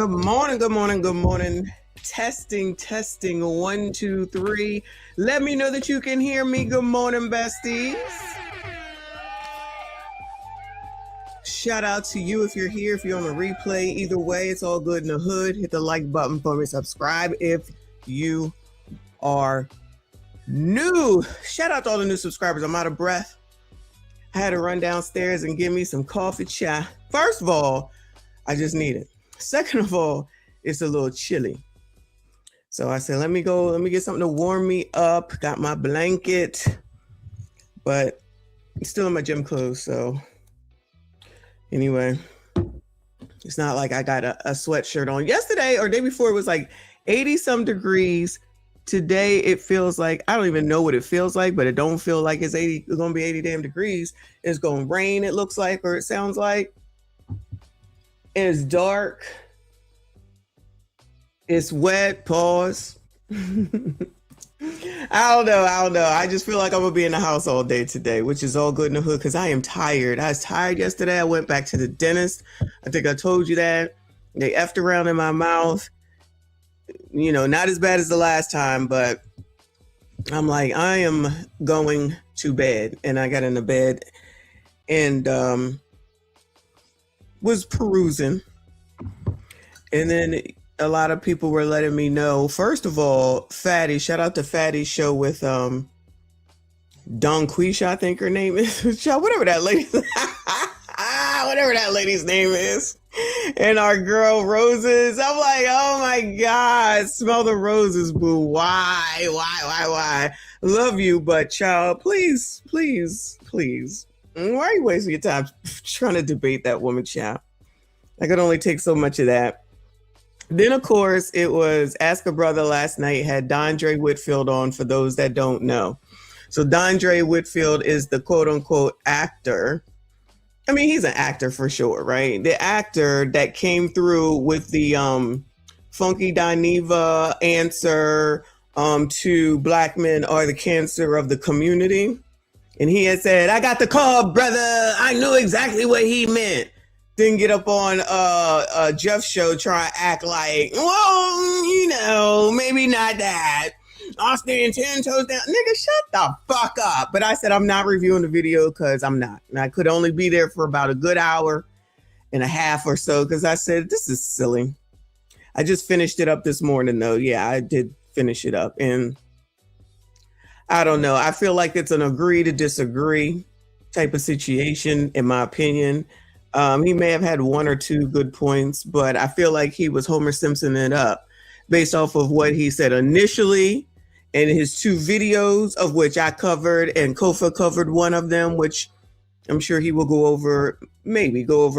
Good morning, good morning, good morning. Testing, testing, 1, 2, 3. Let me know that you can hear me. Good morning, besties. Shout out to you if you're here, if you're on the replay. Either way, it's all good in the hood. Hit the like button for me. Subscribe if you are new. Shout out to all the new subscribers. I'm out of breath. I had to run downstairs and give me some coffee chai. First of all, I just need it. Second of all, it's a little chilly. So I said, let me get something to warm me up. Got my blanket, but I'm still in my gym clothes. So anyway, it's not like I got a sweatshirt on. Yesterday or day before, it was like 80 some degrees. Today, it feels like, I don't even know what it feels like, but it don't feel like it's going to be 80 damn degrees. It's going to rain, it looks like, or it sounds like. It's dark. It's wet. Pause. I don't know. I just feel like I'm going to be in the house all day today, which is all good in the hood because I am tired. I was tired yesterday. I went back to the dentist. I think I told you that. They effed around in my mouth. You know, not as bad as the last time, but I'm like, I am going to bed. And I got into bed and was perusing. And then a lot of people were letting me know, first of all, Fatty, shout out to Fatty's show with Don Quisha, I think her name is. Whatever that lady's name is. And our girl Roses. I'm like, oh my God, smell the roses, boo. Why? Love you, but child, please. Why are you wasting your time trying to debate that woman, child? I could only take so much of that. Then, of course, it was Ask a Brother last night, had Dondre Whitfield on, for those that don't know. So Dondre Whitfield is the quote-unquote actor. I mean, he's an actor for sure, right? The actor that came through with the Funky Dineva answer to Black men are the cancer of the community. And he had said, I got the call, brother. I knew exactly what he meant. Didn't get up on Jeff's show trying to act like, well, you know, maybe not that. Austin 10 toes down. Nigga, shut the fuck up. But I said I'm not reviewing the video because I'm not. And I could only be there for about a good hour and a half or so because I said, this is silly. I just finished it up this morning, though. Yeah, I did finish it up. And I don't know. I feel like it's an agree to disagree type of situation, in my opinion. He may have had one or two good points, but I feel like he was Homer Simpson it up based off of what he said initially in his two videos, of which I covered, and Kofa covered one of them, which I'm sure he will go over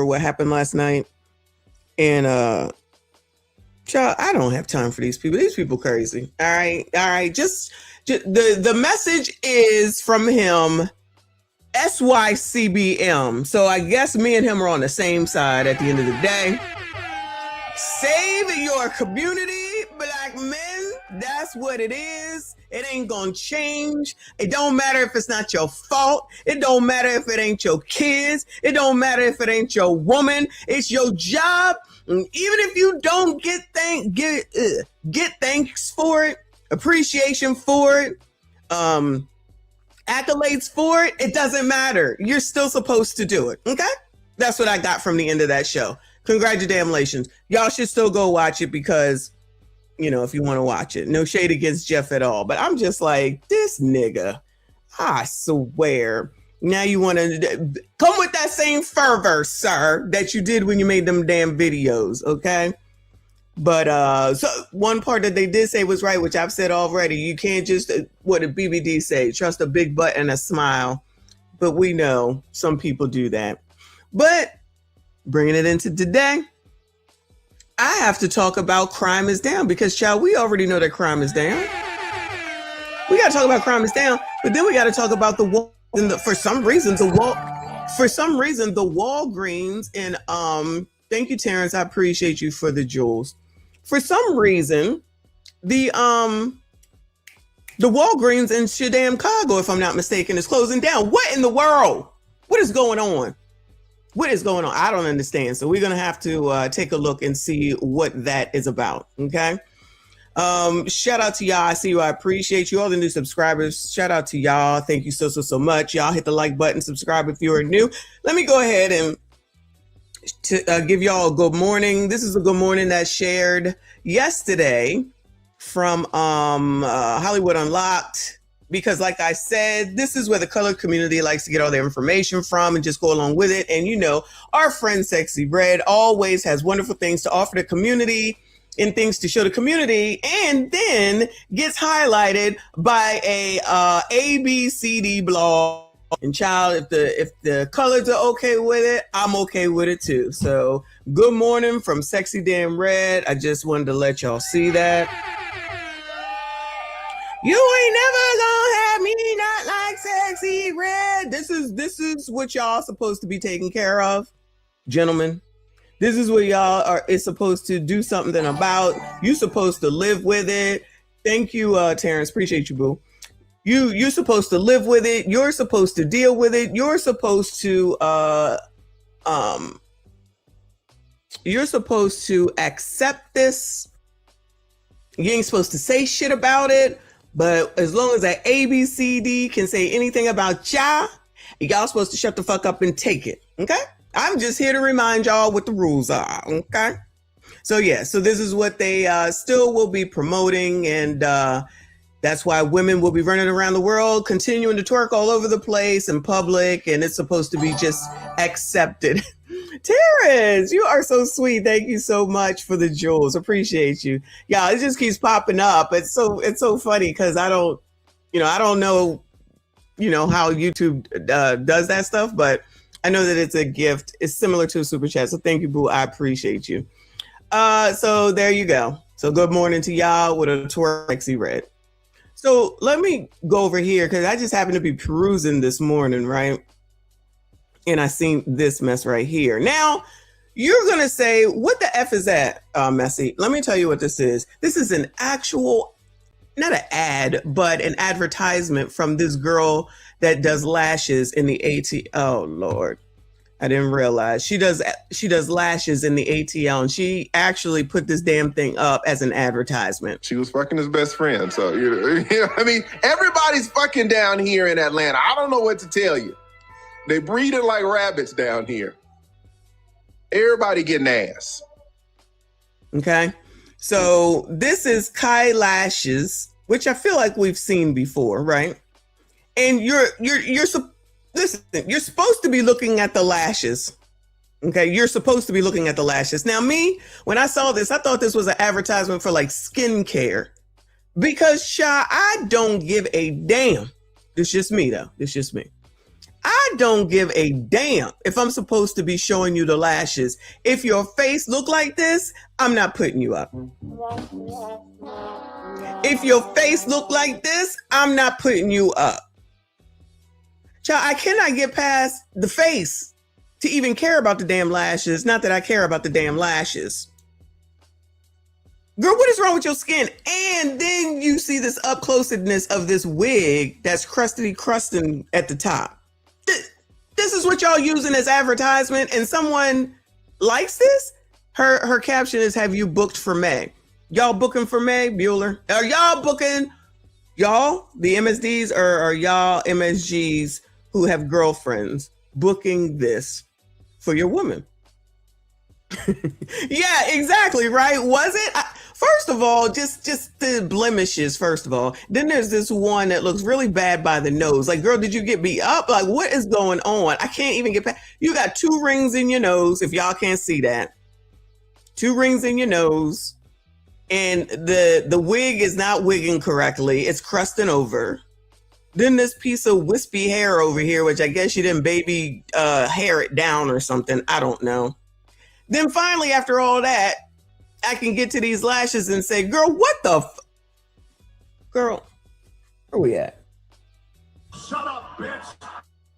what happened last night. And child, I don't have time for these people. These people crazy. All right. Just the message is from him. SYCBM. So I guess me and him are on the same side at the end of the day. Save your community, Black men. That's what it is. It ain't gonna change. It don't matter if it's not your fault. It don't matter if it ain't your kids. It don't matter if it ain't your woman. It's your job. And even if you don't get thanks for it, appreciation for it, accolades for it, it doesn't matter. You're still supposed to do it. Okay? That's what I got from the end of that show. Congratulations. Y'all should still go watch it because, you know, if you want to watch it. No shade against Jeff at all. But I'm just like, this nigga, I swear. Now you want to come with that same fervor, sir, that you did when you made them damn videos. Okay? But so one part that they did say was right, which I've said already. You can't just, what did BBD say? Trust a big butt and a smile. But we know some people do that. But bringing it into today, I have to talk about crime is down because, child, we already know that crime is down. We got to talk about crime is down, but then we got to talk about the wall. For some reason, the Walgreens and thank you, Terrence. I appreciate you for the jewels. For some reason, the Walgreens in Chicago, if I'm not mistaken, is closing down. What in the world? What is going on? What is going on? I don't understand. So we're going to have to take a look and see what that is about. Okay. Shout out to y'all. I see you. I appreciate you. All the new subscribers. Shout out to y'all. Thank you so much. Y'all hit the like button, subscribe if you are new. Let me go ahead and give y'all a good morning. This is a good morning that shared yesterday from Hollywood Unlocked. Because like I said, this is where the colored community likes to get all their information from and just go along with it. And you know, our friend Sexy Red always has wonderful things to offer the community and things to show the community, and then gets highlighted by a ABCD blog. And child, if the colors are okay with it, I'm okay with it too. So good morning from Sexy Damn Red. I just wanted to let y'all see that. You ain't never gonna have me not like Sexy Red. This is what y'all supposed to be taking care of, gentlemen. This is what y'all is supposed to do something about. You supposed to live with it. Thank you, Terrence. Appreciate you, boo. You're supposed to live with it. You're supposed to deal with it. You're supposed to accept this. You ain't supposed to say shit about it. But as long as that ABCD can say anything about y'all supposed to shut the fuck up and take it. Okay? I'm just here to remind y'all what the rules are. Okay? So yeah, so this is what they still will be promoting, and that's why women will be running around the world, continuing to twerk all over the place in public, and it's supposed to be just accepted. Terrence, you are so sweet. Thank you so much for the jewels. Appreciate you. Yeah, it just keeps popping up. It's so funny because I don't know, how YouTube does that stuff, but I know that it's a gift. It's similar to a super chat. So thank you, boo. I appreciate you. So there you go. So good morning to y'all with a twerk Sexy Red. So let me go over here because I just happened to be perusing this morning, right? And I seen this mess right here. Now, you're going to say, what the F is that, Messy? Let me tell you what this is. This is an actual, not an ad, but an advertisement from this girl that does lashes in the AT. Oh, Lord. I didn't realize. She does lashes in the ATL, and she actually put this damn thing up as an advertisement. She was fucking his best friend. So, I mean, everybody's fucking down here in Atlanta. I don't know what to tell you. They breeding like rabbits down here. Everybody getting ass. Okay. So this is Kai Lashes, which I feel like we've seen before, right? And listen, you're supposed to be looking at the lashes. Okay, you're supposed to be looking at the lashes. Now, when I saw this, I thought this was an advertisement for like skincare. Because I don't give a damn. It's just me though. It's just me. I don't give a damn if I'm supposed to be showing you the lashes. If your face look like this, I'm not putting you up. If your face look like this, I'm not putting you up. Child, I cannot get past the face to even care about the damn lashes. Not that I care about the damn lashes. Girl, what is wrong with your skin? And then you see this up closeness of this wig that's crusting at the top. This is what y'all using as advertisement, and someone likes this? Her caption is, have you booked for May? Y'all booking for May, Bueller? Are y'all booking, y'all, the MSDs, or are y'all MSGs who have girlfriends booking this for your woman? Yeah, exactly, right? Was it? First of all, just the blemishes, first of all. Then there's this one that looks really bad by the nose. Like, girl, did you get beat up? Like, what is going on? I can't even get past. You got 2 rings in your nose, if y'all can't see that. 2 rings in your nose. And the wig is not wigging correctly. It's crusting over. Then this piece of wispy hair over here, which I guess you didn't baby hair it down or something. I don't know. Then finally, after all that, I can get to these lashes and say, girl, what the girl, where we at? Shut up, bitch.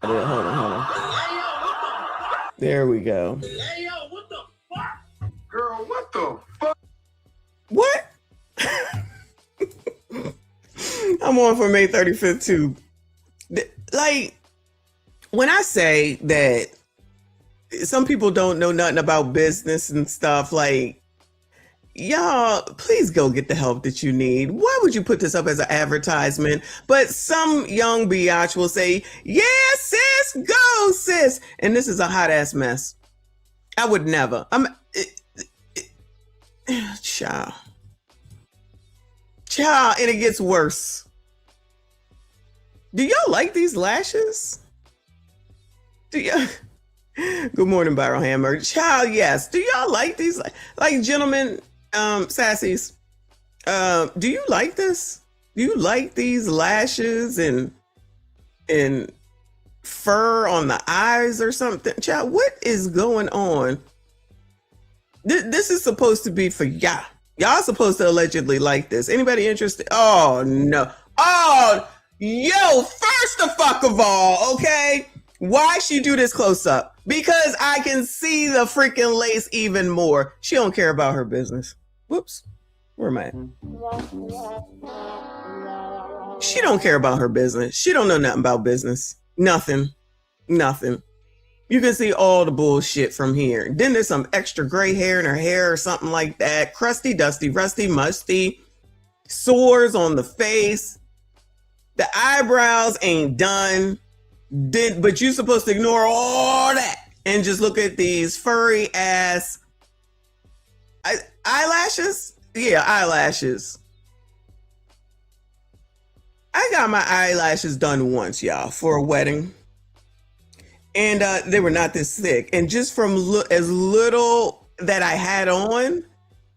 Hold on. Hey, yo, what the fuck? There we go. Hey, yo, what the fuck? Girl, what the fuck? What? I'm on for May 35th too. Like, when I say that, some people don't know nothing about business and stuff. Like, y'all, please go get the help that you need. Why would you put this up as an advertisement? But some young biatch will say, yeah, sis, go, sis. And this is a hot ass mess. I would never. Child. Child, and it gets worse. Do y'all like these lashes? Do y'all? Good morning, Byron Hammer. Child, yes. Do y'all like these? Like, gentlemen, sassies, do you like this? Do you like these lashes and fur on the eyes or something? Child, what is going on? This is supposed to be for y'all. Y'all supposed to allegedly like this. Anybody interested? Oh, no. Oh, yo, first the fuck of all, okay? Why she do this close up? Because I can see the freaking lace even more. She don't care about her business. Whoops. Where am I at? She don't care about her business. She don't know nothing about business. Nothing. You can see all the bullshit from here. Then there's some extra gray hair in her hair or something like that. Crusty, dusty, rusty, musty. Sores on the face. The eyebrows ain't done. But you're supposed to ignore all that and just look at these furry ass eyelashes. Yeah, eyelashes. I got my eyelashes done once, y'all, for a wedding. And they were not this thick. And just from as little that I had on,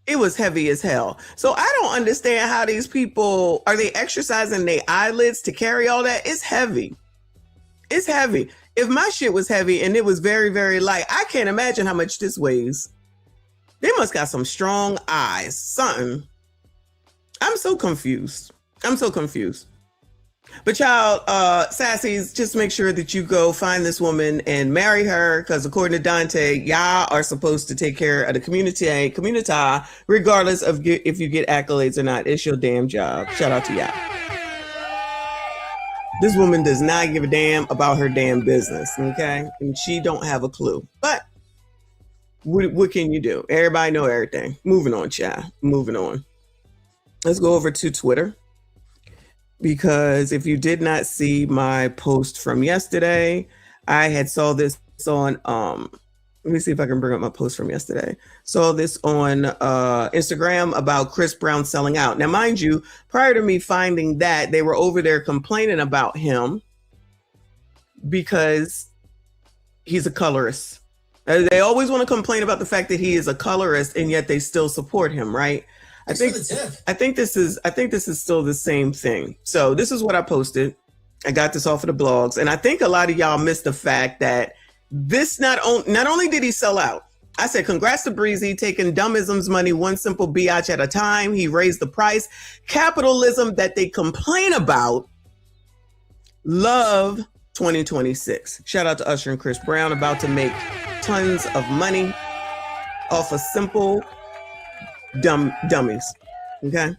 it was heavy as hell. So I don't understand how these people, are they exercising their eyelids to carry all that? It's heavy. It's heavy. If my shit was heavy and it was very, very light, I can't imagine how much this weighs. They must got some strong eyes, something. I'm so confused. But y'all, sassies, just make sure that you go find this woman and marry her, because according to Dante, y'all are supposed to take care of the community, regardless of if you get accolades or not. It's your damn job. Shout out to y'all. This woman does not give a damn about her damn business, okay? And she don't have a clue. But what can you do? Everybody know everything. Moving on, child. Moving on. Let's go over to Twitter. Because if you did not see my post from yesterday, I had saw this on let me see if I can bring up my post from yesterday. Saw this on Instagram about Chris Brown selling out. Now, mind you, prior to me finding that, they were over there complaining about him because he's a colorist. They always want to complain about the fact that he is a colorist, and yet they still support him, right? I think this is still the same thing. So this is what I posted. I got this off of the blogs, and I think a lot of y'all missed the fact that this not only did he sell out. I said, congrats to Breezy taking dummism's money one simple biatch at a time. He raised the price. Capitalism that they complain about. Love 2026. Shout out to Usher and Chris Brown, about to make tons of money off of simple dummies. Okay.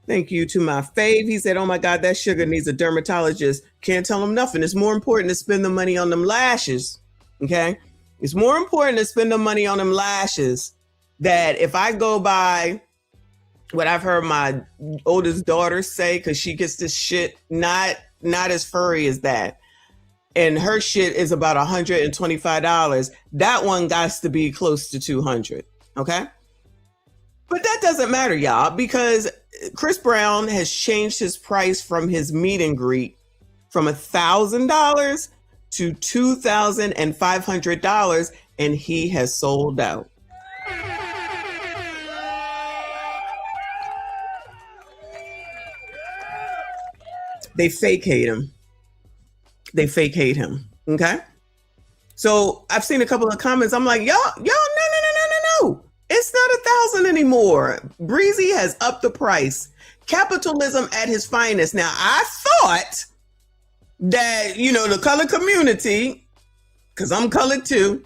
Thank you to my fave. He said, oh my God, that sugar needs a dermatologist. Can't tell him nothing. It's more important to spend the money on them lashes. Okay. It's more important to spend the money on them lashes. That if I go by what I've heard my oldest daughter say, because she gets this shit not as furry as that. And her shit is about $125. That one got to be close to $200. Okay. But that doesn't matter, y'all, because Chris Brown has changed his price from his meet and greet from $1,000 to $2,500, and he has sold out. They fake hate him. Okay. So I've seen a couple of comments. I'm like, y'all, no. It's not 1,000 anymore. Breezy has upped the price. Capitalism at his finest. Now, I thought that, the colored community, because I'm colored too,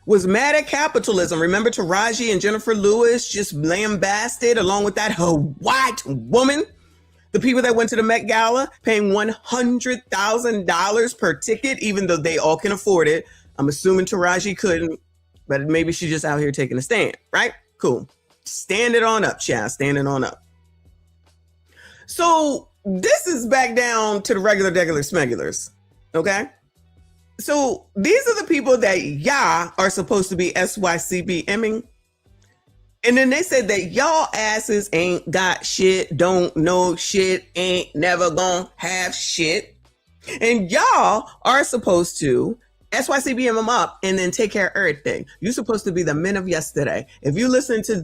was mad at capitalism. Remember Taraji and Jennifer Lewis just lambasted along with that white woman The people that went to the Met Gala paying $100,000 per ticket, even though they all can afford it. I'm assuming Taraji couldn't, but maybe she's just out here taking a stand, right? Cool. Stand it on up, child. Stand it on up. So this is back down to the regular smegulars, okay? So these are the people that are supposed to be SYCBMing. And then they said that y'all asses ain't got shit, don't know shit, ain't never gonna have shit. And y'all are supposed to SYCBM them up and then take care of everything. You're supposed to be the men of yesterday. If you listen to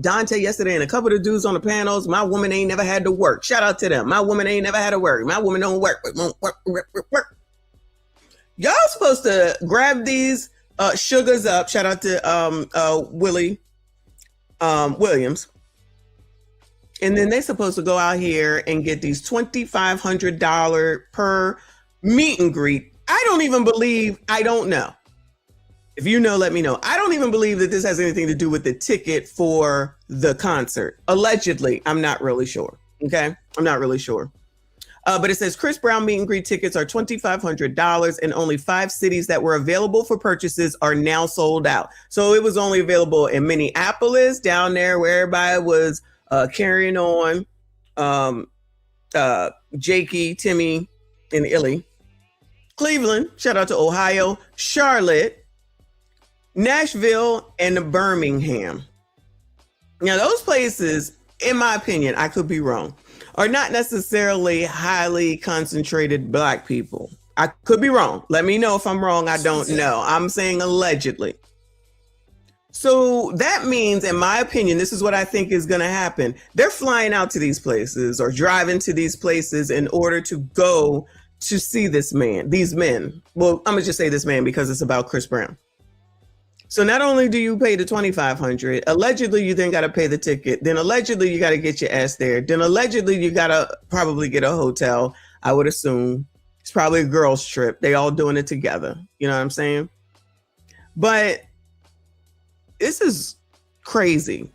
Dante yesterday and a couple of dudes on the panels, my woman ain't never had to work. Shout out to them. My woman ain't never had to work. My woman don't work. Work. Y'all supposed to grab these sugars up. Shout out to Willie Williams. And then they're supposed to go out here and get these $2,500 per meet and greet. I don't know. If you know, let me know. I don't even believe that this has anything to do with the ticket for the concert. Allegedly, I'm not really sure. Okay, I'm not really sure. But it says Chris Brown meet and greet tickets are $2,500 and only 5 cities that were available for purchases are now sold out. So it was only available in Minneapolis, down there where everybody was carrying on. Jakey, Timmy, and Illy. Cleveland, shout out to Ohio, Charlotte, Nashville, and Birmingham. Now, those places, in my opinion, I could be wrong, are not necessarily highly concentrated Black people. I could be wrong. Let me know if I'm wrong. I don't know. I'm saying allegedly. So that means, in my opinion, this is what I think is going to happen. They're flying out to these places or driving to these places in order to go to see these men. Well, I'm gonna just say this man because it's about Chris Brown. So not only do you pay the $2,500, allegedly you then got to pay the ticket. Then allegedly you got to get your ass there. Then allegedly you got to probably get a hotel. I would assume it's probably a girls' trip. They all doing it together. You know what I'm saying? But this is crazy.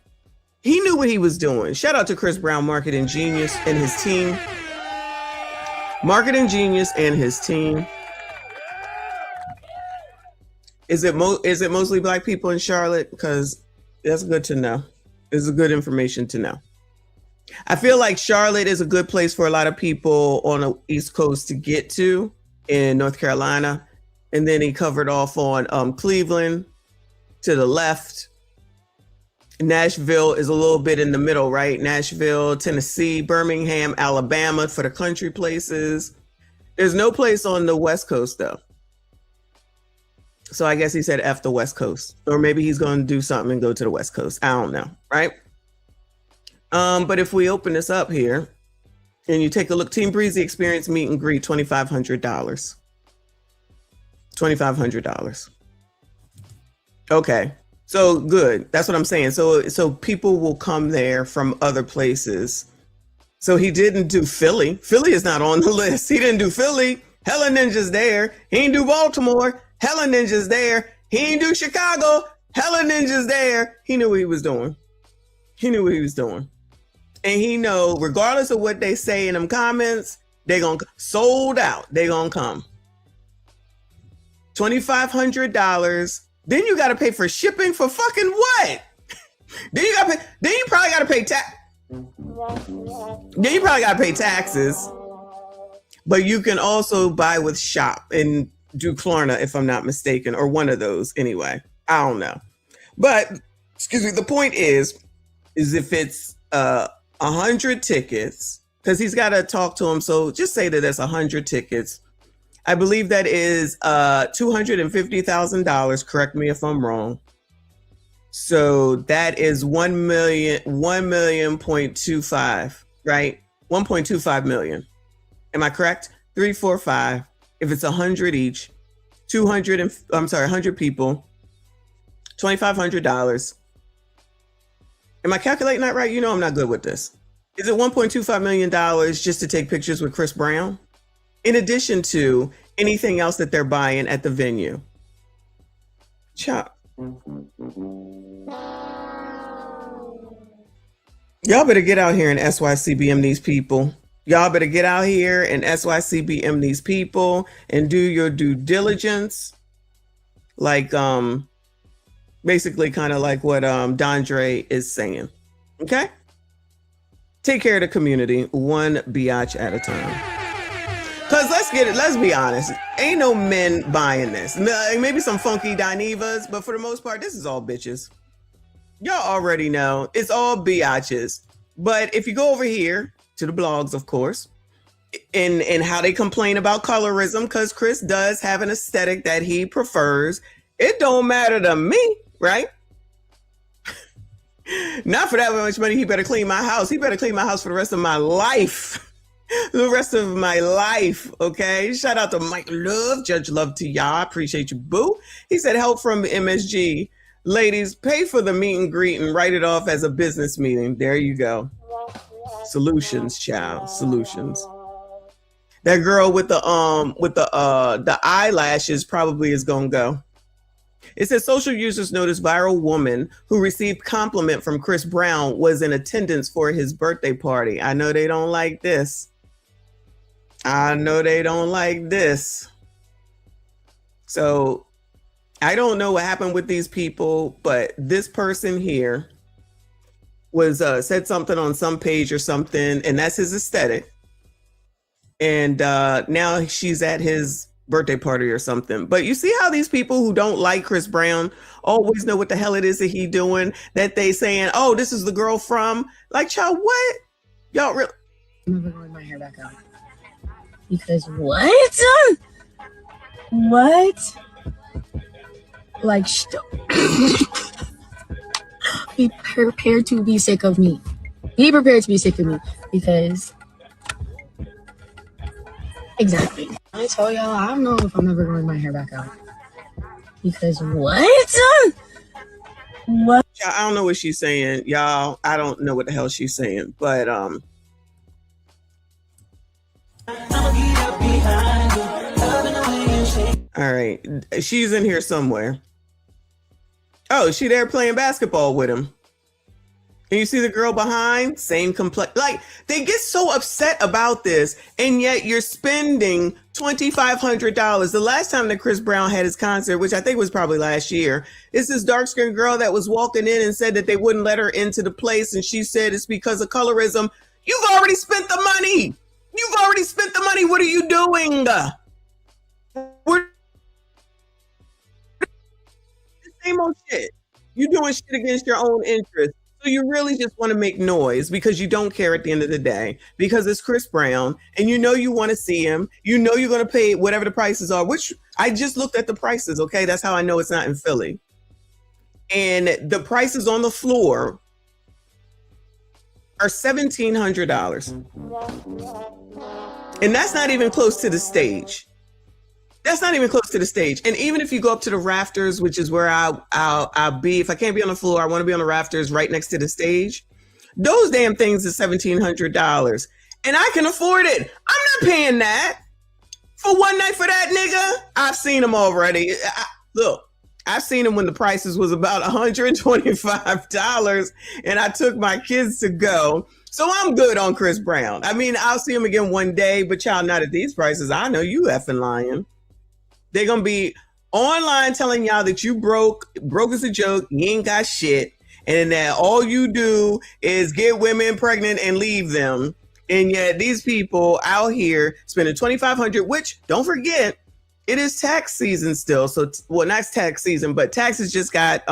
He knew what he was doing. Shout out to Chris Brown, marketing genius, and his team. Marketing genius and his team. Is it mostly Black people in Charlotte? Because that's good to know. It's a good information to know. I feel like Charlotte is a good place for a lot of people on the East Coast to get to in North Carolina. And then he covered off on Cleveland to the left. Nashville is a little bit in the middle, right? Nashville, Tennessee, Birmingham, Alabama for the country places. There's no place on the West Coast, though. So I guess he said F the West Coast. Or maybe he's going to do something and go to the West Coast. I don't know, right? But if we open this up here and you take a look, Team Breezy Experience meet and greet, $2,500. $2,500. Okay. So good. That's what I'm saying. So people will come there from other places. So he didn't do Philly. Philly is not on the list. He didn't do Philly. Hella Ninja's there. He didn't do Baltimore. Hella Ninja's there. He didn't do Chicago. Hella Ninja's there. He knew what he was doing. And he know, regardless of what they say in them comments, they gonna sold out. They gonna come. $2,500. Then you got to pay for shipping for fucking what? Then you probably got to pay taxes. But you can also buy with Shop and do Klarna, if I'm not mistaken, or one of those anyway. I don't know. But excuse me, the point is if it's 100 tickets, because he's got to talk to him. So just say that it's 100 tickets. I believe that is $250,000. Correct me if I'm wrong. So that is 1.25, right? 1.25 million. Am I correct? 3, 4, 5. If it's 100 each, 100 people, $2,500. Am I calculating that right? You know I'm not good with this. Is it $1.25 million just to take pictures with Chris Brown? In addition to anything else that they're buying at the venue. Chop. Y'all better get out here and SYCBM these people. Y'all better get out here and SYCBM these people and do your due diligence. Like, basically kind of like what Dondre is saying. Okay? Take care of the community one biatch at a time. Cause let's be honest. Ain't no men buying this. Maybe some funky Dinevas, but for the most part, this is all bitches. Y'all already know it's all biatches. But if you go over here to the blogs, of course, and how they complain about colorism, because Chris does have an aesthetic that he prefers, it don't matter to me, right? Not for that much money, he better clean my house. He better clean my house for the rest of my life. The rest of my life, okay? Shout out to Mike Love, Judge Love to y'all. Appreciate you, boo. He said, help from MSG. Ladies, pay for the meet and greet and write it off as a business meeting. There you go. Solutions, child. Solutions. That girl with the eyelashes probably is gonna go. It says social users noticed viral woman who received compliment from Chris Brown was in attendance for his birthday party. I know they don't like this. I know they don't like this. So I don't know what happened with these people, but this person here was said something on some page or something, and that's his aesthetic. And now she's at his birthday party or something. But you see how these people who don't like Chris Brown always know what the hell it is that he doing, that they saying, oh, this is the girl from, like, child, what? Y'all really? I'm never growing my hair back out. Because what? What? Like, be prepared to be sick of me. Be prepared to be sick of me. Because, exactly. I told y'all, I don't know if I'm ever growing my hair back out. Because what? What? I don't know what she's saying, y'all. I don't know what the hell she's saying, but all right, she's in here somewhere. Oh, she there playing basketball with him. And you see the girl behind, same complex. Like, they get so upset about this, and yet you're spending $2,500. The last time that Chris Brown had his concert, which I think was probably last year, is this dark-skinned girl that was walking in and said that they wouldn't let her into the place, and she said it's because of colorism. You've already spent the money. You've already spent the money. What are you doing? We're the same old shit. You're doing shit against your own interest. So you really just want to make noise because you don't care at the end of the day, because it's Chris Brown and you know you want to see him. You know you're going to pay whatever the prices are, which I just looked at the prices, okay? That's how I know it's not in Philly. And the prices on the floor are $1,700. And that's not even close to the stage. That's not even close to the stage. And even if you go up to the rafters, which is where I'll be, if I can't be on the floor, I want to be on the rafters right next to the stage. Those damn things are $1,700. And I can afford it. I'm not paying that for one night for that nigga. I've seen them already. Look, I've seen them when the prices was about $125 and I took my kids to go. So I'm good on Chris Brown. I mean, I'll see him again one day, but y'all, not at these prices. I know you effing lying. They're going to be online telling y'all that you broke is a joke, you ain't got shit, and that all you do is get women pregnant and leave them. And yet these people out here spending $2,500, which, don't forget, it is tax season still. So, well, not tax season, but taxes just got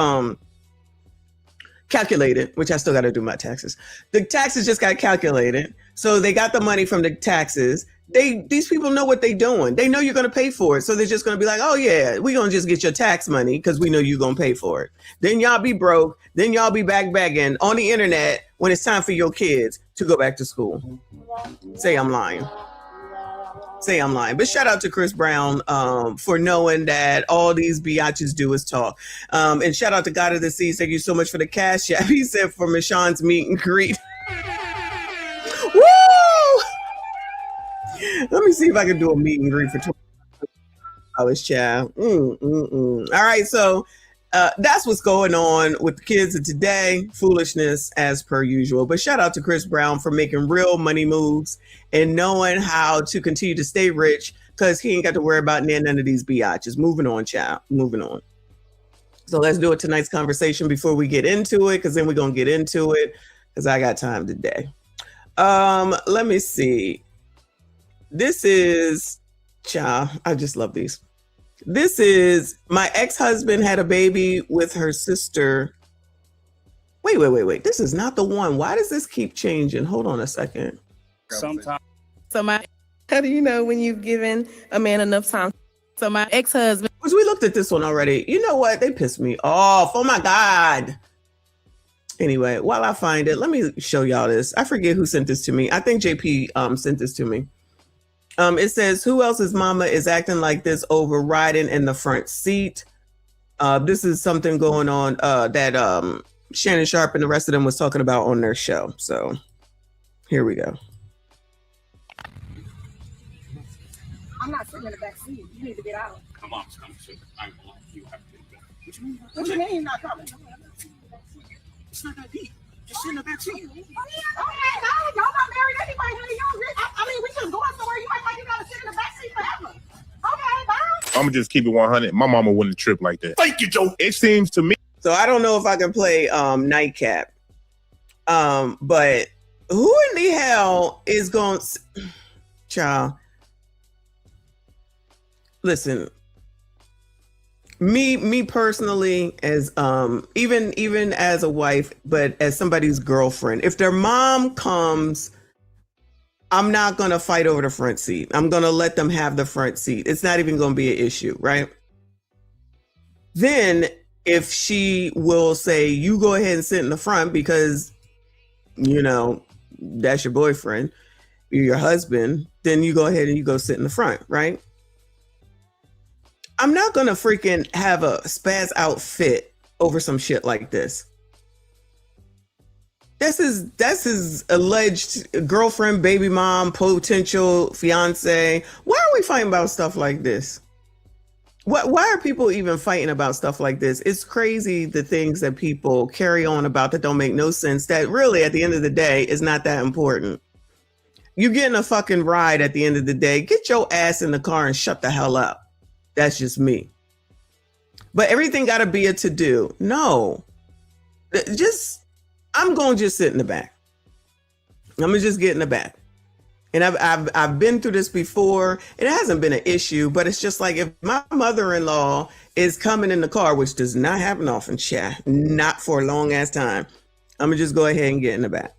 calculated, which I still got to do my taxes. The taxes just got calculated. So they got the money from the taxes. These people know what they're doing. They know you're going to pay for it. So they're just going to be like, oh yeah, we're going to just get your tax money because we know you're going to pay for it. Then y'all be broke. Then y'all be back begging on the internet when it's time for your kids to go back to school. Say I'm lying. Say I'm lying. But shout out to Chris Brown for knowing that all these biatches do is talk. And shout out to God of the Seas. Thank you so much for the cash app. He said for Michonne's meet and greet. Woo! Let me see if I can do a meet and greet for $20, child. All right, so That's what's going on with the kids of today. Foolishness as per usual. But shout out to Chris Brown for making real money moves and knowing how to continue to stay rich because he ain't got to worry about none of these biatches. Moving on, child. Moving on. So let's do it tonight's conversation before we get into it, because then we're going to get into it because I got time today. Let me see. This is, child, I just love these. This is my ex-husband had a baby with her sister. Wait. This is not the one. Why does this keep changing? Hold on a second. Sometimes. How do you know when you've given a man enough time? So my ex-husband. Because we looked at this one already. You know what? They pissed me off. Oh my God. Anyway, while I find it, let me show y'all this. I forget who sent this to me. I think JP sent this to me. It says, who else's mama is acting like this over riding in the front seat? This is something going on that Shannon Sharp and the rest of them was talking about on their show. So here we go. I'm not sitting in the back seat. You need to get out. Come on, I'm sitting. I'm going. You have to get back. What you mean you're not coming? It's not that deep. Just sit in the back seat. Okay, no, y'all not married anyway, honey. I mean, we just going somewhere. You might think you gotta sit in the back seat forever. Okay, bye. I'm gonna just keep it 100. My mama wouldn't trip like that. Thank you, Joe. It seems to me. So I don't know if I can play Nightcap. But who in the hell is going to... Child. Listen, me personally, as even as a wife, but as somebody's girlfriend, if their mom comes, I'm not gonna fight over the front seat. I'm gonna let them have the front seat. It's not even gonna be an issue, right? Then if she will say, you go ahead and sit in the front because, you know, that's your boyfriend, you're your husband, then you go ahead and you go sit in the front, right? I'm not gonna freaking have a spaz out fit over some shit like this. That's his alleged girlfriend, baby mom, potential fiance. Why are we fighting about stuff like this? Why are people even fighting about stuff like this? It's crazy the things that people carry on about that don't make no sense, that really at the end of the day is not that important. You getting a fucking ride at the end of the day, get your ass in the car and shut the hell up. That's just me. But everything got to be a to-do. No. I'm going to just sit in the back. I'm going to just get in the back. And I've been through this before. It hasn't been an issue, but it's just like if my mother-in-law is coming in the car, which does not happen often, chat, not for a long ass time, I'm going to just go ahead and get in the back.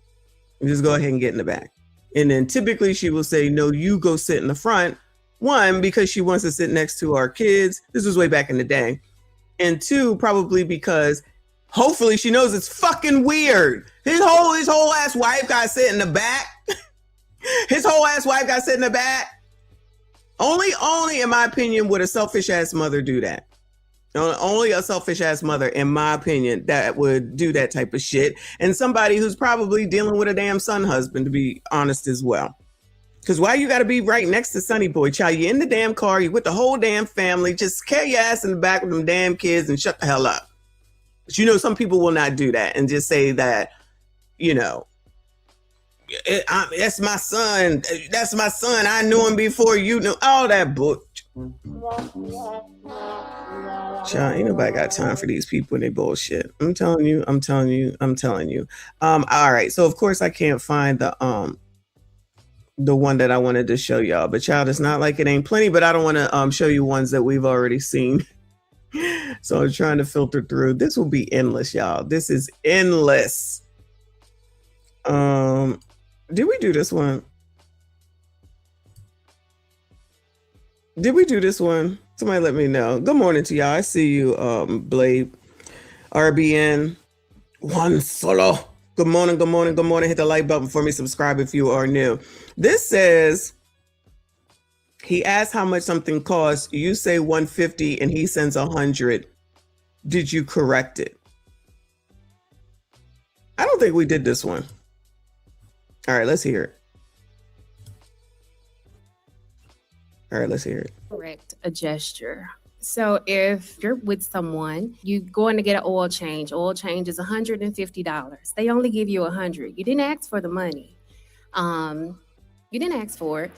Just go ahead and get in the back. And then typically she will say, no, you go sit in the front. One, because she wants to sit next to our kids. This was way back in the day. And two, probably because hopefully she knows it's fucking weird. His whole ass wife got to sit in the back. His whole ass wife got to sit in the back. Only in my opinion would a selfish ass mother do that. Only a selfish ass mother, in my opinion, that would do that type of shit. And somebody who's probably dealing with a damn son husband, to be honest as well. Because why you got to be right next to Sonny Boy, child? You in the damn car, you with the whole damn family. Just carry your ass in the back with them damn kids and shut the hell up. But you know, some people will not do that and just say that, you know, that's my son. That's my son. I knew him before you knew. All that book. Child, ain't nobody got time for these people and they bullshit. I'm telling you. All right. So of course I can't find the one that I wanted to show y'all, but child, it's not like it ain't plenty, but I don't want to show you ones that we've already seen. So I'm trying to filter through. This will be endless, y'all. This is endless. Did we do this one? Somebody let me know. Good morning to y'all. I see you, Blade, RBN, Juan Solo. Good morning. Hit the like button for me. Subscribe if you are new. This says, he asked how much something costs. You say 150 and he sends 100. Did you correct it? I don't think we did this one. All right, let's hear it. Correct a gesture So if you're with someone, you going to get an oil change. Oil change is $150. They only give you $100. You didn't ask for the money. You didn't ask for it.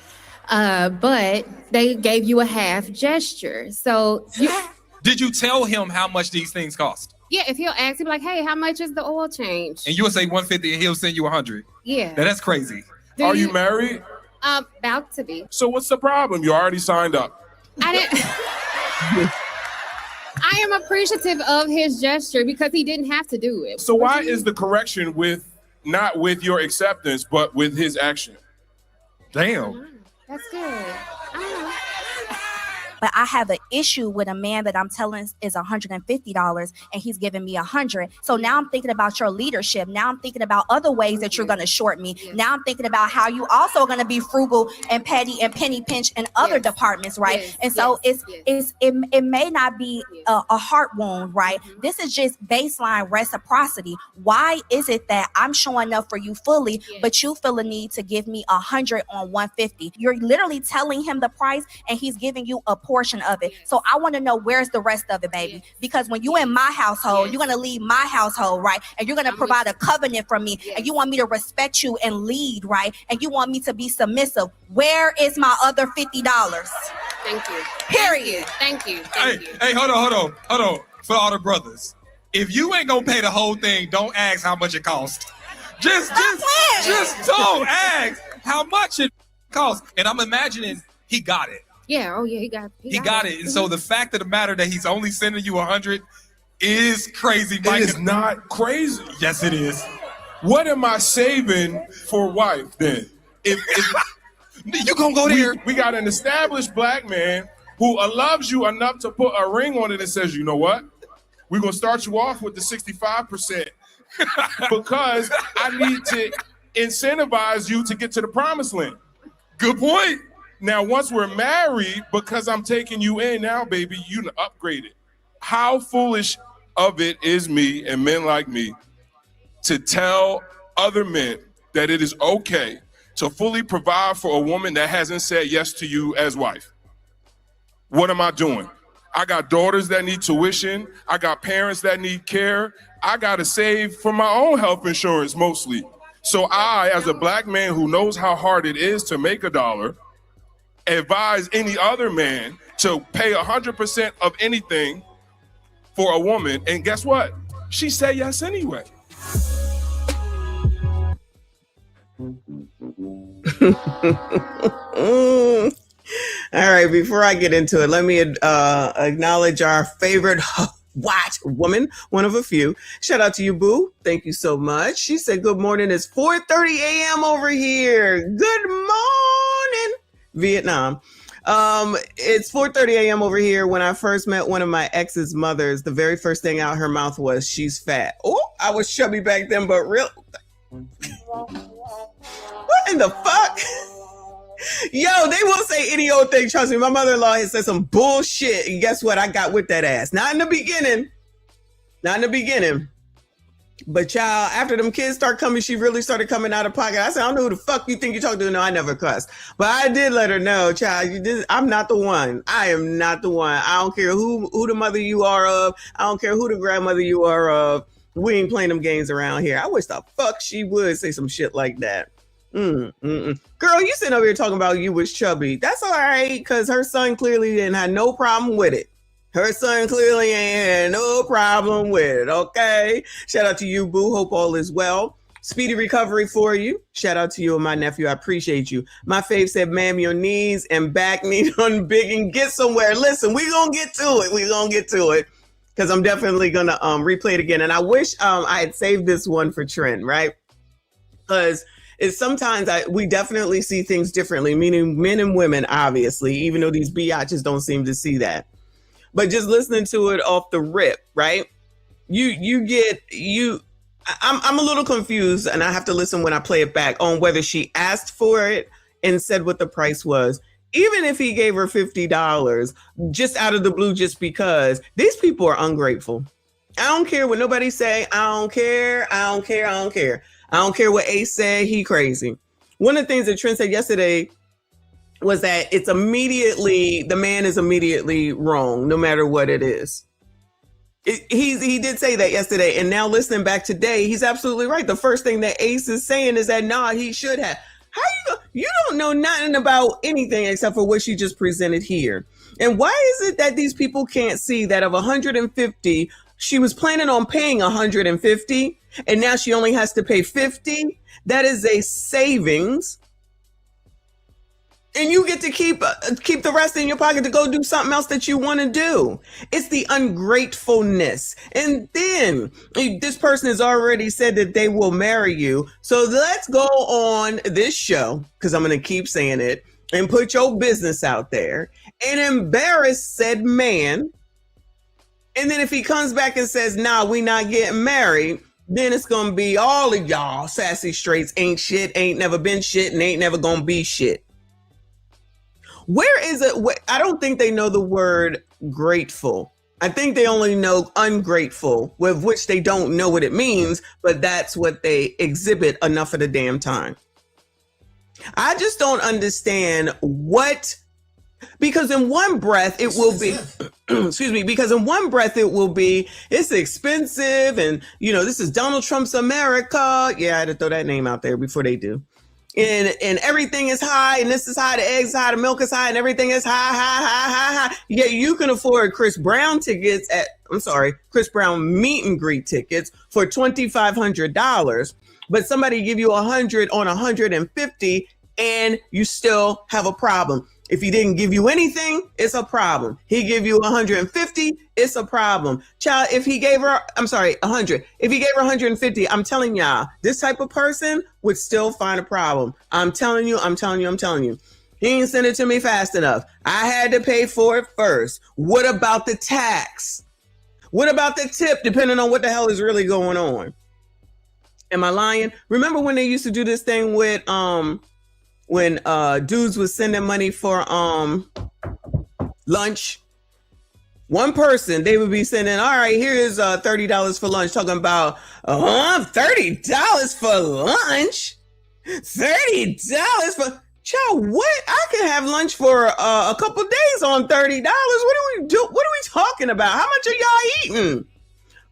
But they gave you a half gesture. So did you tell him how much these things cost? Yeah, if he'll ask, he'll be like, hey, how much is the oil change? And you'll say 150 and he'll send you 100. Yeah. Now, that's crazy. Are you married? About to be. So what's the problem? You already signed up. I am appreciative of his gesture because he didn't have to do it. So why is the correction not with your acceptance, but with his action? Damn. That's good. But I have an issue with a man that I'm telling is $150 and he's giving me $100. So now I'm thinking about your leadership. Now I'm thinking about other ways that you're going to short me. Yes. Now I'm thinking about how you also are going to be frugal and petty and penny pinch in other departments, right? Yes. And so it may not be a heart wound, right? This is just baseline reciprocity. Why is it that I'm showing up for you fully, but you feel a need to give me 100 on 150? You're literally telling him the price and he's giving you a portion of it. So I want to know where's the rest of it, baby? Because when you in my household, you're going to leave my household, right? And you're going to provide a covenant from me, and you want me to respect you and lead, right? And you want me to be submissive. Where is my other $50? Thank you. Period. Thank you. Hey, hold on. For all the brothers, if you ain't gonna pay the whole thing, don't ask how much it costs. Just don't ask how much it costs. And I'm imagining he got it. Yeah, oh yeah, he got it. And so the fact of the matter that he's only sending you 100 is crazy. It is not crazy. Yes, it is. What am I saving for wife then? If you gonna go there? We got an established black man who loves you enough to put a ring on it and says, you know what? We're gonna start you off with the 65% because I need to incentivize you to get to the promised land. Good point. Now, once we're married, because I'm taking you in now, baby, you upgraded. How foolish of it is me and men like me to tell other men that it is okay to fully provide for a woman that hasn't said yes to you as wife. What am I doing? I got daughters that need tuition. I got parents that need care. I got to save for my own health insurance mostly. So I, as a black man who knows how hard it is to make $1, advise any other man to pay 100% of anything for a woman. And guess what? She said yes anyway. All right, before I get into it, let me acknowledge our favorite white woman, one of a few. Shout out to you, Boo. Thank you so much. She said, good morning. It's 4:30 a.m. over here. Good morning, Vietnam. It's 4:30 a.m. over here. When I first met one of my ex's mothers, the very first thing out her mouth was, she's fat. Oh, I was chubby back then, but real. What in the fuck? Yo, they will say any old thing. Trust me, my mother-in-law has said some bullshit. And guess what? I got with that ass. Not in the beginning. But child, after them kids start coming, she really started coming out of pocket. I said, I don't know who the fuck you think you're talking to. No, I never cussed. But I did let her know, child, I'm not the one. I am not the one. I don't care who the mother you are of. I don't care who the grandmother you are of. We ain't playing them games around here. I wish the fuck she would say some shit like that. Girl, you sitting over here talking about you was chubby. That's all right, because her son clearly didn't have no problem with it. Her son clearly ain't had no problem with it, okay? Shout out to you, Boo. Hope all is well. Speedy recovery for you. Shout out to you and my nephew. I appreciate you. My fave said, ma'am, your knees and back need unbig and get somewhere. Listen, we gonna get to it. Because I'm definitely gonna replay it again. And I wish I had saved this one for Trent, right? Because it's sometimes we definitely see things differently, meaning men and women, obviously, even though these biatches don't seem to see that. But just listening to it off the rip, right? I'm a little confused, and I have to listen when I play it back on whether she asked for it and said what the price was. Even if he gave her $50 just out of the blue, just because, these people are ungrateful. I don't care what nobody say. I don't care. I don't care what Ace said. He crazy. One of the things that Trent said yesterday was that it's immediately, the man is immediately wrong, no matter what it is. He did say that yesterday, and now listening back today, he's absolutely right. The first thing that Ace is saying is that, nah, he should have. How you don't know nothing about anything except for what she just presented here. And why is it that these people can't see that of 150, she was planning on paying 150, and now she only has to pay 50? That is a savings. And you get to keep the rest in your pocket to go do something else that you want to do. It's the ungratefulness. And then this person has already said that they will marry you. So let's go on this show, because I'm going to keep saying it, and put your business out there and embarrass said man. And then if he comes back and says, nah, we not getting married, then it's going to be all of y'all sassy straights ain't shit, ain't never been shit, and ain't never going to be shit. Where is it? I don't think they know the word grateful. I think they only know ungrateful, with which they don't know what it means, but that's what they exhibit enough of the damn time. I just don't understand what, because in one breath it will be, excuse me, because in one breath it will be, it's expensive and, you know, this is Donald Trump's America. Yeah, I had to throw that name out there before they do. And everything is high, and this is high, the eggs high, the milk is high, and everything is high. Yeah, you can afford Chris Brown tickets Chris Brown meet and greet tickets for $2,500, but somebody give you 100 on 150, and you still have a problem. If he didn't give you anything, it's a problem. He give you 150, it's a problem. Child, if he gave her, 100. If he gave her 150, I'm telling y'all, this type of person would still find a problem. I'm telling you. He ain't send it to me fast enough. I had to pay for it first. What about the tax? What about the tip, depending on what the hell is really going on? Am I lying? Remember when they used to do this thing with, when dudes was sending money for lunch? One person, they would be sending, all right, here's $30 for lunch, talking about $30 for lunch? $30 for, child, what? I can have lunch for a couple days on $30. What do we do? What are we talking about? How much are y'all eating?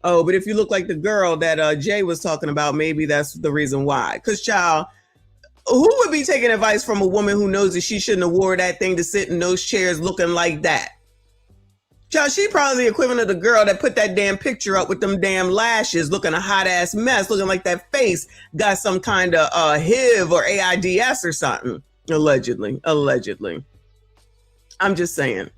Oh, but if you look like the girl that Jay was talking about, maybe that's the reason why. Because, child, who would be taking advice from a woman who knows that she shouldn't have wore that thing to sit in those chairs looking like that? Child, she probably the equivalent of the girl that put that damn picture up with them damn lashes, looking a hot ass mess, looking like that face got some kind of HIV or AIDS or something. Allegedly. I'm just saying.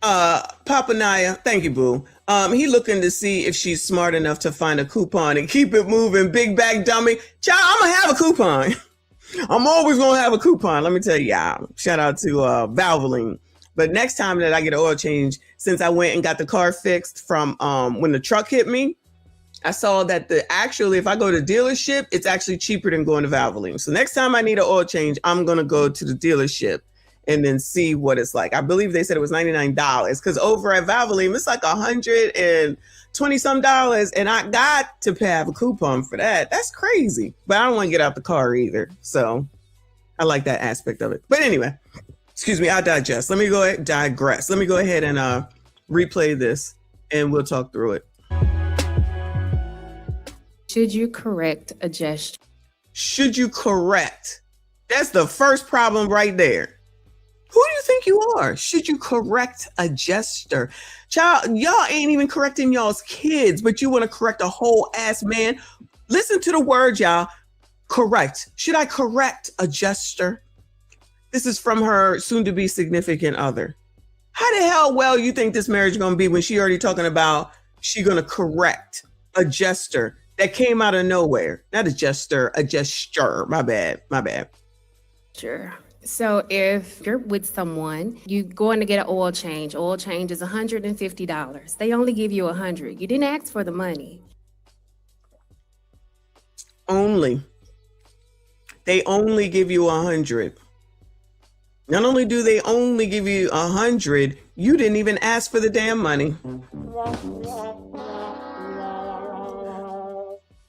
Papa Naya, thank you, boo. He looking to see if she's smart enough to find a coupon and keep it moving. Big back dummy. Child, I'm gonna have a coupon. I'm always gonna have a coupon. Let me tell y'all. Shout out to Valvoline. But next time that I get an oil change, since I went and got the car fixed from when the truck hit me, I saw that if I go to dealership, it's actually cheaper than going to Valvoline. So next time I need an oil change, I'm gonna go to the dealership and then see what it's like. I believe they said it was $99 because over at Valvoline, it's like $120 some, and I got to have a coupon for that. That's crazy. But I don't want to get out the car either. So I like that aspect of it. But anyway, excuse me, I'll digress. Let me go ahead and replay this and we'll talk through it. Should you correct a gesture? Should you correct? That's the first problem right there. Who do you think you are? Should you correct a gesture? Child, y'all ain't even correcting y'all's kids, but you want to correct a whole ass man. Listen to the word, y'all. Correct. Should I correct a gesture? This is from her soon-to-be significant other. How the hell well you think this marriage is going to be when she already talking about she going to correct a gesture that came out of nowhere? Not a gesture, a gesture. My bad. Sure. So if you're with someone, you're going to get an oil change. Oil change is $150. They only give you $100. You didn't ask for the money. They only give you $100. Not only do they only give you $100, you didn't even ask for the damn money.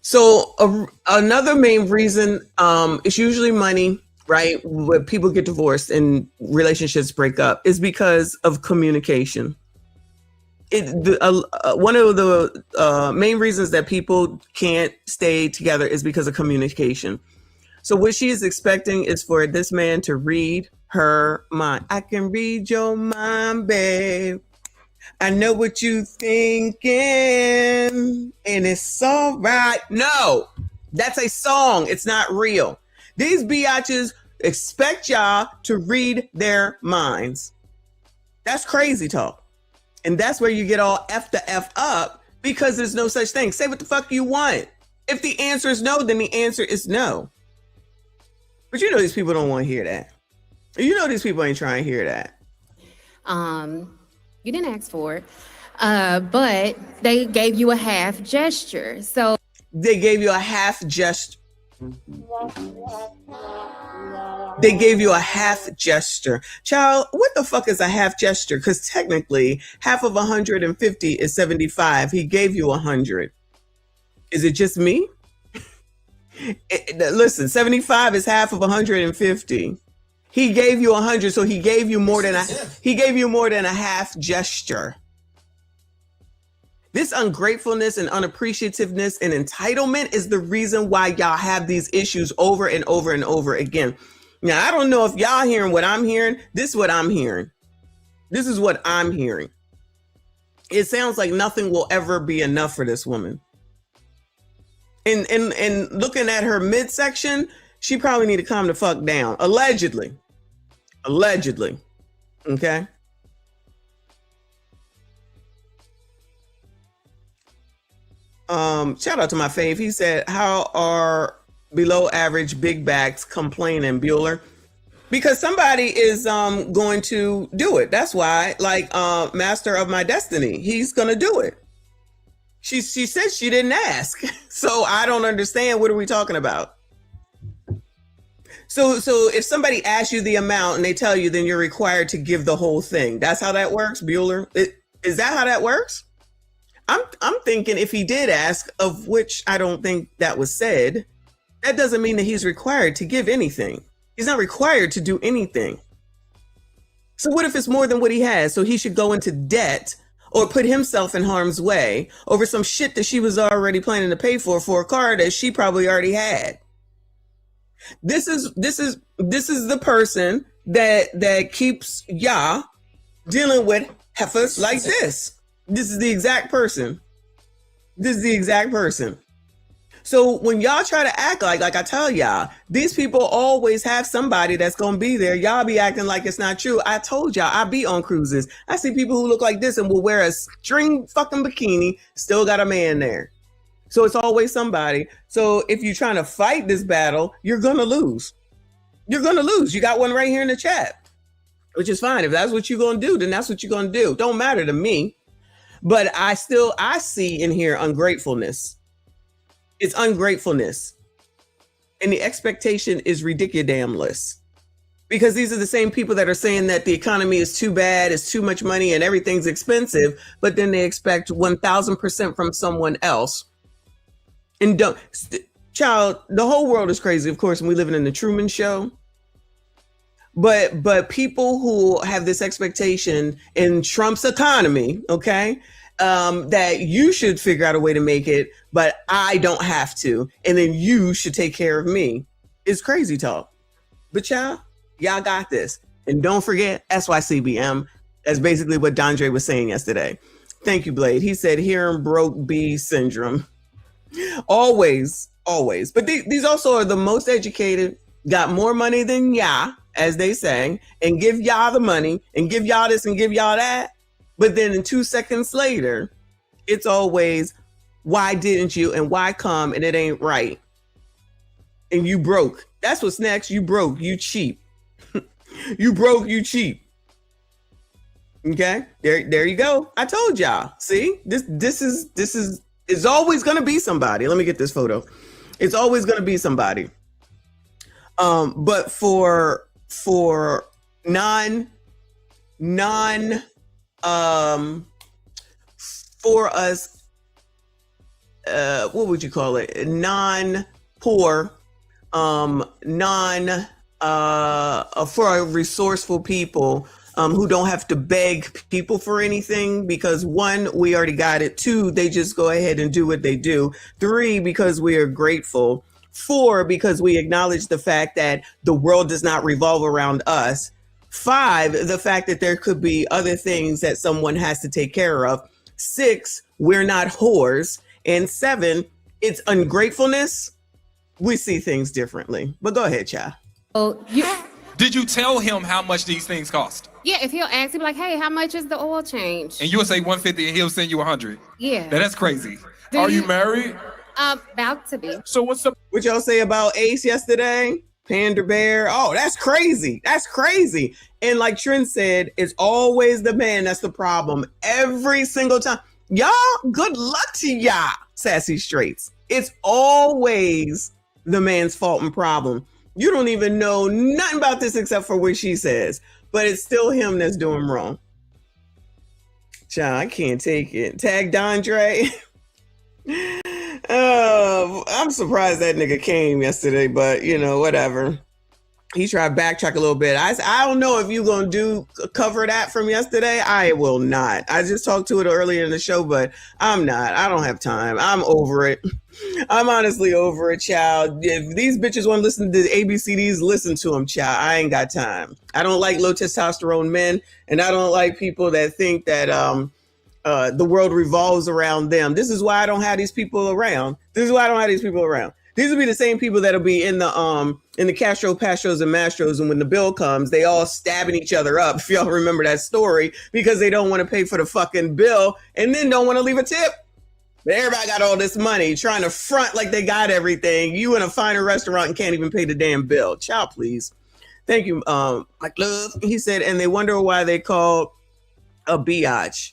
So another main reason, it's usually money, right? When people get divorced and relationships break up is because of communication. One of the main reasons that people can't stay together is because of communication. So what she is expecting is for this man to read her mind. I can read your mind, babe. I know what you thinking, and it's all right. No, that's a song. It's not real. These biatches expect y'all to read their minds. That's crazy talk. And that's where you get all F the F up, because there's no such thing. Say what the fuck you want. If the answer is no, then the answer is no. But you know these people don't want to hear that. You know these people ain't trying to hear that. You didn't ask for it, but they gave you a half gesture. So they gave you a half gesture. They gave you a half gesture. Child, what the fuck is a half gesture? Because technically, half of 150 is 75. He gave you 100. Is it just me? Listen, 75 is half of 150. He gave you 100, so he gave you more than a half gesture. This ungratefulness and unappreciativeness and entitlement is the reason why y'all have these issues over and over and over again. Now, I don't know if y'all hearing what I'm hearing. This is what I'm hearing. This is what I'm hearing. It sounds like nothing will ever be enough for this woman. And looking at her midsection, she probably need to calm the fuck down. Allegedly. Okay. Shout out to my fave. He said, how are below average big backs complaining, Bueller? Because somebody is going to do it. That's why, like Master of My Destiny, he's gonna do it. She said she didn't ask. So I don't understand. What are we talking about? So if somebody asks you the amount and they tell you, then you're required to give the whole thing. That's how that works, Bueller? Is that how that works? I'm thinking if he did ask, of which I don't think that was said, that doesn't mean that he's required to give anything. He's not required to do anything. So what if it's more than what he has? So he should go into debt or put himself in harm's way over some shit that she was already planning to pay for a car that she probably already had. This is the person that keeps y'all dealing with heifers like this. This is the exact person. So when y'all try to act like I tell y'all, these people always have somebody that's going to be there. Y'all be acting like it's not true. I told y'all, I be on cruises. I see people who look like this and will wear a string fucking bikini, still got a man there. So it's always somebody. So if you're trying to fight this battle, you're going to lose. You're going to lose. You got one right here in the chat, which is fine. If that's what you're going to do, then that's what you're going to do. Don't matter to me. But I see in here ungratefulness. It's ungratefulness. And the expectation is ridiculous. Because these are the same people that are saying that the economy is too bad, it's too much money, and everything's expensive, but then they expect 1,000% from someone else. And child, the whole world is crazy, of course, and we living in the Truman Show. But people who have this expectation in Trump's economy, okay, that you should figure out a way to make it, but I don't have to, and then you should take care of me, is crazy talk. But y'all got this. And don't forget SYCBM. That's basically what Dondre was saying yesterday. Thank you, Blade. He said, hearing broke B syndrome. Always. But these also are the most educated, got more money than y'all, as they say, and give y'all the money and give y'all this and give y'all that. But then in 2 seconds later, it's always, why didn't you and why come and it ain't right? And you broke. That's what's next. You broke. You cheap. You broke. You cheap. Okay, there you go. I told y'all. See, this is always gonna be somebody. Let me get this photo. It's always gonna be somebody. But for for us, what would you call it? Non-poor, for resourceful people who don't have to beg people for anything, because 1, we already got it. 2, they just go ahead and do what they do. 3, because we are grateful. 4, because we acknowledge the fact that the world does not revolve around us. 5, the fact that there could be other things that someone has to take care of. 6, we're not whores. And 7, it's ungratefulness. We see things differently. But go ahead, child. Oh, Did you tell him how much these things cost? yeah, if he'll ask, he'll be like, hey, how much is the oil change? And you'll say 150 and he'll send you 100. Yeah. Now, that's crazy. Are you married? About to be. So what's up? What y'all say about Ace yesterday? Panda Bear. Oh, that's crazy. That's crazy. And like Trent said, it's always the man that's the problem. Every single time. Y'all, good luck to y'all, sassy straights. It's always the man's fault and problem. You don't even know nothing about this except for what she says, but it's still him that's doing wrong. Child, I can't take it. Tag Dondre. I'm surprised that nigga came yesterday, but you know, whatever. He tried to backtrack a little bit. I don't know if you gonna cover that from yesterday. I will not. I just talked to it earlier in the show, but I'm not. I don't have time. I'm over it. I'm honestly over it, child. If these bitches want to listen to the ABCDs, listen to them, child. I ain't got time. I don't like low testosterone men, and I don't like people that think that the world revolves around them. This is why I don't have these people around. These will be the same people that'll be in the Castro, Pastros, and Mastros, and when the bill comes, they all stabbing each other up. If y'all remember that story, because they don't want to pay for the fucking bill and then don't want to leave a tip. But everybody got all this money trying to front like they got everything. You in a finer restaurant and can't even pay the damn bill. Child, please. Thank you, Mike Love. He said, and they wonder why they call you a biatch.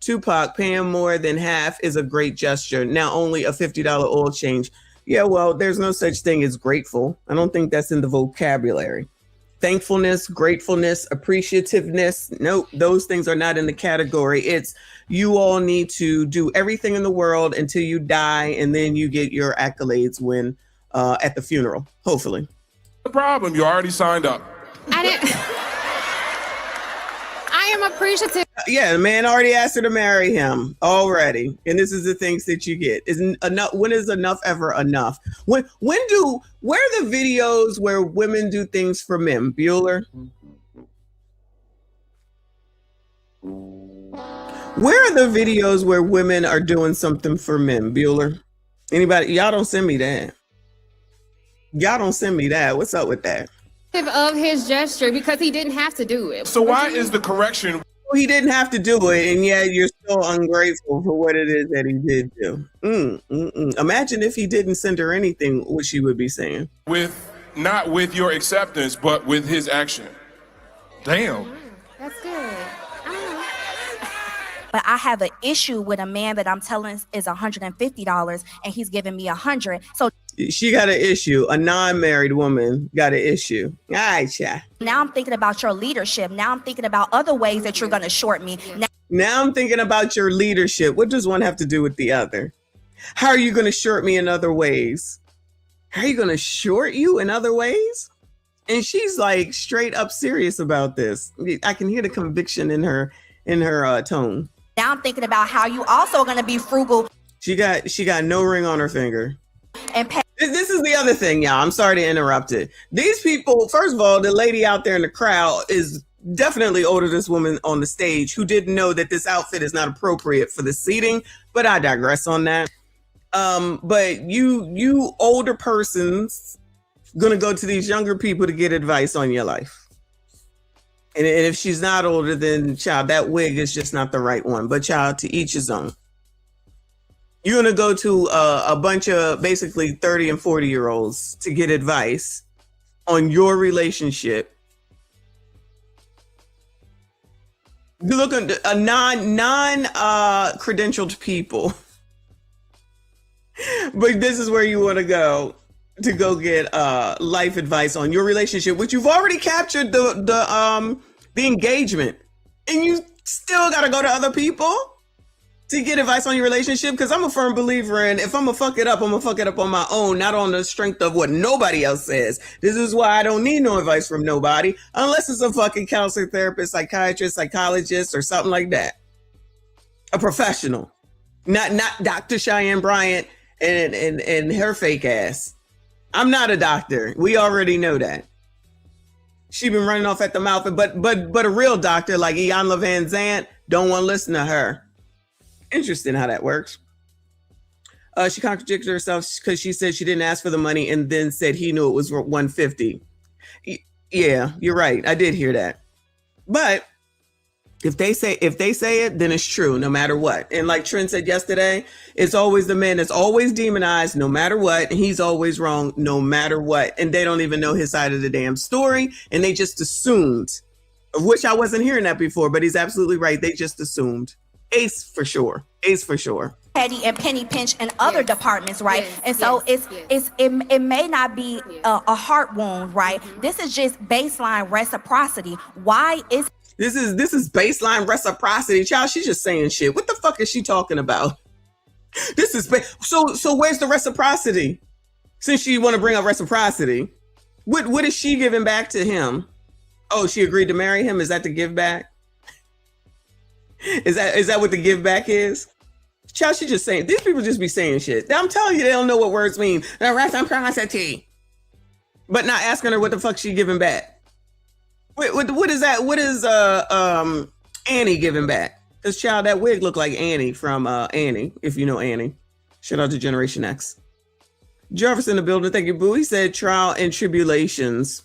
Tupac, paying more than half is a great gesture. Now only a $50 oil change. Yeah, well, there's no such thing as grateful. I don't think that's in the vocabulary. Thankfulness, gratefulness, appreciativeness. Nope, those things are not in the category. It's you all need to do everything in the world until you die, and then you get your accolades when at the funeral, hopefully. The problem, you already signed up. I am appreciative. Yeah, the man already asked her to marry him already, and this is the things that you get. Isn't enough? When is enough ever enough? Where are the videos where women do things for men? Bueller, where are the videos where women are doing something for men? Bueller, anybody? Y'all don't send me that. What's up with that? Of his gesture because he didn't have to do it. So why is the correction? He didn't have to do it, and yet you're still ungrateful for what it is that he did do. Imagine if he didn't send her anything, what she would be saying. Not with your acceptance, but with his action. Damn. That's good. But I have an issue with a man that I'm telling is $150 and he's giving me $100. So she got an issue. A non-married woman got an issue. All right, yeah. Now I'm thinking about your leadership. Now I'm thinking about other ways that you're going to short me. Now I'm thinking about your leadership. What does one have to do with the other? How are you going to short me in other ways? How are you going to short you in other ways? And she's like straight up serious about this. I can hear the conviction in her tone. Now I'm thinking about how you also going to be frugal. She got no ring on her finger. And this is the other thing, y'all. I'm sorry to interrupt it. These people, first of all, the lady out there in the crowd is definitely older than this woman on the stage who didn't know that this outfit is not appropriate for the seating, but I digress on that. But you older persons gonna go to these younger people to get advice on your life. And if she's not older, then child, that wig is just not the right one. But child, to each his own. You're going to go to a bunch of basically 30 and 40-year-olds to get advice on your relationship. You look at a non-credentialed people. But this is where you want to go get life advice on your relationship, which you've already captured the engagement, and you still got to go to other people. to get advice on your relationship, because I'm a firm believer in, if I'm gonna fuck it up, I'm gonna fuck it up on my own, not on the strength of what nobody else says. This is why I don't need no advice from nobody, unless it's a fucking counselor, therapist, psychiatrist, psychologist, or something like that. A professional, not Dr. Cheyenne Bryant and her fake ass. I'm not a doctor. We already know that. She been running off at the mouth, but a real doctor like Iyanla Van Zant don't want to listen to her. Interesting how that works. She contradicted herself because she said she didn't ask for the money and then said he knew it was $150. Yeah, you're right. I did hear that. But if they say it, then it's true, no matter what. And like Trent said yesterday, it's always the man that's always demonized, no matter what. And he's always wrong, no matter what. And they don't even know his side of the damn story. And they just assumed, of which I wasn't hearing that before, but he's absolutely right. They just assumed. Ace for sure. Ace for sure. Petty and penny pinch in other departments, right? And so it may not be a heart wound, right? This is just baseline reciprocity. Why is this is baseline reciprocity, child? She's just saying shit. What the fuck is she talking about? This is so where's the reciprocity? Since you want to bring up reciprocity, what is she giving back to him? Oh, she agreed to marry him. Is that the give back? Is that what the give back is? Child, she just saying, these people just be saying shit. I'm telling you, they don't know what words mean. The reciprocity. But not asking her what the fuck she giving back. What is that? What is Annie giving back? Because child, that wig looked like Annie from Annie, if you know Annie. Shout out to Generation X. Jarvis in the building, thank you, boo. He said trial and tribulations.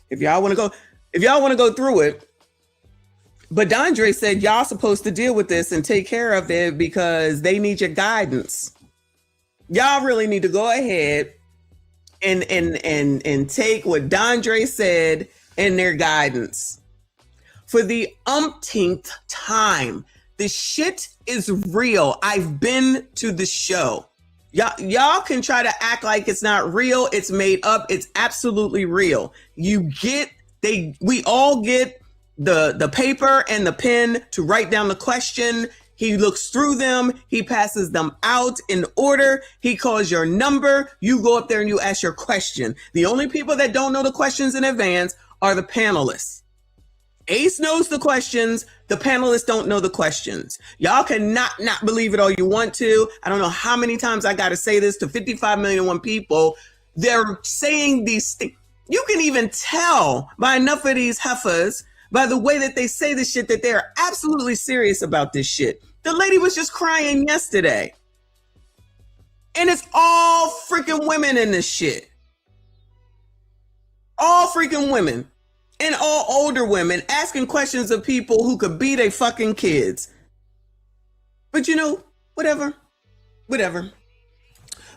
If y'all want to go through it. But Dondre said y'all supposed to deal with this and take care of it because they need your guidance. Y'all really need to go ahead and take what Dondre said and their guidance. For the umpteenth time, the shit is real. I've been to the show. Y'all can try to act like it's not real. It's made up. It's absolutely real. We all get the paper and the pen to write down the question. He looks through them. He passes them out in order. He calls your number. You go up there and you ask your question. The only people that don't know the questions in advance are the panelists. Ace knows the questions. The panelists don't know the questions. Y'all cannot not believe it all you want to. I don't know how many times I got to say this to 55 million one people. They're saying these things. You can even tell by enough of these heifers, by the way that they say this shit, that they're absolutely serious about this shit. The lady was just crying yesterday. And it's all freaking women in this shit. All freaking women. And all older women asking questions of people who could be their fucking kids. But you know, whatever.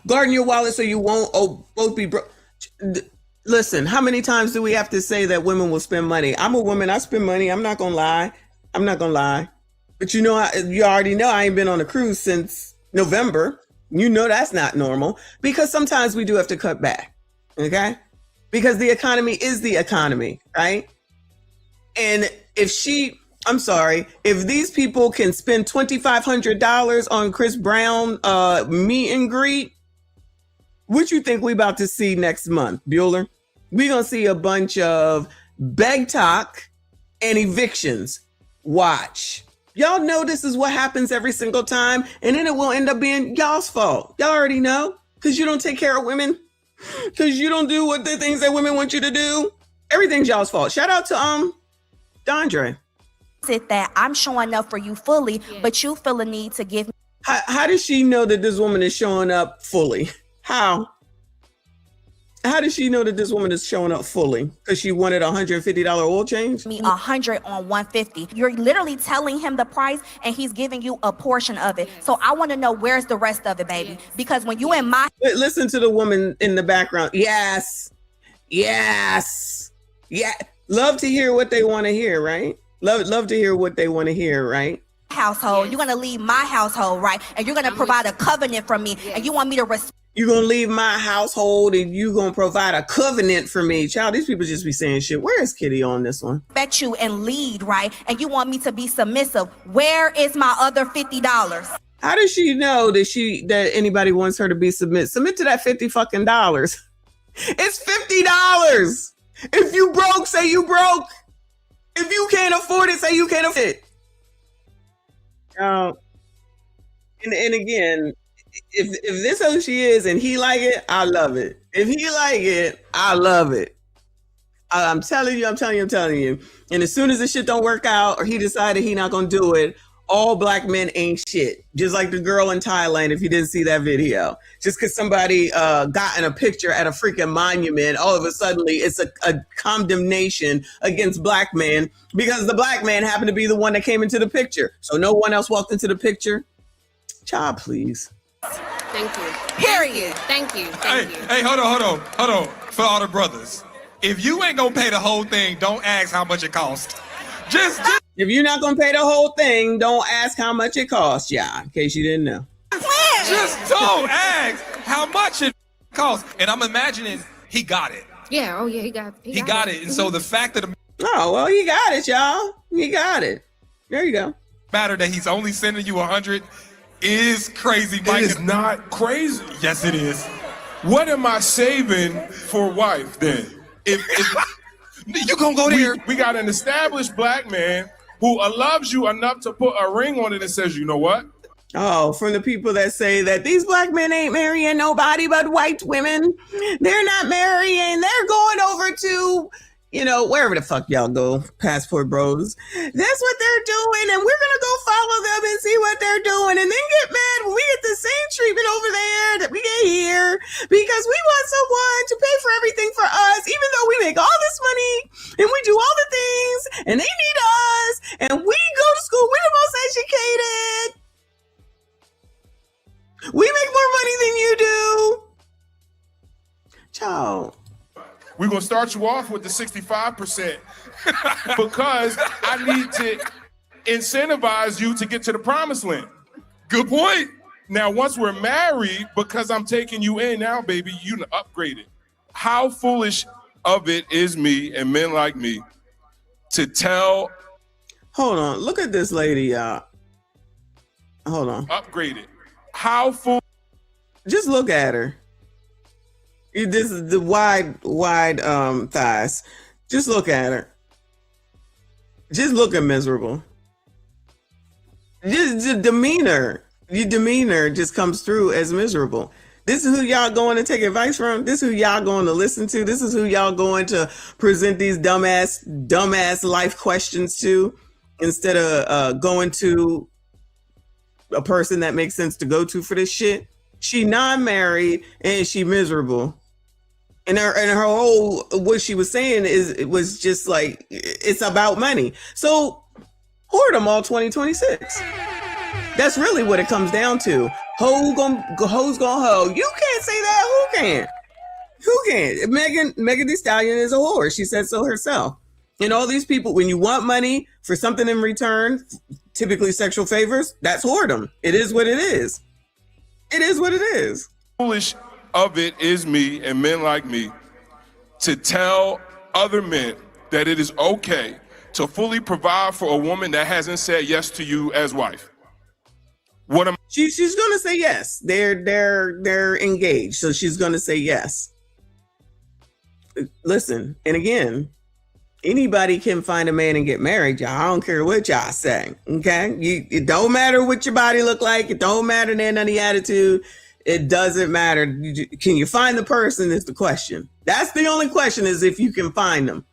Guarding your wallet so you won't both be broke. Listen, how many times do we have to say that women will spend money? I'm a woman, I spend money. I'm not gonna lie. But you know, you already know I ain't been on a cruise since November. You know that's not normal, because sometimes we do have to cut back, okay? Because the economy is the economy, right? And if these people can spend $2,500 on Chris Brown meet and greet, what you think we about to see next month, Bueller? We gonna see a bunch of beg talk and evictions. Watch. Y'all know this is what happens every single time, and then it will end up being y'all's fault. Y'all already know, because you don't take care of women, because you don't do what the things that women want you to do. Everything's y'all's fault. Shout out to Dondre. It that I'm showing up for you fully, but you feel a need to give me. How does she know that this woman is showing up fully? How does she know that this woman is showing up fully? Because she wanted $150 oil change? Me 100 on 150. You're literally telling him the price and he's giving you a portion of it. So I want to know, where's the rest of it, baby? Because when you in my... Listen to the woman in the background. Yes. Yeah. Love to hear what they want to hear, right? Love to hear what they want to hear, right? Household. You're going to leave my household, right? And you're going to provide a covenant from me. And you want me to respect. You're going to leave my household and you're going to provide a covenant for me. Child, these people just be saying shit. Where is Kitty on this one? Respect you and lead, right? And you want me to be submissive. Where is my other $50? How does she know that anybody wants her to be submit? Submit to that $50 fucking dollars. It's $50. If you broke, say you broke. If you can't afford it, say you can't afford it. And again, if this who she is and he like it, I love it. If he like it, I love it. I'm telling you. And as soon as this shit don't work out or he decided he not gonna do it, all black men ain't shit. Just like the girl in Thailand, if you didn't see that video. Just because somebody got in a picture at a freaking monument, all of a sudden it's a condemnation against black men because the black man happened to be the one that came into the picture. So no one else walked into the picture. Child, please. Thank you. Period. Thank you. Hey, hold on. For all the brothers, if you ain't gonna pay the whole thing, don't ask how much it costs. Just if you're not gonna pay the whole thing, don't ask how much it costs, yeah, in case you didn't know. Just don't ask how much it costs. And I'm imagining he got it. Yeah, he got it. And so the fact that oh, well, he got it, y'all. He got it. There you go. Matter that he's only sending you 100 is crazy, Mike. It is not crazy. Yes, it is. What am I saving for wife then? If you gonna go there? We got an established black man who loves you enough to put a ring on it and says, you know what? Oh, from the people that say that these black men ain't marrying nobody but white women. They're not marrying. They're going over to, wherever the fuck y'all go, passport bros. That's what they're doing. And we're going to go follow them and see what they're doing. And then get mad when we get the same treatment over there that we get here because we want someone to pay for everything for us, even though we make all this money and we do all the things and they need us and we go to school. We're the most educated. We make more money than you do. Child. We're going to start you off with the 65% because I need to incentivize you to get to the promised land. Good point. Now, once we're married, because I'm taking you in now, baby, you upgraded. How foolish of it is me and men like me to tell. Hold on. Look at this lady, y'all. Hold on. Upgraded. How foolish. Just look at her. This is the wide thighs. Just look at her. Just looking miserable. Just demeanor. Your demeanor just comes through as miserable. This is who y'all going to take advice from. This is who y'all going to listen to. This is who y'all going to present these dumbass life questions to, instead of going to a person that makes sense to go to for this shit. She non-married and she miserable. And her whole, what she was saying it was just like, it's about money. So hoard them all 2026. That's really what it comes down to. Hoes gonna hoe. You can't say that. Who can? Who can? Megan Thee Stallion is a whore. She said so herself. And all these people, when you want money for something in return, typically sexual favors, that's whoredom. It is what it is. It is what it is. Foolish of it is me and men like me to tell other men that it is okay to fully provide for a woman that hasn't said yes to you as wife. What am she's gonna say yes. They're engaged, so she's gonna say yes. Listen, and again, anybody can find a man and get married, y'all. I don't care what y'all say. Okay, it don't matter what your body look like. It don't matter none of the attitude. It doesn't matter. Can you find the person is the question. That's the only question, is if you can find them.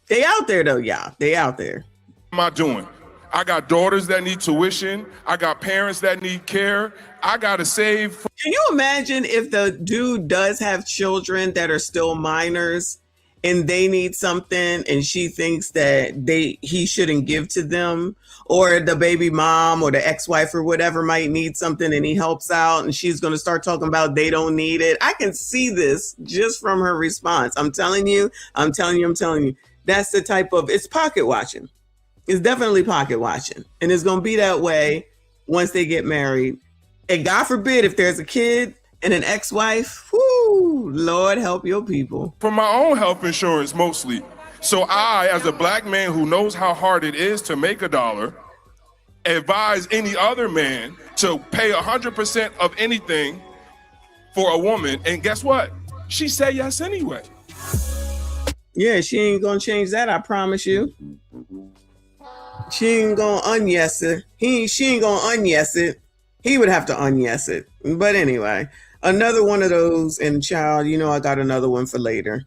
They out there though, y'all. They out there. What am I doing? I got daughters that need tuition. I got parents that need care. I got to save. Can you imagine if the dude does have children that are still minors and they need something and she thinks that he shouldn't give to them, or the baby mom or the ex-wife or whatever might need something and he helps out and she's going to start talking about they don't need it. I can see this just from her response. I'm telling you. That's the type of, it's pocket watching. It's definitely pocket watching. And it's going to be that way once they get married. And God forbid, if there's a kid and an ex-wife. Whoo, Lord help your people. For my own health insurance mostly. So I, as a black man who knows how hard it is to make a dollar, advise any other man to pay 100% of anything for a woman. And guess what? She said yes anyway. Yeah, she ain't gonna change that, I promise you. She ain't gonna un-yes it. She ain't gonna un-yes it. He would have to un-yes it. But anyway, another one of those, and child, you know I got another one for later.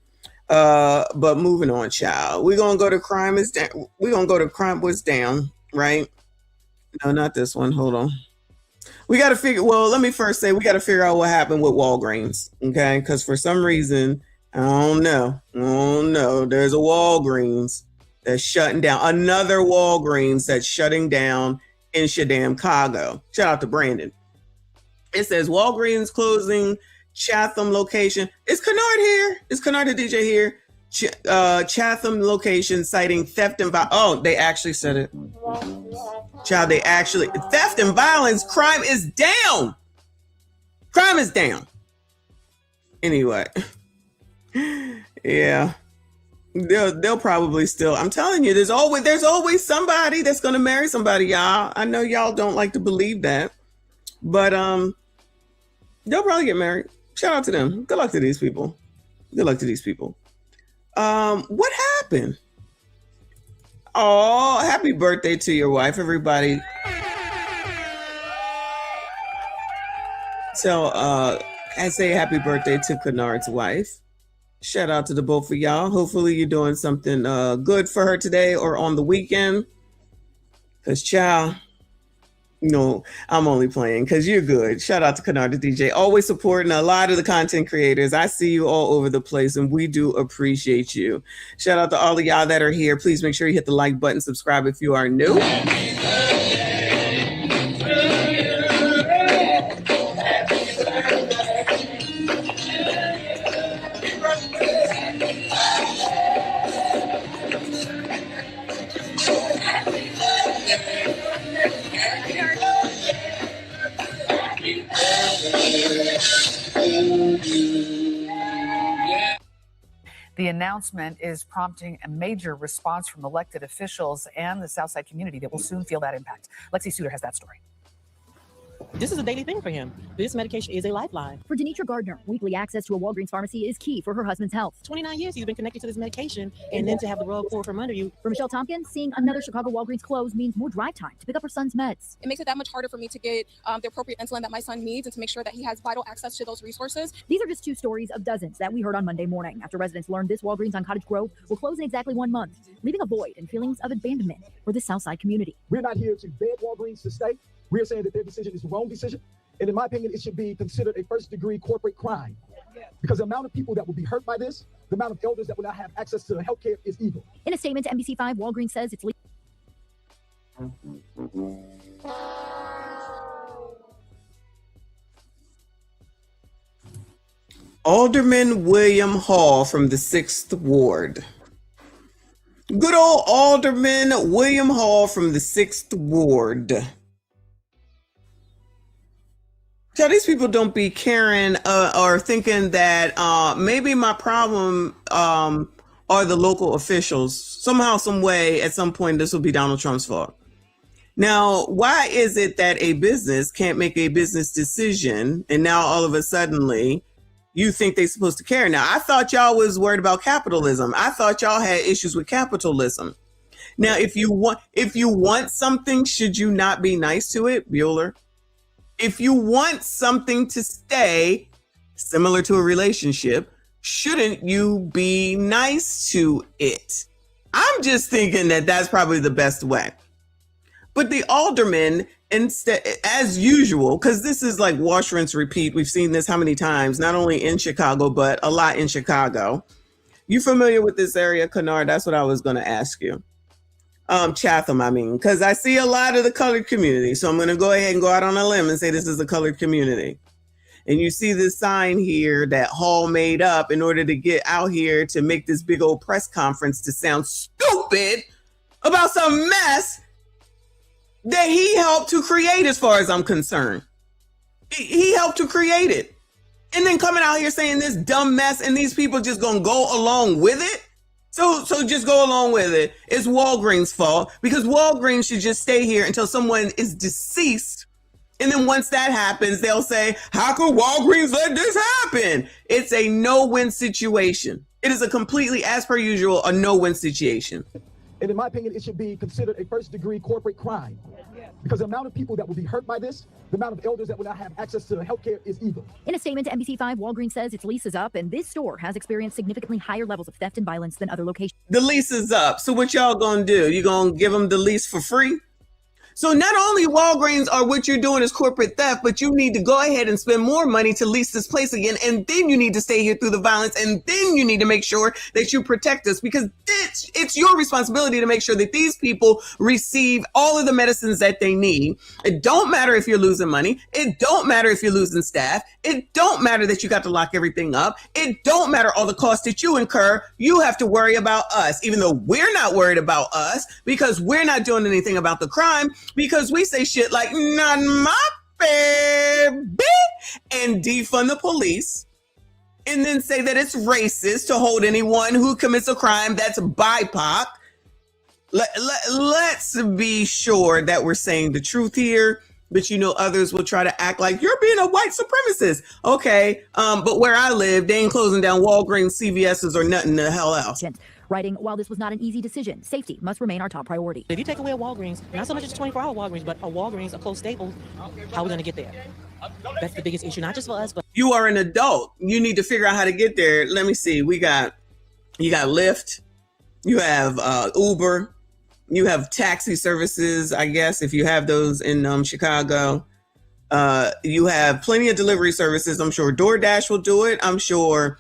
But moving on, child. We're gonna go to crime is down. We're gonna go to crime was down, right? No, not this one. Hold on. We got to figure, well, let me first say we got to figure out what happened with Walgreens, okay? Because for some reason, I don't know. There's a Walgreens that's shutting down. Another Walgreens that's shutting down in Chicago. Shout out to Brandon. It says Walgreens closing Chatham location. Is Kennard here? Is Kennard the DJ here? Chatham location citing theft and violence. Oh, they actually said it. Child, they actually, theft and violence, crime is down. Crime is down. Anyway. Yeah. They'll probably still, I'm telling you, there's always somebody that's gonna marry somebody, y'all. I know y'all don't like to believe that, but they'll probably get married. Shout out to them. Good luck to these people. Good luck to these people. What happened? Oh, happy birthday to your wife, everybody. So I say happy birthday to Kennard's wife. Shout out to the both of y'all. Hopefully you're doing something good for her today or on the weekend. Because child, no, I'm only playing because you're good. Shout out to Kennard the DJ. Always supporting a lot of the content creators. I see you all over the place and we do appreciate you. Shout out to all of y'all that are here. Please make sure you hit the like button, subscribe if you are new. The announcement is prompting a major response from elected officials and the Southside community that will soon feel that impact. Lexi Suter has that story. This is a daily thing for him. This medication is a lifeline. For Denitra Gardner, weekly access to a Walgreens pharmacy is key for her husband's health. 29 years you've been connected to this medication, and then to have the rug pulled from under you. For Michelle Tompkins, seeing another Chicago Walgreens close means more drive time to pick up her son's meds. It makes it that much harder for me to get the appropriate insulin that my son needs and to make sure that he has vital access to those resources. These are just two stories of dozens that we heard on Monday morning after residents learned this Walgreens on Cottage Grove will close in exactly 1 month, leaving a void and feelings of abandonment for the Southside community. We're not here to beg Walgreens to stay. We're saying that their decision is the wrong decision. And in my opinion, it should be considered a first-degree corporate crime. Because the amount of people that will be hurt by this, the amount of elders that will not have access to health care is evil. In a statement to NBC5, Walgreens says it's legal. Alderman William Hall from the 6th Ward. Good old Alderman William Hall from the 6th Ward. So these people don't be caring or thinking that maybe my problem are the local officials. Somehow, some way, at some point, this will be Donald Trump's fault. Now, why is it that a business can't make a business decision and now all of a sudden you think they're supposed to care? Now, I thought y'all was worried about capitalism. I thought y'all had issues with capitalism. Now, if you want something, should you not be nice to it, Bueller? If you want something to stay, similar to a relationship, shouldn't you be nice to it? I'm just thinking that that's probably the best way. But the alderman, instead, as usual, because this is like wash, rinse, repeat. We've seen this how many times, not only in Chicago, but a lot in Chicago. You familiar with this area, Kennard? That's what I was going to ask you. Chatham, I mean, because I see a lot of the colored community. So I'm going to go ahead and go out on a limb and say this is a colored community. And you see this sign here that Hall made up in order to get out here to make this big old press conference to sound stupid about some mess that he helped to create, as far as I'm concerned. He helped to create it. And then coming out here saying this dumb mess and these people just gonna go along with it. So just go along with it. It's Walgreens' fault because Walgreens should just stay here until someone is deceased. And then once that happens, they'll say, how could Walgreens let this happen? It's a no-win situation. It is a completely, as per usual, a no-win situation. And in my opinion, it should be considered a first-degree corporate crime. Because the amount of people that will be hurt by this, the amount of elders that will not have access to healthcare is evil. In a statement to NBC5, Walgreens says its lease is up, and this store has experienced significantly higher levels of theft and violence than other locations. The lease is up. So what y'all gonna do? You gonna give them the lease for free? So not only Walgreens are what you're doing is corporate theft, but you need to go ahead and spend more money to lease this place again. And then you need to stay here through the violence. And then you need to make sure that you protect us because it's your responsibility to make sure that these people receive all of the medicines that they need. It don't matter if you're losing money. It don't matter if you're losing staff. It don't matter that you got to lock everything up. It don't matter all the costs that you incur. You have to worry about us, even though we're not worried about us because we're not doing anything about the crime. Because we say shit like, not my baby, and defund the police, and then say that it's racist to hold anyone who commits a crime that's BIPOC. Let's be sure that we're saying the truth here, but you know others will try to act like you're being a white supremacist. Okay, but where I live, they ain't closing down Walgreens, CVS's, or nothing the hell else. Writing, while this was not an easy decision, safety must remain our top priority. If you take away a Walgreens, not so much as 24-hour Walgreens, but a Walgreens, a close staple, how are we going to get there? That's the biggest issue, not just for us, but you are an adult. You need to figure out how to get there. Let me see. You got Lyft, you have Uber, you have taxi services, I guess, if you have those in Chicago. You have plenty of delivery services. I'm sure DoorDash will do it. I'm sure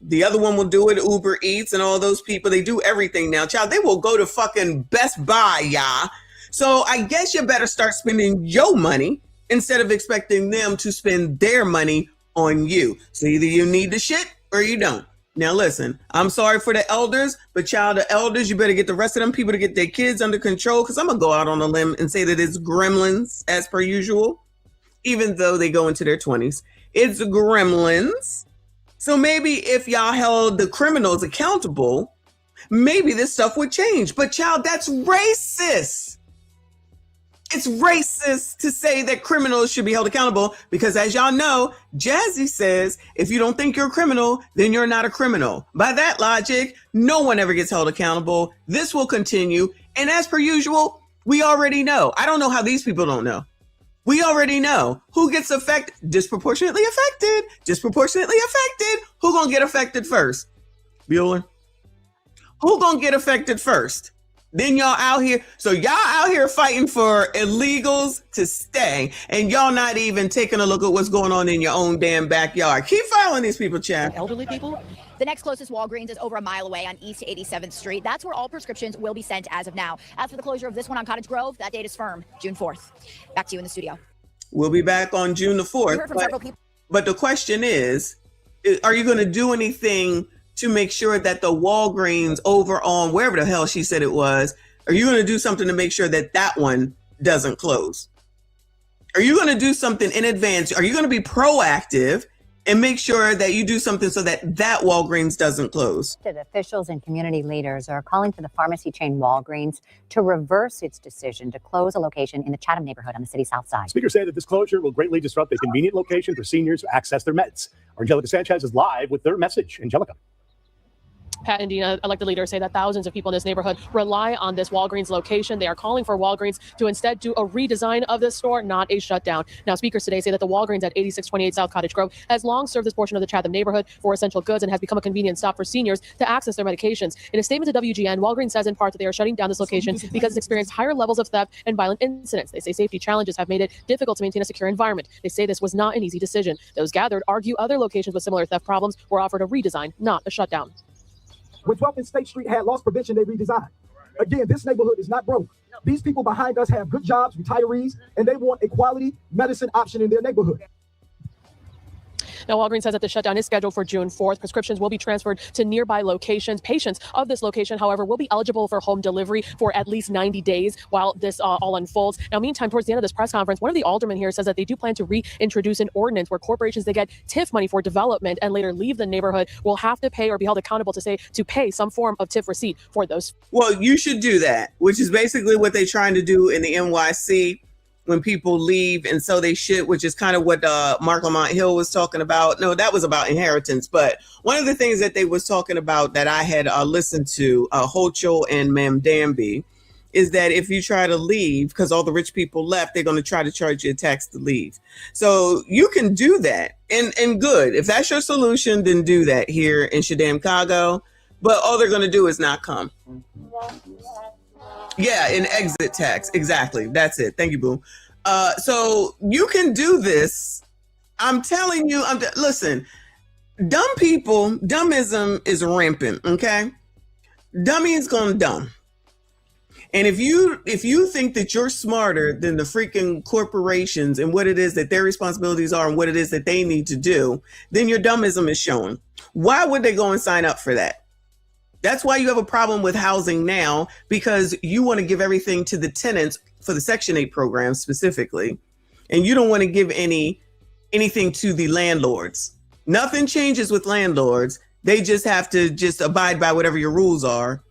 the other one will do it, Uber Eats and all those people. They do everything now. Child, they will go to fucking Best Buy, y'all. So I guess you better start spending your money instead of expecting them to spend their money on you. So either you need the shit or you don't. Now listen, I'm sorry for the elders, but child, the elders, you better get the rest of them people to get their kids under control because I'm going to go out on a limb and say that it's gremlins as per usual, even though they go into their 20s. It's gremlins. So maybe if y'all held the criminals accountable, maybe this stuff would change. But child, that's racist. It's racist to say that criminals should be held accountable because as y'all know, Jazzy says, if you don't think you're a criminal, then you're not a criminal. By that logic, no one ever gets held accountable. This will continue. And as per usual, we already know. I don't know how these people don't know. We already know who gets disproportionately affected. Who gonna get affected first? Bueller. Who gonna get affected first? Then y'all out here. So y'all out here fighting for illegals to stay, and y'all not even taking a look at what's going on in your own damn backyard. Keep following these people, Chad. Elderly people. The next closest Walgreens is over a mile away on East 87th Street. That's where all prescriptions will be sent as of now. As for the closure of this one on Cottage Grove, that date is firm, June 4th. Back to you in the studio. We'll be back on June the 4th. But the question is, are you going to do anything to make sure that the Walgreens over on wherever the hell she said it was, are you going to do something to make sure that that one doesn't close? Are you going to do something in advance? Are you going to be proactive and make sure that you do something so that that Walgreens doesn't close? Officials and community leaders are calling for the pharmacy chain Walgreens to reverse its decision to close a location in the Chatham neighborhood on the city's south side. Speakers say that this closure will greatly disrupt a convenient location for seniors to access their meds. Angelica Sanchez is live with their message. Angelica. Pat and Dina, elected leaders say that thousands of people in this neighborhood rely on this Walgreens location. They are calling for Walgreens to instead do a redesign of this store, not a shutdown. Now, speakers today say that the Walgreens at 8628 South Cottage Grove has long served this portion of the Chatham neighborhood for essential goods and has become a convenient stop for seniors to access their medications. In a statement to WGN, Walgreens says in part that they are shutting down this location because it's experienced higher levels of theft and violent incidents. They say safety challenges have made it difficult to maintain a secure environment. They say this was not an easy decision. Those gathered argue other locations with similar theft problems were offered a redesign, not a shutdown. When 12th and State Street had loss prevention, they redesigned. Again, this neighborhood is not broke. These people behind us have good jobs, retirees, and they want a quality medicine option in their neighborhood. Now, Walgreens says that the shutdown is scheduled for June 4th. Prescriptions will be transferred to nearby locations. Patients of this location, however, will be eligible for home delivery for at least 90 days while this all unfolds. Now, meantime, towards the end of this press conference, one of the aldermen here says that they do plan to reintroduce an ordinance where corporations that get TIF money for development and later leave the neighborhood will have to pay or be held accountable to pay some form of TIF receipt for those. Well, you should do that, which is basically what they're trying to do in the NYC when people leave and so they should, which is kind of what Mark Lamont Hill was talking about. No, that was about inheritance. But one of the things that they was talking about that I had listened to, Hochul and Ma'am Danby, is that if you try to leave, because all the rich people left, they're going to try to charge you a tax to leave. So you can do that. And good. If that's your solution, then do that here in Chicago. But all they're going to do is not come. Yeah, an exit tax. Exactly. That's it. Thank you, Boo. So you can do this. I'm telling you, listen, dumb people, dummism is rampant, okay? Dummy is going dumb. And if you think that you're smarter than the freaking corporations and what it is that their responsibilities are and what it is that they need to do, then your dummism is showing. Why would they go and sign up for that? That's why you have a problem with housing now, because you want to give everything to the tenants for the Section 8 program specifically, and you don't want to give anything to the landlords. Nothing changes with landlords. They just have to just abide by whatever your rules are.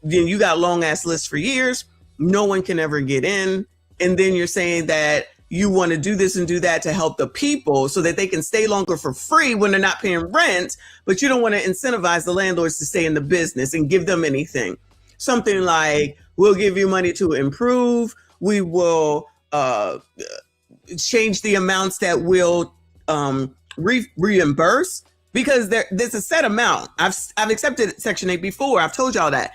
Then you got long ass lists for years. No one can ever get in. And then you're saying that you want to do this and do that to help the people so that they can stay longer for free when they're not paying rent, but you don't want to incentivize the landlords to stay in the business and give them anything. Something like, we'll give you money to improve. We will change the amounts that we'll reimburse, because there's a set amount. I've accepted Section 8 before. I've told y'all that.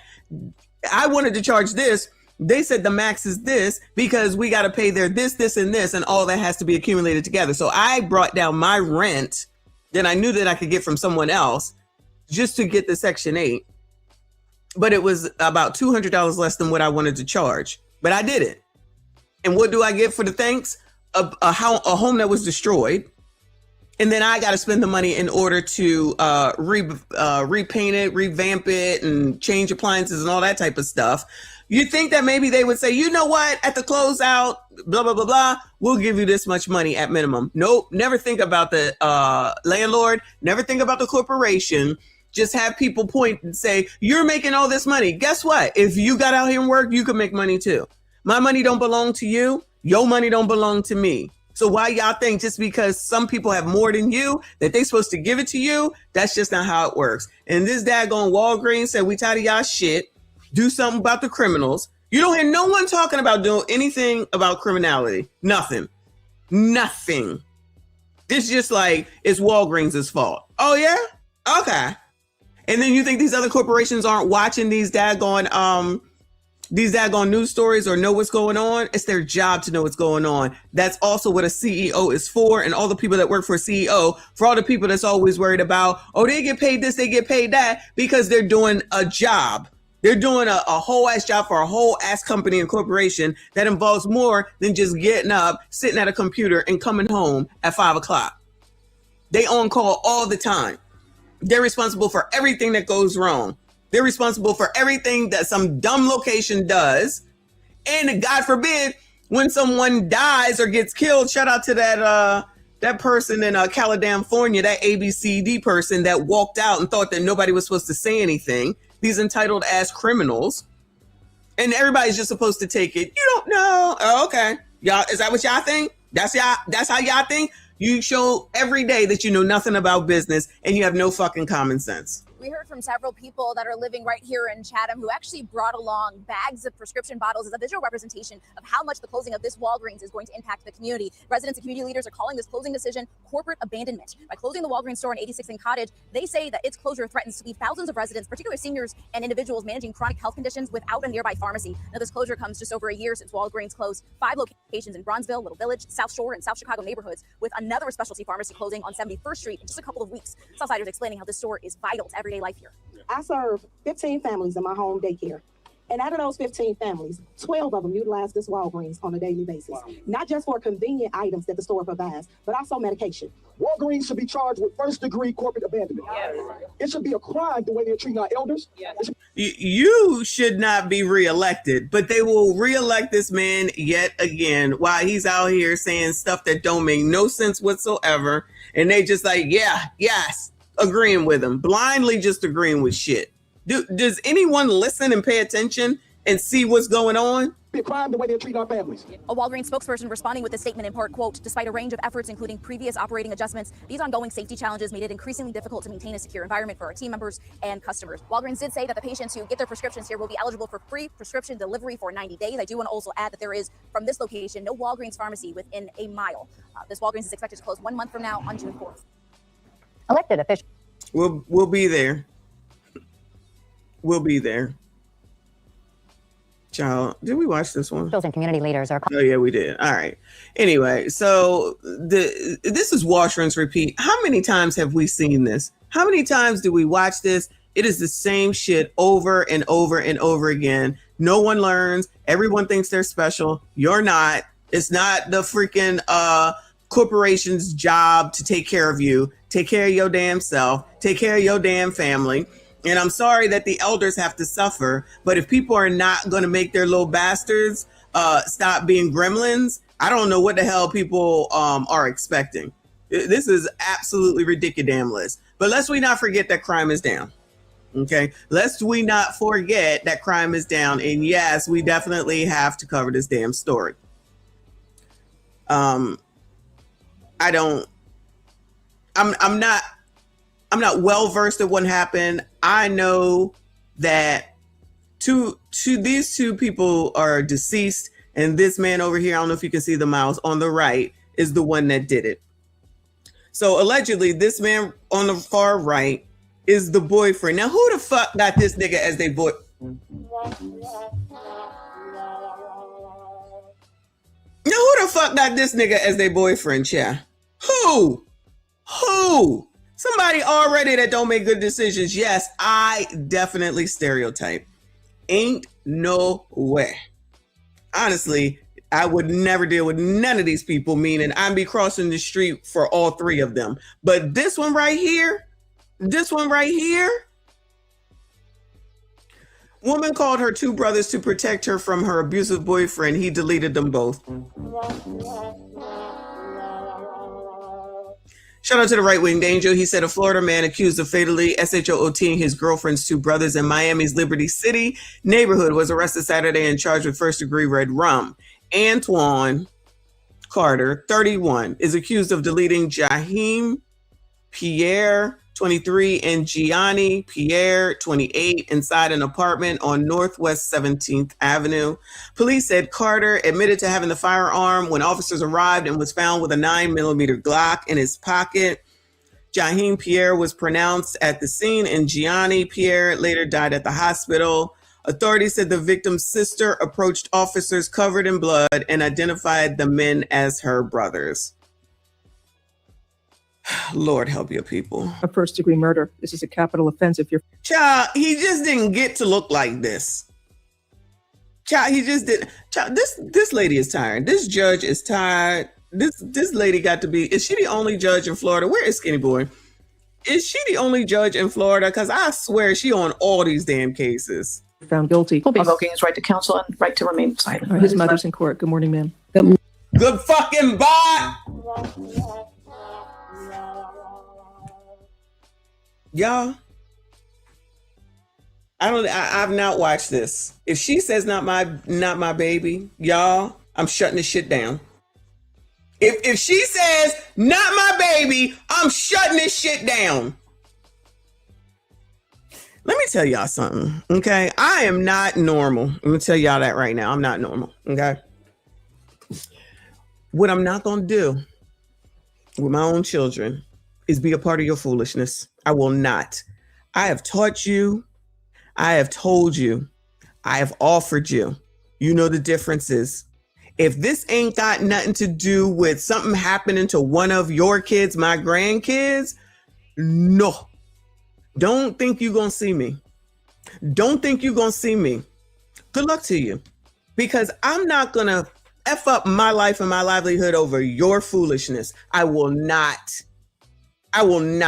I wanted to charge this. They said the max is this because we got to pay their this, and this, and all that has to be accumulated together. So I brought down my rent that I knew that I could get from someone else just to get the Section 8. But it was about $200 less than what I wanted to charge. But I did it. And what do I get for the thanks? A home that was destroyed. And then I got to spend the money in order to repaint it, revamp it, and change appliances and all that type of stuff. You think that maybe they would say, you know what, at the closeout, blah, blah, blah, blah, we'll give you this much money at minimum. Nope, never think about the landlord, never think about the corporation. Just have people point and say, you're making all this money. Guess what? If you got out here and work, you can make money too. My money don't belong to you. Your money don't belong to me. So why y'all think just because some people have more than you that they supposed to give it to you? That's just not how it works. And this daggone Walgreens said, we tired of y'all shit. Do something about the criminals. You don't hear no one talking about doing anything about criminality. Nothing. It's just like it's Walgreens' fault. Oh yeah? Okay. And then you think these other corporations aren't watching these daggone news stories or know what's going on? It's their job to know what's going on. That's also what a CEO is for, and all the people that work for a CEO, for all the people that's always worried about, oh, they get paid this, they get paid that, because they're doing a job. They're doing a whole ass job for a whole ass company and corporation that involves more than just getting up, sitting at a computer, and coming home at 5 o'clock. They on call all the time. They're responsible for everything that goes wrong. They're responsible for everything that some dumb location does. And God forbid, when someone dies or gets killed, shout out to that person in California, that ABCD person that walked out and thought that nobody was supposed to say anything. These entitled ass criminals. And everybody's just supposed to take it. You don't know. Oh, okay. Y'all, is that what y'all think? That's how y'all think? You show every day that you know nothing about business and you have no fucking common sense. We heard from several people that are living right here in Chatham who actually brought along bags of prescription bottles as a visual representation of how much the closing of this Walgreens is going to impact the community. Residents and community leaders are calling this closing decision corporate abandonment. By closing the Walgreens store on 86th and Cottage, they say that its closure threatens to leave thousands of residents, particularly seniors and individuals managing chronic health conditions, without a nearby pharmacy. Now, this closure comes just over a year since Walgreens closed 5 locations in Bronzeville, Little Village, South Shore, and South Chicago neighborhoods, with another specialty pharmacy closing on 71st Street in just a couple of weeks. Southsiders explaining how this store is vital to everyday life here. I serve 15 families in my home daycare. And out of those 15 families, 12 of them utilize this Walgreens on a daily basis. Not just for convenient items that the store provides, but also medication. Walgreens should be charged with first-degree corporate abandonment. It should be a crime the way they're treating our elders. You should not be reelected, but they will reelect this man yet again while he's out here saying stuff that don't make no sense whatsoever. And they just like, yeah, yes, agreeing with him, blindly just agreeing with shit. Does anyone listen and pay attention and see what's going on? Be a crime the way they treat our families. A Walgreens spokesperson responding with a statement in part, quote, despite a range of efforts, including previous operating adjustments, these ongoing safety challenges made it increasingly difficult to maintain a secure environment for our team members and customers. Walgreens did say that the patients who get their prescriptions here will be eligible for free prescription delivery for 90 days. I do want to also add that there is, from this location, no Walgreens pharmacy within a mile. This Walgreens is expected to close 1 month from now on June 4th. Elected officials. We'll be there. We'll be there. Child, did we watch this one? And community leaders are. Oh yeah, we did. All right. Anyway, so this is wash, rinse, repeat. How many times have we seen this? How many times do we watch this? It is the same shit over and over and over again. No one learns. Everyone thinks they're special. You're not. It's not the freaking corporation's job to take care of you. Take care of your damn self. Take care of your damn family. And I'm sorry that the elders have to suffer, but if people are not going to make their little bastards stop being gremlins, I don't know what the hell people are expecting. This is absolutely ridiculous. But lest we not forget that crime is down. Okay, lest we not forget that crime is down. And yes, we definitely have to cover this damn story. I'm not well versed in what happened. I know that these two people are deceased, and this man over here, I don't know if you can see the mouse on the right, is the one that did it. So allegedly, this man on the far right is the boyfriend. Now, who the fuck got this nigga as their boy? Now, who the fuck got this nigga as their boyfriend, yeah? Who? Somebody already that don't make good decisions. Yes, I definitely stereotype. Ain't no way. Honestly, I would never deal with none of these people, meaning I'd be crossing the street for all three of them. But this one right here, woman called her two brothers to protect her from her abusive boyfriend. He deleted them both. Shout out to the right-wing danger. He said a Florida man accused of fatally SHOOTing his girlfriend's two brothers in Miami's Liberty City neighborhood was arrested Saturday and charged with first-degree red rum. Antoine Carter, 31, is accused of deleting Jaheim Pierre, 23, and Gianni Pierre, 28, inside an apartment on Northwest 17th Avenue. Police said Carter admitted to having the firearm when officers arrived and was found with a 9mm Glock in his pocket. Jaheim Pierre was pronounced at the scene, and Gianni Pierre later died at the hospital. Authorities said the victim's sister approached officers covered in blood and identified the men as her brothers. Lord help your people. A first-degree murder. This is a capital offense if you're... Child, he just didn't get to look like this. Child, he just didn't. Child, this lady is tired. This judge is tired. This lady got to be... Is she the only judge in Florida? Where is Skinny Boy? Is she the only judge in Florida? Because I swear she on all these damn cases. Found guilty. Invoking his right to counsel and right to remain silent. Right, his mother's in court. Good morning, ma'am. Good fucking bye. Y'all, I've not watched this. If she says not my baby, y'all, I'm shutting this shit down. If she says not my baby, I'm shutting this shit down. Let me tell y'all something, okay? I am not normal. I'm gonna tell y'all that right now. I'm not normal, okay? What I'm not gonna do with my own children is be a part of your foolishness. I will not. I have taught you. I have told you. I have offered you. You know the differences. If this ain't got nothing to do with something happening to one of your kids, my grandkids, no. Don't think you're going to see me. Don't think you're going to see me Good luck to you. Because I'm not going to F up my life and my livelihood over your foolishness. I will not. I'm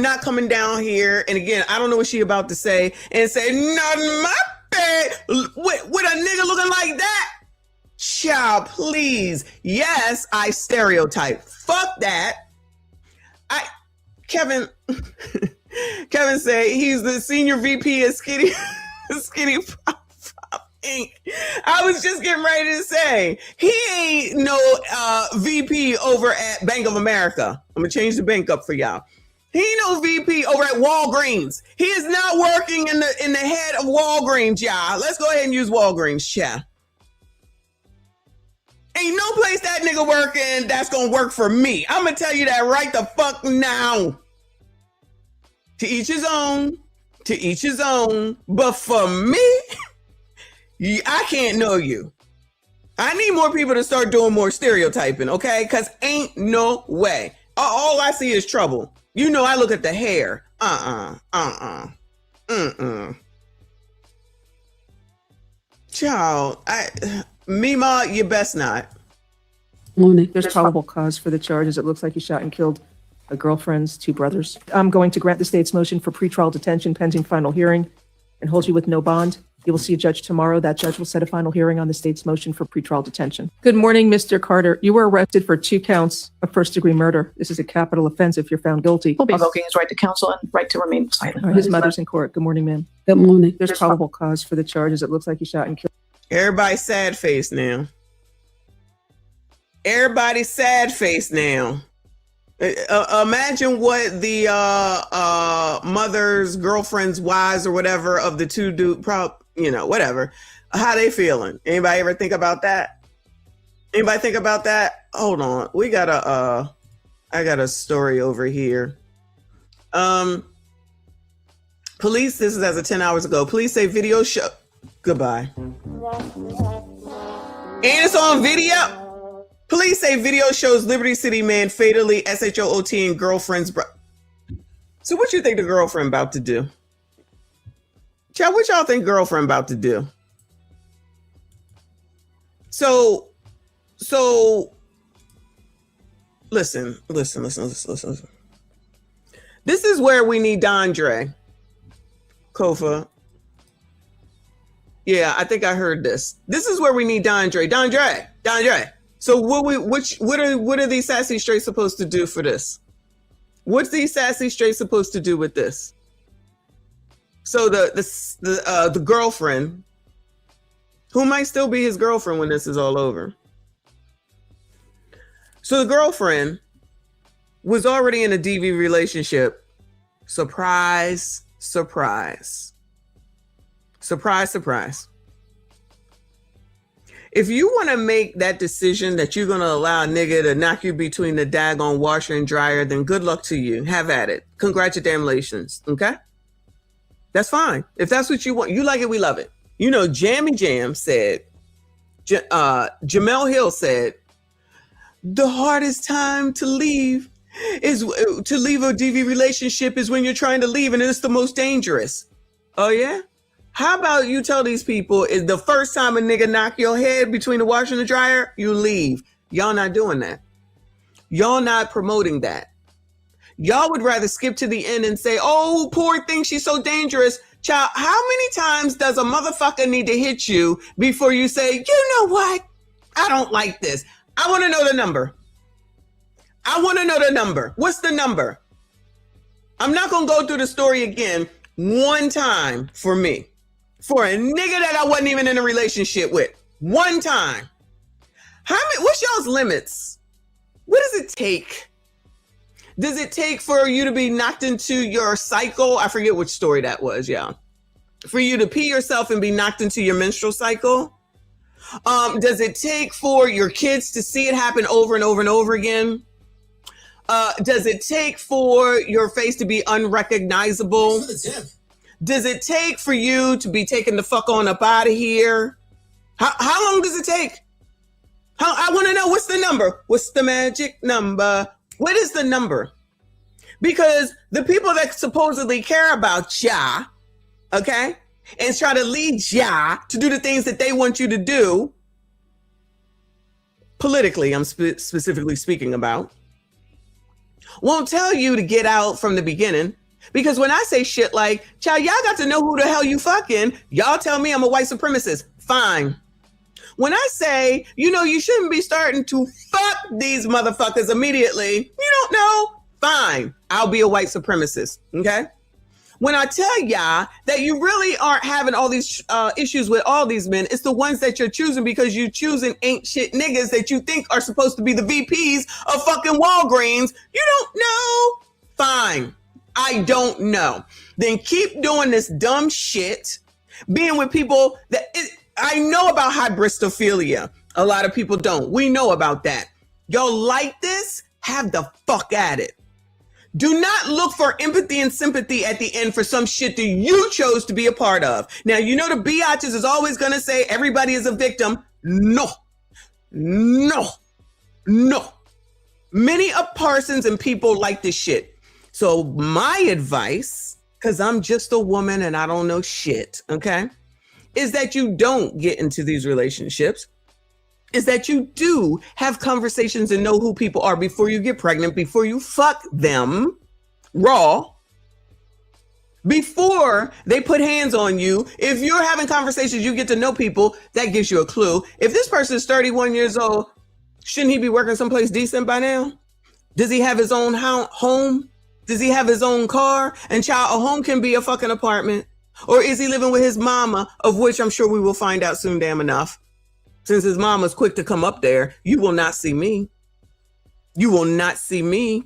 not coming down here. And again, I don't know what she about to say and say, not my bed with a nigga looking like that. Child, please. Yes, I stereotype. Fuck that. Kevin said he's the senior VP at Skinny Pop Inc. I was just getting ready to say he ain't no VP over at Bank of America. I'm gonna change the bank up for y'all. He ain't no VP over at Walgreens. He is not working in the head of Walgreens, y'all. Let's go ahead and use Walgreens, child. Ain't no place that nigga working that's gonna work for me. I'm gonna tell you that right the fuck now. To each his own. But for me, I can't know you. I need more people to start doing more stereotyping, okay? Because ain't no way. All I see is trouble. You know, I look at the hair. Child, Mima, you best not. Morning. There's probable cause for the charges. It looks like he shot and killed a girlfriend's 2 brothers. I'm going to grant the state's motion for pretrial detention pending final hearing and hold you with no bond. You will see a judge tomorrow. That judge will set a final hearing on the state's motion for pretrial detention. Good morning, Mr. Carter. You were arrested for 2 counts of first-degree murder. This is a capital offense if you're found guilty. Will be invoking his right to counsel and right to remain silent. His mother's in court. Good morning, ma'am. Good morning. There's probable cause for the charges. It looks like he shot and killed. Everybody's sad face now. Imagine what the mother's girlfriend's wives or whatever of the 2 dude, whatever, how they feeling. Anybody ever think about that? Hold on, I got a story over here. Police, this is as of 10 hours ago. Police say video show. Goodbye. And it's on video. Police say video shows Liberty City man fatally SHOOT and girlfriend's So what you think the girlfriend about to do? Child, what y'all think girlfriend about to do? So listen. This is where we need Dondre. Kofa. Yeah, I think I heard this. This is where we need Dondre. Dondre. So what are these sassy straights supposed to do for this? What's these sassy straights supposed to do with this? So the girlfriend, who might still be his girlfriend when this is all over. So the girlfriend was already in a DV relationship. Surprise. If you want to make that decision that you're going to allow a nigga to knock you between the daggone washer and dryer, then good luck to you. Have at it. Congratulations. Okay? That's fine. If that's what you want, you like it, we love it. You know, Jammy Jam said, Jamel Hill said, the hardest time to leave is to leave a DV relationship is when you're trying to leave, and it's the most dangerous. Oh, yeah? How about you tell these people is the first time a nigga knock your head between the washer and the dryer, you leave. Y'all not doing that. Y'all not promoting that. Y'all would rather skip to the end and say, oh, poor thing, she's so dangerous. Child, how many times does a motherfucker need to hit you before you say, you know what? I don't like this. I want to know the number. What's the number? I'm not going to go through the story again. One time for me. For a nigga that I wasn't even in a relationship with. One time. What's y'all's limits? What does it take? Does it take for you to be knocked into your cycle? I forget which story that was, yeah. For you to pee yourself and be knocked into your menstrual cycle? Does it take for your kids to see it happen over and over and over again? Does it take for your face to be unrecognizable? Does it take for you to be taken the fuck on up out of here? How long does it take? I want to know, what's the number? What's the magic number? What is the number? Because the people that supposedly care about ya, okay, and try to lead ya to do the things that they want you to do, politically, I'm specifically speaking about, won't tell you to get out from the beginning. Because when I say shit like, child, y'all got to know who the hell you fucking, y'all tell me I'm a white supremacist. Fine. When I say, you shouldn't be starting to fuck these motherfuckers immediately, you don't know, fine. I'll be a white supremacist, okay? When I tell y'all that you really aren't having all these issues with all these men, it's the ones that you're choosing because you choosing ain't shit niggas that you think are supposed to be the VPs of fucking Walgreens. You don't know? Fine. I don't know. Then keep doing this dumb shit, being with people that I know about hybristophilia. A lot of people don't. We know about that. Y'all like this? Have the fuck at it. Do not look for empathy and sympathy at the end for some shit that you chose to be a part of. Now, the biatches is always going to say everybody is a victim. No. Many of Parsons and people like this shit. So my advice, because I'm just a woman and I don't know shit, okay, is that you don't get into these relationships, is that you do have conversations and know who people are before you get pregnant, before you fuck them raw, before they put hands on you. If you're having conversations, you get to know people, that gives you a clue. If this person is 31 years old, shouldn't he be working someplace decent by now? Does he have his own home? Does he have his own car? And child, a home can be a fucking apartment. Or is he living with his mama, of which I'm sure we will find out soon damn enough. Since his mama's quick to come up there, you will not see me. You will not see me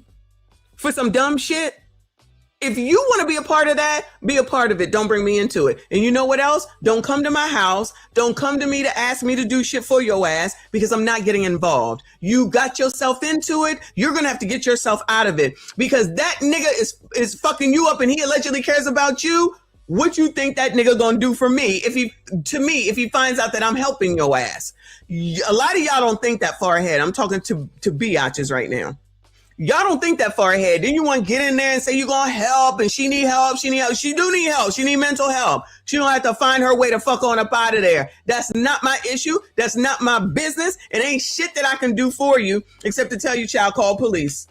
for some dumb shit. If you want to be a part of that, be a part of it. Don't bring me into it. And you know what else? Don't come to my house. Don't come to me to ask me to do shit for your ass, because I'm not getting involved. You got yourself into it. You're going to have to get yourself out of it, because that nigga is fucking you up and he allegedly cares about you. What you think that nigga gonna do for me if he finds out that I'm helping your ass? A lot of y'all don't think that far ahead. I'm talking to biatches right now. Y'all don't think that far ahead. Then you want to get in there and say you're gonna help, and she need help. She do need help. She need mental help. She don't have to find her way to fuck on up out of there. That's not my issue. That's not my business. It ain't shit that I can do for you except to tell you, child, call police.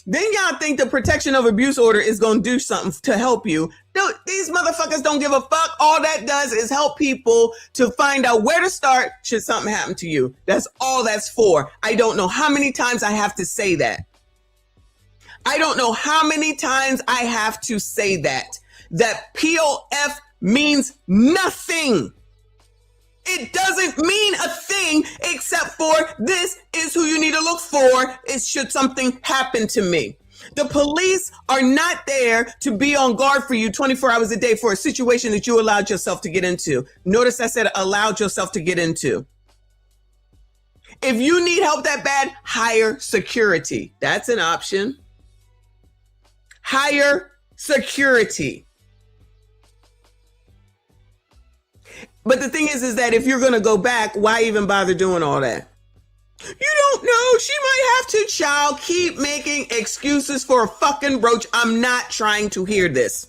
Then y'all think the protection of abuse order is going to do something to help you. Dude, these motherfuckers don't give a fuck. All that does is help people to find out where to start should something happen to you. That's all that's for. I don't know how many times I have to say that. I don't know how many times I have to say that. That POF means nothing. It doesn't mean a thing except for this is who you need to look for is should something happen to me. The police are not there to be on guard for you 24 hours a day for a situation that you allowed yourself to get into. Notice I said allowed yourself to get into. If you need help that bad, hire security. That's an option. Hire security. But the thing is that if you're going to go back, why even bother doing all that? You don't know. She might have to, child. Keep making excuses for a fucking roach. I'm not trying to hear this.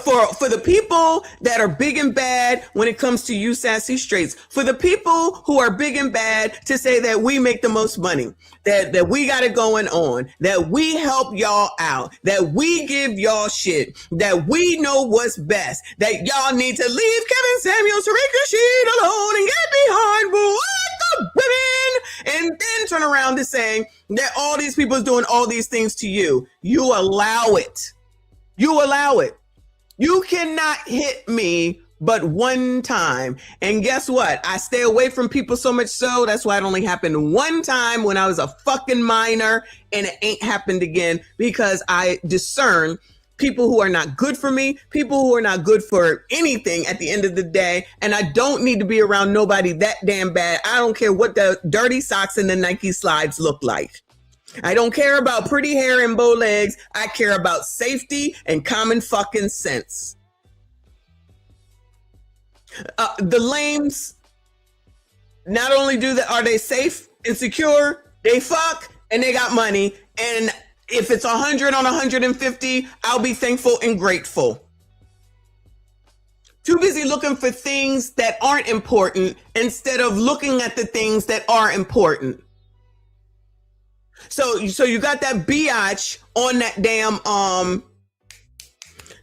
For the people that are big and bad when it comes to you sassy straights, for the people who are big and bad to say that we make the most money, that we got it going on, that we help y'all out, that we give y'all shit, that we know what's best, that y'all need to leave Kevin Samuels, Tarika Sheed alone and get behind the women, and then turn around to saying that all these people is doing all these things to you. You allow it. You allow it. You cannot hit me but one time. And guess what? I stay away from people so much so that's why it only happened one time when I was a fucking minor, and it ain't happened again, because I discern people who are not good for me, people who are not good for anything at the end of the day. And I don't need to be around nobody that damn bad. I don't care what the dirty socks and the Nike slides look like. I don't care about pretty hair and bow legs. I care about safety and common fucking sense. The lames, not only are they safe and secure, they fuck and they got money. And if it's 100 on 150, I'll be thankful and grateful. Too busy looking for things that aren't important instead of looking at the things that are important. So you got that biatch on that damn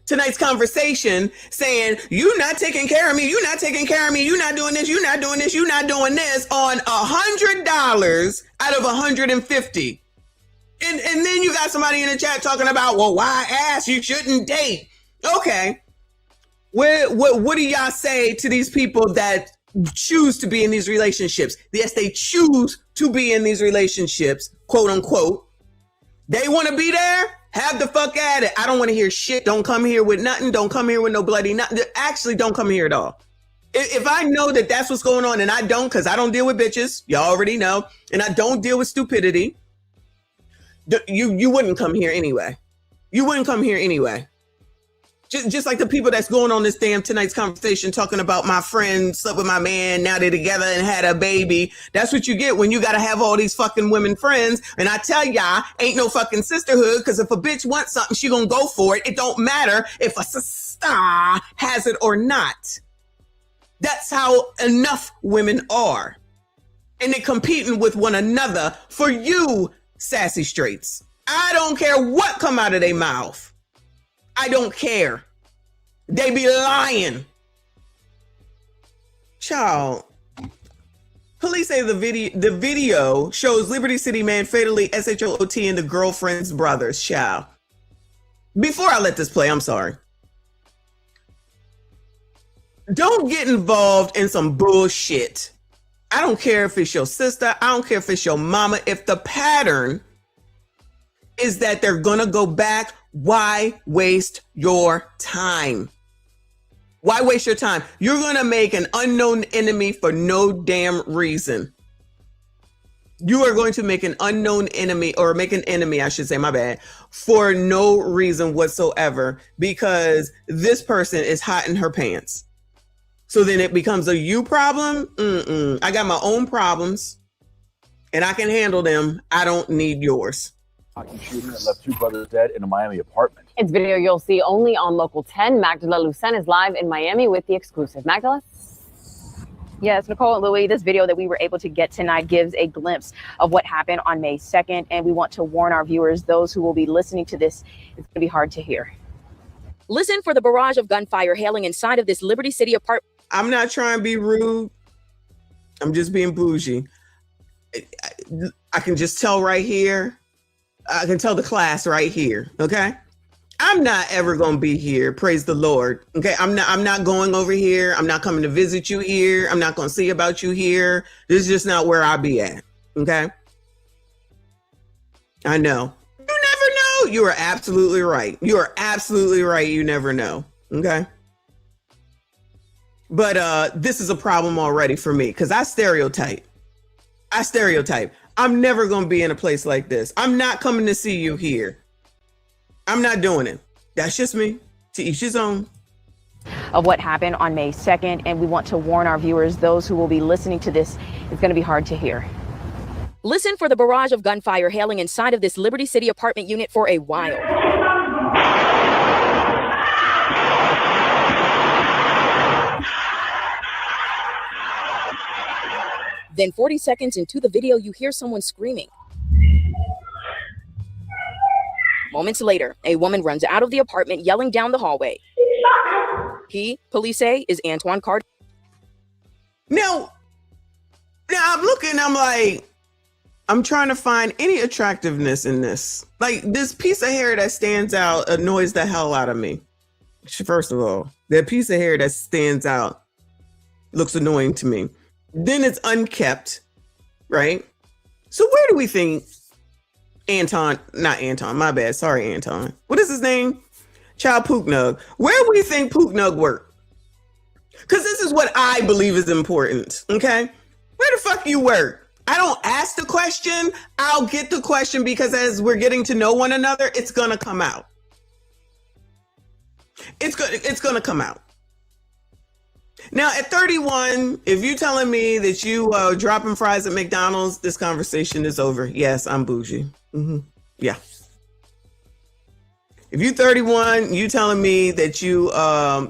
tonight's conversation saying, you not taking care of me, you not taking care of me, you not doing this, you not doing this, you not doing this on $100 out of 150. And then you got somebody in the chat talking about, well, why ass? You shouldn't date. Okay. What do y'all say to these people that choose to be in these relationships? Yes, they choose to be in these relationships, quote unquote. They want to be there? Have the fuck at it. I don't want to hear shit. Don't come here with nothing. Don't come here with no bloody nothing. Actually, don't come here at all. If I know that that's what's going on, and I don't, because I don't deal with bitches, y'all already know, and I don't deal with stupidity, you wouldn't come here anyway. You wouldn't come here anyway. Just like the people that's going on this damn tonight's conversation talking about my friend slept with my man, now they're together and had a baby. That's what you get when you got to have all these fucking women friends. And I tell y'all, ain't no fucking sisterhood, because if a bitch wants something, she gonna go for it. It don't matter if a sister has it or not. That's how enough women are. And they're competing with one another for you, sassy straights. I don't care what come out of their mouth. I don't care. They be lying. Child. Police say the video shows Liberty City man fatally SHOT and the girlfriend's brothers. Child. Before I let this play, I'm sorry. Don't get involved in some bullshit. I don't care if it's your sister. I don't care if it's your mama. If the pattern is that they're gonna go back, why waste your time? Why waste your time? You're gonna make an unknown enemy for no damn reason. You are going to make an unknown enemy, or make an enemy, I should say, my bad, for no reason whatsoever, because this person is hot in her pants. So then it becomes a you problem. I got my own problems and I can handle them. I don't need yours. Shooting that left two brothers dead in a Miami apartment. It's video you'll see only on Local 10. Magdala Lucen is live in Miami with the exclusive. Magdala? Yes, Nicole and Louis, this video that we were able to get tonight gives a glimpse of what happened on May 2nd. And we want to warn our viewers, those who will be listening to this, it's going to be hard to hear. Listen for the barrage of gunfire hailing inside of this Liberty City apartment. I'm not trying to be rude. I'm just being bougie. I can just tell right here. I can tell the class right here. Okay. I'm not ever going to be here. Praise the Lord. Okay. I'm not going over here. I'm not coming to visit you here. I'm not going to see about you here. This is just not where I'll be at. Okay. I know. You never know. You are absolutely right. You are absolutely right. You never know. Okay. But this is a problem already for me because I stereotype. I'm never going to be in a place like this. I'm not coming to see you here. I'm not doing it. That's just me. To each his own. Of what happened on May 2nd. And we want to warn our viewers, those who will be listening to this, it's going to be hard to hear. Listen for the barrage of gunfire hailing inside of this Liberty City apartment unit for a while. Then 40 seconds into the video, you hear someone screaming. Moments later, a woman runs out of the apartment yelling down the hallway. He, police say, is Antoine Card. Now I'm looking, I'm like, I'm trying to find any attractiveness in this. Like, this piece of hair that stands out annoys the hell out of me. First of all, that piece of hair that stands out looks annoying to me. Then it's unkept, right? So where do we think not Anton, my bad. Sorry, Anton. What is his name? Child Pooknug. Where do we think Pooknug work? Because this is what I believe is important, okay? Where the fuck you work? I don't ask the question. I'll get the question because as we're getting to know one another, it's going to come out. It's going to come out. Now, at 31, if you're telling me that you dropping fries at McDonald's, this conversation is over. Yes, I'm bougie. Yeah. If you 31, you telling me that you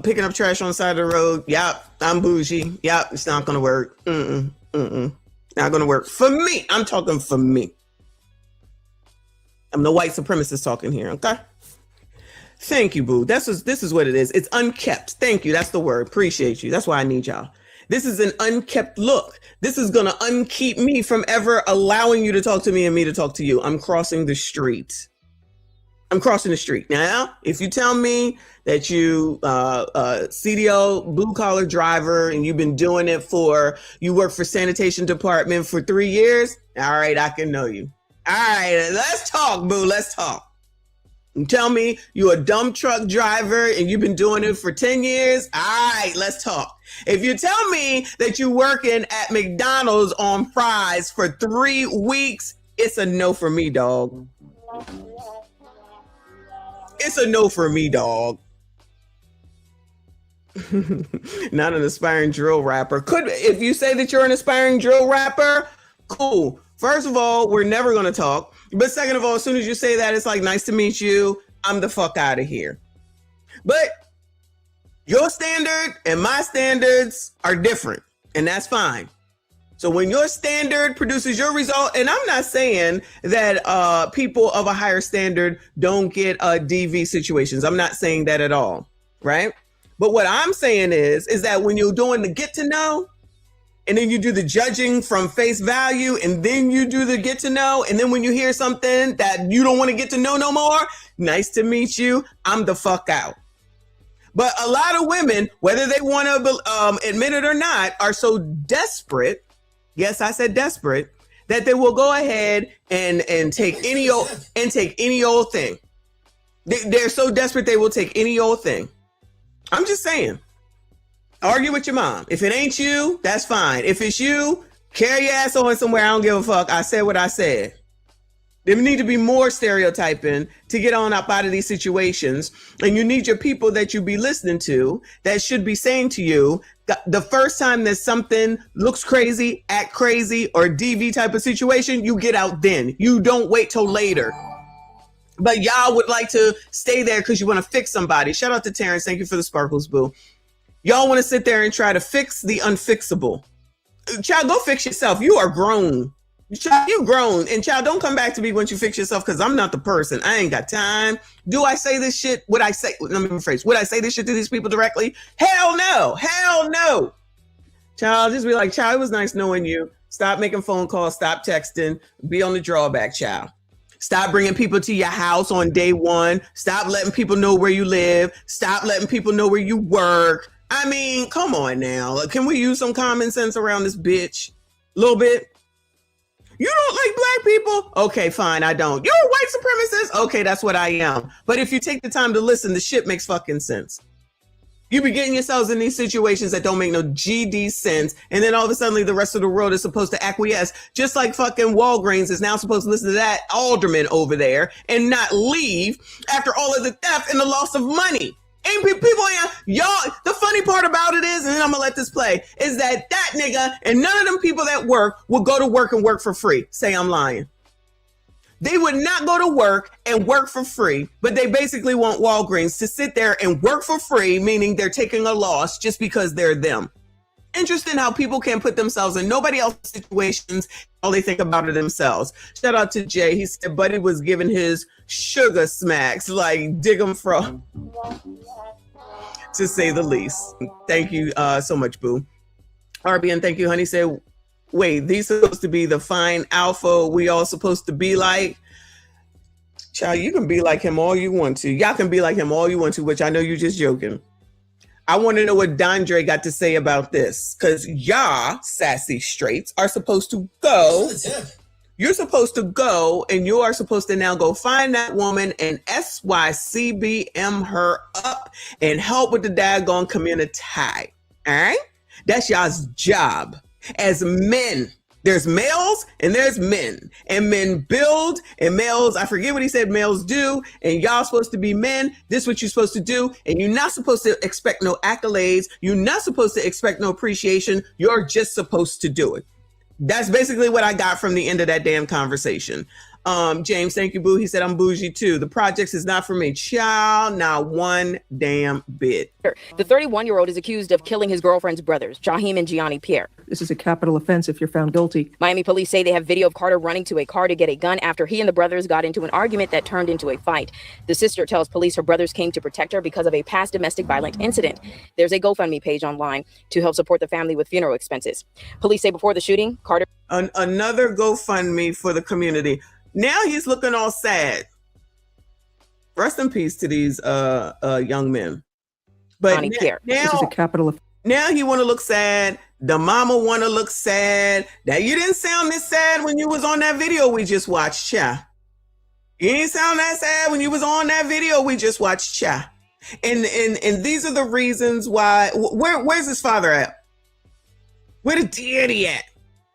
picking up trash on the side of the road, yep, I'm bougie. Yep, it's not gonna work. Not gonna work. For me, I'm talking for me. I'm the white supremacist talking here, okay? Thank you, boo. This is what it is. It's unkept. Thank you. That's the word. Appreciate you. That's why I need y'all. This is an unkept look. This is gonna unkeep me from ever allowing you to talk to me and me to talk to you. I'm crossing the street. I'm crossing the street. Now, if you tell me that you CDL blue collar driver and you've been doing it you work for sanitation department for 3 years, all right, I can know you. All right, let's talk, boo. Let's talk. You tell me you're a dump truck driver and you've been doing it for 10 years, all right, let's talk. If you tell me that you're working at McDonald's on fries for 3 weeks, it's a no for me, dog. It's a no for me, dog. Not an aspiring drill rapper. If you say that you're an aspiring drill rapper, cool. First of all, we're never going to talk. But second of all, as soon as you say that, it's like, nice to meet you. I'm the fuck out of here. But your standard and my standards are different, and that's fine. So when your standard produces your result, and I'm not saying that people of a higher standard don't get DV situations. I'm not saying that at all, right? But what I'm saying is that when you're doing the get to know, and then you do the judging from face value, and then you do the get to know, and then when you hear something that you don't want to get to know no more, nice to meet you, I'm the fuck out. But a lot of women, whether they want to admit it or not, are so desperate. Yes, I said desperate, that they will go ahead and take any old thing. They're so desperate they will take any old thing. I'm just saying. Argue with your mom. If it ain't you, that's fine. If it's you, carry your ass on somewhere. I don't give a fuck. I said what I said. There need to be more stereotyping to get on up out of these situations. And you need your people that you be listening to that should be saying to you, the first time that something looks crazy, act crazy, or DV type of situation, you get out then. You don't wait till later. But y'all would like to stay there because you want to fix somebody. Shout out to Terrence. Thank you for the sparkles, boo. Y'all want to sit there and try to fix the unfixable. Child, go fix yourself. You are grown. Child, you grown. And child, don't come back to me once you fix yourself because I'm not the person. I ain't got time. Do I say this shit? Would I say, let me rephrase. Would I say this shit to these people directly? Hell no. Hell no. Child, just be like, child, it was nice knowing you. Stop making phone calls. Stop texting. Be on the drawback, child. Stop bringing people to your house on day one. Stop letting people know where you live. Stop letting people know where you work. I mean, come on now. Can we use some common sense around this bitch? A little bit. You don't like black people? Okay, fine, I don't. You're a white supremacist? Okay, that's what I am. But if you take the time to listen, the shit makes fucking sense. You be getting yourselves in these situations that don't make no GD sense. And then all of a sudden the rest of the world is supposed to acquiesce. Just like fucking Walgreens is now supposed to listen to that alderman over there and not leave after all of the theft and the loss of money. Ain't people, y'all, the funny part about it is, and then I'm gonna let this play, is that nigga and none of them people that work will go to work and work for free. Say I'm lying. They would not go to work and work for free, but they basically want Walgreens to sit there and work for free, meaning they're taking a loss just because they're them. Interesting how people can put themselves in nobody else's situations, all they think about it themselves. Shout out to Jay. He said Buddy was giving his sugar smacks, like dig 'em from, to say the least. Thank you so much, boo. RBN, thank you, honey. Said, wait, these are supposed to be the fine alpha we all supposed to be like? Child, you can be like him all you want to. Y'all can be like him all you want to, which I know you're just joking. I want to know what Dondre got to say about this, because y'all, sassy straights, are supposed to go. You're supposed to go, and you are supposed to now go find that woman and SYCBM her up and help with the daggone community. All right? That's y'all's job. As men, there's males and there's men, and men build, and males, I forget what he said males do, and y'all supposed to be men. This is what you're supposed to do, and you're not supposed to expect no accolades. You're not supposed to expect no appreciation. You're just supposed to do it. That's basically what I got from the end of that damn conversation. James, thank you, boo. He said, I'm bougie too. The projects is not for me. Child, not one damn bit. The 31-year-old is accused of killing his girlfriend's brothers, Jaheim and Gianni Pierre. This is a capital offense if you're found guilty. Miami police say they have video of Carter running to a car to get a gun after he and the brothers got into an argument that turned into a fight. The sister tells police her brothers came to protect her because of a past domestic violent incident. There's a GoFundMe page online to help support the family with funeral expenses. Police say before the shooting, Carter... Another GoFundMe for the community. Now he's looking all sad. Rest in peace to these young men. But This is a capital offense. Now he want to look sad. The mama want to look sad. Now you didn't sound this sad when you was on that video we just watched, cha. You didn't sound that sad when you was on that video we just watched, cha. And these are the reasons why. Where's his father at? Where the daddy at?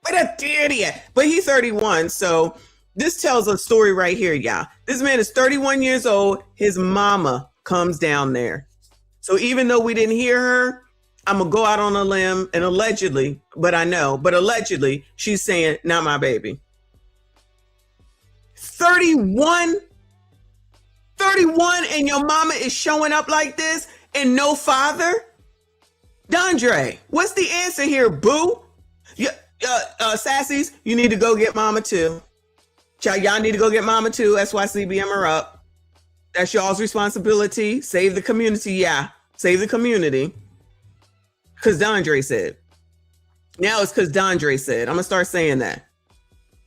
Where the daddy at? But he's 31, so this tells a story right here, y'all. This man is 31 years old. His mama comes down there. So even though we didn't hear her, I'm going to go out on a limb and allegedly, but allegedly, she's saying, not my baby. 31 and your mama is showing up like this and no father? Dondre, what's the answer here, boo? Sassies, you need to go get mama too. Y'all need to go get mama too. SYCBM her up. That's y'all's responsibility. Save the community. Yeah, save the community. Because Dondre said. Now it's because Dondre said. I'm going to start saying that.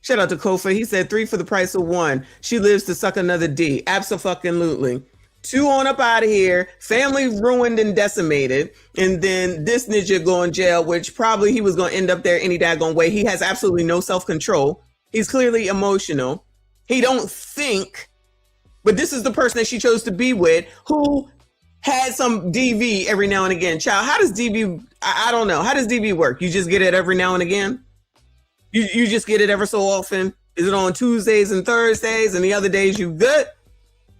Shout out to Kofa. He said 3 for the price of 1. She lives to suck another D. Abso-fucking-lutely. 2 on up out of here. Family ruined and decimated. And then this ninja going jail, which probably he was going to end up there any daggone way. He has absolutely no self-control. He's clearly emotional. He don't think. But this is the person that she chose to be with who had some DV every now and again. Child, how does DV, I don't know. How does DV work? You just get it every now and again? You just get it ever so often? Is it on Tuesdays and Thursdays and the other days you good?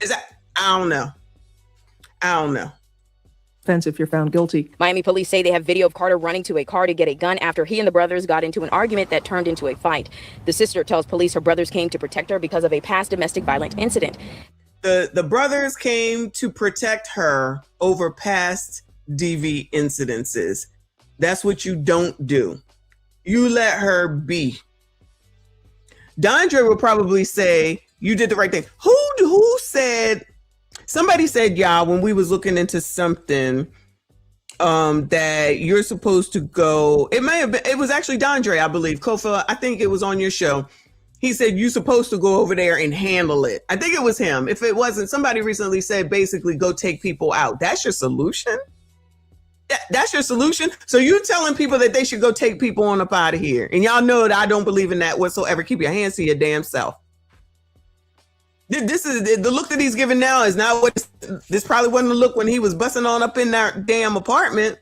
Is that, I don't know. Offense if you're found guilty. Miami police say they have video of Carter running to a car to get a gun after he and the brothers got into an argument that turned into a fight. The sister tells police her brothers came to protect her because of a past domestic violent incident. The brothers came to protect her over past DV incidences. That's what you don't do. You let her be. Dondre would probably say, you did the right thing. Who said, somebody said, y'all, when we was looking into something, that you're supposed to go, it was actually Dondre, I believe. Kofa, I think it was on your show. He said, you're supposed to go over there and handle it. I think it was him. If it wasn't, somebody recently said, basically go take people out. That's your solution? That's your solution? So you telling people that they should go take people on up out of here. And y'all know that I don't believe in that whatsoever. Keep your hands to your damn self. This is the look that he's giving now is not what this probably wasn't the look when he was busting on up in that damn apartment.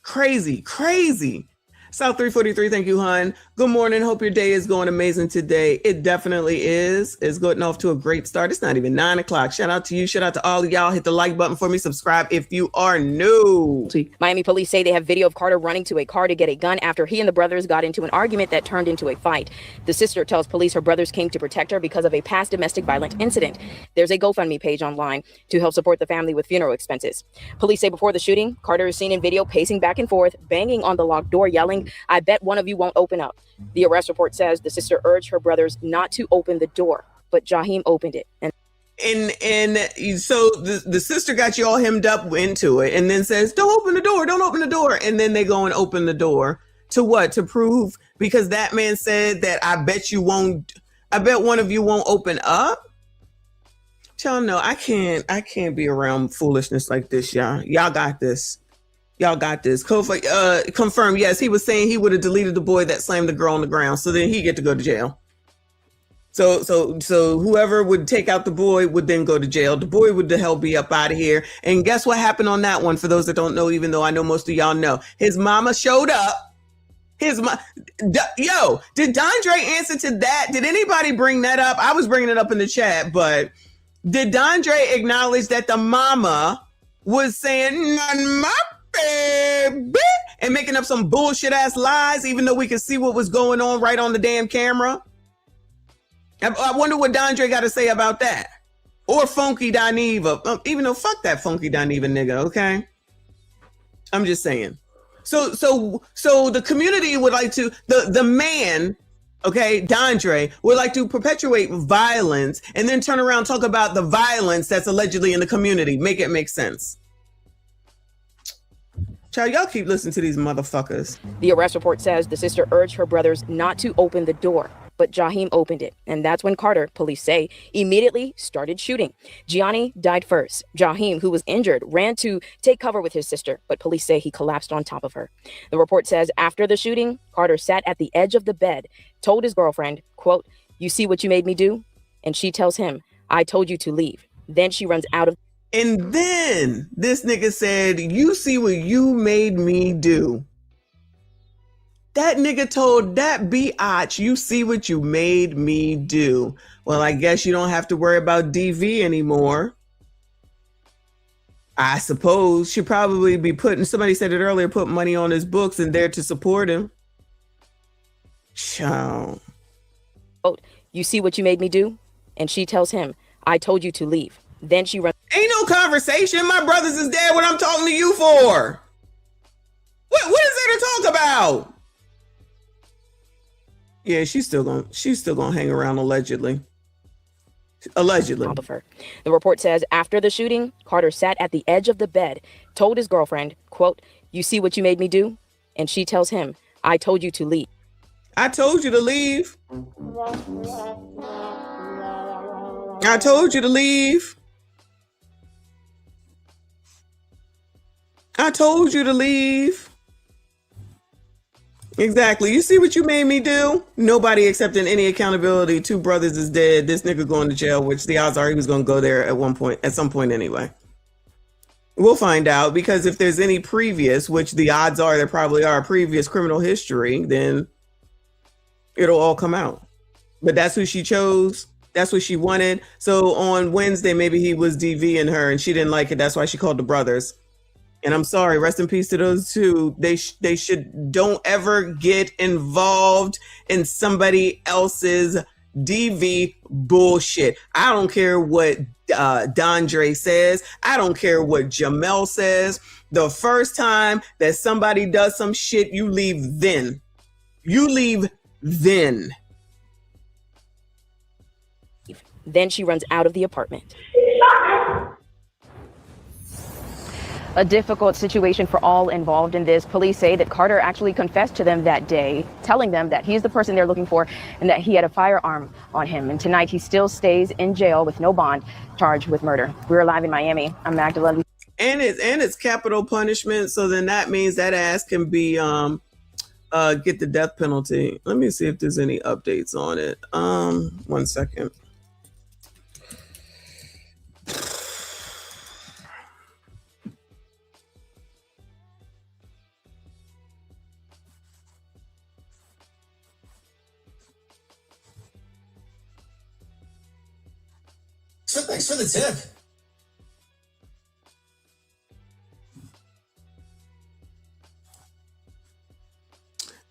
Crazy. South 343, thank you, hon. Good morning. Hope your day is going amazing today. It definitely is. It's getting off to a great start. It's not even 9 o'clock. Shout out to you. Shout out to all of y'all. Hit the like button for me. Subscribe if you are new. Miami police say they have video of Carter running to a car to get a gun after he and the brothers got into an argument that turned into a fight. The sister tells police her brothers came to protect her because of a past domestic violent incident. There's a GoFundMe page online to help support the family with funeral expenses. Police say before the shooting, Carter is seen in video pacing back and forth, banging on the locked door, yelling, "I bet one of you won't open up." The arrest report says the sister urged her brothers not to open the door, but Jaheim opened it. And so the sister got you all hemmed up into it and then says, don't open the door. And then they go and open the door to what? To prove, because that man said that I bet one of you won't open up. Y'all know I can't be around foolishness like this, y'all. Y'all got this. Kofa, confirm, yes, he was saying he would have deleted the boy that slammed the girl on the ground, so then he get to go to jail. So whoever would take out the boy would then go to jail. The boy would the hell be up out of here. And guess what happened on that one? For those that don't know, even though I know most of y'all know, his mama showed up. Did Dondre answer to that? Did anybody bring that up? I was bringing it up in the chat, but did Dondre acknowledge that the mama was saying, "Not my baby," and making up some bullshit ass lies, even though we could see what was going on right on the damn camera? I wonder what Dondre got to say about that. Or Funky Dineva. Even though fuck that Funky Dineva nigga, okay? I'm just saying. So the community would like to, the man, okay, Dondre, would like to perpetuate violence and then turn around and talk about the violence that's allegedly in the community. Make it make sense. Child, y'all keep listening to these motherfuckers. The arrest report says the sister urged her brothers not to open the door, but Jaheim opened it. And that's when Carter, police say, immediately started shooting. Gianni died first. Jaheim, who was injured, ran to take cover with his sister, but police say he collapsed on top of her. The report says after the shooting, Carter sat at the edge of the bed, told his girlfriend, quote, "You see what you made me do?" And she tells him, "I told you to leave." Then she runs out of. And then this nigga said, "You see what you made me do." That nigga told that biatch, "You see what you made me do." Well, I guess you don't have to worry about DV anymore. I suppose she'd probably be putting, somebody said it earlier, put money on his books and there to support him. Child. Quote, "You see what you made me do?" And she tells him, "I told you to leave." Then she runs. Ain't no conversation. My brothers is dead. What I'm talking to you for? What is there to talk about? Yeah, she's still gonna hang around allegedly. Allegedly. The report says after the shooting, Carter sat at the edge of the bed, told his girlfriend, quote, "You see what you made me do?" And she tells him, "I told you to leave." I told you to leave. I told you to leave. I told you to leave. Exactly. You see what you made me do? Nobody accepting any accountability. Two brothers is dead. This nigga going to jail, which the odds are he was going to go there at some point anyway. We'll find out, because if there's any previous, which the odds are there probably are, previous criminal history, then it'll all come out. But that's who she chose. That's what she wanted. So on Wednesday, maybe he was DVing her and she didn't like it. That's why she called the brothers. And I'm sorry, rest in peace to those two. They don't ever get involved in somebody else's DV bullshit. I don't care what Dondre says. I don't care what Jamel says. The first time that somebody does some shit, you leave then. You leave then. Then she runs out of the apartment. A difficult situation for all involved in this. Police say that Carter actually confessed to them that day, telling them that he's the person they're looking for and that he had a firearm on him. And tonight he still stays in jail with no bond, charged with murder. We're live in Miami. I'm Magdalena. And it's capital punishment, so then that means that ass can be get the death penalty. Let me see if there's any updates on it. 1 second. Thanks for the tip.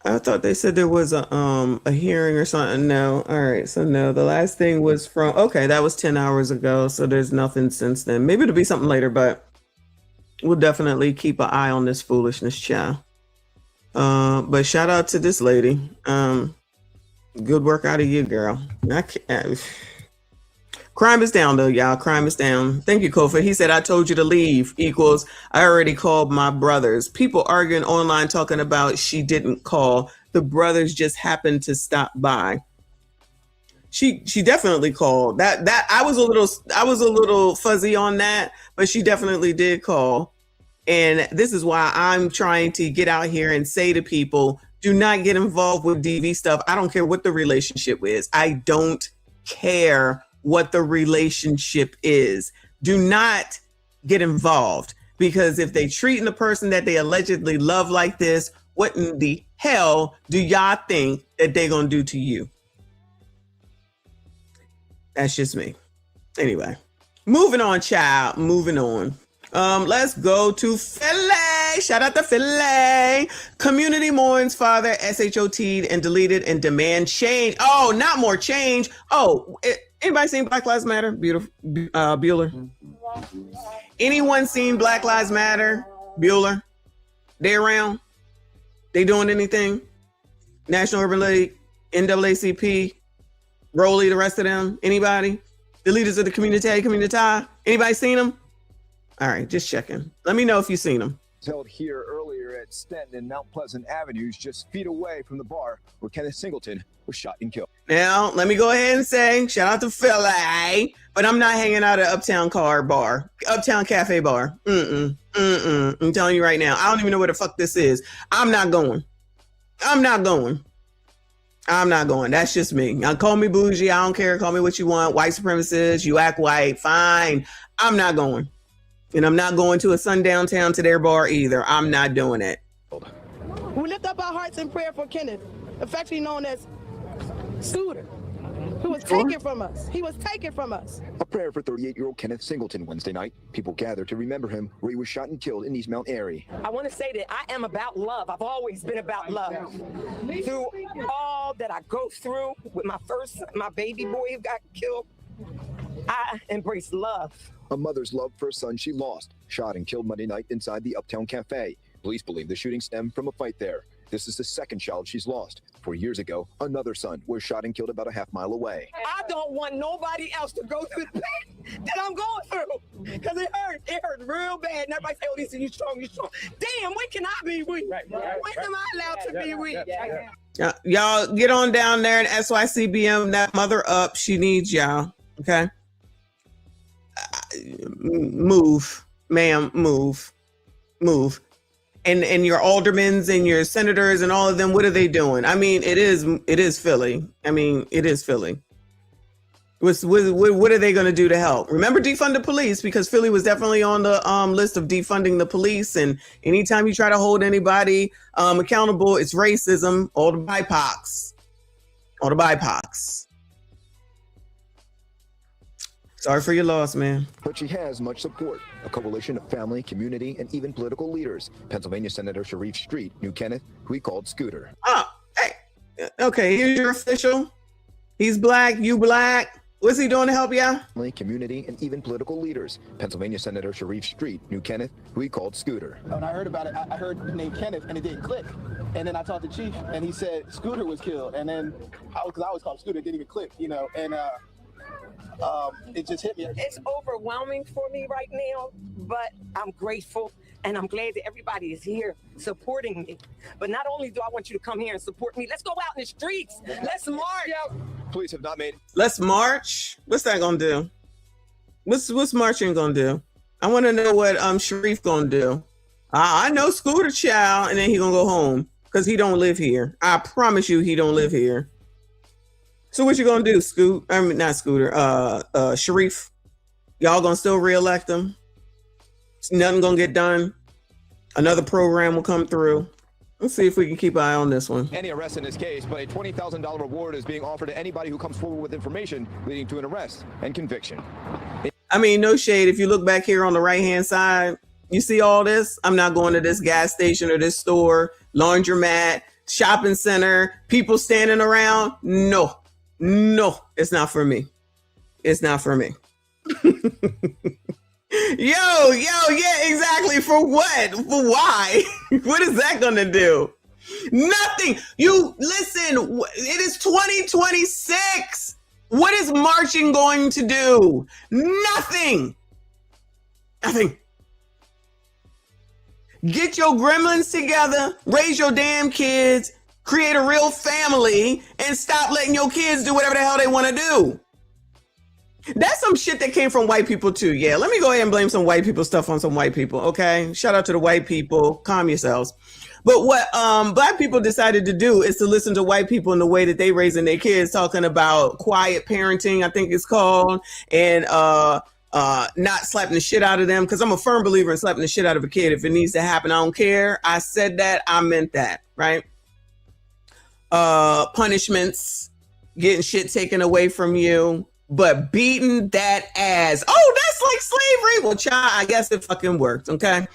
I thought they said there was a hearing or something. No. All right. So no, the last thing was from, okay, that was 10 hours ago. So there's nothing since then. Maybe it'll be something later, but we'll definitely keep an eye on this foolishness, child. But shout out to this lady. Good work out of you, girl. Crime is down though, y'all. Crime is down. Thank you, Kofa. He said, "I told you to leave" equals I already called my brothers. People arguing online talking about she didn't call. The brothers just happened to stop by. She definitely called. That I was a little fuzzy on that, but she definitely did call. And this is why I'm trying to get out here and say to people, do not get involved with DV stuff. I don't care what the relationship is. I don't care what the relationship is. Do not get involved, because if they treating the person that they allegedly love like this, what in the hell do y'all think that they're gonna do to you? That's just me. Anyway, moving on, child. Moving on. Let's go to Philly. Shout out to Philly. Community mourns father SHOT'd and deleted and demand change. Oh, not more change. Oh, anybody seen Black Lives Matter? Beautiful, Bueller. Anyone seen Black Lives Matter? Bueller? They around? They doing anything? National Urban League, NAACP, Rolly, the rest of them? Anybody? The leaders of the community? Anybody seen them? All right, just checking. Let me know if you've seen them. Held here earlier at Stenton and Mount Pleasant Avenues, just feet away from the bar where Kenneth Singleton was shot and killed. Now, let me go ahead and say, shout out to Philly, but I'm not hanging out at Uptown Cafe bar. I'm telling you right now, I don't even know where the fuck this is. I'm not going. That's just me. Now, call me bougie. I don't care. Call me what you want. White supremacist. You act white. Fine. I'm not going. And I'm not going to a sundown town to their bar either. I'm not doing it. We lift up our hearts in prayer for Kenneth, affectionately known as Scooter, who was taken from us. He was taken from us. A prayer for 38-year-old Kenneth Singleton Wednesday night. People gathered to remember him where he was shot and killed in East Mount Airy. I want to say that I am about love. I've always been about love. Through all that I go through with my baby boy who got killed, I embrace love. A mother's love for a son she lost, shot and killed Monday night inside the Uptown Cafe. Police believe the shooting stemmed from a fight there. This is the second child she's lost. 4 years ago, another son was shot and killed about a half-mile away. I don't want nobody else to go through the pain that I'm going through, because it hurts. It hurts real bad. And everybody say, oh, this is you strong. Damn, when can I be weak? When am I allowed to be weak? Y'all get on down there and SYCBM that mother up. She needs y'all. Okay. Move, ma'am, move. And your aldermans and your senators and all of them, what are they doing? I mean, it is Philly. What are they going to do to help? Remember, defund the police, because Philly was definitely on the list of defunding the police. And anytime you try to hold anybody accountable, it's racism. All the BIPOCs. Sorry for your loss, man. But she has much support. A coalition of family, community, and even political leaders. Pennsylvania Senator Sharif Street knew Kenneth, who he called Scooter. Hey, okay, here's your official. He's black, you black. What's he doing to help you? Family, community, and even political leaders. Pennsylvania Senator Sharif Street knew Kenneth, who he called Scooter. When I heard about it, I heard the name Kenneth, and it didn't click. And then I talked to Chief, and he said Scooter was killed. And then, because I always call him Scooter, it didn't even click, and it just hit me. It's overwhelming for me right now, but I'm grateful and I'm glad that everybody is here supporting me. But not only do I want you to come here and support me, let's go out in the streets. Let's march. Police have not made. Let's march. What's that gonna do? What's marching gonna do? I want to know what Sharif gonna do. I know Scooter child, and then he gonna go home because he don't live here. I promise you, he don't live here. So what you gonna do, Sharif? Y'all gonna still reelect him? Nothing gonna get done. Another program will come through. Let's see if we can keep an eye on this one. Any arrest in this case, but a $20,000 reward is being offered to anybody who comes forward with information leading to an arrest and conviction. I mean, no shade. If you look back here on the right-hand side, you see all this? I'm not going to this gas station or this store, laundromat, shopping center, people standing around. No, it's not for me. It's not for me. Yo, yeah, exactly. For what? For why? What is that gonna do? Nothing. You listen, it is 2026. What is marching going to do? Nothing. Get your gremlins together, raise your damn kids, create a real family, and stop letting your kids do whatever the hell they want to do. That's some shit that came from white people too. Yeah, let me go ahead and blame some white people stuff on some white people, okay? Shout out to the white people. Calm yourselves. But what black people decided to do is to listen to white people in the way that they raising their kids, talking about quiet parenting, I think it's called, and not slapping the shit out of them, because I'm a firm believer in slapping the shit out of a kid if it needs to happen. I don't care. I said that. I meant that, right? Punishments, getting shit taken away from you. But beating that ass, oh, that's like slavery. Well, child, I guess it fucking worked, okay?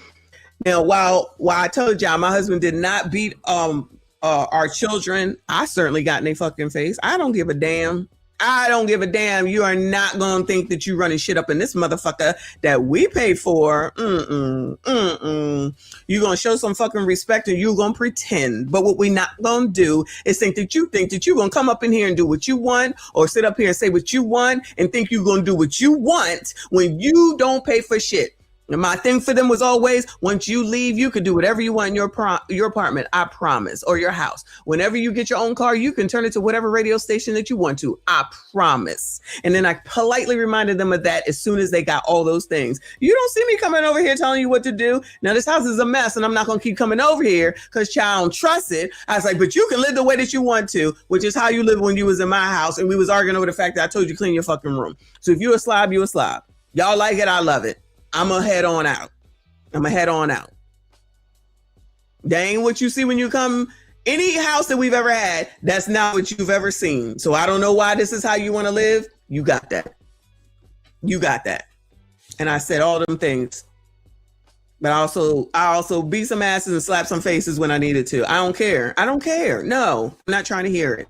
Now, while I told y'all my husband did not beat our children, I certainly got in their fucking face. I don't give a damn. I don't give a damn. You are not gonna think that you running shit up in this motherfucker that we pay for. You gonna show some fucking respect and you gonna pretend. But what we not gonna do is think that you gonna come up in here and do what you want, or sit up here and say what you want and think you gonna do what you want when you don't pay for shit. And my thing for them was always, once you leave, you can do whatever you want in your apartment, I promise, or your house. Whenever you get your own car, you can turn it to whatever radio station that you want to, I promise. And then I politely reminded them of that as soon as they got all those things. You don't see me coming over here telling you what to do. Now, this house is a mess, and I'm not going to keep coming over here because child, I don't trust it. I was like, but you can live the way that you want to, which is how you live when you was in my house, and we was arguing over the fact that I told you clean your fucking room. So if you a slob, you a slob. Y'all like it, I love it. I'm gonna head on out. That ain't what you see when you come. Any house that we've ever had, that's not what you've ever seen. So I don't know why this is how you want to live. You got that. And I said all them things. But I also beat some asses and slap some faces when I needed to. I don't care. No, I'm not trying to hear it.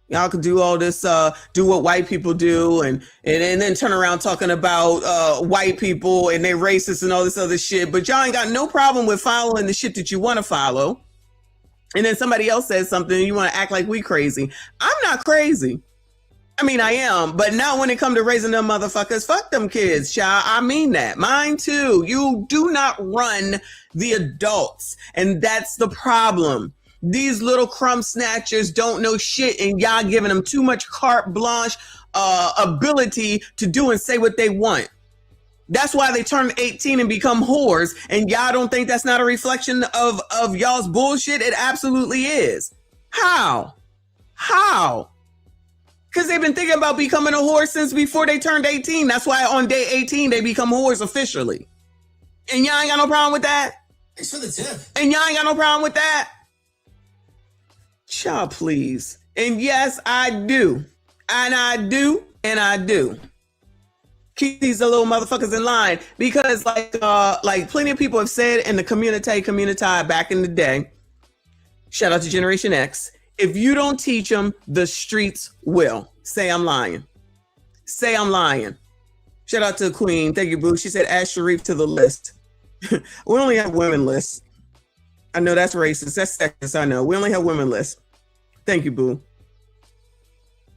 Y'all could do all this, do what white people do, and then turn around talking about white people and they racist and all this other shit. But y'all ain't got no problem with following the shit that you want to follow. And then somebody else says something and you want to act like we crazy. I'm not crazy. I mean, I am, but not when it comes to raising them motherfuckers. Fuck them kids, child. I mean that. Mine too. You do not run the adults, and that's the problem. These little crumb snatchers don't know shit, and y'all giving them too much carte blanche ability to do and say what they want. That's why they turn 18 and become whores, and y'all don't think that's not a reflection of y'all's bullshit? It absolutely is. How? Because they've been thinking about becoming a whore since before they turned 18. That's why on day 18 they become whores officially. And y'all ain't got no problem with that? Thanks for the tip. And y'all ain't got no problem with that? Child, please. And yes, I do. And I do. Keep these little motherfuckers in line, because like plenty of people have said in the community back in the day, shout out to Generation X, if you don't teach them, the streets will. Say I'm lying. Shout out to Queen. Thank you, boo. She said add Sharif to the list. We only have women lists. I know that's racist. That's sexist. I know. We only have women lists. Thank you, boo.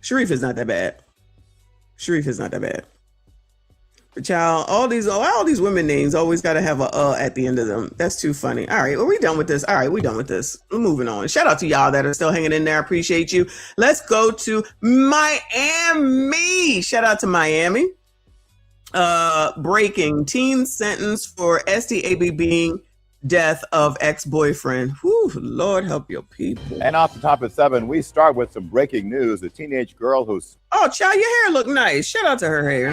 Sharif is not that bad. But child, all these women names always got to have a at the end of them. That's too funny. All right, well, we done with this. We're moving on. Shout out to y'all that are still hanging in there. I appreciate you. Let's go to Miami. Shout out to Miami. Breaking teen sentence for STABBing death of ex-boyfriend. Whew, Lord help your people. And off the top at 7, we start with some breaking news. A teenage girl who's... Oh, child, your hair look nice. Shout out to her hair.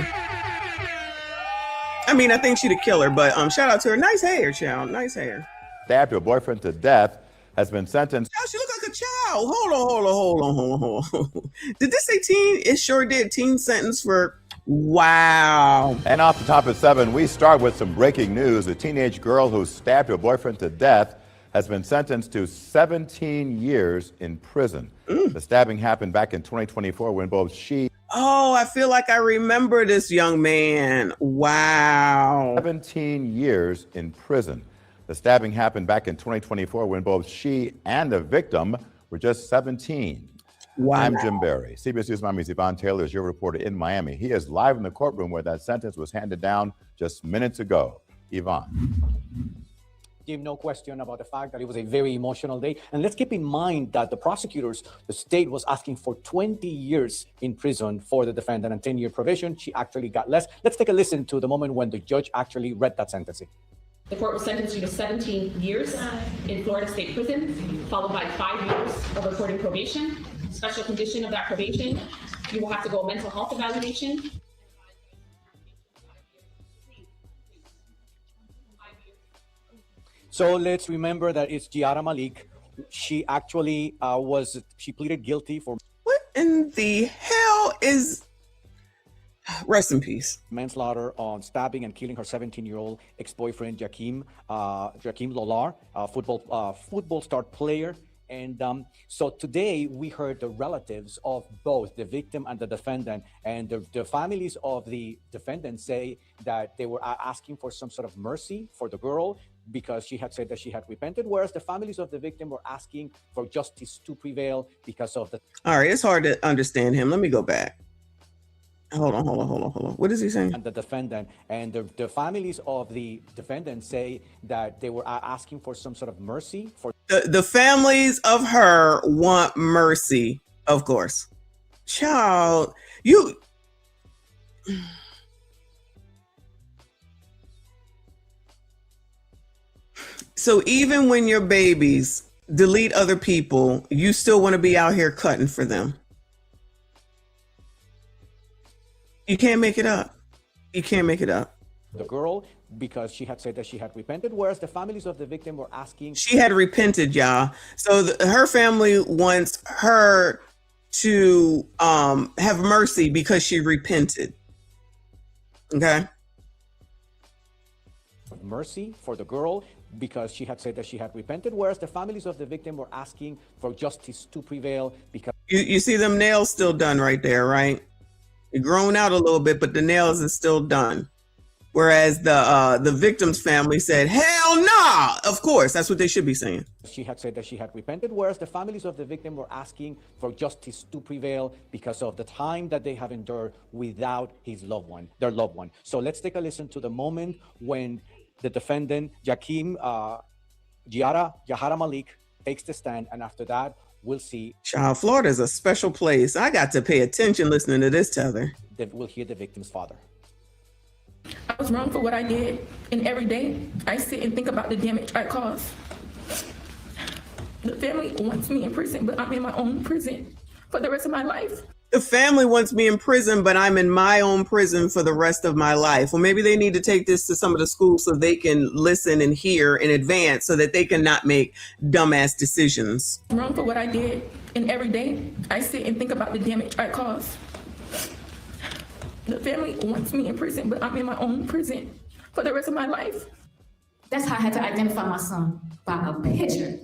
I mean, I think she'd a killer, but shout out to her. Nice hair, child. Nice hair. Stabbed her boyfriend to death, has been sentenced... Oh, she look like a child. Hold on. Did this say teen? It sure did. Teen sentence for... Wow. And off the top at 7, we start with some breaking news. A teenage girl who stabbed her boyfriend to death has been sentenced to 17 years in prison. The stabbing happened back in 2024 when both she... Oh, I feel like I remember this young man. Wow. 17 years in prison. The stabbing happened back in 2024 when both she and the victim were just 17. Wow. I'm Jim Barry. CBS News Miami's Yvonne Taylor is your reporter in Miami. He is live in the courtroom where that sentence was handed down just minutes ago. Yvonne. Jim, no question about the fact that it was a very emotional day. And let's keep in mind that the state was asking for 20 years in prison for the defendant and 10-year probation. She actually got less. Let's take a listen to the moment when the judge actually read that sentencing. The court will sentence you to 17 years in Florida State Prison, followed by 5 years of reporting probation. Special condition of that probation, you will have to go a mental health evaluation. So let's remember that it's Giara Malik. She actually she pleaded guilty for... What in the hell is... Rest in peace. Manslaughter on stabbing and killing her 17-year-old ex-boyfriend, Jakim Lolar, football star player. And so today we heard the relatives of both the victim and the defendant, and the families of the defendant say that they were asking for some sort of mercy for the girl because she had said that she had repented, whereas the families of the victim were asking for justice to prevail because of the... All right, it's hard to understand him. Let me go back. Hold on. What is he saying? And the defendant and the families of the defendant say that they were asking for some sort of mercy for... The families of her want mercy, of course. Child, you... So even when your babies delete other people, you still want to be out here cutting for them. You can't make it up. You can't make it up. The girl, because she had said that she had repented, whereas the families of the victim were asking... She had repented, y'all. So her family wants her to have mercy because she repented. Okay? Mercy for the girl, because she had said that she had repented, whereas the families of the victim were asking for justice to prevail because... You see them nails still done right there, right? They're grown out a little bit, but the nails is still done. Whereas the victim's family said, hell nah! Of course, that's what they should be saying. She had said that she had repented, whereas the families of the victim were asking for justice to prevail because of the time that they have endured without their loved one. So let's take a listen to the moment when the defendant, Jakim Yahara Malik, takes the stand, and after that, we'll see. Child, Florida is a special place. I got to pay attention listening to this tether. We'll hear the victim's father. I was wrong for what I did, and every day I sit and think about the damage I caused. The family wants me in prison, but I'm in my own prison for the rest of my life. The family wants me in prison, but I'm in my own prison for the rest of my life. Well, maybe they need to take this to some of the schools so they can listen and hear in advance so that they can not make dumbass decisions. I'm wrong for what I did, and every day I sit and think about the damage I caused. The family wants me in prison, but I'm in my own prison for the rest of my life. That's how I had to identify my son, by a picture.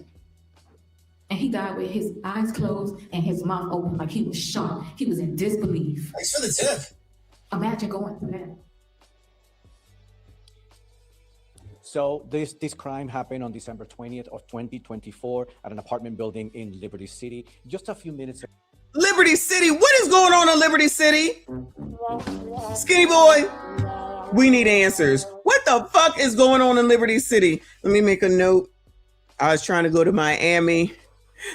And he died with his eyes closed and his mouth open like he was shocked. He was in disbelief. Thanks for the tip. Imagine going through that. So this crime happened on December 20th of 2024 at an apartment building in Liberty City. Just a few minutes ago. Liberty City? What is going on in Liberty City? Skinny boy, we need answers. What the fuck is going on in Liberty City? Let me make a note. I was trying to go to Miami.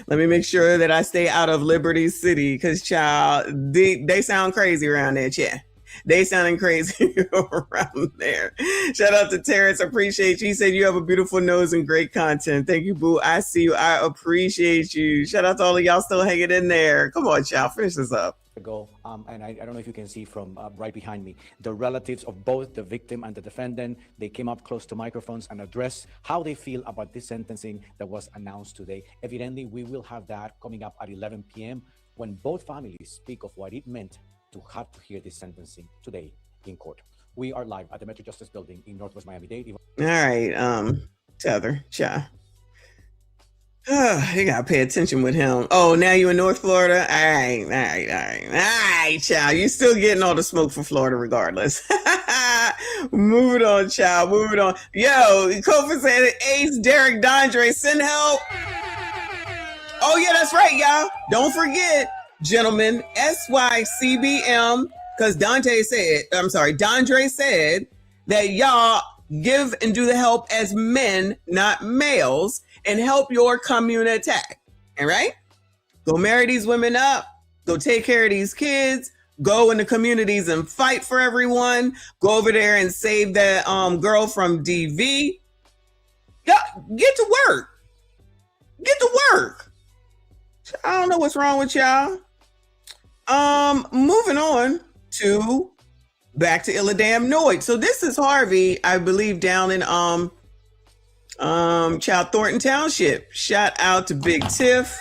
Let me make sure that I stay out of Liberty City because, child, they sound crazy around there, yeah. They sounding crazy around there. Shout out to Terrence. Appreciate you. He said you have a beautiful nose and great content. Thank you, boo. I see you. I appreciate you. Shout out to all of y'all still hanging in there. Come on, child. Finish this up. And I don't know if you can see from right behind me, the relatives of both the victim and the defendant, they came up close to microphones and addressed how they feel about this sentencing that was announced today. Evidently, we will have that coming up at 11 p.m. when both families speak of what it meant to have to hear this sentencing today in court. We are live at the Metro Justice Building in Northwest Miami-Dade. All right, Tether, child. You gotta pay attention with him. Oh, now you in North Florida? All right, child. You still getting all the smoke from Florida regardless. Moving on, child. Moving on. Yo, Kofi said, Ace, Derek, Dondre, send help. Oh, yeah, that's right, y'all. Don't forget, gentlemen, SYCBM, because Dondre said that y'all give and do the help as men, not males, and help your community. All right? Go marry these women up. Go take care of these kids. Go in the communities and fight for everyone. Go over there and save that girl from DV. Yeah, get to work. Get to work. I don't know what's wrong with y'all. Moving on to back to Illidamnoid. So this is Harvey, I believe, down in Child Thornton Township. Shout out to Big Tiff.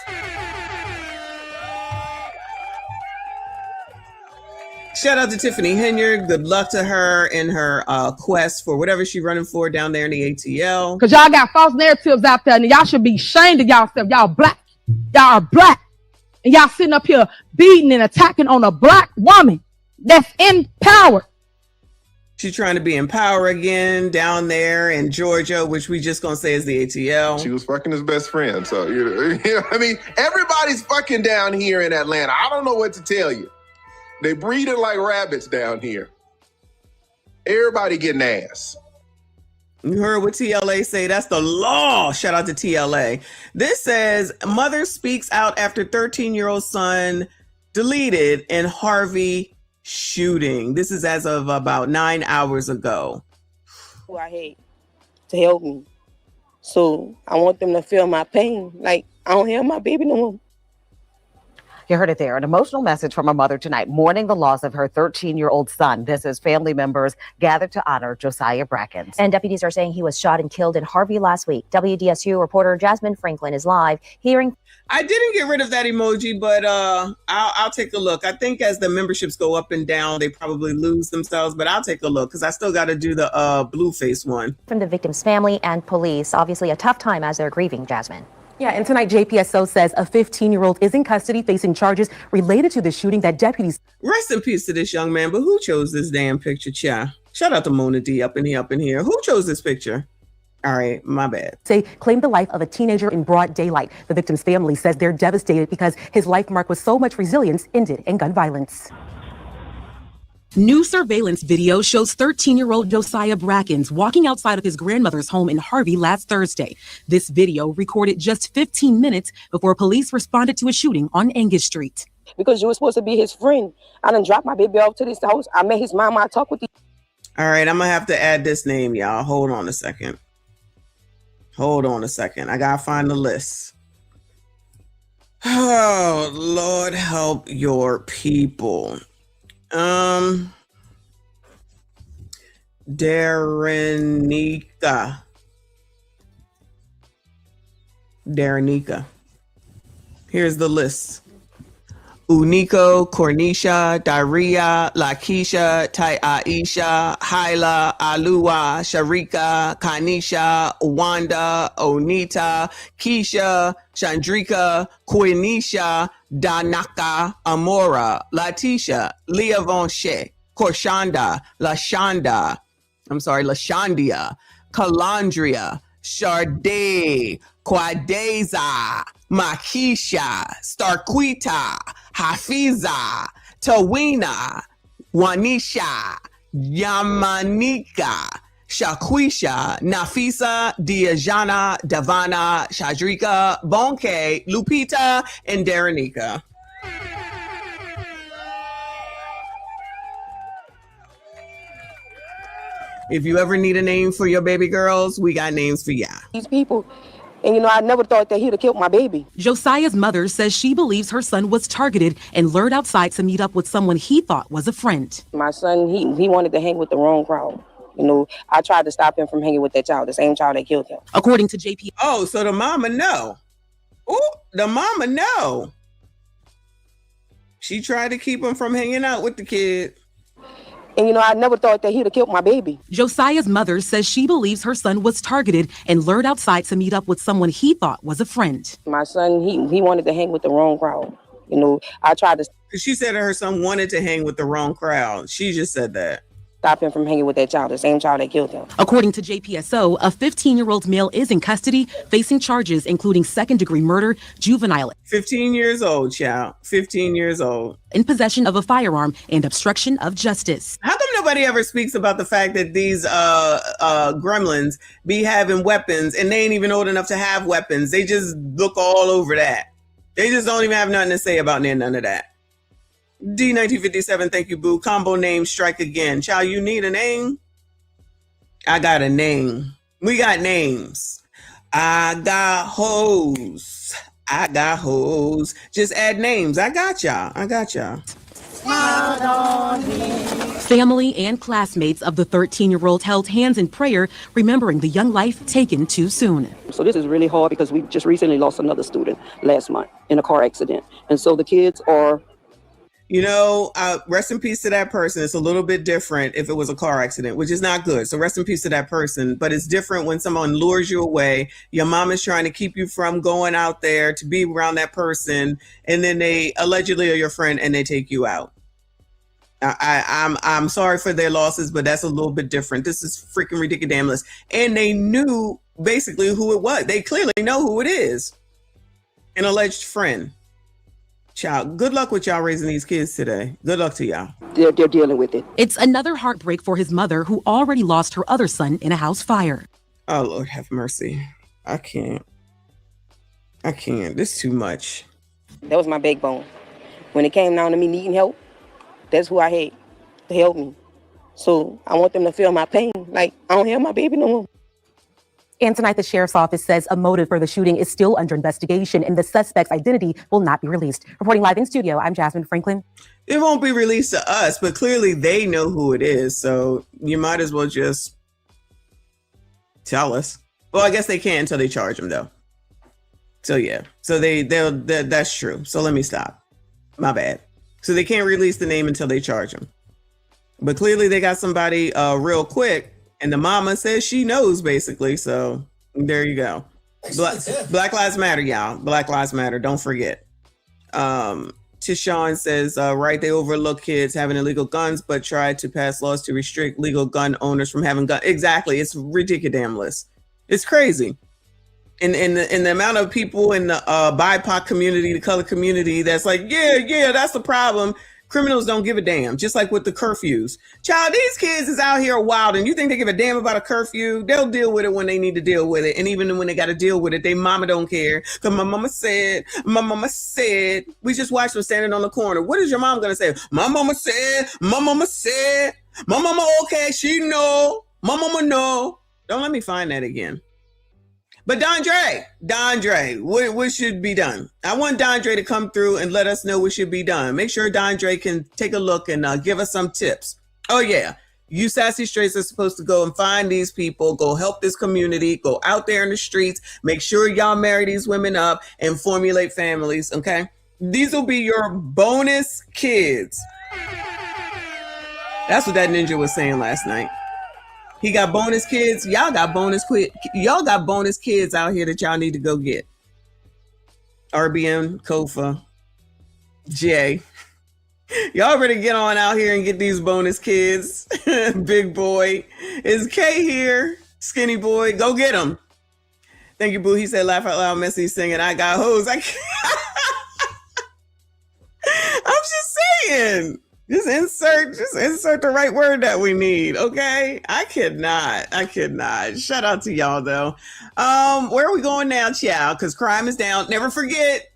Shout out to Tiffany Henyard. Good luck to her in her quest for whatever she's running for down there in the ATL. Because y'all got false narratives out there, and y'all should be ashamed of y'all stuff. Y'all black. Y'all are black. And y'all sitting up here beating and attacking on a black woman that's in power. She's trying to be in power again down there in Georgia, which we just gonna say is the ATL. She was fucking his best friend. So, I mean, everybody's fucking down here in Atlanta. I don't know what to tell you. They breeding like rabbits down here. Everybody getting ass. You heard what TLA say. That's the law. Shout out to TLA. This says, mother speaks out after 13-year-old son deleted in Harvey shooting. This is as of about 9 hours ago. Who I hate to help me. So I want them to feel my pain. Like, I don't have my baby no more. You heard it there. An emotional message from a mother tonight, mourning the loss of her 13-year-old son. This is family members gathered to honor Josiah Brackens. And deputies are saying he was shot and killed in Harvey last week. WDSU reporter Jasmine Franklin is live hearing. I didn't get rid of that emoji, but I'll take a look. I think as the memberships go up and down, they probably lose themselves, but I'll take a look because I still got to do the blue face one. From the victim's family and police. Obviously a tough time as they're grieving, Jasmine. Yeah, and tonight JPSO says a 15-year-old is in custody facing charges related to the shooting that deputies. Rest in peace to this young man, but who chose this damn picture, child? Shout out to Mona D up in here. Who chose this picture? All right, my bad. Say claimed the life of a teenager in broad daylight. The victim's family says they're devastated because his life marked with so much resilience ended in gun violence. New surveillance video shows 13-year-old Josiah Brackens walking outside of his grandmother's home in Harvey last Thursday. This video recorded just 15 minutes before police responded to a shooting on Angus Street. Because you were supposed to be his friend. I done dropped my baby off to this house. I met his mama. I talked with the. All right, I'm going to have to add this name, y'all. Hold on a second. I got to find the list. Oh, Lord, help your people. Darenika. Here's the list. Unico, Cornisha, Daria, Lakisha, Tai Aisha, Hyla, Alua, Sharika, Kanisha, Wanda, Onita, Keisha, Chandrika, Quinisha, Danaka, Amora, Latisha, Leah Vonche, Korshanda, Lashandia, Calandria, Sharday, Quadeza, Makisha, Starquita, Hafiza, Tawina, Wanisha, Yamanika, Shaquisha, Nafisa, Diajana, Davana, Shadrika, Bonke, Lupita, and Darenika. If you ever need a name for your baby girls, we got names for ya. These people. And, I never thought that he'd have killed my baby. Josiah's mother says she believes her son was targeted and lured outside to meet up with someone he thought was a friend. My son, he wanted to hang with the wrong crowd. I tried to stop him from hanging with that child, the same child that killed him. According to JP. Oh, so the mama know. Oh, the mama know. She tried to keep him from hanging out with the kid. And, I never thought that he'd have killed my baby. Josiah's mother says she believes her son was targeted and lured outside to meet up with someone he thought was a friend. My son, he wanted to hang with the wrong crowd. I tried to. She said that her son wanted to hang with the wrong crowd. She just said that. Stop him from hanging with that child, the same child that killed him. According to JPSO, a 15-year-old male is in custody facing charges including second-degree murder, juvenile. 15 years old, child. 15 years old. In possession of a firearm and obstruction of justice. How come nobody ever speaks about the fact that these gremlins be having weapons and they ain't even old enough to have weapons? They just look all over that. They just don't even have nothing to say about none of that. D1957, thank you, boo. Combo name, strike again. Child, you need a name? I got a name. We got names. I got hoes. Just add names. I got y'all. Family and classmates of the 13-year-old held hands in prayer, remembering the young life taken too soon. So this is really hard because we just recently lost another student last month in a car accident. And so the kids are... Rest in peace to that person. It's a little bit different if it was a car accident, which is not good. So rest in peace to that person. But it's different when someone lures you away. Your mom is trying to keep you from going out there to be around that person, and then they allegedly are your friend and they take you out. I'm sorry for their losses, but that's a little bit different. This is freaking ridiculous. And they knew basically who it was. They clearly know who it is. An alleged friend. Child, good luck with y'all raising these kids today. Good luck to y'all. They're dealing with it. It's another heartbreak for his mother, who already lost her other son in a house fire. Oh, Lord have mercy. I can't. This is too much. That was my backbone. When it came down to me needing help, that's who I had to help me. So I want them to feel my pain. Like, I don't have my baby no more. And tonight, the sheriff's office says a motive for the shooting is still under investigation and the suspect's identity will not be released. Reporting live in studio, I'm Jasmine Franklin. It won't be released to us, but clearly they know who it is. So you might as well just tell us. Well, I guess they can't until they charge them, though. So yeah, so that's true. So let me stop. My bad. So they can't release the name until they charge them. But clearly they got somebody real quick. And the mama says she knows, basically. So there you go. Black Lives Matter, y'all. Black Lives Matter. Don't forget. Tishawn says, right, they overlook kids having illegal guns, but try to pass laws to restrict legal gun owners from having guns. Exactly. It's ridiculous. It's crazy. And the amount of people in the BIPOC community, the color community, that's like, yeah, that's the problem. Criminals don't give a damn, just like with the curfews. Child, these kids is out here wild, and you think they give a damn about a curfew? They'll deal with it when they need to deal with it. And even when they got to deal with it, they mama don't care. Because my mama said, we just watched them standing on the corner. What is your mom going to say? My mama said, my mama okay, she know, my mama know. Don't let me find that again. But Dondre, what should be done? I want Dondre to come through and let us know what should be done. Make sure Dondre can take a look and give us some tips. Oh yeah, you sassy straights are supposed to go and find these people, go help this community, go out there in the streets, make sure y'all marry these women up and formulate families, okay? These will be your bonus kids. That's what that ninja was saying last night. He got bonus kids. Y'all got bonus kids out here that y'all need to go get. RBN, Kofa, Jay. Y'all better get on out here and get these bonus kids. Big boy. Is K here? Skinny boy. Go get them. Thank you, Boo. He said, laugh out loud, Messy singing, I got hoes. I'm just saying. Just insert the right word that we need, okay? I cannot. Shout out to y'all, though. Where are we going now, child? Because crime is down. Never forget.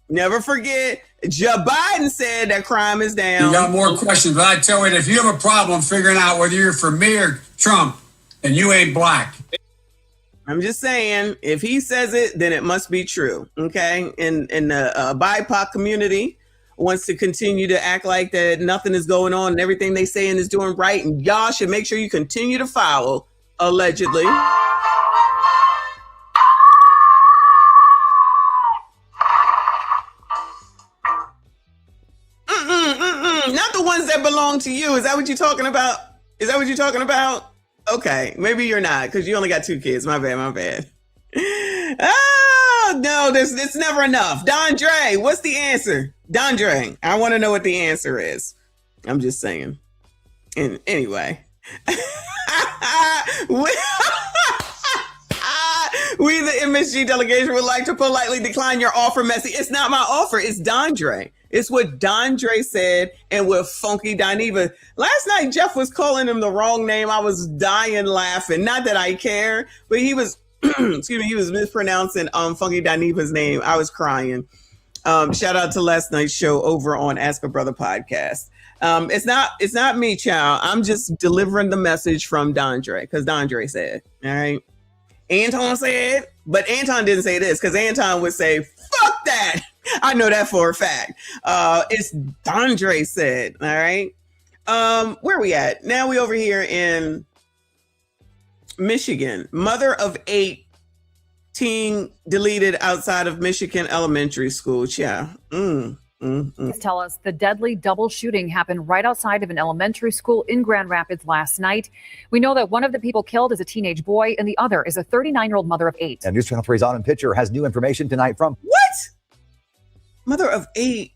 Joe Biden said that crime is down. You got more questions, but I tell you, if you have a problem figuring out whether you're for me or Trump, then you ain't black. I'm just saying, if he says it, then it must be true, okay? In the BIPOC community, wants to continue to act like that nothing is going on and everything they saying is doing right, and y'all should make sure you continue to follow, allegedly. Not the ones that belong to you. Is that what you're talking about? Okay, maybe you're not, because you only got 2 kids. My bad. Oh, no, it's never enough. Dondre, what's the answer? Dondre, I want to know what the answer is. I'm just saying. And anyway. We, the MSG delegation, would like to politely decline your offer, Messy. It's not my offer. It's Dondre. It's what Dondre said and what Funky Dineva. Last night, Jeff was calling him the wrong name. I was dying laughing. Not that I care, but he was, he was mispronouncing Funky Dineva's name. I was crying. Shout out to last night's show over on Ask a Brother podcast. It's not me, child. I'm just delivering the message from Dondre, because Dondre said, all right. Anton said, but Anton didn't say this, because Anton would say, fuck that. I know that for a fact. It's Dondre said, all right. Where are we at? Now we over here in Michigan. Mother of 8 teen deleted outside of Michigan elementary school. Yeah. Police tell us the deadly double shooting happened right outside of an elementary school in Grand Rapids last night. We know that one of the people killed is a teenage boy and the other is a 39-year-old mother of 8. And News Channel 3's Autumn Pitcher has new information tonight from... What? Mother of 8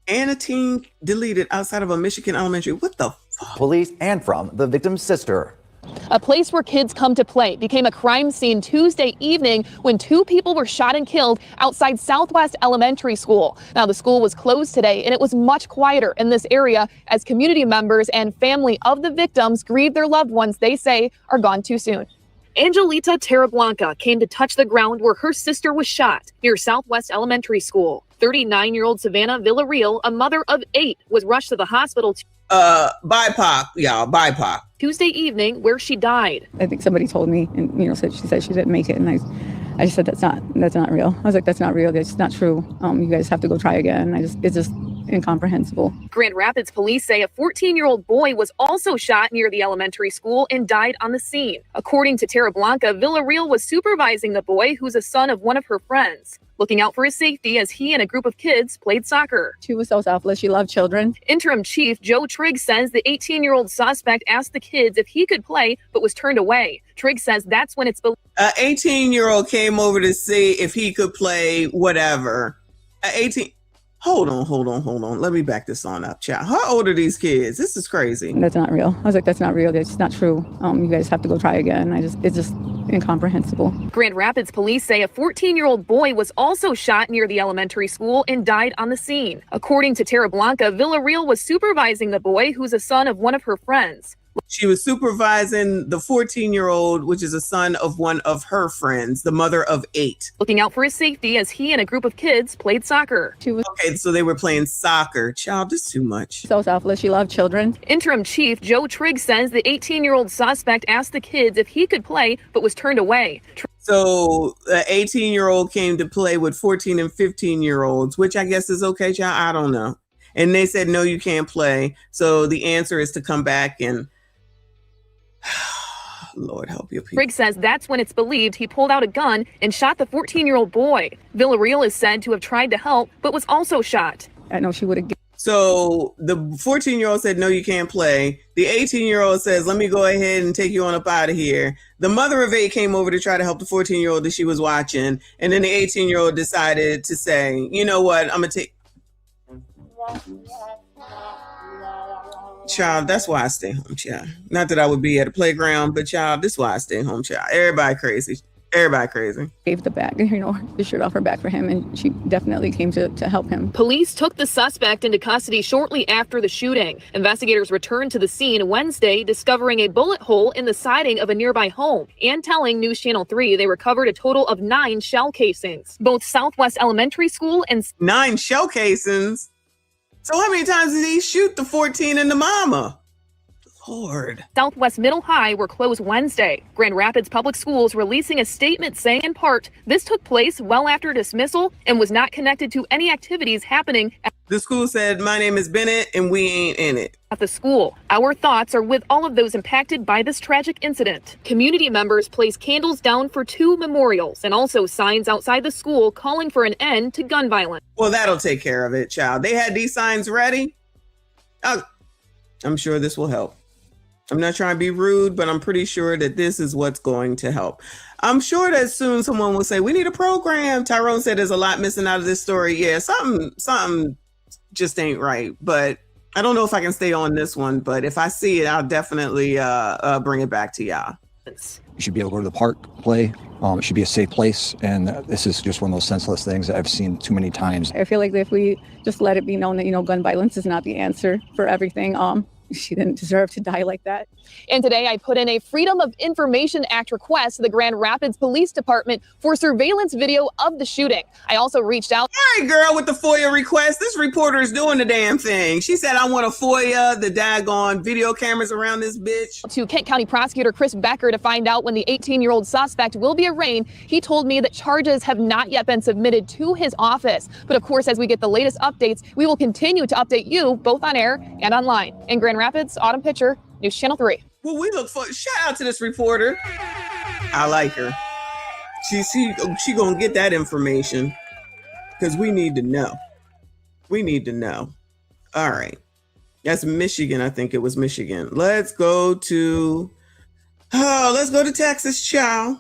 and a teen deleted outside of a Michigan elementary. What the fuck? Police and from the victim's sister. A place where kids come to play became a crime scene Tuesday evening when 2 people were shot and killed outside Southwest Elementary School. Now, the school was closed today, and it was much quieter in this area as community members and family of the victims grieve their loved ones they say are gone too soon. Angelita Terrablanca came to touch the ground where her sister was shot near Southwest Elementary School. 39-year-old Savannah Villarreal, a mother of 8, was rushed to the hospital BIPOC, y'all, BIPOC. Tuesday evening where she died. I think somebody told me, and she said she didn't make it, and I just said that's not real. I was like, that's not real. That's not true. You guys have to go try again. It's just incomprehensible. Grand Rapids police say a 14-year-old boy was also shot near the elementary school and died on the scene. According to Terrablanca, Villarreal was supervising the boy, who's a son of one of her friends, looking out for his safety as he and a group of kids played soccer. She was so selfless. She loved children. Interim Chief Joe Trigg says the 18-year-old suspect asked the kids if he could play, but was turned away. Trigg says that's when it's believed. An 18-year-old came over to see if he could play whatever. Hold on. Let me back this on up, child. How old are these kids? This is crazy. That's not real. I was like, that's not real. That's not true. You guys have to go try again. It's just incomprehensible. Grand Rapids police say a 14-year-old boy was also shot near the elementary school and died on the scene. According to Terrablanca, Villarreal was supervising the boy, who's a son of one of her friends. She was supervising the 14-year-old, which is a son of one of her friends, the mother of 8. Looking out for his safety as he and a group of kids played soccer. Okay, so they were playing soccer. Child, this is too much. So selfless. She loved children. Interim Chief Joe Trigg says the 18-year-old suspect asked the kids if he could play, but was turned away. So the 18-year-old came to play with 14 and 15-year-olds, which I guess is okay, child. I don't know. And they said, no, you can't play. So the answer is to come back and Lord help you people. Trigg says that's when it's believed he pulled out a gun and shot the 14-year-old boy. Villarreal is said to have tried to help, but was also shot. I know she would have. So the 14-year-old said, no, you can't play. The 18-year-old says, let me go ahead and take you on up out of here. The mother of 8 came over to try to help the 14-year-old that she was watching. And then the 18-year-old decided to say, you know what, I'm going to take... Child, that's why I stay home, child. Not that I would be at a playground, but child, this is why I stay home, child. Everybody crazy. Gave the bag, the shirt off her back for him, and she definitely came to help him. Police took the suspect into custody shortly after the shooting. Investigators returned to the scene Wednesday, discovering a bullet hole in the siding of a nearby home and telling News Channel 3 they recovered a total of 9 shell casings. Both Southwest Elementary School and 9 shell casings? So how many times did he shoot the 14 and the mama? Lord. Southwest Middle High were closed Wednesday. Grand Rapids Public Schools releasing a statement saying, in part, this took place well after dismissal and was not connected to any activities happening at the school said, my name is Bennett and we ain't in it. At the school. Our thoughts are with all of those impacted by this tragic incident. Community members placed candles down for 2 memorials and also signs outside the school calling for an end to gun violence. Well, that'll take care of it, child. They had these signs ready. I'm sure this will help. I'm not trying to be rude, but I'm pretty sure that this is what's going to help. I'm sure that soon someone will say, we need a program. Tyrone said there's a lot missing out of this story. Yeah, something just ain't right. But I don't know if I can stay on this one, but if I see it, I'll definitely bring it back to y'all. You should be able to go to the park, play. It should be a safe place. And this is just one of those senseless things that I've seen too many times. I feel like if we just let it be known that, gun violence is not the answer for everything, she didn't deserve to die like that. And today I put in a Freedom of Information Act request to the Grand Rapids Police Department for surveillance video of the shooting. I also reached out. All right, girl, with the FOIA request, this reporter is doing the damn thing. She said, I want a FOIA, the daggone video cameras around this bitch. To Kent County Prosecutor Chris Becker to find out when the 18-year-old suspect will be arraigned. He told me that charges have not yet been submitted to his office. But of course, as we get the latest updates, we will continue to update you both on air and online. In Grand Rapids, Autumn Pitcher, News Channel 3. Well, we look for, shout out to this reporter. I like her. She gonna get that information because we need to know. We need to know. All right. That's Michigan. I think it was Michigan. Let's go to Texas, child.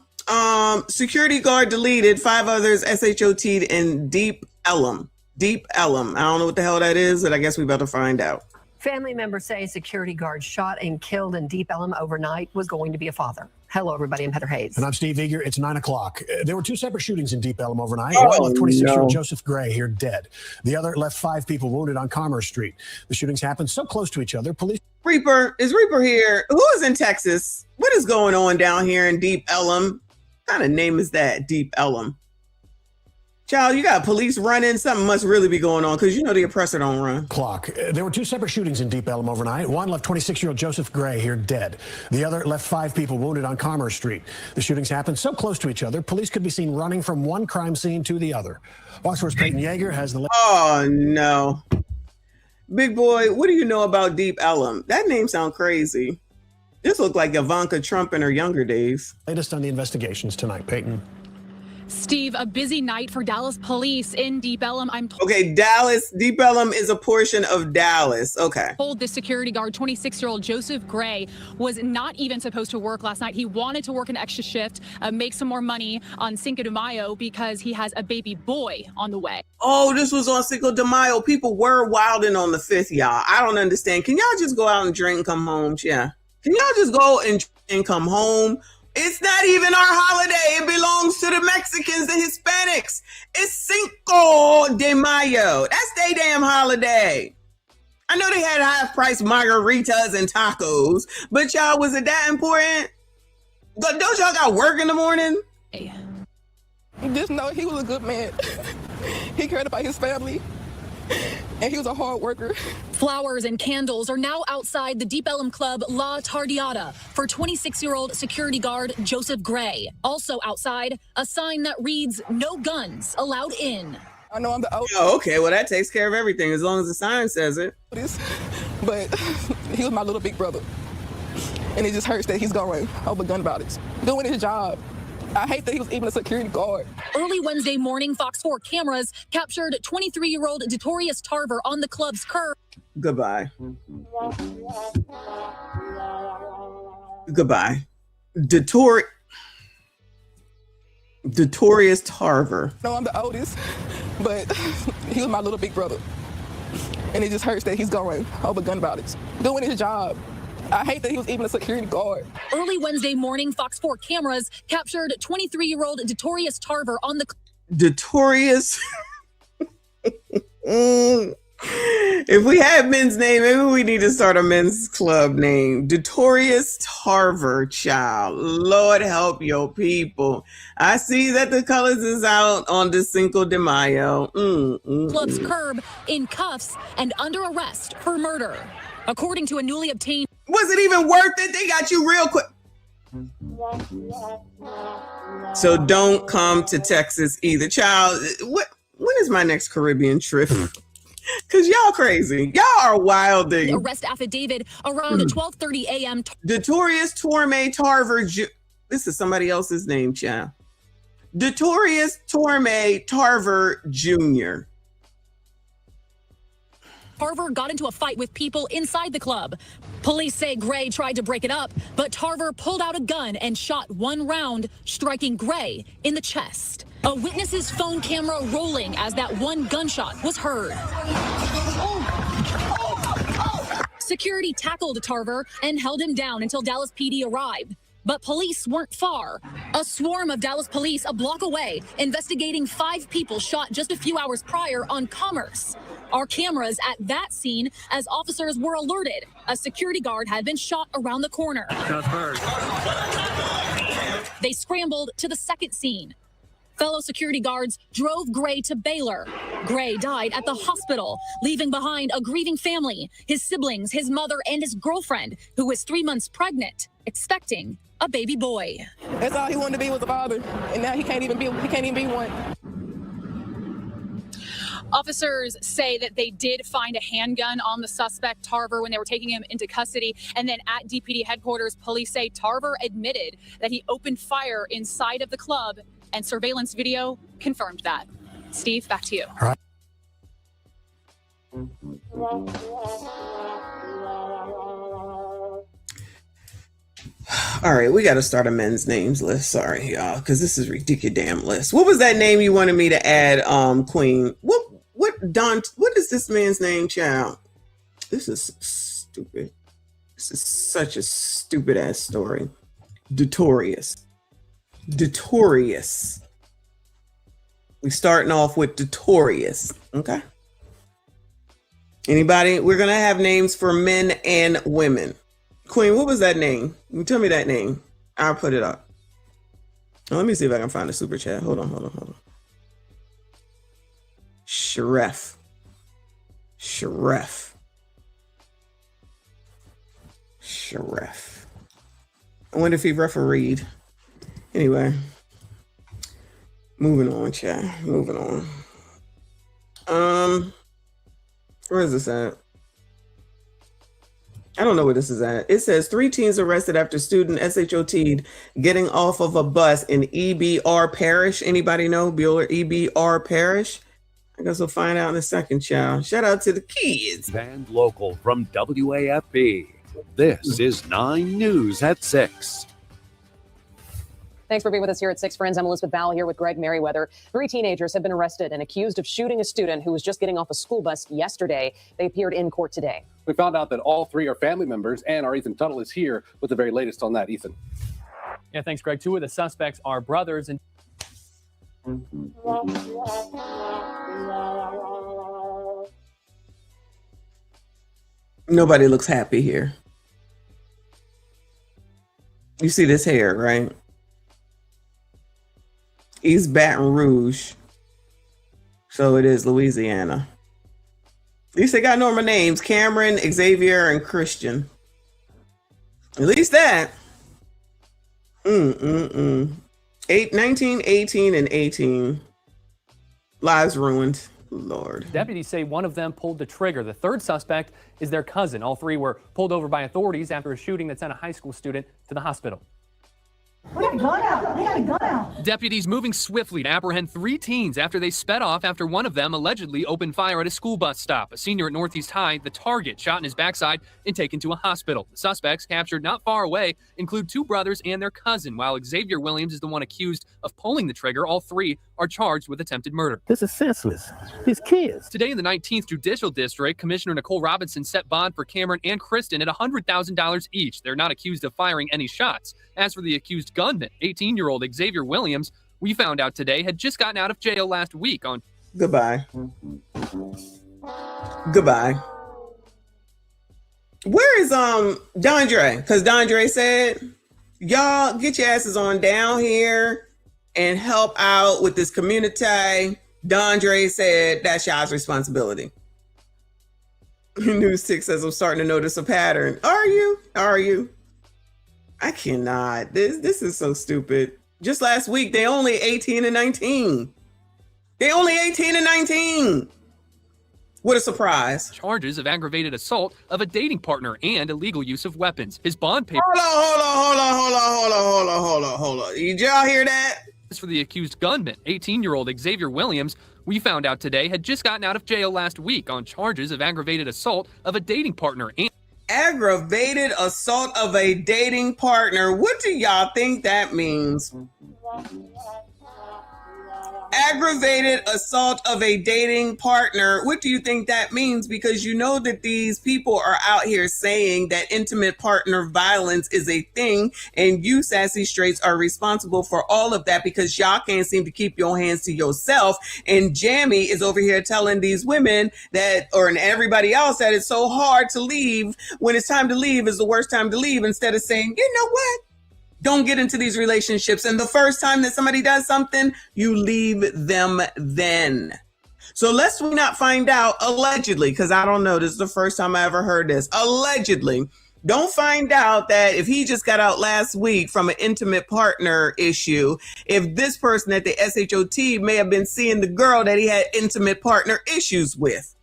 Security guard deleted, 5 others SHOT'd in Deep Ellum. Deep Ellum. I don't know what the hell that is, but I guess we better find out. Family members say a security guard shot and killed in Deep Ellum overnight was going to be a father. Hello, everybody. I'm Heather Hayes. And I'm Steve Eager. It's 9 o'clock. There were 2 separate shootings in Deep Ellum overnight. Oh, One left 26-year-old no. Joseph Gray here dead. The other left 5 people wounded on Commerce Street. The shootings happened so close to each other. Police. Reaper here? Who is in Texas? What is going on down here in Deep Ellum? What kind of name is that? Deep Ellum. Child, you got police running. Something must really be going on because you know the oppressor don't run. There were 2 separate shootings in Deep Ellum overnight. One left 26-year-old Joseph Gray here dead. The other left 5 people wounded on Commerce Street. The shootings happened so close to each other, police could be seen running from one crime scene to the other. Fox 4's Peyton Yeager has the... Oh, no. Big boy, what do you know about Deep Ellum? That name sounds crazy. This looked like Ivanka Trump in her younger days. Latest on the investigations tonight, Peyton. Steve, a busy night for Dallas police in Deep Ellum. Okay, Dallas. Deep Ellum is a portion of Dallas. Okay. Told this security guard, 26-year-old Joseph Gray, was not even supposed to work last night. He wanted to work an extra shift, make some more money on Cinco de Mayo because he has a baby boy on the way. Oh, this was on Cinco de Mayo. People were wilding on the 5th, y'all. I don't understand. Can y'all just go out and drink and come home? Yeah. Can y'all just go and come home? It's not even our holiday. It belongs to the Mexicans, the Hispanics. It's Cinco de Mayo. That's their damn holiday. I know they had half-price margaritas and tacos, but y'all, was it that important? Don't y'all got work in the morning? Just know he was a good man. He cared about his family, and he was a hard worker. Flowers and candles are now outside the Deep Ellum Club La Tardiata for 26-year-old security guard Joseph Gray. Also outside, a sign that reads, "No guns allowed in." I know I'm the oldest. Oh, okay. Well, that takes care of everything as long as the sign says it. But he was my little big brother. And it just hurts that he's going over gun violence, doing his job. I hate that he was even a security guard. Early Wednesday morning, Fox 4 cameras captured 23-year-old Detorius Tarver on the club's curb. Goodbye. Goodbye. Detorius Tarver. No, I'm the oldest, but he was my little big brother. And it just hurts that he's going over gun violence, doing his job. I hate that he was even a security guard. Early Wednesday morning, Fox 4 cameras captured 23-year-old Detorius Tarver on the... Detorius? If we had men's name, maybe we need to start a men's club name. Detorius Tarver, child. Lord help your people. I see that the colors is out on the Cinco de Mayo. Club's curb in cuffs and under arrest for murder. According to a newly obtained... Was it even worth it? They got you real quick. So don't come to Texas either. Child, when is my next Caribbean trip? Because y'all crazy. Y'all are wilding. Arrest affidavit around 12:30 a.m. Detorius Torme Tarver. This is somebody else's name, child. Detorius Torme Tarver Jr. Tarver got into a fight with people inside the club. Police say Gray tried to break it up, but Tarver pulled out a gun and shot one round, striking Gray in the chest. A witness's phone camera rolling as that one gunshot was heard. Security tackled Tarver and held him down until Dallas PD arrived. But police weren't far. A swarm of Dallas police a block away, investigating 5 people shot just a few hours prior on Commerce. Our cameras at that scene as officers were alerted. A security guard had been shot around the corner. They scrambled to the second scene. Fellow security guards drove Gray to Baylor. Gray died at the hospital, leaving behind a grieving family, his siblings, his mother, and his girlfriend, who was 3 months pregnant, expecting a baby boy. That's all he wanted to be was a father, and now he can't even be one. Officers say that they did find a handgun on the suspect, Tarver, when they were taking him into custody. And then at DPD headquarters, police say Tarver admitted that he opened fire inside of the club, and surveillance video confirmed that. Steve, back to you. All right. All right, we got to start a men's names list. Sorry, y'all, because this is ridiculous damn list. What was that name you wanted me to add, Queen? What is this man's name, child? This is stupid. This is such a stupid ass story. Detorious. We starting off with Detorious. Okay. Anybody? We're gonna have names for men and women. Queen, what was that name? You tell me that name. I'll put it up. Now, let me see if I can find a super chat. Hold on. Shref. I wonder if he refereed. Anyway. Moving on, chat. Moving on. Where is this at? I don't know where this is at. It says 3 teens arrested after student SHOT'd getting off of a bus in EBR Parish. Anybody know Bueller EBR Parish? I guess we'll find out in a second, child. Shout out to the kids. And local from WAFB. This is 9 News at 6. Thanks for being with us here at 6, friends. I'm Elizabeth Ball here with Greg Merriweather. 3 teenagers have been arrested and accused of shooting a student who was just getting off a school bus yesterday. They appeared in court today. We found out that all 3 are family members, and our Ethan Tuttle is here with the very latest on that. Ethan. Yeah, thanks, Greg. 2 of the suspects are brothers. And nobody looks happy here. You see this hair, right? East Baton Rouge. So it is Louisiana. At least they got normal names. Cameron, Xavier, and Christian. At least that. 19, 18, and 18. Lives ruined. Lord. Deputies say one of them pulled the trigger. The third suspect is their cousin. All 3 were pulled over by authorities after a shooting that sent a high school student to the hospital. We got a gun out. We got a gun out. Deputies moving swiftly to apprehend 3 teens after they sped off after one of them allegedly opened fire at a school bus stop. A senior at Northeast High, the target, shot in his backside and taken to a hospital. The suspects captured not far away include 2 brothers and their cousin. While Xavier Williams is the one accused of pulling the trigger, all 3 are charged with attempted murder. This is senseless. These kids. Today in the 19th Judicial District, Commissioner Nicole Robinson set bond for Cameron and Kristen at $100,000 each. They're not accused of firing any shots. As for the accused gunman, 18-year-old Xavier Williams, we found out today had just gotten out of jail last week on... Goodbye. Where is Dondre? Because Dondre said, y'all get your asses on down here and help out with this community. Dondre said that's y'all's responsibility. News 6 says I'm starting to notice a pattern. Are you? I cannot. This is so stupid. Just last week, they only 18 and 19. What a surprise. Charges of aggravated assault of a dating partner and illegal use of weapons. His bond paper... Hold on. Did y'all hear that? For the accused gunman, 18-year-old Xavier Williams, we found out today had just gotten out of jail last week on charges of aggravated assault of a dating partner and... Aggravated assault of a dating partner. What do y'all think that means? Aggravated assault of a dating partner. What do you think that means? Because you know that these people are out here saying that intimate partner violence is a thing, and you sassy straights are responsible for all of that because y'all can't seem to keep your hands to yourself. And Jamie is over here telling these women that, and everybody else, that it's so hard to leave. When it's time to leave is the worst time to leave, instead of saying, you know what? Don't get into these relationships. And the first time that somebody does something, you leave them then. So lest we not find out, allegedly, because I don't know, this is the first time I ever heard this, allegedly, don't find out that if he just got out last week from an intimate partner issue, if this person at the SHOT may have been seeing the girl that he had intimate partner issues with.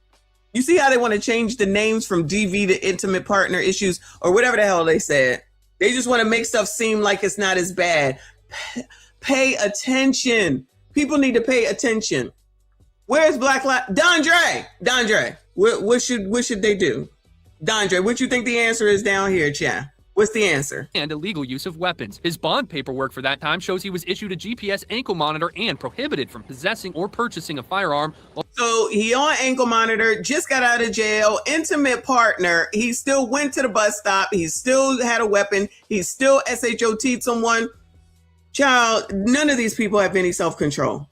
You see how they want to change the names from DV to intimate partner issues or whatever the hell they said. They just want to make stuff seem like it's not as bad. Pay attention. People need to pay attention. Where's Black Lives? Dondre. What should they do? Dondre, what you think the answer is down here, chat? What's the answer? And illegal use of weapons. His bond paperwork for that time shows he was issued a GPS ankle monitor and prohibited from possessing or purchasing a firearm. So he on ankle monitor, just got out of jail, intimate partner. He still went to the bus stop. He still had a weapon. He still SHOT'd someone. Child, none of these people have any self-control.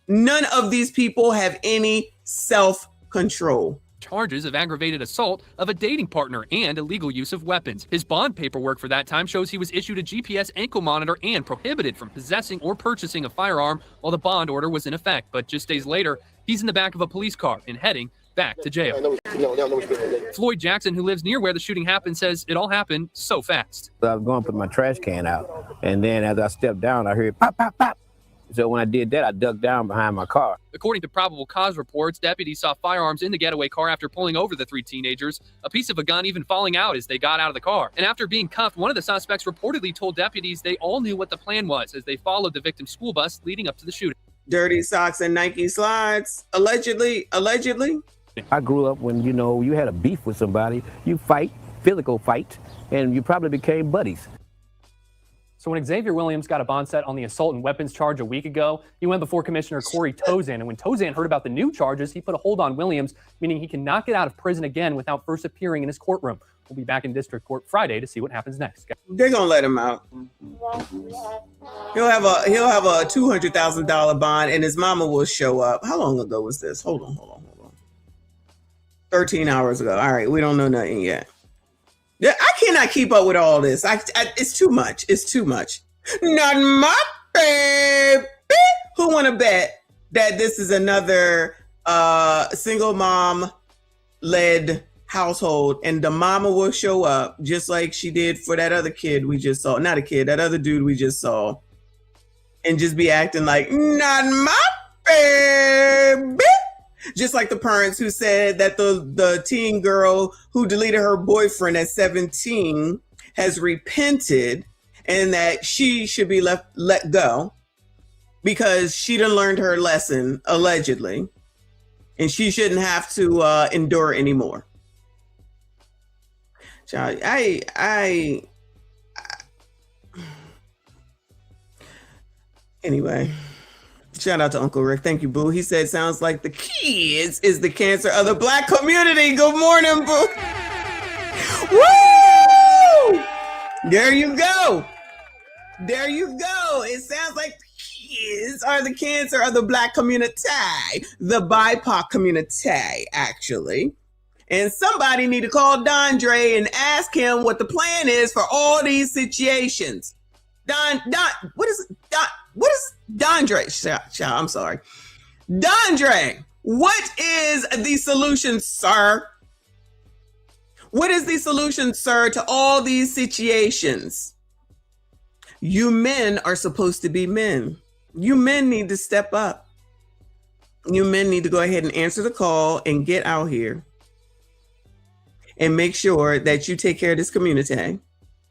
None of these people have any self-control. Charges of aggravated assault of a dating partner and illegal use of weapons. His bond paperwork for that time shows he was issued a GPS ankle monitor and prohibited from possessing or purchasing a firearm while the bond order was in effect. But just days later, he's in the back of a police car and heading back to jail. Floyd Jackson, who lives near where the shooting happened, says it all happened so fast. I was going to put my trash can out, and then as I stepped down, I heard pop, pop, pop. So when I did that, I ducked down behind my car. According to probable cause reports, deputies saw firearms in the getaway car after pulling over the three teenagers, a piece of a gun even falling out as they got out of the car. And after being cuffed, one of the suspects reportedly told deputies they all knew what the plan was as they followed the victim's school bus leading up to the shooting. Dirty socks and Nike slides, allegedly. I grew up when, you had a beef with somebody, you fight, physical fight, and you probably became buddies. So when Xavier Williams got a bond set on the assault and weapons charge a week ago, he went before Commissioner Corey Tozan. And when Tozan heard about the new charges, he put a hold on Williams, meaning he cannot get out of prison again without first appearing in his courtroom. We'll be back in district court Friday to see what happens next. They're gonna let him out. He'll have a $200,000 bond, and his mama will show up. How long ago was this? Hold on. 13 hours ago. All right, we don't know nothing yet. I cannot keep up with all this. It's too much. It's too much. Not my baby. Who want to bet that this is another single mom led household, and the mama will show up just like she did for that other kid we just saw. Not a kid, that other dude we just saw, and just be acting like, not my baby. Just like the parents who said that the teen girl who deleted her boyfriend at 17 has repented and that she should be let go because she done learned her lesson, allegedly, and she shouldn't have to endure anymore. Child, anyway. Shout out to Uncle Rick. Thank you, Boo. He said, sounds like the kids is the cancer of the Black community. Good morning, Boo. Woo! There you go. There you go. It sounds like the kids are the cancer of the Black community, the BIPOC community, actually. And somebody need to call Dondre and ask him what the plan is for all these situations. What is Dondre? I'm sorry. Dondre, what is the solution, sir? What is the solution, sir, to all these situations? You men are supposed to be men. You men need to step up. You men need to go ahead and answer the call and get out here and make sure that you take care of this community,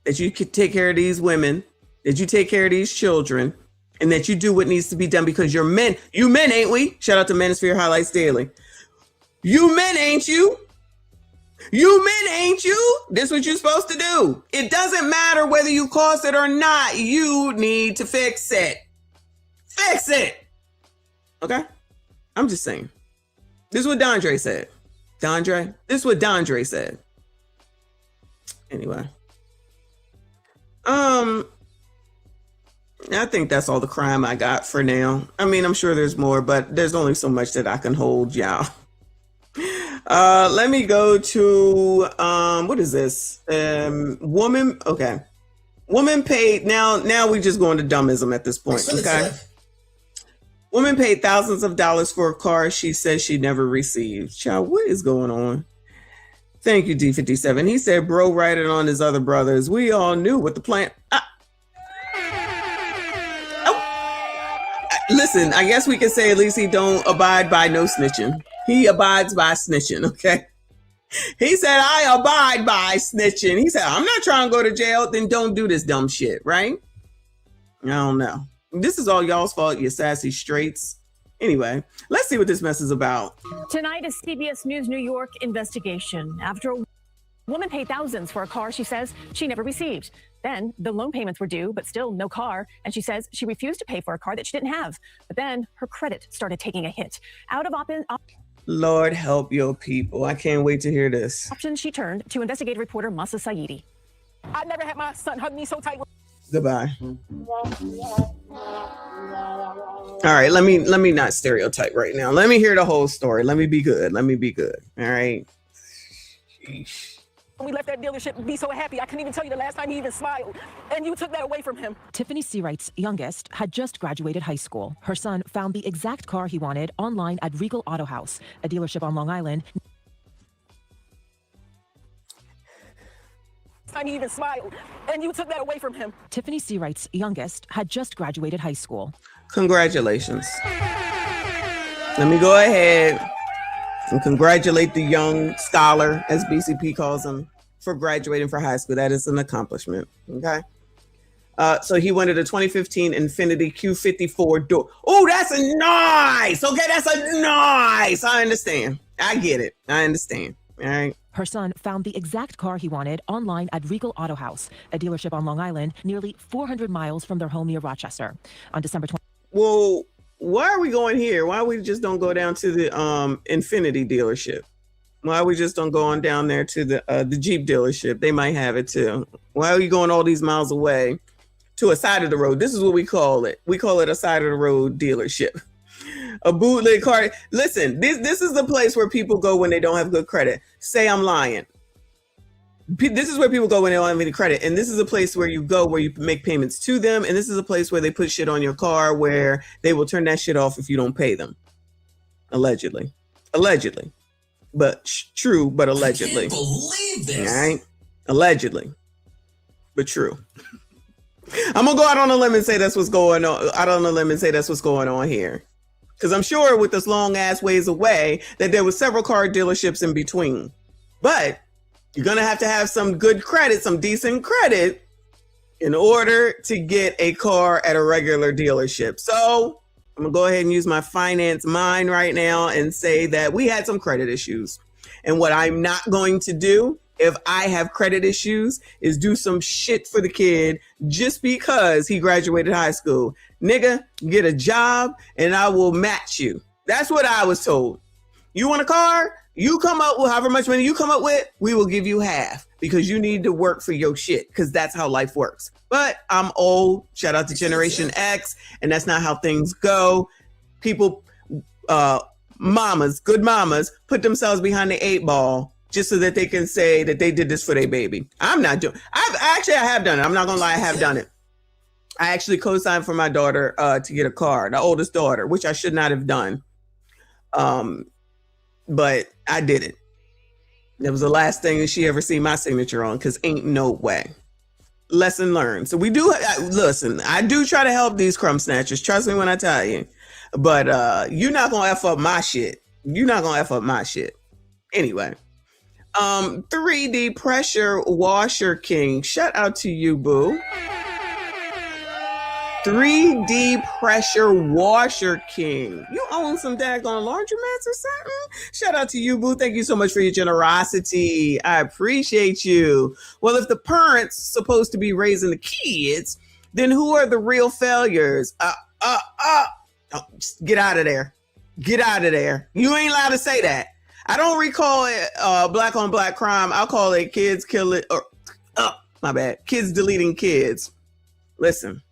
that you can take care of these women, that you take care of these children, and that you do what needs to be done because you're men. You men, ain't we? Shout out to Manosphere Highlights Daily. You men, ain't you? You men, ain't you? This is what you're supposed to do. It doesn't matter whether you caused it or not. You need to fix it. Fix it. Okay? I'm just saying. This is what Dondre said. This is what Dondre said. Anyway. I think that's all the crime I got for now. I mean, I'm sure there's more, but there's only so much that I can hold, y'all. Let me go to what is this? Woman. Okay. Woman paid. Now we just going to dummism at this point. Okay. Woman paid thousands of dollars for a car she says she never received. Child, what is going on? Thank you, D57. He said, bro, write it on his other brothers. We all knew what the plan. Listen, I guess we can say at least he don't abide by no snitching. He abides by snitching, okay? He said, I abide by snitching. He said, I'm not trying to go to jail. Then don't do this dumb shit, right? I don't know. This is all y'all's fault, you sassy straights. Anyway, let's see what this mess is about. Tonight, a CBS News New York investigation after a woman paid thousands for a car she says she never received. Then the loan payments were due, but still no car. And she says she refused to pay for a car that she didn't have. But then her credit started taking a hit. Out of Lord help your people. I can't wait to hear this. options, she turned to investigative reporter Masa Saidi. I never had my son hug me so tight. Goodbye. All right, let me not stereotype right now. Let me hear the whole story. Let me be good. Let me be good. All right. Sheesh. When we left that dealership, be so happy. I couldn't even tell you the last time he even smiled. And you took that away from him. Tiffany Seawright's youngest had just graduated high school. Her son found the exact car he wanted online at Regal Auto House, a dealership on Long Island. Time he even smiled. And you took that away from him. Tiffany Seawright's youngest had just graduated high school. Congratulations. Let me go ahead and congratulate the young scholar, as BCP calls him, for graduating from high school. That is an accomplishment. Okay. So he wanted a 2015 Infiniti Q54 door. Oh, that's a nice. Okay, that's a nice. I understand. I get it. I understand. All right. Her son found the exact car he wanted online at Regal Auto House, a dealership on Long Island, nearly 400 miles from their home near Rochester. On December 20. Well, why are we going here? Why we just don't go down to the Infiniti dealership? Why we just don't go on down there to the Jeep dealership? They might have it too. Why are you going all these miles away to a side of the road? This is what we call it. We call it a side of the road dealership. A bootleg car. Listen, this is the place where people go when they don't have good credit. Say I'm lying. This is where people go when they don't have any credit. And this is a place where you go where you make payments to them. And this is a place where they put shit on your car where they will turn that shit off if you don't pay them. Allegedly. Allegedly. But true, but allegedly. I can't believe this. All right? Allegedly. But true. I'm going to go out on a limb and say that's what's going on. Out on a limb and say that's what's going on here. Because I'm sure with this long ass ways away that there was several car dealerships in between. But you're going to have some good credit, some decent credit in order to get a car at a regular dealership. So I'm going to go ahead and use my finance mind right now and say that we had some credit issues. And what I'm not going to do if I have credit issues is do some shit for the kid just because he graduated high school. Nigga, get a job and I will match you. That's what I was told. You want a car? You come up with however much money you come up with, we will give you half because you need to work for your shit because that's how life works. But I'm old. Shout out to Generation X. And that's not how things go. People, mamas, good mamas, put themselves behind the 8 ball just so that they can say that they did this for their baby. I'm not doing. I have done it. I'm not gonna lie. I have done it. I actually co-signed for my daughter to get a car, the oldest daughter, which I should not have done. But I did it. That was the last thing that she ever seen my signature on because ain't no way. Lesson learned. So we do, listen, I do try to help these crumb snatchers. Trust me when I tell you. But you're not going to F up my shit. You're not going to F up my shit. Anyway. 3D Pressure Washer King. Shout out to you, boo. 3D Pressure Washer King. You own some daggone laundromats or something? Shout out to you, boo. Thank you so much for your generosity. I appreciate you. Well, if the parents supposed to be raising the kids, then who are the real failures? Just get out of there. Get out of there. You ain't allowed to say that. I don't recall it black on black crime. I'll call it kids killing or my bad. Kids deleting kids. Listen.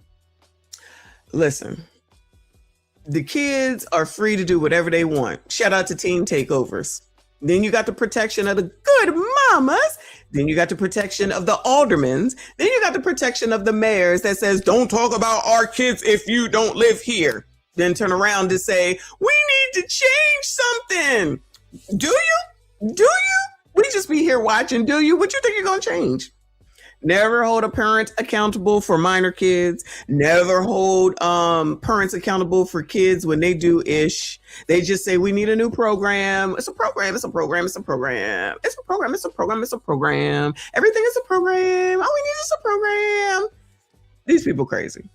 The kids are free to do whatever they want. Shout out to teen takeovers. Then you got the protection of the good mamas. Then you got the protection of the aldermans. Then you got the protection of the mayors that says, don't talk about our kids if you don't live here. Then turn around to say, we need to change something. Do you? Do you? We just be here watching. Do you? What you think you're going to change? Never hold a parent accountable for minor kids. Never hold parents accountable for kids when they do ish. They just say, we need a new program. It's a program. It's a program. It's a program. It's a program. It's a program. It's a program. Everything is a program. All we need is a program. These people crazy.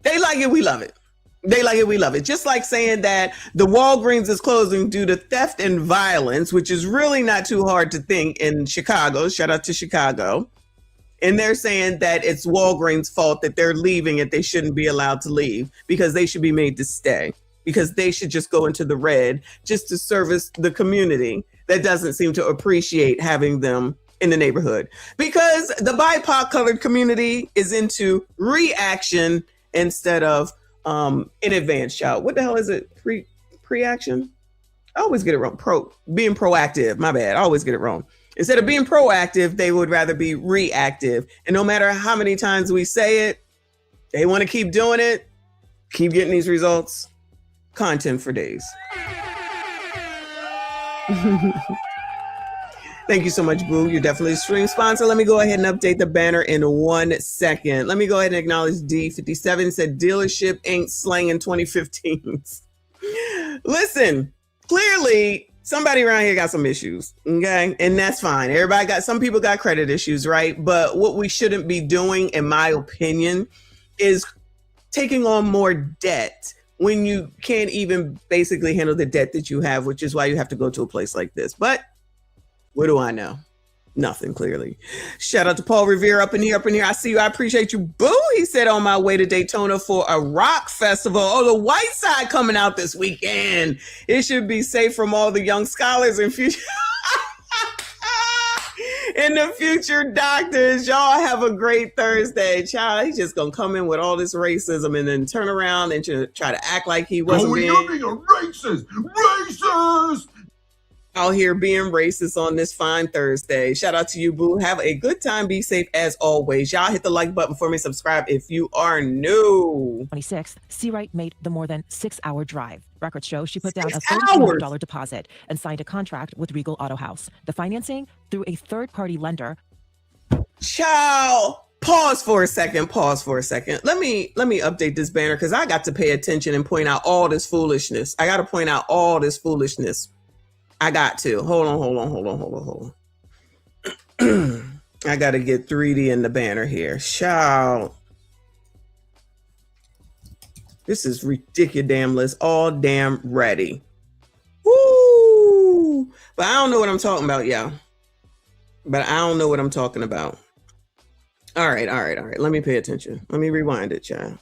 They like it. We love it. They like it, we love it. Just like saying that the Walgreens is closing due to theft and violence, which is really not too hard to think in Chicago. Shout out to Chicago. And they're saying that it's Walgreens' fault that they're leaving it. They shouldn't be allowed to leave because they should be made to stay, because they should just go into the red just to service the community that doesn't seem to appreciate having them in the neighborhood. Because the BIPOC colored community is into reaction instead of in advance, child. What the hell is it? Pre-action? I always get it wrong. Being proactive. My bad. I always get it wrong. Instead of being proactive, they would rather be reactive. And no matter how many times we say it, they want to keep doing it, keep getting these results. Content for days. Thank you so much, Boo. You're definitely a stream sponsor. Let me go ahead and update the banner in 1 second. Let me go ahead and acknowledge D57 said dealership ain't slanging 2015s. Listen, clearly somebody around here got some issues, okay? And that's fine. Some people got credit issues, right? But what we shouldn't be doing, in my opinion, is taking on more debt when you can't even basically handle the debt that you have, which is why you have to go to a place like this. But what do I know? Nothing, clearly. Shout out to Paul Revere up in here. I see you. I appreciate you. Boo. He said on my way to Daytona for a rock festival. Oh, the White Side coming out this weekend. It should be safe from all the young scholars and future and the future doctors. Y'all have a great Thursday. Child, he's just going to come in with all this racism and then turn around and try to act like he wasn't being a racist. Racist! Out here being racist on this fine Thursday. Shout out to you, Boo. Have a good time. Be safe as always. Y'all hit the like button for me. Subscribe if you are new. 26th, Seawright made the more than 6-hour drive. Records show she put down a $1,300 deposit and signed a contract with Regal Auto House. The financing through a third-party lender. Child, pause for a second. Let me update this banner because I got to pay attention and point out all this foolishness. I got to point out all this foolishness. I got to. Hold on. I got to get 3D in the banner here. Shout. This is ridiculous. All damn ready. Woo! But I don't know what I'm talking about, y'all. All right. Let me pay attention. Let me rewind it, child.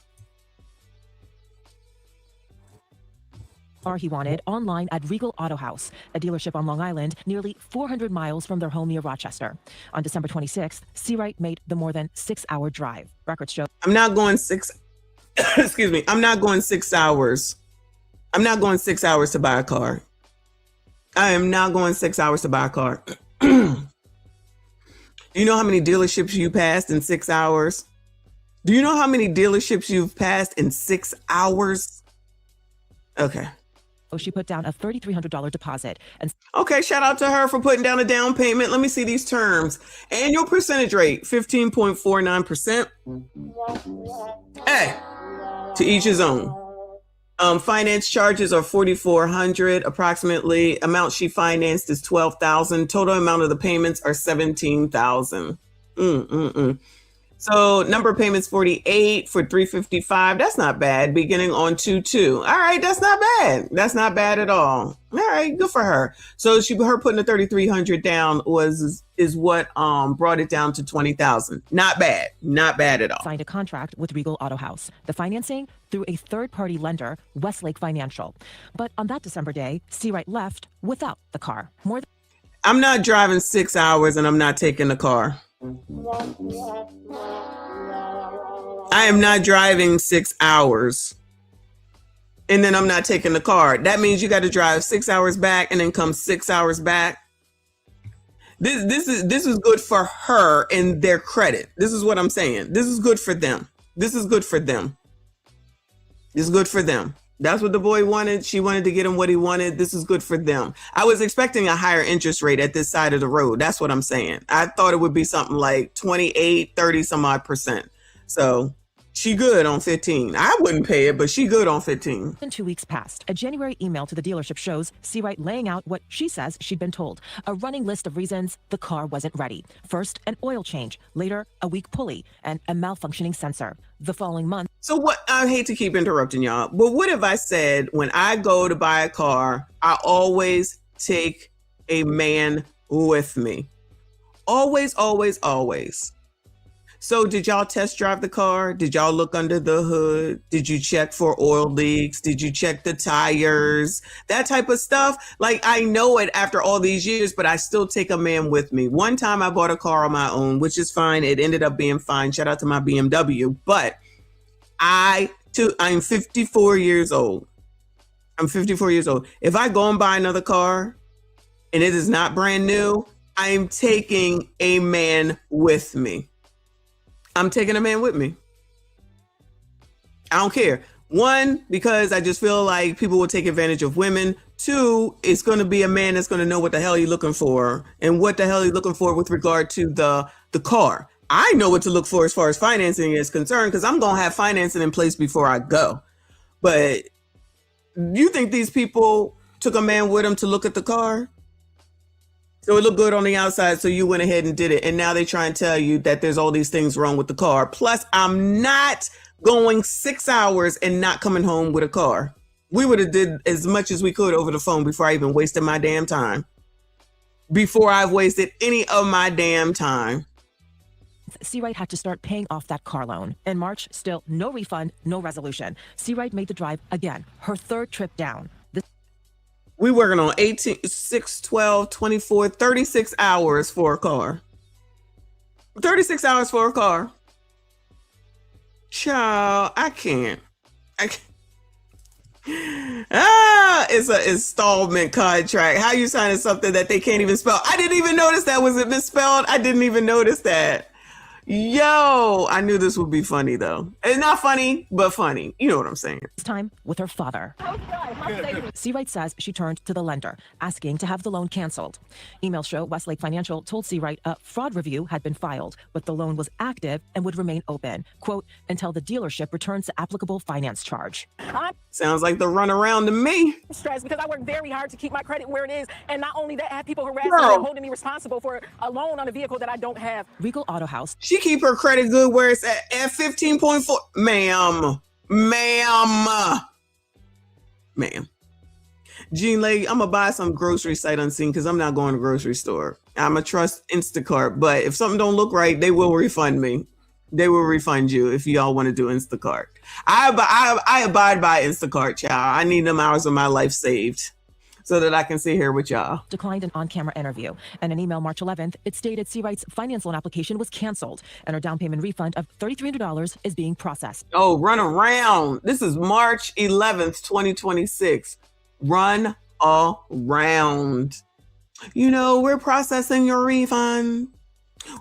He wanted online at Regal Auto House, a dealership on Long Island, nearly 400 miles from their home near Rochester. On December 26th, Seawright made the more than 6-hour drive. Records show. I'm not going 6 hours. I'm not going 6 hours to buy a car. I am not going 6 hours to buy a car. Do you know how many dealerships you passed in 6 hours? Do you know how many dealerships you've passed in 6 hours? Okay. She put down a $3,300 deposit. And okay, shout out to her for putting down a down payment. Let me see these terms. Annual percentage rate, 15.49%. Hey, to each his own. Finance charges are $4,400 approximately. Amount she financed is $12,000. Total amount of the payments are $17,000. So number of payments 48 for $355. That's not bad. Beginning on 2/2. All right, that's not bad. That's not bad at all. All right, good for her. So her putting the $3,300 down is what brought it down to $20,000. Not bad. Not bad at all. Signed a contract with Regal Auto House. The financing through a third-party lender, Westlake Financial. But on that December day, Seawright left without the car. I'm not driving 6 hours and I'm not taking the car. I am not driving 6 hours and then I'm not taking the car. That means you got to drive 6 hours back and then come 6 hours back. This is good for her and their credit. This is what I'm saying. This is good for them. This is good for them. That's what the boy wanted. She wanted to get him what he wanted. This is good for them. I was expecting a higher interest rate at this side of the road. That's what I'm saying. I thought it would be something like 28, 30 some odd %. So She good on 15. I wouldn't pay it, but she good on 15. 2 weeks passed. A January email to the dealership shows Seawright laying out what she says she'd been told. A running list of reasons the car wasn't ready. First, an oil change. Later, a weak pulley and a malfunctioning sensor. The following month. So what, I hate to keep interrupting y'all, but what if I said when I go to buy a car, I always take a man with me? Always, always, always. So did y'all test drive the car? Did y'all look under the hood? Did you check for oil leaks? Did you check the tires? That type of stuff. Like, I know it after all these years, but I still take a man with me. One time I bought a car on my own, which is fine. It ended up being fine. Shout out to my BMW. But I'm 54 years old. I'm 54 years old. If I go and buy another car and it is not brand new, I'm taking a man with me. I'm taking a man with me. I don't care. One, because I just feel like people will take advantage of women. Two, it's going to be a man that's going to know what the hell you're looking for and what the hell you're looking for with regard to the car. I know what to look for as far as financing is concerned because I'm going to have financing in place before I go. But you think these people took a man with them to look at the car? So it looked good on the outside, so you went ahead and did it. And now they try and tell you that there's all these things wrong with the car. Plus, I'm not going 6 hours and not coming home with a car. We would have did as much as we could over the phone before I even wasted my damn time. Before I've wasted any of my damn time. Seawright had to start paying off that car loan. In March, still no refund, no resolution. Seawright made the drive again, her third trip down. We working on 18, 6, 12, 24, 36 hours for a car. 36 hours for a car. Child, I can't. It's an installment contract. How you signing something that they can't even spell? I didn't even notice that. Was it misspelled? I didn't even notice that. Yo, I knew this would be funny though. It's not funny, but funny. You know what I'm saying. This time with her father. Seawright says she turned to the lender, asking to have the loan canceled. Emails show Westlake Financial told Seawright a fraud review had been filed, but the loan was active and would remain open, quote, until the dealership returns the applicable finance charge. Sounds like the runaround to me. Stressed because I work very hard to keep my credit where it is, and not only that, I have people harassing me and holding me responsible for a loan on a vehicle that I don't have. Regal Auto House. She keep her credit good where it's at 15.4. Ma'am. Jean Lady, I'm gonna buy some grocery sight unseen because I'm not going to grocery store. I'm gonna trust Instacart, but if something don't look right, they will refund me. They will refund you if y'all want to do Instacart. I abide by Instacart, child. I need them hours of my life saved so that I can sit here with y'all. Declined an on-camera interview. And an email March 11th, it stated Seawright's finance loan application was canceled and her down payment refund of $3,300 is being processed. Oh, run around. This is March 11th, 2026. Run around. You know, we're processing your refund.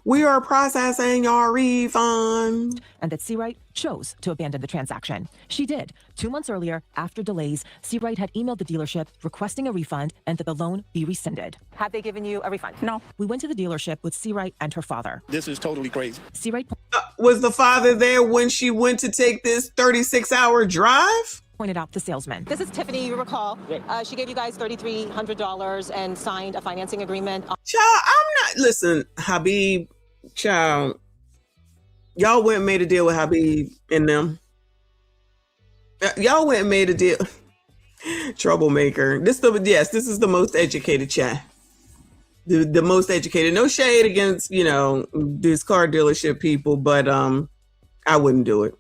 We are processing your refund. And that Seawright chose to abandon the transaction. She did. 2 months earlier, after delays, Seawright had emailed the dealership requesting a refund and that the loan be rescinded. Had they given you a refund? No. We went to the dealership with Seawright and her father. This is totally crazy. Seawright was the father there when she went to take this 36-hour drive? Pointed out the salesman. This is Tiffany, you recall. She gave you guys $3,300 and signed a financing agreement. Child, listen, Habib, child, y'all went and made a deal with Habib and them. Y'all went and made a deal. Troublemaker. This is the most educated chat. The most educated. No shade against, these car dealership people, but I wouldn't do it.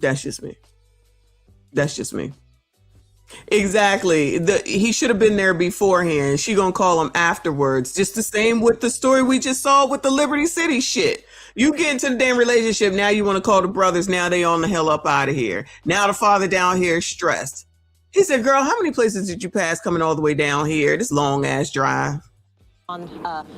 That's just me. Exactly. He should have been there beforehand. She gonna call him afterwards. Just the same with the story we just saw with the Liberty City shit. You get into the damn relationship, now you want to call the brothers, now they on the hell up out of here. Now the father down here is stressed. He said, girl, how many places did you pass coming all the way down here? This long ass drive. On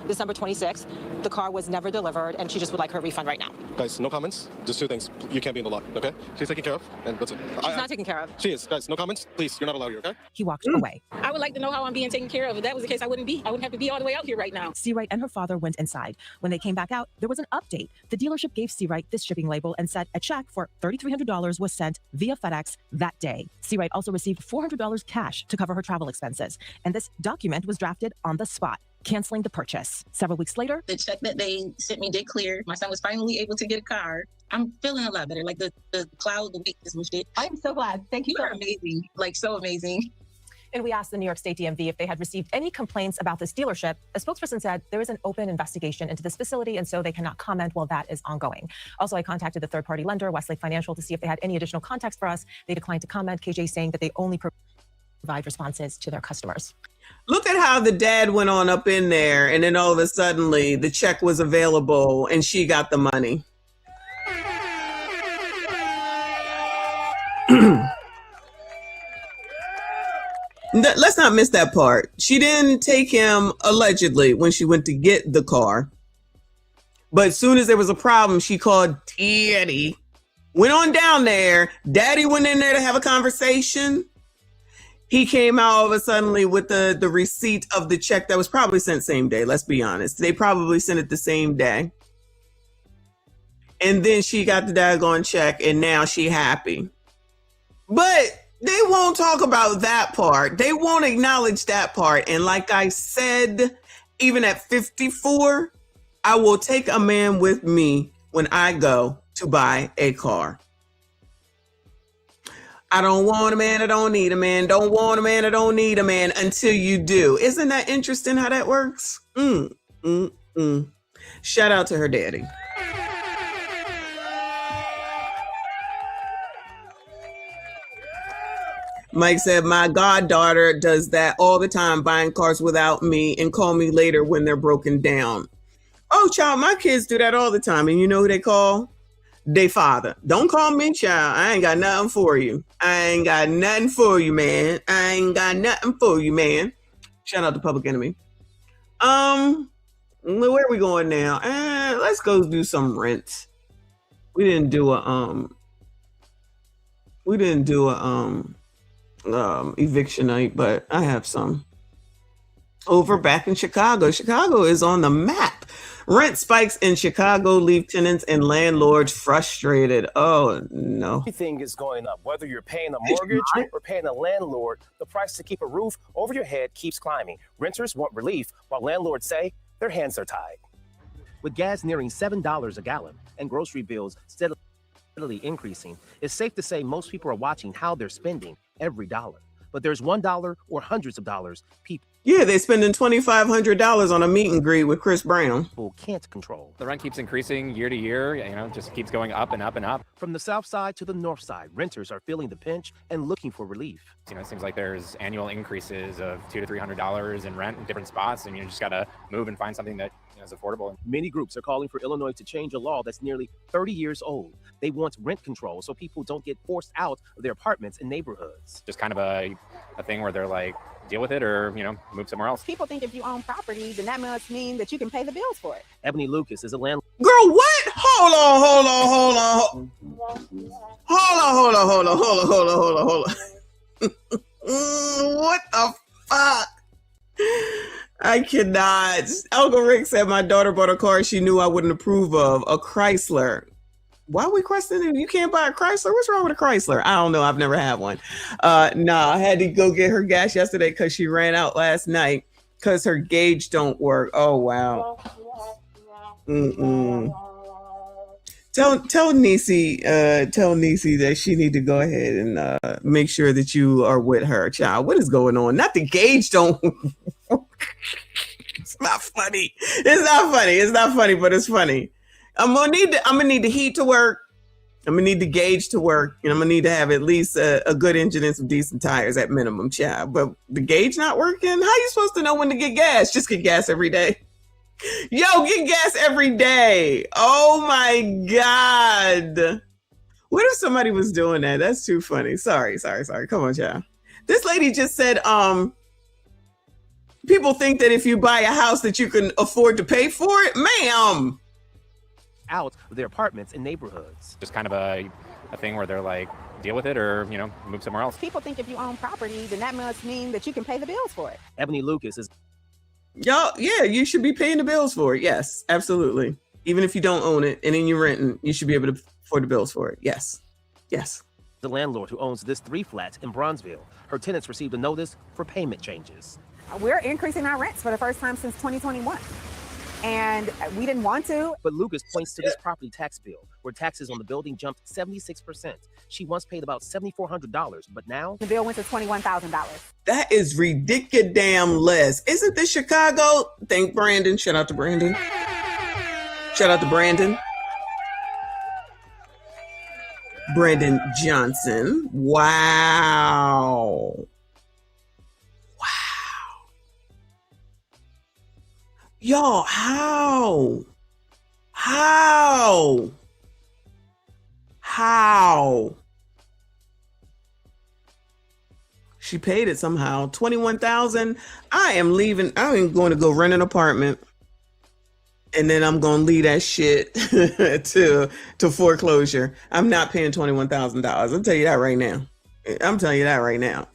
December 26th, the car was never delivered, and she just would like her refund right now. Guys, no comments. Just 2 things. You can't be in the lot, okay? She's taken care of, and that's it. She's not taken care of. She is. Guys, no comments. Please, you're not allowed here, okay? He walked away. I would like to know how I'm being taken care of. If that was the case, I wouldn't have to be all the way out here right now. Seawright and her father went inside. When they came back out, there was an update. The dealership gave Seawright this shipping label and said a check for $3,300 was sent via FedEx that day. Seawright also received $400 cash to cover her travel expenses, and this document was drafted on the spot, canceling the purchase. Several weeks later, the check that they sent me did clear. My son was finally able to get a car. I'm feeling a lot better. Like the cloud, the weakness was dead. I'm so glad. Thank you. You're amazing. Like so amazing. And we asked the New York State DMV if they had received any complaints about this dealership. A spokesperson said there is an open investigation into this facility, and so they cannot comment while that is ongoing. Also, I contacted the third-party lender, Westlake Financial, to see if they had any additional context for us. They declined to comment, KJ saying that they only provide responses to their customers. Look at how the dad went on up in there, and then all of a sudden the check was available and she got the money. Let's not miss that part. She didn't take him allegedly when she went to get the car. But as soon as there was a problem, she called Daddy. Went on down there. Daddy went in there to have a conversation. He came out all of a sudden with the receipt of the check that was probably sent same day. Let's be honest. They probably sent it the same day. And then she got the daggone check and now she happy. But they won't talk about that part. They won't acknowledge that part. And like I said, even at 54, I will take a man with me when I go to buy a car. I don't want a man, I don't need a man. Don't want a man, I don't need a man until you do. Isn't that interesting how that works? Shout out to her daddy. Mike said, my goddaughter does that all the time, buying cars without me and call me later when they're broken down. Oh, child, my kids do that all the time. And you know who they call? They father. Don't call me, child. I ain't got nothing for you. I ain't got nothing for you, man. I ain't got nothing for you, man. Shout out to Public Enemy. Where are we going now? Let's go do some rent. We didn't do a eviction night, but I have some. Over back in Chicago. Chicago is on the map. Rent spikes in Chicago leave tenants and landlords frustrated. Oh, no. Everything is going up. Whether you're paying a mortgage or paying a landlord, the price to keep a roof over your head keeps climbing. Renters want relief, while landlords say their hands are tied. With gas nearing $7 a gallon and grocery bills steadily increasing, it's safe to say most people are watching how they're spending every dollar. But there's $1 or hundreds of dollars people they're spending $2,500 on a meet and greet with Chris Brown. Can't control. The rent keeps increasing year to year, just keeps going up and up and up. From the south side to the north side, renters are feeling the pinch and looking for relief. It seems like there's annual increases of $200 to $300 in rent in different spots, and you just got to move and find something that is affordable. Many groups are calling for Illinois to change a law that's nearly 30 years old. They want rent control so people don't get forced out of their apartments and neighborhoods. Just kind of a thing where they're like, deal with it or, move somewhere else. People think if you own property, then that must mean that you can pay the bills for it. Ebony Lucas is a landlord. Girl, what? Hold on. What the fuck? I cannot. Uncle Rick said my daughter bought a car she knew I wouldn't approve of, a Chrysler. Why are we questioning? You can't buy a Chrysler? What's wrong with a Chrysler? I don't know. I've never had one. I had to go get her gas yesterday because she ran out last night because her gauge don't work. Oh, wow. Tell Niecy that she need to go ahead and make sure that you are with her, child. What is going on? Not the gauge don't It's not funny. It's not funny, but it's funny. I'm gonna need the heat to work. I'm gonna need the gauge to work, and I'm gonna need to have at least a good engine and some decent tires at minimum, child. But the gauge not working. How you supposed to know when to get gas? Just get gas every day. Yo, get gas every day. Oh my God. What if somebody was doing that? That's too funny. Sorry. Come on, child. This lady just said, People think that if you buy a house that you can afford to pay for it, ma'am. Out of their apartments and neighborhoods. Just kind of a thing where they're like, deal with it or, move somewhere else. People think if you own property, then that must mean that you can pay the bills for it. Ebony Lucas is... Y'all, yeah, you should be paying the bills for it. Yes, absolutely. Even if you don't own it and then you're renting, you should be able to afford the bills for it. Yes. Yes. The landlord who owns this 3 flats in Bronzeville. Her tenants received a notice for payment changes. We're increasing our rents for the first time since 2021. And we didn't want to. But Lucas points to this property tax bill, where taxes on the building jumped 76%. She once paid about $7,400, but now... the bill went to $21,000. That is ridiculous. Isn't this Chicago? Thank Brandon. Shout out to Brandon. Shout out to Brandon. Brandon Johnson. Wow. Y'all, how? She paid it somehow. $21,000. I am leaving. I am going to go rent an apartment. And then I'm going to leave that shit to foreclosure. I'm not paying $21,000. I'll tell you that right now. I'm telling you that right now.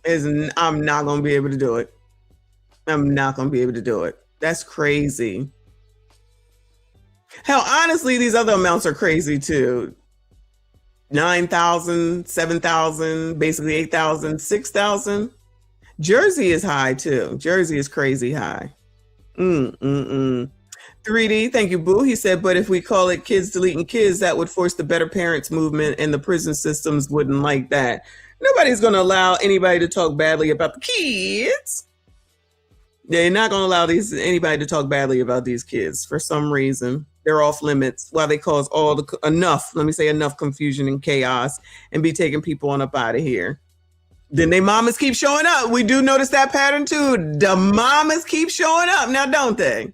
I'm not going to be able to do it. I'm not going to be able to do it. That's crazy. Hell, honestly, these other amounts are crazy too. 9,000, 7,000, basically 8,000, 6,000. Jersey is high too. Jersey is crazy high. 3D, thank you, Boo. He said, but if we call it kids deleting kids, that would force the Better Parents movement, and the prison systems wouldn't like that. Nobody's going to allow anybody to talk badly about the kids. They're not going to allow anybody to talk badly about these kids for some reason. They're off limits while they cause enough confusion and chaos and be taking people on up out of here. Then they mamas keep showing up. We do notice that pattern too. The mamas keep showing up now, don't they?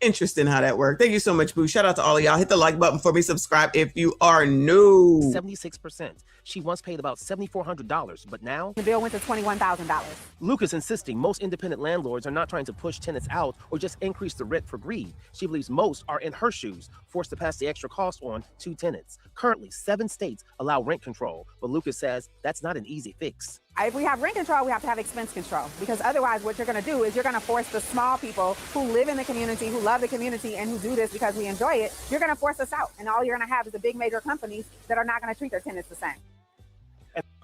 Interesting how that worked. Thank you so much, Boo. Shout out to all of y'all. Hit the like button for me. Subscribe if you are new. 76%. She once paid about $7,400, but now... the bill went to $21,000. Lucas insisting most independent landlords are not trying to push tenants out or just increase the rent for greed. She believes most are in her shoes, forced to pass the extra cost on to tenants. Currently, 7 states allow rent control, but Lucas says that's not an easy fix. If we have rent control, we have to have expense control, because otherwise what you're going to do is you're going to force the small people who live in the community, who love the community, and who do this because we enjoy it. You're going to force us out, and all you're going to have is the big major companies that are not going to treat their tenants the same.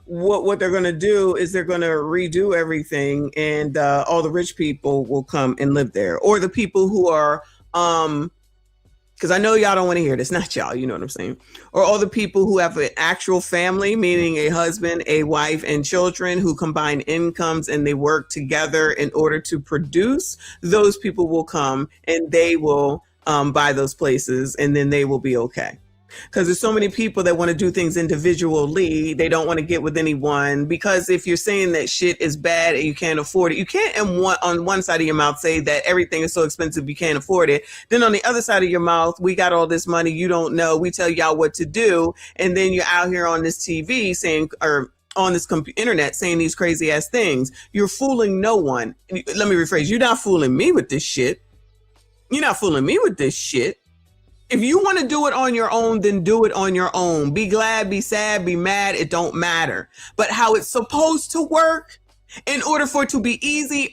What they're going to do is they're going to redo everything, and all the rich people will come and live there, or the people who are because I know y'all don't want to hear this, not y'all, you know what I'm saying, or all the people who have an actual family, meaning a husband, a wife, and children who combine incomes and they work together in order to produce. Those people will come and they will buy those places, and then they will be okay. Because there's so many people that want to do things individually. They don't want to get with anyone, because if you're saying that shit is bad and you can't afford it, you can't on one side of your mouth say that everything is so expensive you can't afford it. Then on the other side of your mouth, we got all this money you don't know. We tell y'all what to do. And then you're out here on this TV saying, or on this internet saying these crazy ass things. You're fooling no one. Let me rephrase. You're not fooling me with this shit. You're not fooling me with this shit. If you want to do it on your own, then do it on your own. Be glad, be sad, be mad. It don't matter. But how it's supposed to work in order for it to be easier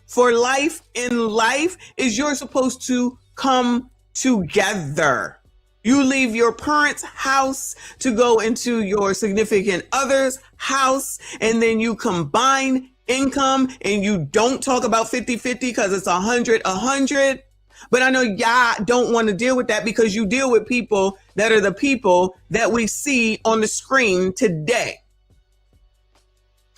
for life in life is you're supposed to come together. You leave your parents' house to go into your significant other's house, and then you combine income, and you don't talk about 50-50 because it's 100-100. But I know y'all don't want to deal with that, because you deal with people that are the people that we see on the screen today.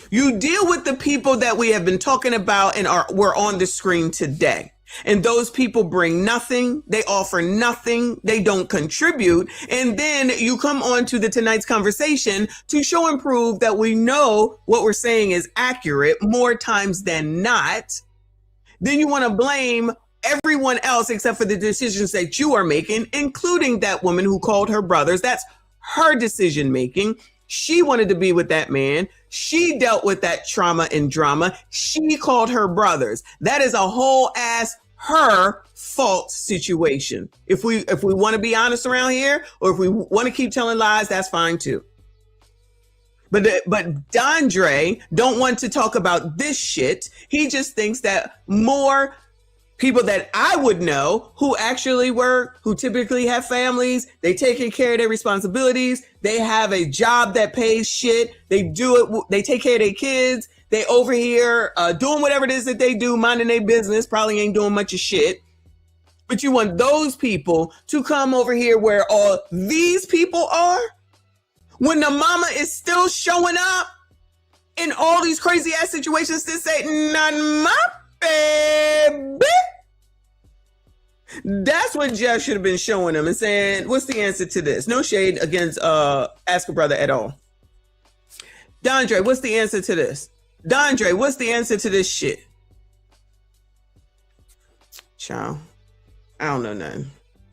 You deal with the people that we have been talking about and were on the screen today. And those people bring nothing. They offer nothing. They don't contribute. And then you come on to tonight's conversation to show and prove that we know what we're saying is accurate more times than not. Then you want to blame everyone else except for the decisions that you are making, including that woman who called her brothers. That's her decision making. She wanted to be with that man. She dealt with that trauma and drama. She called her brothers. That is a whole ass her fault situation. If we want to be honest around here, or if we want to keep telling lies, that's fine too. But Dondre don't want to talk about this shit. He just thinks that more people that I would know who actually work, who typically have families, they taking care of their responsibilities, they have a job that pays shit, they do it, they take care of their kids, they over here doing whatever it is that they do, minding their business, probably ain't doing much of shit. But you want those people to come over here where all these people are, when the mama is still showing up in all these crazy ass situations to say, not my baby. That's what Jeff should have been showing them and saying, what's the answer to this? No shade against Ask a Brother at all. Dondre, what's the answer to this? Dondre, what's the answer to this shit? Child, I don't know nothing.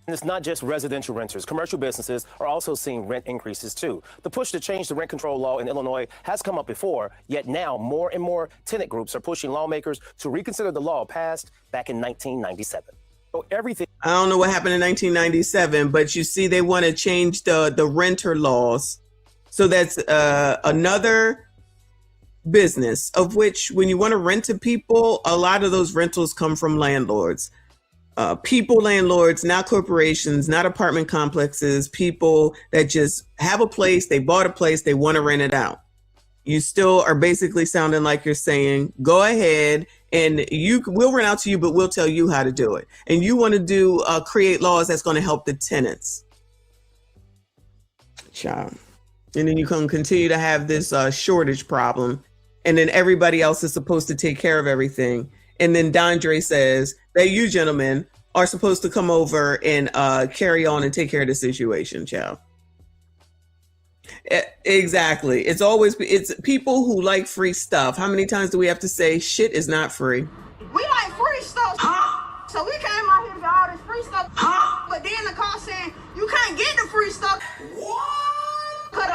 And it's not just residential renters. Commercial businesses are also seeing rent increases too. The push to change the rent control law in Illinois has come up before, yet now more and more tenant groups are pushing lawmakers to reconsider the law passed back in 1997. So everything. I don't know what happened in 1997, but you see they want to change the renter laws. So that's another business of which when you want to rent to people, a lot of those rentals come from landlords. Landlords, not corporations, not apartment complexes, people that just have a place, they bought a place, they want to rent it out. You still are basically sounding like you're saying, go ahead and we'll rent out to you, but we'll tell you how to do it. And you want to do create laws that's going to help the tenants. Child. And then you can continue to have this shortage problem. And then everybody else is supposed to take care of everything. And then Dondre says that you gentlemen are supposed to come over and carry on and take care of the situation, child. Exactly. It's people who like free stuff. How many times do we have to say shit is not free? We like free stuff. So we came out here to get all this free stuff. But then the call saying you can't get the free stuff. Cause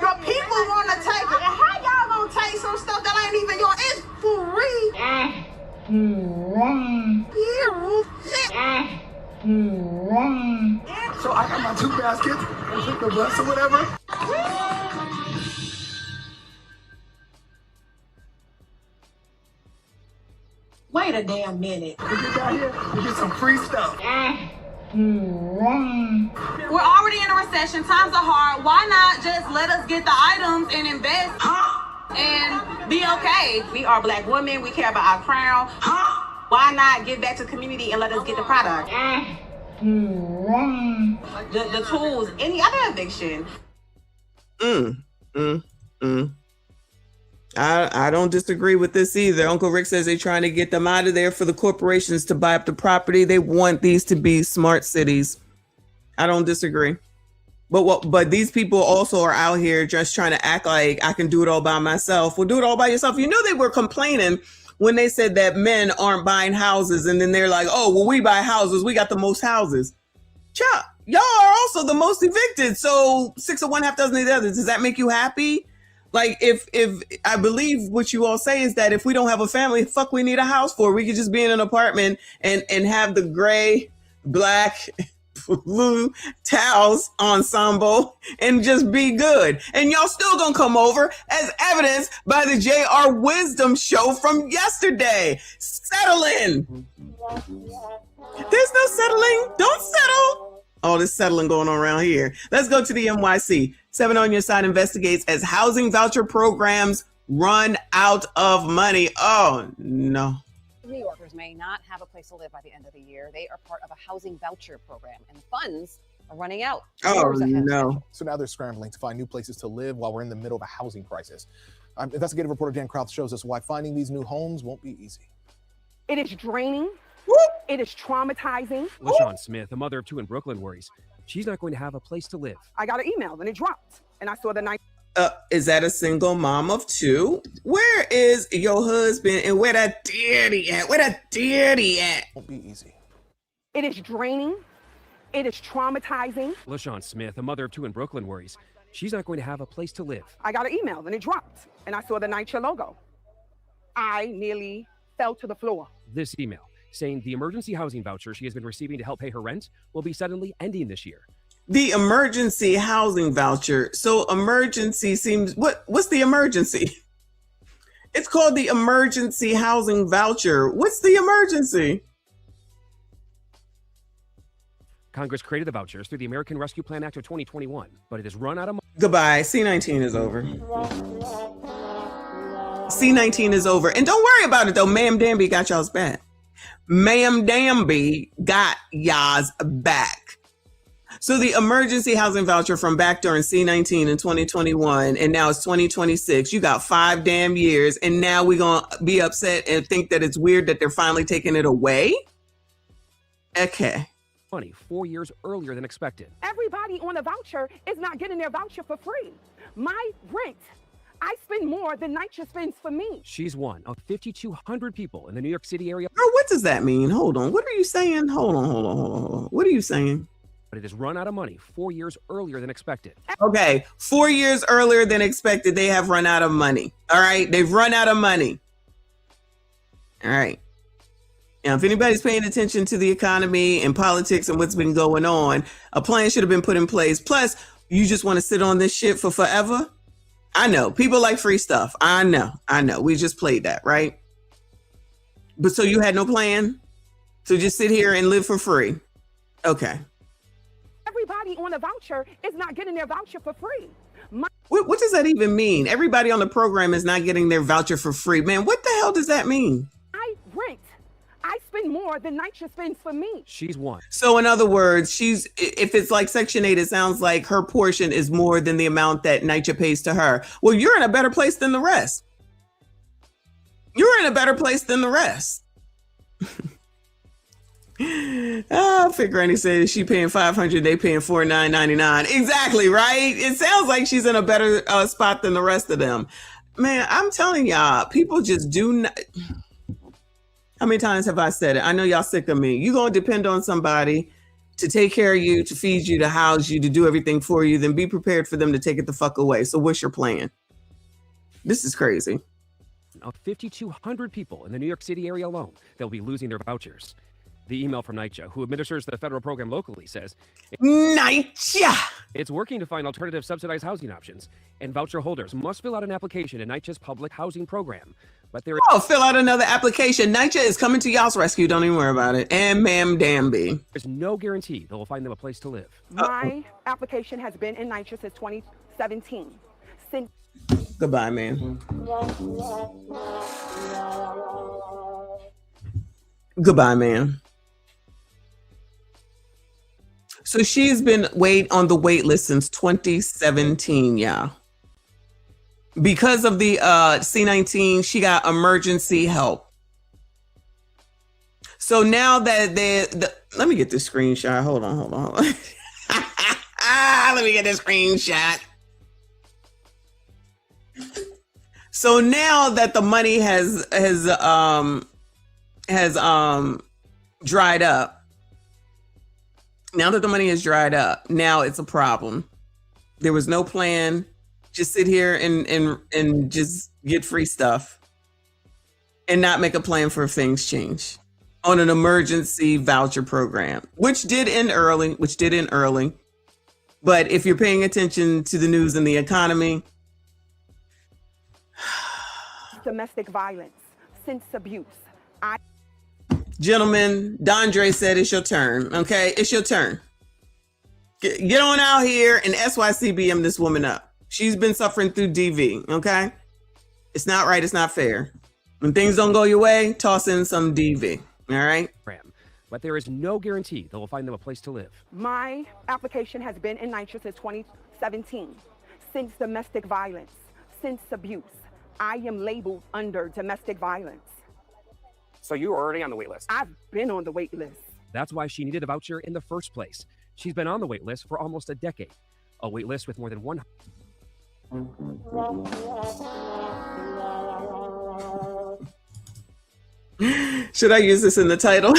the people want to take it. And how y'all gonna take some stuff that ain't even yours? It's free. So I got my 2 baskets and took the bus or whatever. Wait a damn minute. We get down here, we get some free stuff. We're already in a recession. Times are hard. Why not just let us get the items and invest and be okay? We are Black women. We care about our crown. Why not give back to the community and let us get the product? The tools, any other eviction. I don't disagree with this either. Uncle Rick says they're trying to get them out of there for the corporations to buy up the property. They want these to be smart cities. I don't disagree. But these people also are out here just trying to act like I can do it all by myself. Well, do it all by yourself. You know, they were complaining when they said that men aren't buying houses, and then they're like, oh, well, we buy houses. We got the most houses. Chuck, y'all are also the most evicted. So 6 of one, half dozen of the others. Does that make you happy? Like, if I believe what you all say is that if we don't have a family, fuck, we need a house for. We could just be in an apartment and have the gray, black, blue towels ensemble and just be good. And y'all still gonna come over, as evidenced by the JR Wisdom show from yesterday. Settle in. There's no settling. Don't settle. All this settling going on around here. Let's go to the NYC. 7 on Your Side investigates as housing voucher programs run out of money. Oh, no. New Yorkers may not have a place to live by the end of the year. They are part of a housing voucher program, and the funds are running out. Oh, no. So now they're scrambling to find new places to live while we're in the middle of a housing crisis. Investigative reporter Dan Krauth shows us why finding these new homes won't be easy. It is draining. It is traumatizing. LaShawn Smith, a mother of 2 in Brooklyn, worries she's not going to have a place to live. I got an email and it dropped, and I saw the night. Is that a single mom of 2? Where is your husband and where that daddy at? Where that daddy at? Won't be easy. It is draining. It is traumatizing. LaShawn Smith, a mother of 2 in Brooklyn, worries she's not going to have a place to live. I got an email and it dropped, and I saw the NYCHA logo. I nearly fell to the floor. This email saying the emergency housing voucher she has been receiving to help pay her rent will be suddenly ending this year. The emergency housing voucher. So emergency seems, what's the emergency? It's called the emergency housing voucher. What's the emergency? Congress created the vouchers through the American Rescue Plan Act of 2021, but it has run out of money. Goodbye. C-19 is over. C-19 is over. And don't worry about it though. Ma'am Danby got y'all's back. Ma'am Danby got y'all's back. So the emergency housing voucher from back during C-19 in 2021, and now it's 2026. You got 5 damn years, and now we're going to be upset and think that it's weird that they're finally taking it away? Okay. Money 4 years earlier than expected. Everybody on the voucher is not getting their voucher for free. My rent, I spend more than NYCHA spends for me. She's one of 5,200 people in the New York City area. Girl, what does that mean? Hold on. What are you saying? Hold on. What are you saying? But it has run out of money 4 years earlier than expected. Okay, 4 years earlier than expected, they have run out of money. All right, they've run out of money. All right. Now, if anybody's paying attention to the economy and politics and what's been going on, a plan should have been put in place. Plus, you just want to sit on this shit for forever? I know. People like free stuff. I know. We just played that, right? But so you had no plan? So just sit here and live for free? Okay. Everybody on the voucher is not getting their voucher for free. What does that even mean? Everybody on the program is not getting their voucher for free. Man, what the hell does that mean? I rent. I spend more than NYCHA spends for me. She's one. So in other words, if it's like Section 8, it sounds like her portion is more than the amount that NYCHA pays to her. Well, you're in a better place than the rest. You're in a better place than the rest. Granny says she paying $500, they paying $49.99. Exactly, right? It sounds like she's in a better spot than the rest of them. Man, I'm telling y'all, people just do not. How many times have I said it? I know y'all sick of me. You're going to depend on somebody to take care of you, to feed you, to house you, to do everything for you. Then be prepared for them to take it the fuck away. So what's your plan? This is crazy. Of 5,200 people in the New York City area alone, they'll be losing their vouchers. The email from NYCHA, who administers the federal program locally, says NYCHA! It's working to find alternative subsidized housing options, and voucher holders must fill out an application in NYCHA's public housing program. But fill out another application. NYCHA is coming to y'all's rescue. Don't even worry about it. And Ma'am Danby. There's no guarantee they will find them a place to live. My application has been in NYCHA since 2017. Goodbye, man. Goodbye, man. So she's been on the wait list since 2017, y'all. Because of the C-19, she got emergency help. So now that let me get this screenshot. Hold on. Let me get this screenshot. So now that the money has dried up. Now that the money has dried up, now it's a problem. There was no plan. Just sit here and just get free stuff and not make a plan for if things change on an emergency voucher program, which did end early. But if you're paying attention to the news and the economy. Domestic violence, sense abuse. Gentlemen, Dondre said it's your turn. Okay, it's your turn. Get on out here and SYCBM this woman up. She's been suffering through DV. Okay, it's not right. It's not fair. When things don't go your way, toss in some DV. All right. But there is no guarantee they will find them a place to live. My application has been in NYCHA since 2017. Since domestic violence, since abuse, I am labeled under domestic violence. So you were already on the wait list? I've been on the wait list. That's why she needed a voucher in the first place. She's been on the wait list for almost a decade. A wait list with more than 100. Should I use this in the title?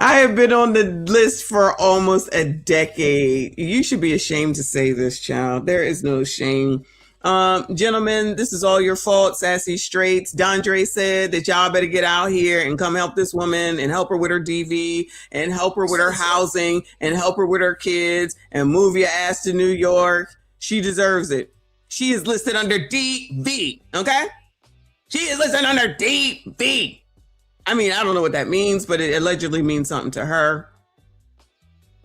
I have been on the list for almost a decade. You should be ashamed to say this, child. There is no shame. Gentlemen, this is all your fault, Sassy Straights. Dondre said that y'all better get out here and come help this woman and help her with her DV and help her with her housing and help her with her kids and move your ass to New York. She deserves it. She is listed under DV, okay? She is listed under DV. I mean, I don't know what that means, but it allegedly means something to her.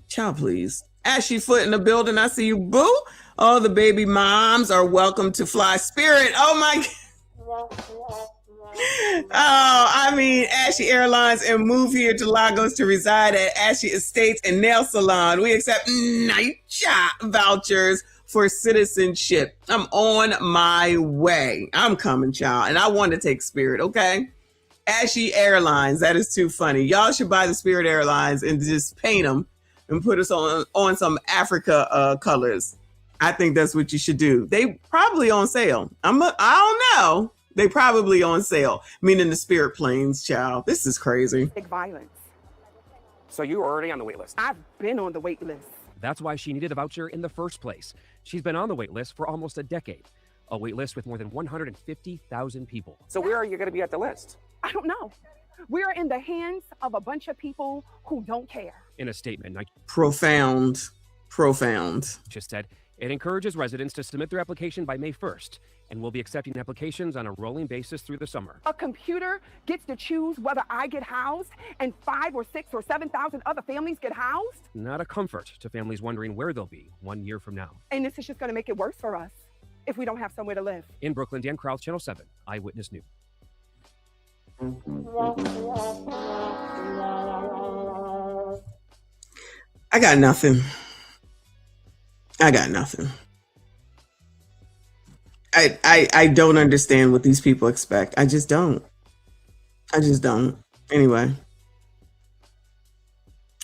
Child, please. Ashy Foot in the building. I see you, boo. All the baby moms are welcome to fly Spirit. Oh my I mean, Ashy Airlines and move here to Lagos to reside at Ashy Estates and Nail Salon. We accept NYCHA vouchers for citizenship. I'm on my way. I'm coming, child. And I want to take Spirit, okay? Ashy Airlines. That is too funny. Y'all should buy the Spirit Airlines and just paint them and put us on some Africa colors. I think that's what you should do. They probably on sale. I don't know. They probably on sale, meaning the Spirit planes, child. This is crazy. Big violence. So you're already on the wait list. I've been on the wait list. That's why she needed a voucher in the first place. She's been on the wait list for almost a decade. A wait list with more than 150,000 people. So where are you going to be at the list? I don't know. We are in the hands of a bunch of people who don't care. In a statement, Profound. Just said it encourages residents to submit their application by May 1st and will be accepting applications on a rolling basis through the summer. A computer gets to choose whether I get housed and 5 or 6 or 7,000 other families get housed. Not a comfort to families wondering where they'll be 1 year from now. And this is just going to make it worse for us if we don't have somewhere to live. In Brooklyn, Dan Krauth, Channel 7, Eyewitness News. I got nothing. I don't understand what these people expect. I just don't. Anyway.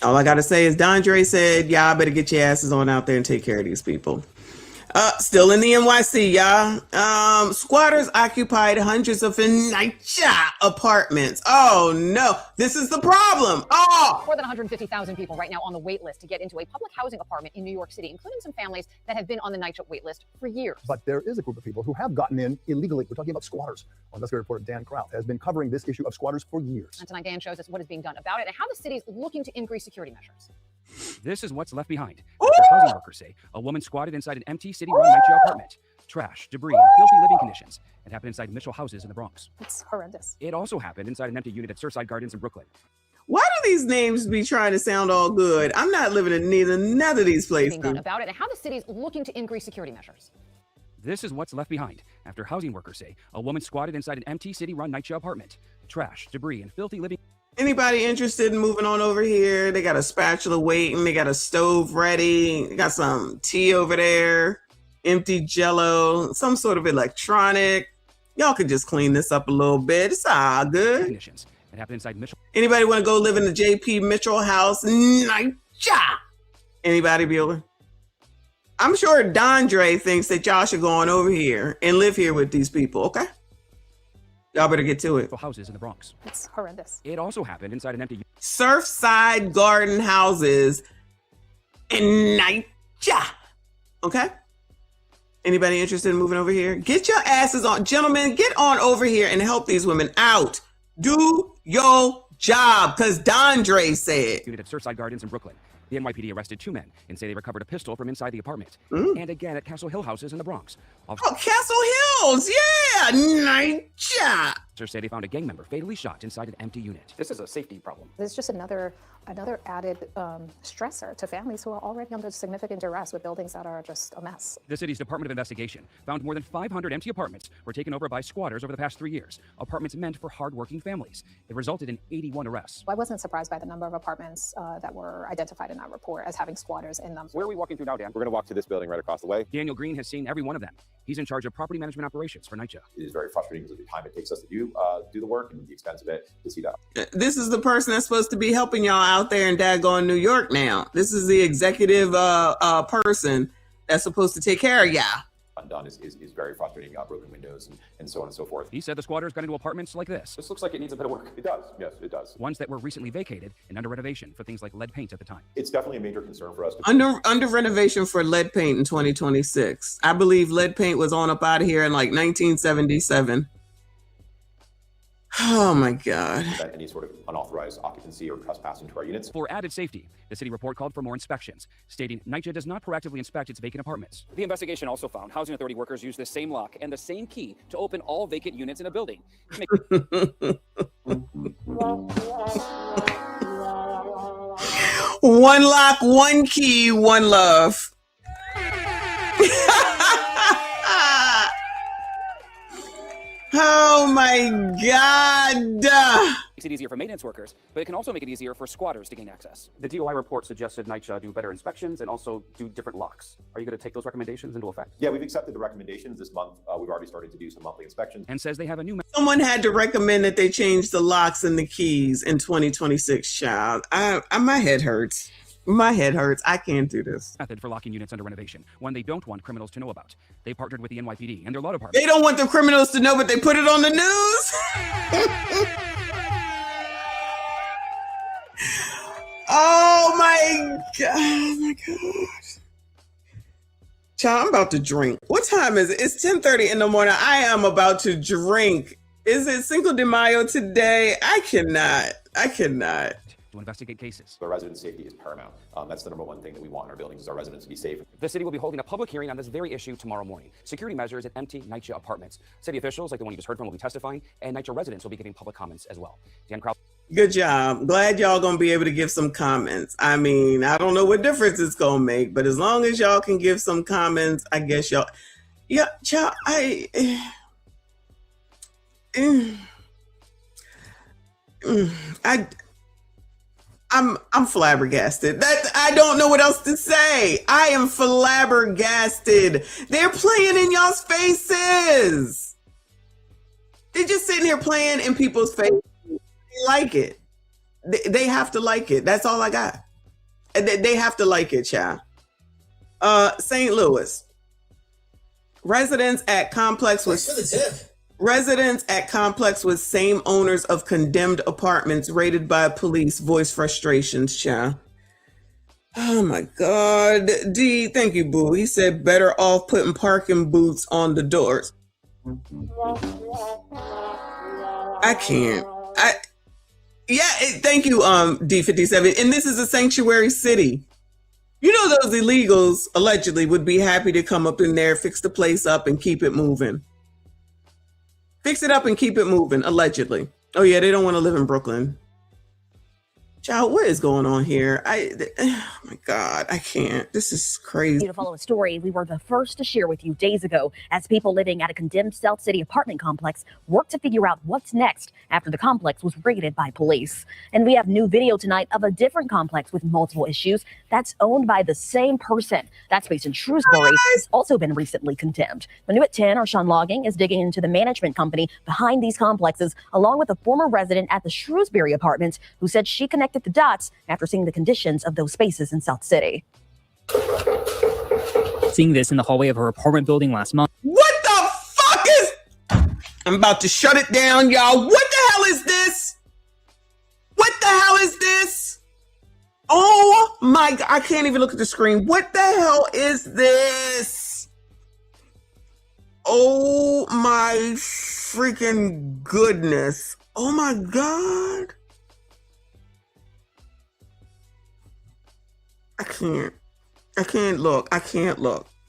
All I got to say is Dondre said, y'all better get your asses on out there and take care of these people. Still in the NYC, y'all. Squatters occupied hundreds of NYCHA apartments. Oh no, this is the problem. Oh, more than 150,000 people right now on the wait list to get into a public housing apartment in New York City, including some families that have been on the NYCHA wait list for years. But there is a group of people who have gotten in illegally. We're talking about squatters. Our investigative reporter Dan Krauth has been covering this issue of squatters for years. And tonight, Dan shows us what is being done about it and how the city is looking to increase security measures. This is what's left behind. After housing workers say a woman squatted inside an empty city-run NYCHA apartment. Trash, debris, and filthy living conditions. It happened inside Mitchell houses in the Bronx. It's horrendous. It also happened inside an empty unit at Surfside Gardens in Brooklyn. Why do these names be trying to sound all good? I'm not living in none of these places. Being done about it and how the city is looking to increase security measures. This is what's left behind after housing workers say a woman squatted inside an empty city-run NYCHA apartment. Trash, debris, and filthy living. Anybody interested in moving on over here? They got a spatula waiting. They got a stove ready. They got some tea over there. Empty Jello. Some sort of electronic. Y'all could just clean this up a little bit. It's all good. Conditions. It happened inside Mitchell. Anybody want to go live in the JP Mitchell house? NYCHA. Anybody, Bueller? I'm sure Dondre thinks that y'all should go on over here and live here with these people, okay? Y'all better get to it. Houses in the Bronx. It's horrendous. It also happened inside an empty Surfside Garden houses in NYCHA. Okay? Anybody interested in moving over here? Get your asses on. Gentlemen, get on over here and help these women out. Do your job, because Dondre said. Unit at Surfside Gardens in Brooklyn. The NYPD arrested 2 men and say they recovered a pistol from inside the apartment. And again at Castle Hill houses in the Bronx. Castle Hills, yeah, NYCHA. Officers say they found a gang member fatally shot inside an empty unit. This is a safety problem. It's just another added stressor to families who are already under significant duress with buildings that are just a mess. The city's Department of Investigation found more than 500 empty apartments were taken over by squatters over the past 3 years. Apartments meant for hardworking families. It resulted in 81 arrests. I wasn't surprised by the number of apartments that were identified in that report as having squatters in them. Where are we walking through now, Dan? We're going to walk to this building right across the way. Daniel Green has seen every one of them. He's in charge of property management operations for NYCHA. It is very frustrating because of the time it takes us to do the work and the expense of it to see that. This is the person that's supposed to be helping y'all out there in daggone New York now. This is the executive person that's supposed to take care of y'all. undone is very frustrating. Broken windows and so on and so forth. He said the squatters got into apartments like this. This looks like it needs a bit of work. It does. Yes, it does. Ones that were recently vacated and under renovation for things like lead paint at the time. It's definitely a major concern for us. Under renovation for lead paint in 2026. I believe lead paint was on up out of here in like 1977. Oh my God. Any sort of unauthorized occupancy or trespass into our units. For added safety, the city report called for more inspections, stating NYCHA does not proactively inspect its vacant apartments. The investigation also found Housing Authority workers use the same lock and the same key to open all vacant units in a building. One lock, one key, one love. Oh my God. Makes it easier for maintenance workers, but it can also make it easier for squatters to gain access. The DOI report suggested NYCHA do better inspections and also do different locks. Are you going to take those recommendations into effect? Yeah, we've accepted the recommendations this month. We've already started to do some monthly inspections. And says they have a new... Someone had to recommend that they change the locks and the keys in 2026, child. My head hurts. My head hurts. I can't do this. Method for locking units under renovation, one they don't want criminals to know about. They partnered with the NYPD and their law department. They don't want the criminals to know, but they put it on the news. Oh my God. Oh my gosh. Child, I'm about to drink. What time is it? It's 10:30 in the morning. I am about to drink. Is it Cinco de Mayo today? I cannot. To investigate cases. The resident safety is paramount. That's the number one thing that we want in our buildings is our residents to be safe. The city will be holding a public hearing on this very issue tomorrow morning. Security measures at empty NYCHA apartments. City officials, like the one you just heard from, will be testifying, and NYCHA residents will be giving public comments as well. Dan Crowd. Good job. Glad y'all gonna be able to give some comments. I mean, I don't know what difference it's gonna make, but as long as y'all can give some comments, I guess y'all. Yeah, child. I'm flabbergasted. I don't know what else to say. I am flabbergasted. They're playing in y'all's faces. They're just sitting here playing in people's faces. They like it. They have to like it. That's all I got. They have to like it, child. St. Louis. Residents at complex with same owners of condemned apartments raided by police voice frustrations, child. Oh my God. D, thank you, boo. He said better off putting parking boots on the doors. I can't. Thank you, D57. And this is a sanctuary city. You know those illegals allegedly would be happy to come up in there, fix the place up, and keep it moving. Fix it up and keep it moving, allegedly. Oh yeah, they don't want to live in Brooklyn. Child, what is going on here? Oh my God, I can't. This is crazy. To follow a story we were the first to share with you days ago as people living at a condemned South City apartment complex work to figure out what's next after the complex was raided by police. And we have new video tonight of a different complex with multiple issues that's owned by the same person. That's based in Shrewsbury. It's also been recently condemned. The new at 10, our Sean Logging is digging into the management company behind these complexes, along with a former resident at the Shrewsbury apartments who said she connected the dots after seeing the conditions of those spaces in South City. Seeing this in the hallway of her apartment building last month. What the fuck is... I'm about to shut it down, y'all. What the hell is this? What the hell is this? Oh my God, I can't even look at the screen. What the hell is this? Oh my freaking goodness. Oh my God. I can't look.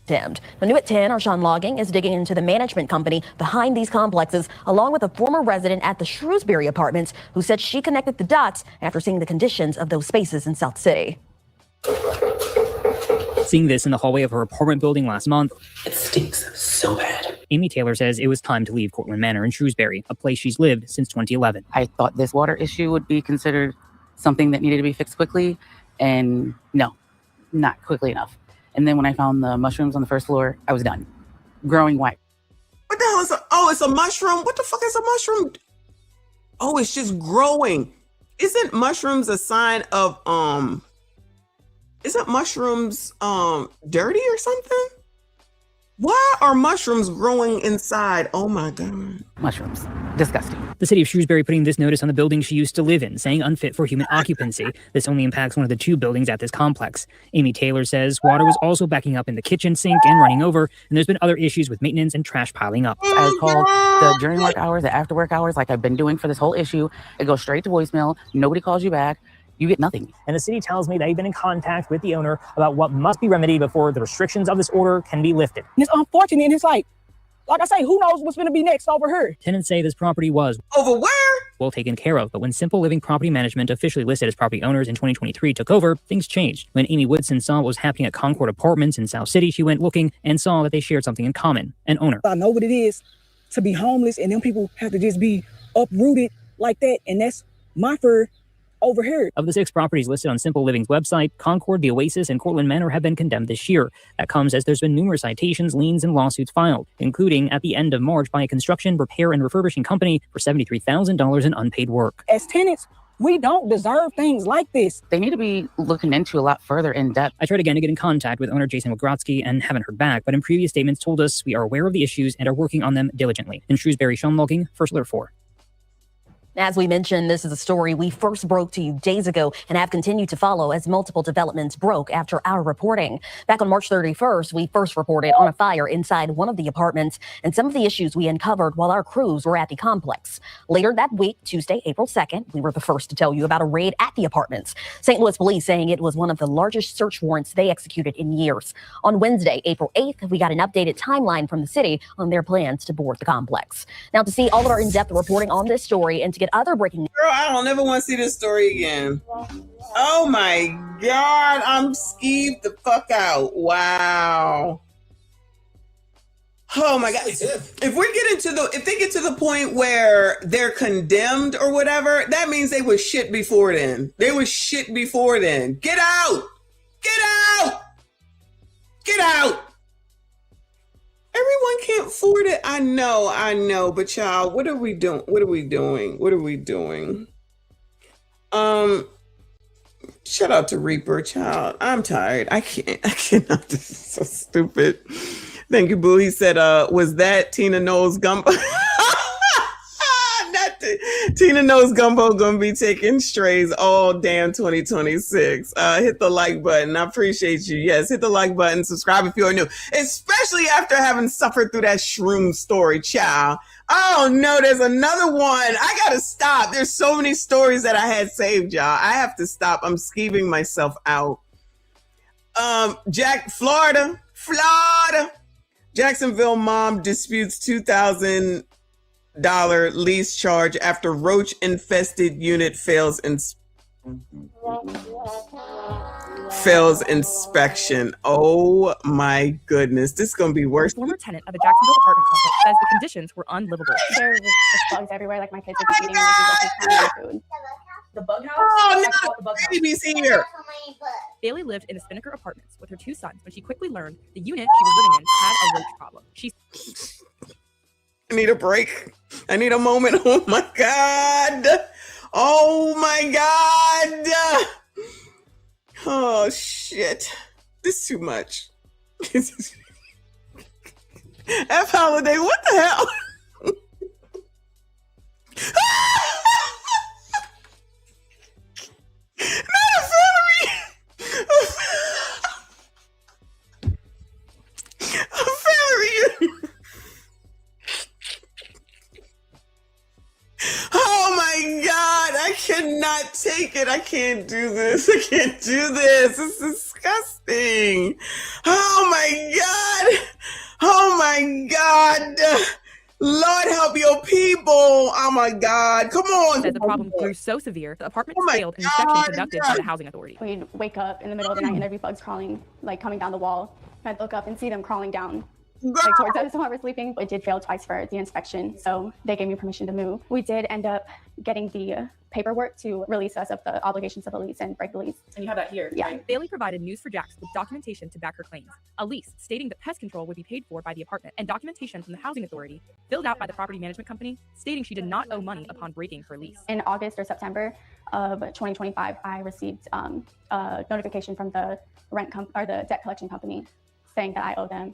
Condemned. The new at 10, our Sean Logging is digging into the management company behind these complexes, along with a former resident at the Shrewsbury apartments who said she connected the dots after seeing the conditions of those spaces in South City. Seeing this in the hallway of her apartment building last month. It stinks so bad. Amy Taylor says it was time to leave Cortland Manor in Shrewsbury, a place she's lived since 2011. I thought this water issue would be considered something that needed to be fixed quickly, and no, not quickly enough. And then when I found the mushrooms on the first floor, I was done. Growing white. What the hell is it's a mushroom? What the fuck is a mushroom? Oh, it's just growing. Isn't mushrooms a sign of isn't mushrooms dirty or something? Why are mushrooms growing inside? Oh my God. Mushrooms. Disgusting. The city of Shrewsbury putting this notice on the building she used to live in, saying unfit for human occupancy. This only impacts one of the 2 buildings at this complex. Amy Taylor says water was also backing up in the kitchen sink and running over, and there's been other issues with maintenance and trash piling up. I call the during work hours, the after work hours, like I've been doing for this whole issue. It goes straight to voicemail. Nobody calls you back. You get nothing. And the city tells me they've been in contact with the owner about what must be remedied before the restrictions of this order can be lifted. And it's unfortunate, and it's like I say, who knows what's going to be next over here? Tenants say this property was over where? Well taken care of, but when Simple Living Property Management, officially listed as property owners in 2023, took over, things changed. When Amy Woodson saw what was happening at Concord Apartments in South City, she went looking and saw that they shared something in common, an owner. I know what it is to be homeless, and them people have to just be uprooted like that, and that's my fear over here. Of the 6 properties listed on Simple Living's website, Concord, the Oasis, and Cortland Manor have been condemned this year. That comes as there's been numerous citations, liens, and lawsuits filed, including at the end of March by a construction, repair, and refurbishing company for $73,000 in unpaid work. As tenants, we don't deserve things like this. They need to be looking into a lot further in depth. I tried again to get in contact with owner Jason Wagrotsky and haven't heard back, but in previous statements told us we are aware of the issues and are working on them diligently. In Shrewsbury, Sean Logging, First Alert 4. As we mentioned, this is a story we first broke to you days ago and have continued to follow as multiple developments broke after our reporting. Back on March 31st, we first reported on a fire inside one of the apartments and some of the issues we uncovered while our crews were at the complex. Later that week, Tuesday, April 2nd, we were the first to tell you about a raid at the apartments. St. Louis police saying it was one of the largest search warrants they executed in years. On Wednesday, April 8th, we got an updated timeline from the city on their plans to board the complex. Now, to see all of our in-depth reporting on this story and to get other breaking news. Girl, I don't ever want to see this story again. Oh my God, I'm skeeved the fuck out. Wow. Oh my God. If they get to the point where they're condemned or whatever, that means they was shit before then. They was shit before then. Get out! Get out! Get out! Everyone can't afford it. I know, but y'all, what are we doing? Shout out to Reaper, child. I'm tired. I cannot. This is so stupid. Thank you, Boo. He said, was that Tina Knowles Gumbo? Tina Knows Gumbo gonna be taking strays all damn 2026. Hit the like button. I appreciate you. Yes, hit the like button. Subscribe if you're new, especially after having suffered through that shroom story, child. Oh no, there's another one. I gotta stop. There's so many stories that I had saved, y'all. I have to stop. I'm skeeving myself out. Florida. Jacksonville mom disputes $2,000 lease charge after roach infested unit fails inspection. Oh my goodness, this is gonna be worse. Former tenant of a Jacksonville apartment complex says the conditions were unlivable. There were just bugs everywhere, like my kids would be eating food. The bug house? Oh no, the baby's here. Bailey lived in the Spinnaker Apartments with her 2 sons when she quickly learned the unit she was living in had a roach problem. I need a break. I need a moment. Oh my God. Oh my God. Oh shit. This is too much. F Holiday, what the hell? Not a Valerie. Valerie. Oh my God, I cannot take it. I can't do this. I can't do this. It's disgusting. Oh my God. Oh my God. Lord help your people. Oh my God. Come on. Said the problem grew so severe, the apartment failed an inspection conducted by the housing authority. We'd wake up in the middle of the night and there'd be bugs crawling, like coming down the wall. I'd look up and see them crawling down. Like towards us while we're sleeping. It did fail twice for the inspection, so they gave me permission to move. We did end up getting the paperwork to release us of the obligations of the lease and break the lease. And you have that here. Yeah. Right? Bailey provided News for Jax with documentation to back her claims. A lease stating that pest control would be paid for by the apartment, and documentation from the housing authority filled out by the property management company stating she did not owe money upon breaking her lease. In August or September of 2025, I received a notification from the the debt collection company saying that I owe them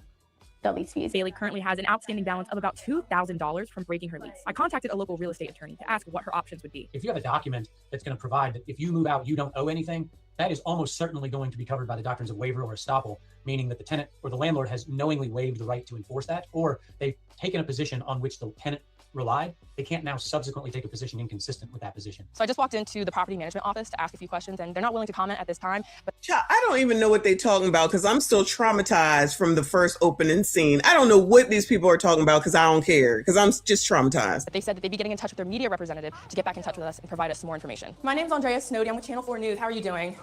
the lease fees. Bailey currently has an outstanding balance of about $2,000 from breaking her lease. I contacted a local real estate attorney to ask what her options would be. If you have a document that's going to provide that if you move out, you don't owe anything, that is almost certainly going to be covered by the doctrines of waiver or estoppel, meaning that the tenant or the landlord has knowingly waived the right to enforce that, or they've taken a position on which the tenant relied. They can't now subsequently take a position inconsistent with that position. So I just walked into the property management office to ask a few questions, and they're not willing to comment at this time. But I don't even know what they're talking about because I'm still traumatized from the first opening scene. I don't know what these people are talking about because I don't care, because I'm just traumatized. They said that they'd be getting in touch with their media representative to get back in touch with us and provide us some more information. My name's Andrea Snowdy. I'm with Channel 4 News. How are you doing?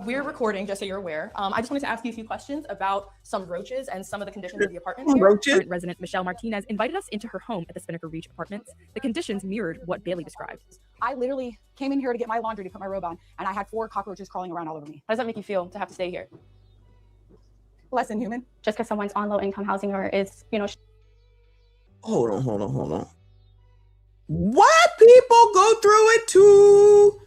We're recording, just so you're aware. I just wanted to ask you a few questions about some roaches and some of the conditions of the apartments here. Roaches? Current resident Michelle Martinez invited us into her home at the Spinnaker Reach Apartments. The conditions mirrored what Bailey described. I literally came in here to get my laundry to put my robe on, and I had 4 cockroaches crawling around all over me. How does that make you feel to have to stay here? Less than human. Just because someone's on low-income housing or is, Hold on. What? People go through it too.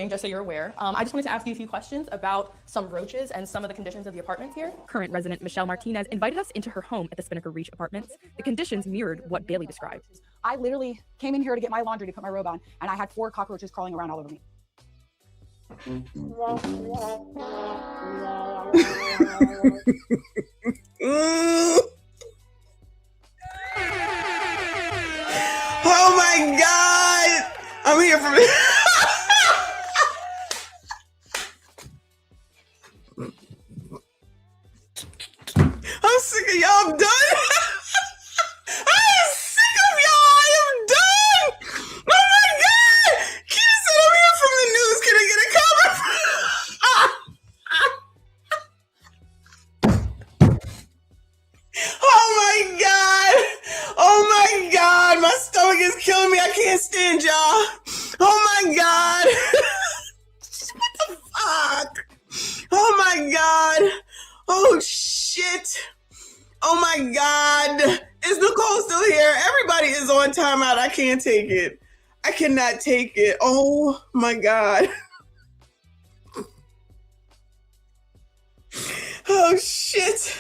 Just so you're aware, I just wanted to ask you a few questions about some roaches and some of the conditions of the apartments here. Current resident Michelle Martinez invited us into her home at the Spinnaker Reach Apartments. The conditions mirrored what Bailey described. I literally came in here to get my laundry to put my robe on, and I had 4 cockroaches crawling around all over me. Oh my God! I'm here for I'm sick of y'all. I'm done. I am sick of y'all. I am done. Oh my God. Keita said I'm here from the news. Can I get a comment? Oh my God. Oh my God. My stomach is killing me. I can't stand y'all. Oh my God. What the fuck? Oh my God. Oh shit. Oh my God. Is Nicole still here? Everybody is on timeout. I can't take it. I cannot take it. Oh my God. Oh shit.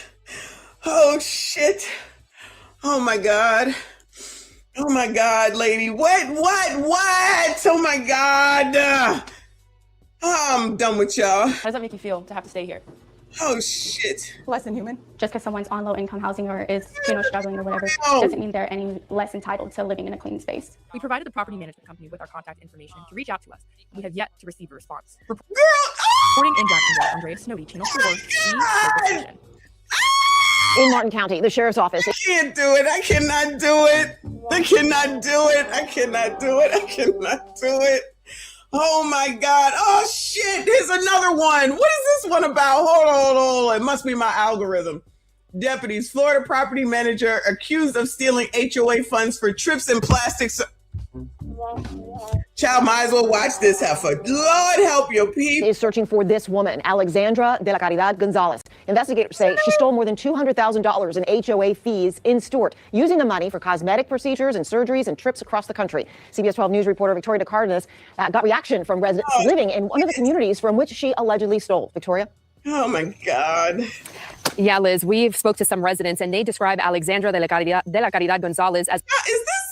Oh shit. Oh my God. Oh my God, lady. What? Oh my God. I'm done with y'all. How does that make you feel to have to stay here? Oh shit. Less than human. Just because someone's on low-income housing or is, struggling or whatever, doesn't mean they're any less entitled to living in a clean space. We provided the property management company with our contact information to reach out to us. We have yet to receive a response. Reporting in Jacksonville, Andrea Snowdy, Channel 4, the local station. In Martin County, the sheriff's office. I can't do it. I cannot do it. I cannot do it. I cannot do it. I cannot do it. Oh my God. Oh shit. Here's another one. What is this one about? Hold on. It must be my algorithm. Deputies, Florida property manager accused of stealing HOA funds for trips and plastics. Child, might as well watch this heifer. Lord help your people. Is searching for this woman, Alexandra de la Caridad Gonzalez. Investigators say she stole more than $200,000 in HOA fees in Stuart, using the money for cosmetic procedures and surgeries and trips across the country. CBS 12 News reporter Victoria DeCardenas got reaction from residents living in one of the communities from which she allegedly stole. Victoria? Oh my God. Yeah, Liz, we've spoke to some residents and they describe Alexandra de la Caridad Gonzalez as...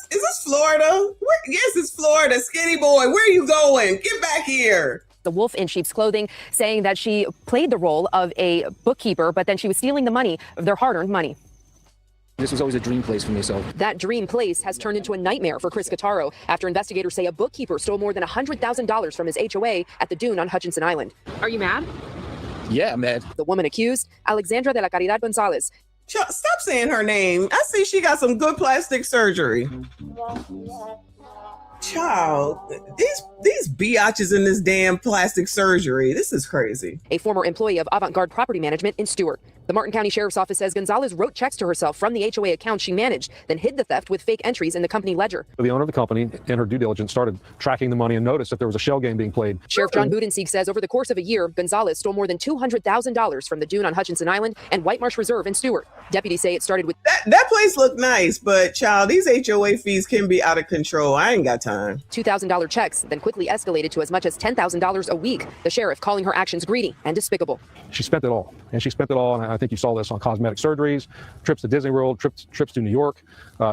Is this Florida? Yes, it's Florida. Skinny boy, where are you going? Get back here. The wolf in sheep's clothing, saying that she played the role of a bookkeeper, but then she was stealing the money, of their hard-earned money. This was always a dream place for me, so. That dream place has turned into a nightmare for Chris Cataro after investigators say a bookkeeper stole more than $100,000 from his HOA at the Dune on Hutchinson Island. Are you mad? Yeah, I'm mad. The woman accused, Alexandra de la Caridad Gonzalez. Stop saying her name. I see she got some good plastic surgery. Child, these biatches in this damn plastic surgery. This is crazy. A former employee of Avant-Garde Property Management in Stuart. The Martin County Sheriff's Office says Gonzalez wrote checks to herself from the HOA account she managed, then hid the theft with fake entries in the company ledger. The owner of the company, in her due diligence, started tracking the money and noticed that there was a shell game being played. Sheriff John Budensieg says over the course of a year, Gonzalez stole more than $200,000 from the Dune on Hutchinson Island and White Marsh Reserve in Stuart. Deputies say it started with... That place looked nice, but child, these HOA fees can be out of control. I ain't got time. $2,000 checks, then quickly escalated to as much as $10,000 a week. The sheriff calling her actions greedy and despicable. She spent it all, and she spent it all, and I think you saw this on cosmetic surgeries, trips to Disney World, trips to New York.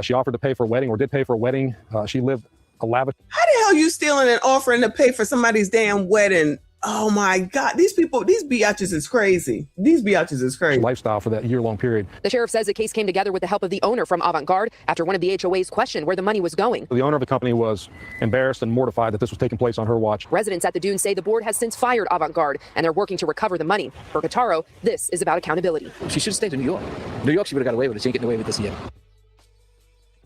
She offered to pay for a wedding, or did pay for a wedding. She lived a lavish. How the hell you stealing and offering to pay for somebody's damn wedding? Oh my God, these biatches is crazy. These biatches is crazy. Lifestyle for that year-long period. The sheriff says the case came together with the help of the owner from Avant Garde after one of the HOAs questioned where the money was going. The owner of the company was embarrassed and mortified that this was taking place on her watch. Residents at the Dunes say the board has since fired Avant Garde and they're working to recover the money. For Cataro, this is about accountability. She should have stayed in New York. New York, she would have got away with it. She ain't getting away with this yet.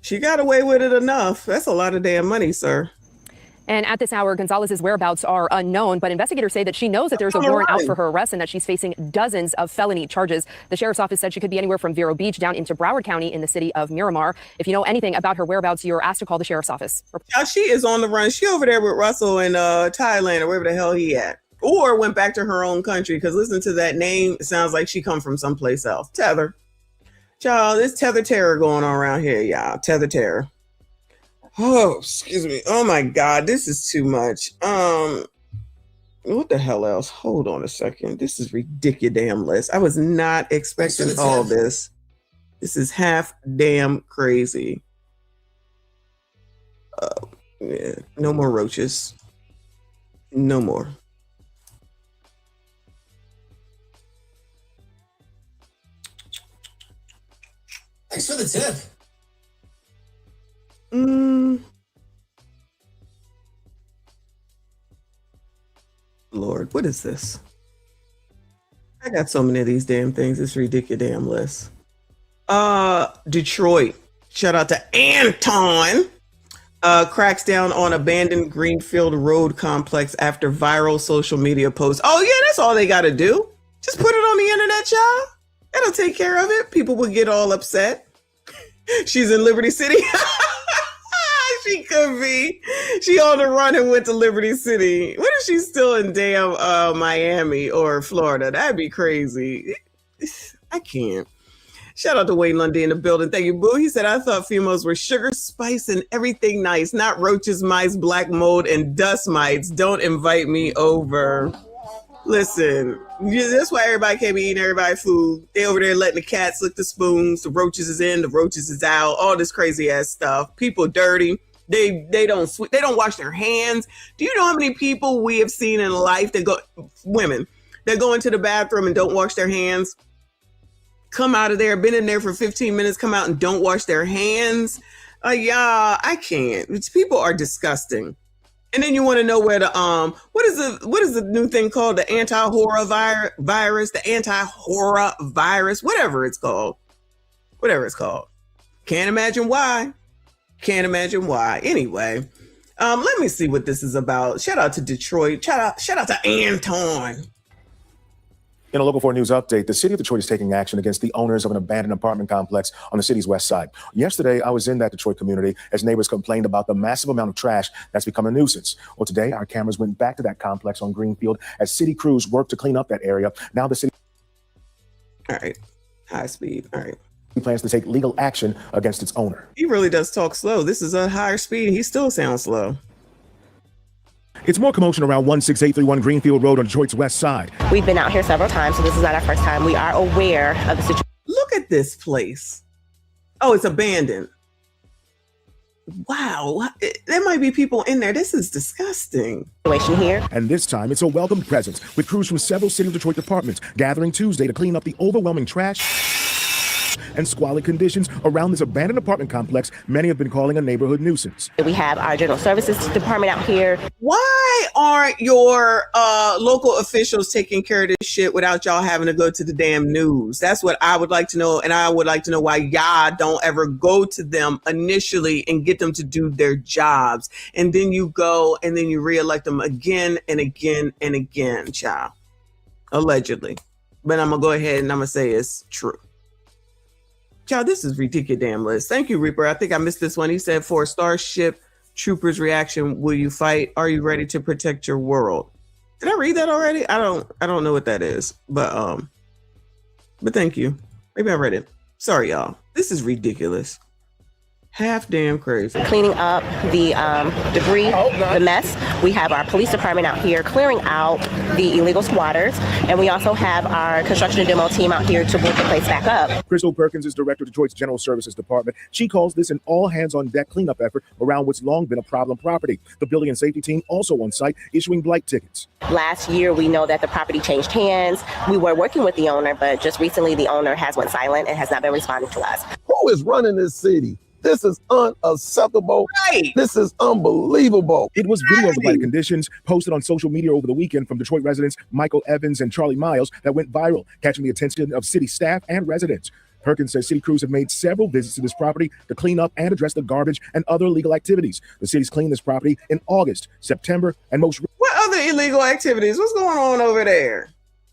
She got away with it enough. That's a lot of damn money, sir. And at this hour, Gonzalez's whereabouts are unknown, but investigators say that she knows that there's a warrant out for her arrest and that she's facing dozens of felony charges. The sheriff's office said she could be anywhere from Vero Beach down into Broward County in the city of Miramar. If you know anything about her whereabouts, you're asked to call the sheriff's office. Now she is on the run. She over there with Russell in Thailand or wherever the hell he at. Or went back to her own country, because listen to that name. It sounds like she come from someplace else. Tether. Child, there's tether terror going on around here, y'all. Tether terror. Oh, excuse me. Oh my God, this is too much. What the hell else? Hold on a second. This is ridiculous. I was not expecting all this. This is half damn crazy. Yeah, no more roaches. No more. Thanks for the tip. Lord, what is this? I got so many of these damn things. It's ridiculous. Detroit. Shout out to Anton. Cracks down on abandoned Greenfield Road complex after viral social media post. Oh yeah, that's all they got to do. Just put it on the internet, y'all. That'll take care of it. People will get all upset. She's in Liberty City. She could be. She on the run and went to Liberty City. What if she's still in damn Miami or Florida? That'd be crazy. I can't. Shout out to Wayne Lundy in the building. Thank you, boo. He said, I thought females were sugar, spice, and everything nice, not roaches, mice, black mold, and dust mites. Don't invite me over. Listen, that's why everybody can't be eating everybody's food. They over there letting the cats lick the spoons. The roaches is in, the roaches is out. All this crazy ass stuff. People dirty. They don't wash their hands. Do you know how many people we have seen in life women that go into the bathroom and don't wash their hands? Come out of there, been in there for 15 minutes, come out and don't wash their hands. Yeah, I can't. People are disgusting. And then you want to know where the what is the new thing called? The anti-horror virus, the anti-horror virus, whatever it's called. Can't imagine why. Anyway, let me see what this is about. Shout out to Detroit. Shout out to Anton. In a Local 4 News update, the city of Detroit is taking action against the owners of an abandoned apartment complex on the city's west side. Yesterday, I was in that Detroit community as neighbors complained about the massive amount of trash that's become a nuisance. Well, today, our cameras went back to that complex on Greenfield as city crews worked to clean up that area. Now the city... All right. High speed. All right. He plans to take legal action against its owner. He really does talk slow. This is a higher speed. He still sounds slow. It's more commotion around 16831 Greenfield Road on Detroit's west side. We've been out here several times, so this is not our first time. We are aware of the situation. Look at this place. Oh, it's abandoned. Wow. There might be people in there. This is disgusting. Here. And this time, it's a welcome presence with crews from several City of Detroit departments gathering Tuesday to clean up the overwhelming trash and squalid conditions around this abandoned apartment complex many have been calling a neighborhood nuisance. We have our general services department out here. Why aren't your local officials taking care of this shit without y'all having to go to the damn news? That's what I would like to know. And I would like to know why y'all don't ever go to them initially and get them to do their jobs. And then you go and then you reelect them again and again and again, child. Allegedly. But I'm going to go ahead and I'm going to say it's true. Child, this is ridiculous. Thank you, Reaper. I think I missed this one. He said, for Starship Troopers reaction, will you fight? Are you ready to protect your world? Did I read that already? I don't know what that is, but thank you. Maybe I read it. Sorry, y'all. This is ridiculous. Half damn crazy. Cleaning up the debris, the mess. We have our police department out here clearing out the illegal squatters. And we also have our construction and demo team out here to boot the place back up. Crystal Perkins is director of Detroit's General Services Department. She calls this an all-hands-on-deck cleanup effort around what's long been a problem property. The building and safety team also on site issuing blight tickets. Last year, we know that the property changed hands. We were working with the owner, but just recently the owner has went silent and has not been responding to us. Who is running this city? This is unacceptable. Right. This is unbelievable. It was video of the blighted conditions posted on social media over the weekend from Detroit residents Michael Evans and Charlie Miles that went viral, catching the attention of city staff and residents. Perkins says city crews have made several visits to this property to clean up and address the garbage and other illegal activities. The city's cleaned this property in August, September, and most What other illegal activities? What's going on over there?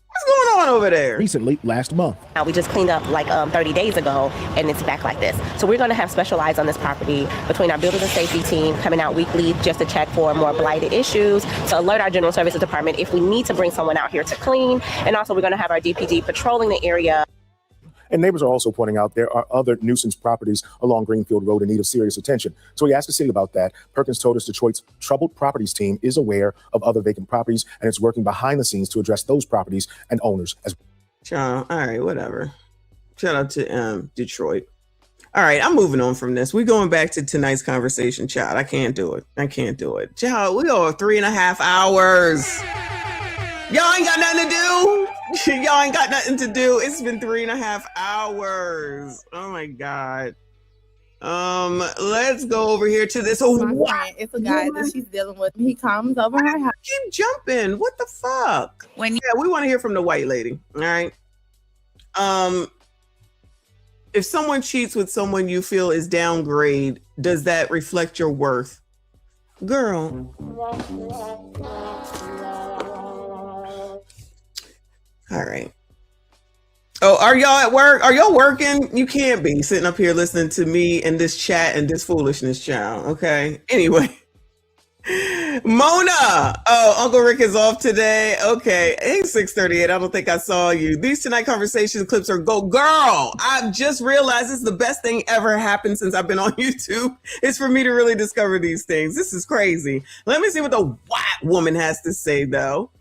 What's going on over there? Recently, last month. We just cleaned up like 30 days ago, and it's back like this. So we're going to have special eyes on this property between our building and safety team coming out weekly just to check for more blighted issues, to alert our general services department if we need to bring someone out here to clean. And also we're going to have our DPD patrolling the area. And neighbors are also pointing out there are other nuisance properties along Greenfield Road in need of serious attention. So we asked the city about that. Perkins told us Detroit's Troubled Properties team is aware of other vacant properties and it's working behind the scenes to address those properties and owners as well. Child, all right, whatever. Shout out to Detroit. All right, I'm moving on from this. We're going back to tonight's conversation, child. I can't do it. Child, we go 3.5 hours. Y'all ain't got nothing to do. Y'all ain't got nothing to do. It's been 3.5 hours. Oh my God. Let's go over here to this. Oh, it's a guy that she's dealing with. He comes over her house. Keep jumping. What the fuck? Yeah, we want to hear from the white lady. All right. If someone cheats with someone you feel is downgrade, does that reflect your worth? Girl. All right. Oh, are y'all at work? Are y'all working? You can't be sitting up here listening to me and this chat and this foolishness, child. Okay. Anyway. Mona. Oh, Uncle Rick is off today. Okay. Hey, 638. I don't think I saw you. These Tonight Conversation clips are go. Girl, I've just realized it's the best thing ever happened since I've been on YouTube. It's for me to really discover these things. This is crazy. Let me see what the white woman has to say, though.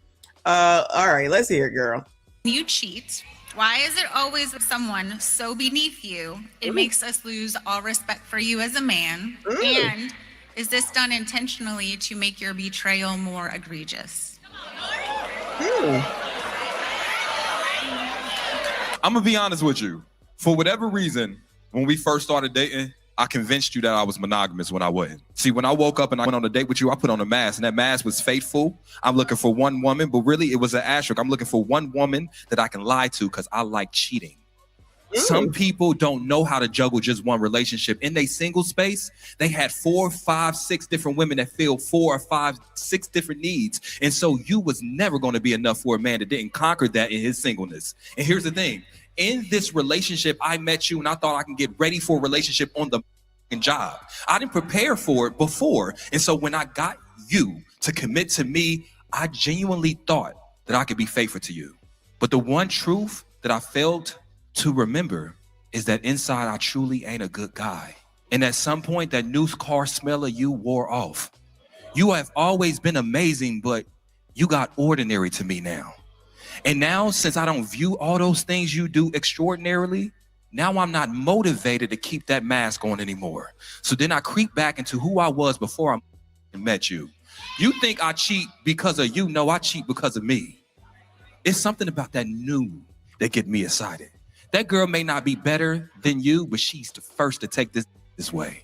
All right. Let's hear it, girl. You cheat. Why is it always with someone so beneath you? It makes us lose all respect for you as a man. And is this done intentionally to make your betrayal more egregious? I'm gonna be honest with you. For whatever reason, when we first started dating, I convinced you that I was monogamous when I wasn't. See, when I woke up and I went on a date with you, I put on a mask, and that mask was faithful. I'm looking for one woman, but really it was an asterisk. I'm looking for one woman that I can lie to because I like cheating. Some people don't know how to juggle just one relationship. In their single space, they had 4, 5, 6 different women that filled 4 or 5, 6 different needs. And so you was never going to be enough for a man that didn't conquer that in his singleness. And here's the thing. In this relationship, I met you and I thought I can get ready for a relationship on the job. I didn't prepare for it before. And so when I got you to commit to me, I genuinely thought that I could be faithful to you. But the one truth that I failed to remember is that inside I truly ain't a good guy. And at some point, that new car smell of you wore off. You have always been amazing, but you got ordinary to me now. And now, since I don't view all those things you do extraordinarily, now I'm not motivated to keep that mask on anymore. So then I creep back into who I was before I met you. You think I cheat because of you? No, I cheat because of me. It's something about that new that get me excited. That girl may not be better than you, but she's the first to take this way.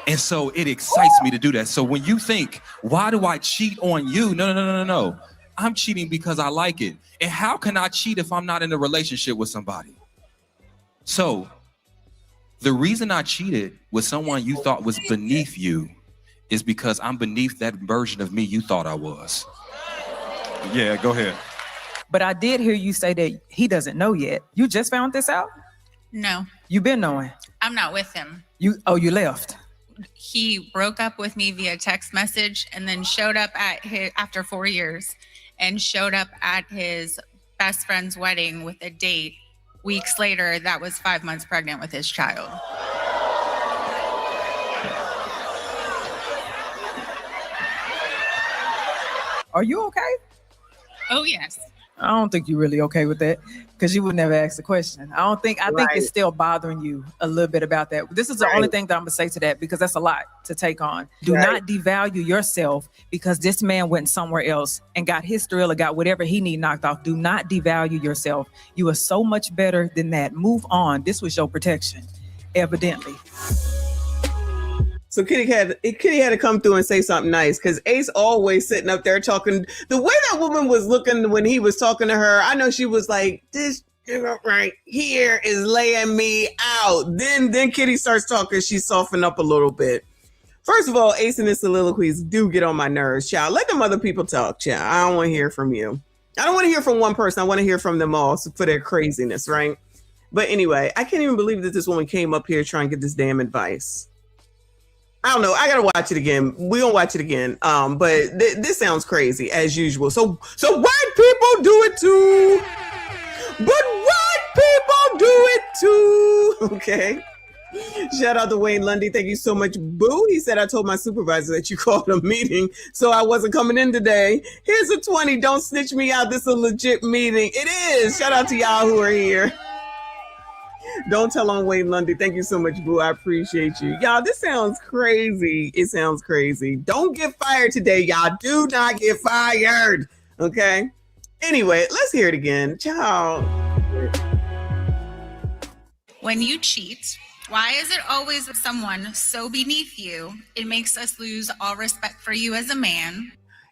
And so it excites me to do that. So when you think, why do I cheat on you? No. I'm cheating because I like it. And how can I cheat if I'm not in a relationship with somebody? So the reason I cheated with someone you thought was beneath you is because I'm beneath that version of me you thought I was. Yeah, go ahead. But I did hear you say that he doesn't know yet. You just found this out? No, You been knowing? I'm not with him. You left. He broke up with me via text message and then showed up at after 4 years and showed up at his best friend's wedding with a date. Weeks later, that was 5 months pregnant with his child. Are you okay? Oh, yes. I don't think you're really okay with that because you would never ask the question. I think it's still bothering you a little bit about that. This is the only thing that I'm gonna say to that because that's a lot to take on. Do not devalue yourself because this man went somewhere else and got his thrill or got whatever he need knocked off. Do not devalue yourself. You are so much better than that. Move on. This was your protection, evidently. So Kitty had to come through and say something nice because Ace always sitting up there talking. The way that woman was looking when he was talking to her, I know she was like, this right here is laying me out. Then Kitty starts talking. She softened up a little bit. First of all, Ace and his soliloquies do get on my nerves, child. Let them other people talk, child. I don't want to hear from you. I don't want to hear from one person. I want to hear from them all for their craziness, right? But anyway, I can't even believe that this woman came up here trying to get this damn advice. I don't know. I gotta watch it again. We're gonna watch it again. But this sounds crazy as usual. So white people do it too. But white people do it too. Okay. Shout out to Wayne Lundy. Thank you so much, boo. He said I told my supervisor that you called a meeting, so I wasn't coming in today. Here's a 20. Don't snitch me out. This is a legit meeting. It is. Shout out to y'all who are here. Don't tell on Wayne Lundy. Thank you so much, boo. I appreciate you. Y'all, this sounds crazy. It sounds crazy. Don't get fired today, y'all. Do not get fired. Okay? Anyway, let's hear it again. Ciao. When you cheat, why is it always with someone so beneath you? It makes us lose all respect for you as a man.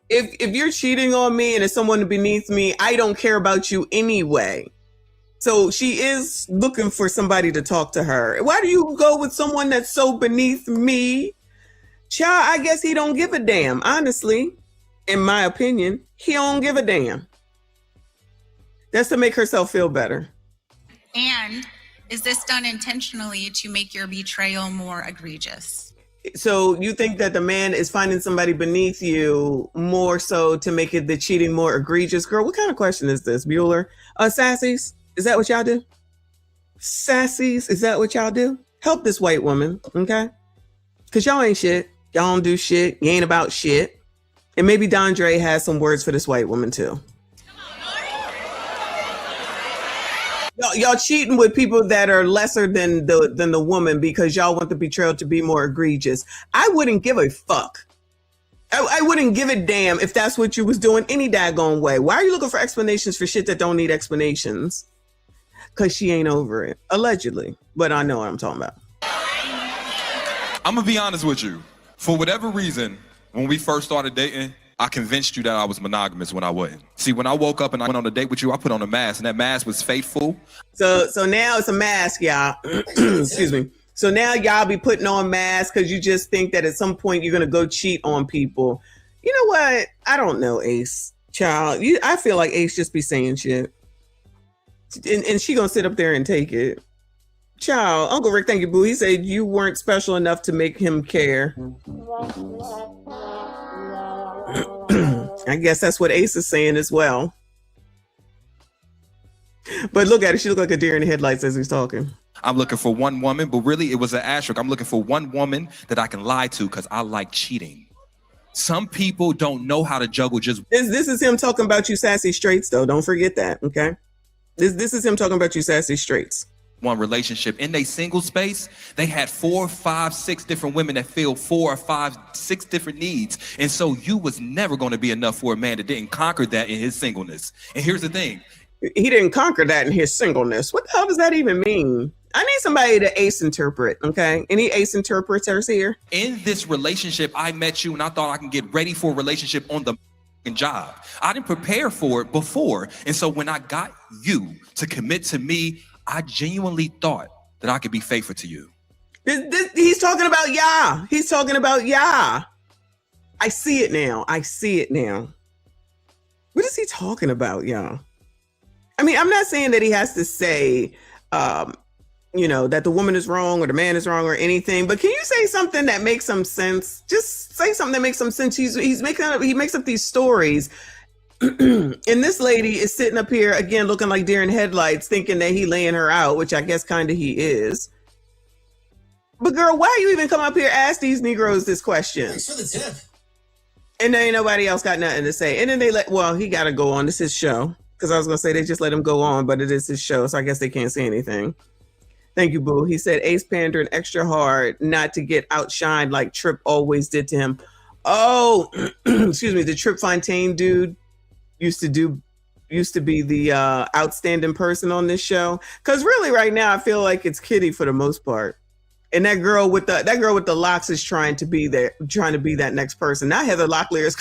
If you're cheating on me and it's someone beneath me, I don't care about you anyway. So she is looking for somebody to talk to her. Why do you go with someone that's so beneath me? Child, I guess he don't give a damn. Honestly, in my opinion, he don't give a damn. That's to make herself feel better. And is this done intentionally to make your betrayal more egregious? So you think that the man is finding somebody beneath you more so to make it the cheating more egregious? Girl, what kind of question is this, Bueller? Sassies? Is that what y'all do? Sassies, is that what y'all do? Help this white woman, okay? Because y'all ain't shit. Y'all don't do shit. You ain't about shit. And maybe Dondre has some words for this white woman too. Y'all cheating with people that are lesser than the woman because y'all want the betrayal to be more egregious. I wouldn't give a fuck. I wouldn't give a damn if that's what you was doing any daggone way. Why are you looking for explanations for shit that don't need explanations? Because she ain't over it. Allegedly. But I know what I'm talking about. I'm going to be honest with you. For whatever reason, when we first started dating, I convinced you that I was monogamous when I wasn't. See, when I woke up and I went on a date with you, I put on a mask, and that mask was faithful. So now it's a mask, y'all. Excuse me. So now y'all be putting on masks because you just think that at some point you're going to go cheat on people. You know what? I don't know, Ace. Child, I feel like Ace just be saying shit. And she gonna sit up there and take it. Child, Uncle Rick, thank you, boo. He said you weren't special enough to make him care. I guess that's what Ace is saying as well. But look at her. She looked like a deer in the headlights as he's talking. I'm looking for one woman, but really it was an asterisk. I'm looking for one woman that I can lie to because I like cheating. Some people don't know how to juggle just... This is him talking about you sassy straights, though. Don't forget that, okay? This is him talking about you sassy straights. One relationship in a single space, they had 4, 5, 6 different women that filled 4 or 5, 6 different needs. And so you was never going to be enough for a man that didn't conquer that in his singleness. And here's the thing. He didn't conquer that in his singleness. What the hell does that even mean? I need somebody to ace interpret, okay? Any ace interpreters here? In this relationship, I met you and I thought I can get ready for a relationship on the job. I didn't prepare for it before. And so when I got you to commit to me, I genuinely thought that I could be faithful to you. He's talking about ya. He's talking about ya. I see it now. I see it now. What is he talking about, y'all? I mean, I'm not saying that he has to say, that the woman is wrong or the man is wrong or anything, but can you say something that makes some sense? Just say something that makes some sense. He makes up these stories. And this lady is sitting up here again, looking like deer in headlights, thinking that he laying her out, which I guess kind of he is. But girl, why you even come up here ask these Negroes this question? Thanks for the tip. And there ain't nobody else got nothing to say. And then he got to go on. This is his show. Because I was going to say they just let him go on, but it is his show. So I guess they can't say anything. Thank you, boo. He said Ace pandering extra hard not to get outshined like Trip always did to him. Oh, excuse me. The Trip Fontaine dude used to be the outstanding person on this show. Because really right now, I feel like it's Kitty for the most part. And that girl with the locks is trying to be that next person. Now Heather Locklear is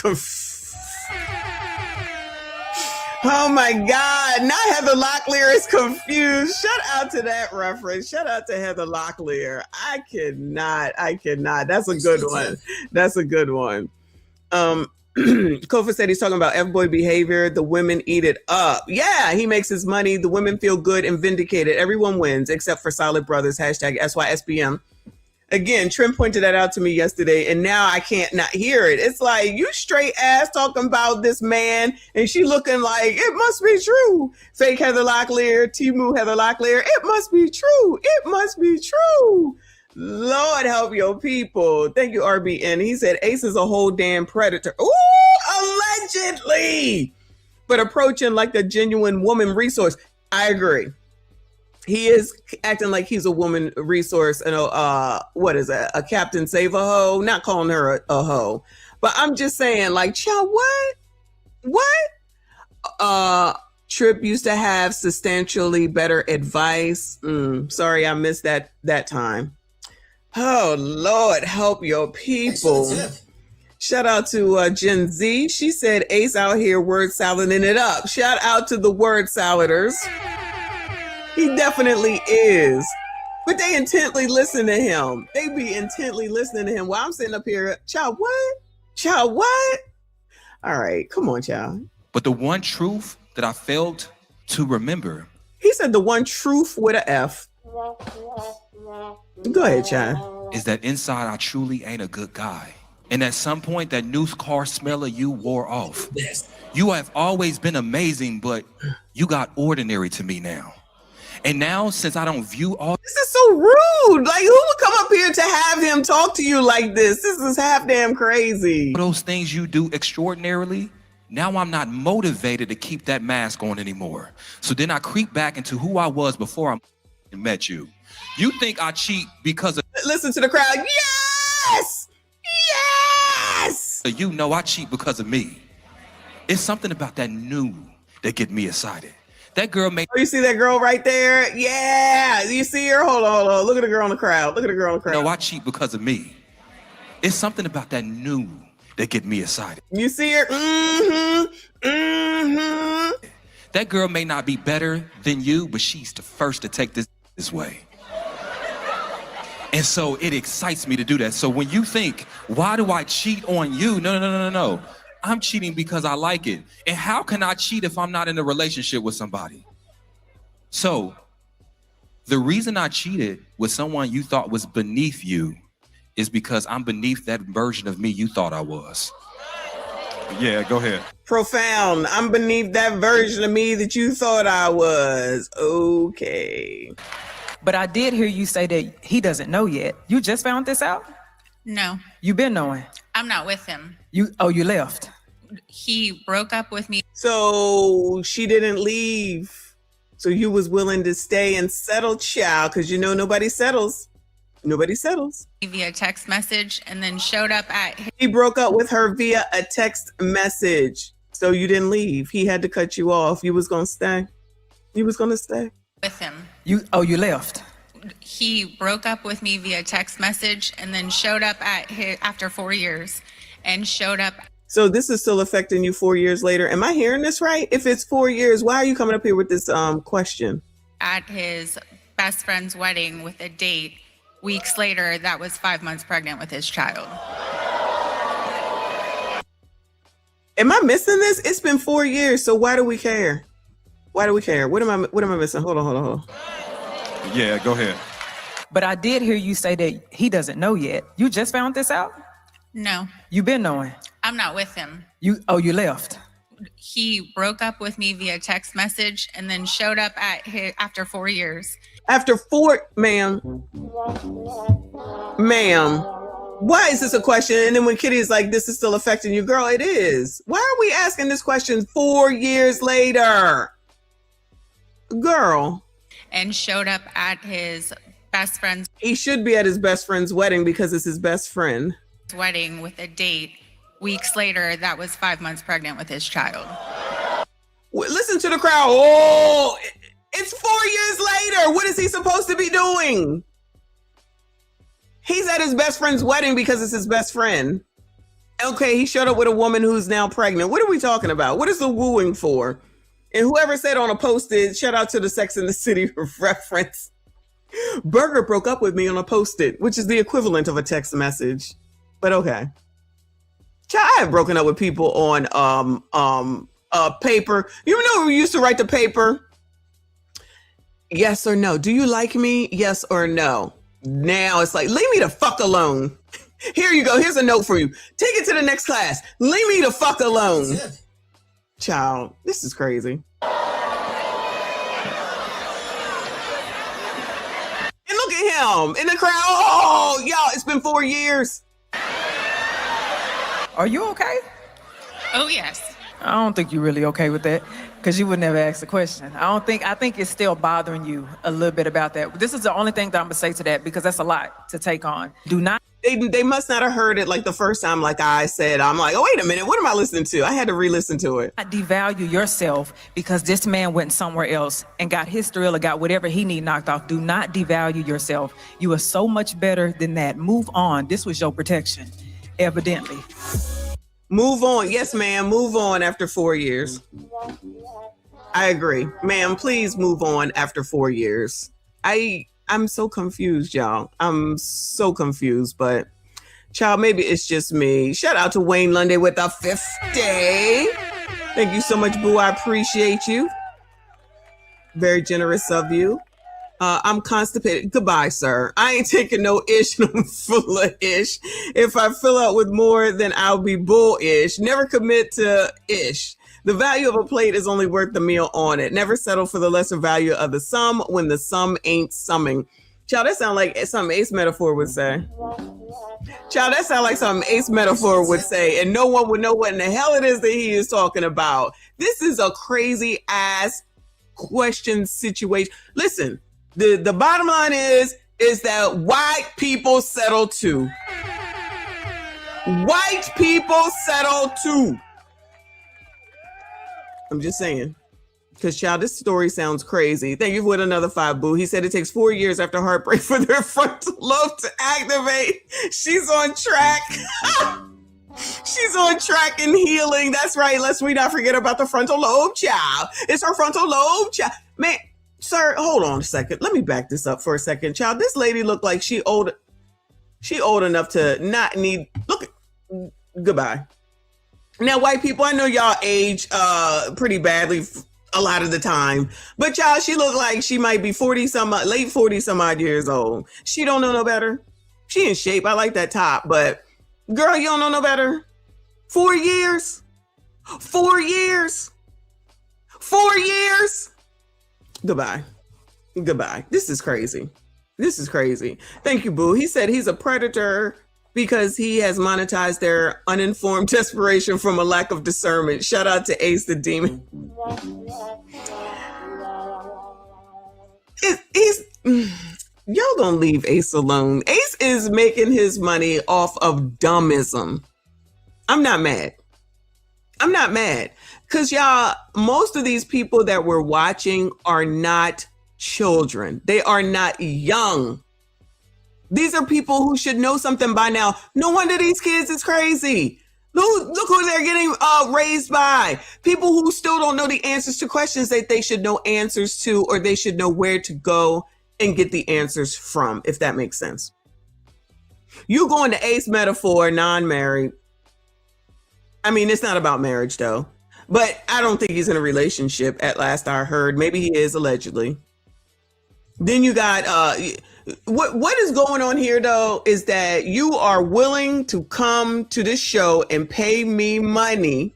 oh my God. Now Heather Locklear is confused. Shout out to that reference. Shout out to Heather Locklear. I cannot. That's a good one. That's a good one. Kofa said he's talking about F-boy behavior. The women eat it up. Yeah, he makes his money. The women feel good and vindicated. Everyone wins except for Solid Brothers. Hashtag SYSBM. Again, Trim pointed that out to me yesterday, and now I can't not hear it. It's like, you straight ass talking about this man, and she looking like, it must be true. Fake Heather Locklear, Timu Heather Locklear, it must be true. It must be true. Lord help your people. Thank you, RBN. He said Ace is a whole damn predator. Ooh, allegedly. But approaching like a genuine woman resource. I agree. He is acting like he's a woman resource and what is that? A Captain Save a Hoe? Not calling her a hoe. But I'm just saying, like, child, what? Trip used to have substantially better advice. Sorry, I missed that time. Oh, Lord, help your people. Shout out to Gen Z. She said Ace out here word salading it up. Shout out to the word saladers. He definitely is. But they intently listen to him. They be intently listening to him while I'm sitting up here. Child, what? Child, what? All right, come on, child. But the one truth that I failed to remember. He said the one truth with an F. Go ahead, child. Is that inside I truly ain't a good guy. And at some point, that new car smell of you wore off. You have always been amazing, but you got ordinary to me now. And now, since I don't view all... This is so rude. Like, who would come up here to have him talk to you like this? This is half damn crazy. Those things you do extraordinarily, now I'm not motivated to keep that mask on anymore. So then I creep back into who I was before I met you. You think I cheat because of... Listen to the crowd. Yes! Yes! You know I cheat because of me. It's something about that new that get me excited. That girl made... Oh, you see that girl right there? Yeah! You see her? Hold on. Look at the girl in the crowd. No, I cheat because of me. It's something about that new that get me excited. You see her? That girl may not be better than you, but she's the first to take this way. And so it excites me to do that. So when you think, why do I cheat on you? No. I'm cheating because I like it. And how can I cheat if I'm not in a relationship with somebody? So the reason I cheated with someone you thought was beneath you is because I'm beneath that version of me you thought I was. Yeah, go ahead. Profound. I'm beneath that version of me that you thought I was. Okay. But I did hear you say that he doesn't know yet. You just found this out? No. You been knowing? I'm not with him. You left. He broke up with me. So she didn't leave. So you was willing to stay and settle, child, because you know nobody settles. Nobody settles. Via text message and then showed up at... He broke up with her via a text message. So you didn't leave. He had to cut you off. You was going to stay. You was going to stay. With him. You left. He broke up with me via text message and then showed up at after 4 years and showed up. So this is still affecting you 4 years later. Am I hearing this right? If it's 4 years, why are you coming up here with this question? At his best friend's wedding with a date. Weeks later, that was 5 months pregnant with his child. Am I missing this? It's been 4 years. So why do we care? Why do we care? What am I missing? Hold on. Yeah, go ahead. But I did hear you say that he doesn't know yet. You just found this out? No. You been knowing? I'm not with him. You left. He broke up with me via text message and then showed up at after 4 years. After 4, ma'am, Why is this a question? And then when Kitty is like, this is still affecting you, girl, it is. Why are we asking this question 4 years later? Girl. And showed up at his best friend's He should be at his best friend's wedding because it's his best friend. wedding with a date. Weeks later, that was 5 months pregnant with his child. Listen to the crowd. Oh, it's 4 years later. What is he supposed to be doing? He's at his best friend's wedding because it's his best friend. Okay, he showed up with a woman who's now pregnant. What are we talking about? What is the wooing for? And whoever said on a post-it, shout out to the Sex and the City reference. Burger broke up with me on a post-it, which is the equivalent of a text message. But okay. I have broken up with people on paper. You know who used to write the paper? Yes or no. Do you like me? Yes or no. Now it's like, leave me the fuck alone. Here you go. Here's a note for you. Take it to the next class. Leave me the fuck alone. Child, this is crazy. And look at him in the crowd. Oh, y'all, it's been 4 years. Are you okay? Oh, yes. I don't think you're really okay with that because you would never ask the question. I think it's still bothering you a little bit about that. This is the only thing that I'm gonna say to that because that's a lot to take on. Do not. They must not have heard it like the first time, like I said. I'm like, oh, wait a minute. What am I listening to? I had to re-listen to it. Devalue yourself because this man went somewhere else and got his thrill or got whatever he need knocked off. Do not devalue yourself. You are so much better than that. Move on. This was your protection, evidently. Move on. Yes, ma'am. Move on after 4 years. I agree. Ma'am, please move on after 4 years. I'm so confused, y'all. I'm so confused, but child, maybe it's just me. Shout out to Wayne Lundy with a 50. Thank you so much, boo. I appreciate you. Very generous of you. I'm constipated. Goodbye, sir. I ain't taking no ish. I'm full of ish. If I fill out with more, then I'll be bullish. Never commit to ish. The value of a plate is only worth the meal on it. Never settle for the lesser value of the sum when the sum ain't summing. Child, that sound like something Ace Metaphor would say. Child, that sound like something Ace Metaphor would say, and no one would know what in the hell it is that he is talking about. This is a crazy ass question situation. Listen, the bottom line is that white people settle too. White people settle too. I'm just saying. Because, child, this story sounds crazy. Thank you for another 5, boo. He said it takes 4 years after heartbreak for their frontal lobe to activate. She's on track. She's on track and healing. That's right. Let's we not forget about the frontal lobe, child. It's her frontal lobe, child. Man, sir, hold on a second. Let me back this up for a second, child. This lady looked like she old enough to not need. Look, goodbye. Now, white people, I know y'all age pretty badly a lot of the time, but y'all, she looked like she might be 40 some, late 40 some odd years old. She don't know no better. She in shape. I like that top, but girl, you don't know no better. 4 years. 4 years. 4 years. Goodbye. Goodbye. This is crazy. This is crazy. Thank you, boo. He said he's a predator because he has monetized their uninformed desperation from a lack of discernment. Shout out to Ace the Demon. Y'all gonna leave Ace alone. Ace is making his money off of dumbism. I'm not mad. I'm not mad. Because y'all, most of these people that we're watching are not children. They are not young. These are people who should know something by now. No wonder these kids is crazy. Look who they're getting raised by. People who still don't know the answers to questions that they should know answers to, or they should know where to go and get the answers from, if that makes sense. You going to Ace Metaphor, non-married. I mean, it's not about marriage though, but I don't think he's in a relationship at last I heard. Maybe he is allegedly. Then you got, what is going on here though is that you are willing to come to this show and pay me money,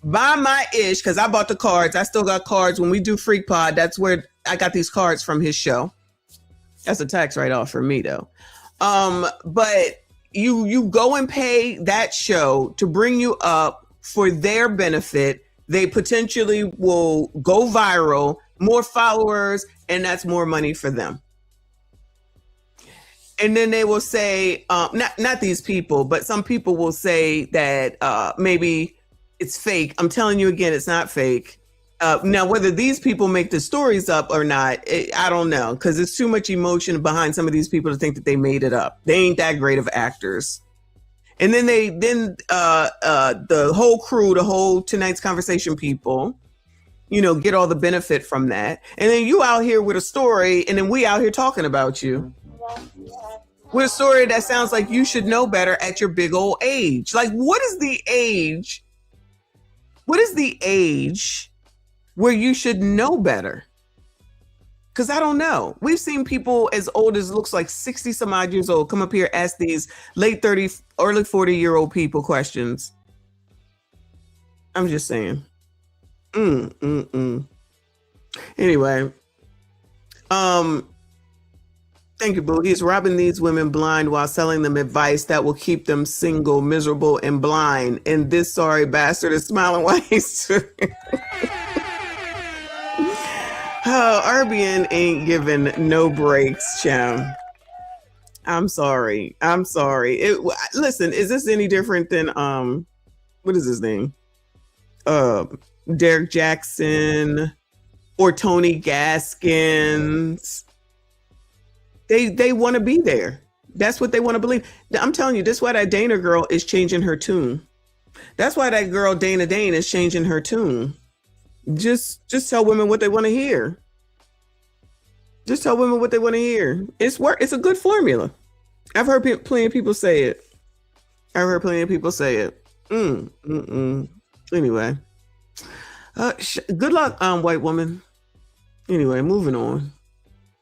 buy my ish, because I bought the cards. I still got cards when we do Freak Pod. That's where I got these cards from his show. That's a tax write-off for me though. But you go and pay that show to bring you up for their benefit. They potentially will go viral, more followers, and that's more money for them. And then they will say, not these people, but some people will say that maybe it's fake. I'm telling you again, it's not fake. Now, whether these people make the stories up or not, I don't know, because there's too much emotion behind some of these people to think that they made it up. They ain't that great of actors. And then the whole crew, the whole Tonight's Conversation people, get all the benefit from that. And then you out here with a story, and then we out here talking about you. With a story that sounds like you should know better at your big old age. Like, what is the age? What is the age where you should know better? Because I don't know. We've seen people as old as looks like 60 some odd years old come up here, ask these late 30, early 40-year-old people questions. I'm just saying. Anyway. Thank you, Boo. He's robbing these women blind while selling them advice that will keep them single, miserable, and blind. And this sorry bastard is smiling while he's... Oh, RBN ain't giving no breaks, Cham. I'm sorry. Listen, is this any different than what is his name? Derek Jackson or Tony Gaskins? They want to be there. That's what they want to believe. I'm telling you, this is why that Dana girl is changing her tune. That's why that girl Dana Dane is changing her tune. Just tell women what they want to hear. Just tell women what they want to hear. It's a good formula. I've heard plenty of people say it. Anyway, good luck, white woman. Anyway, moving on.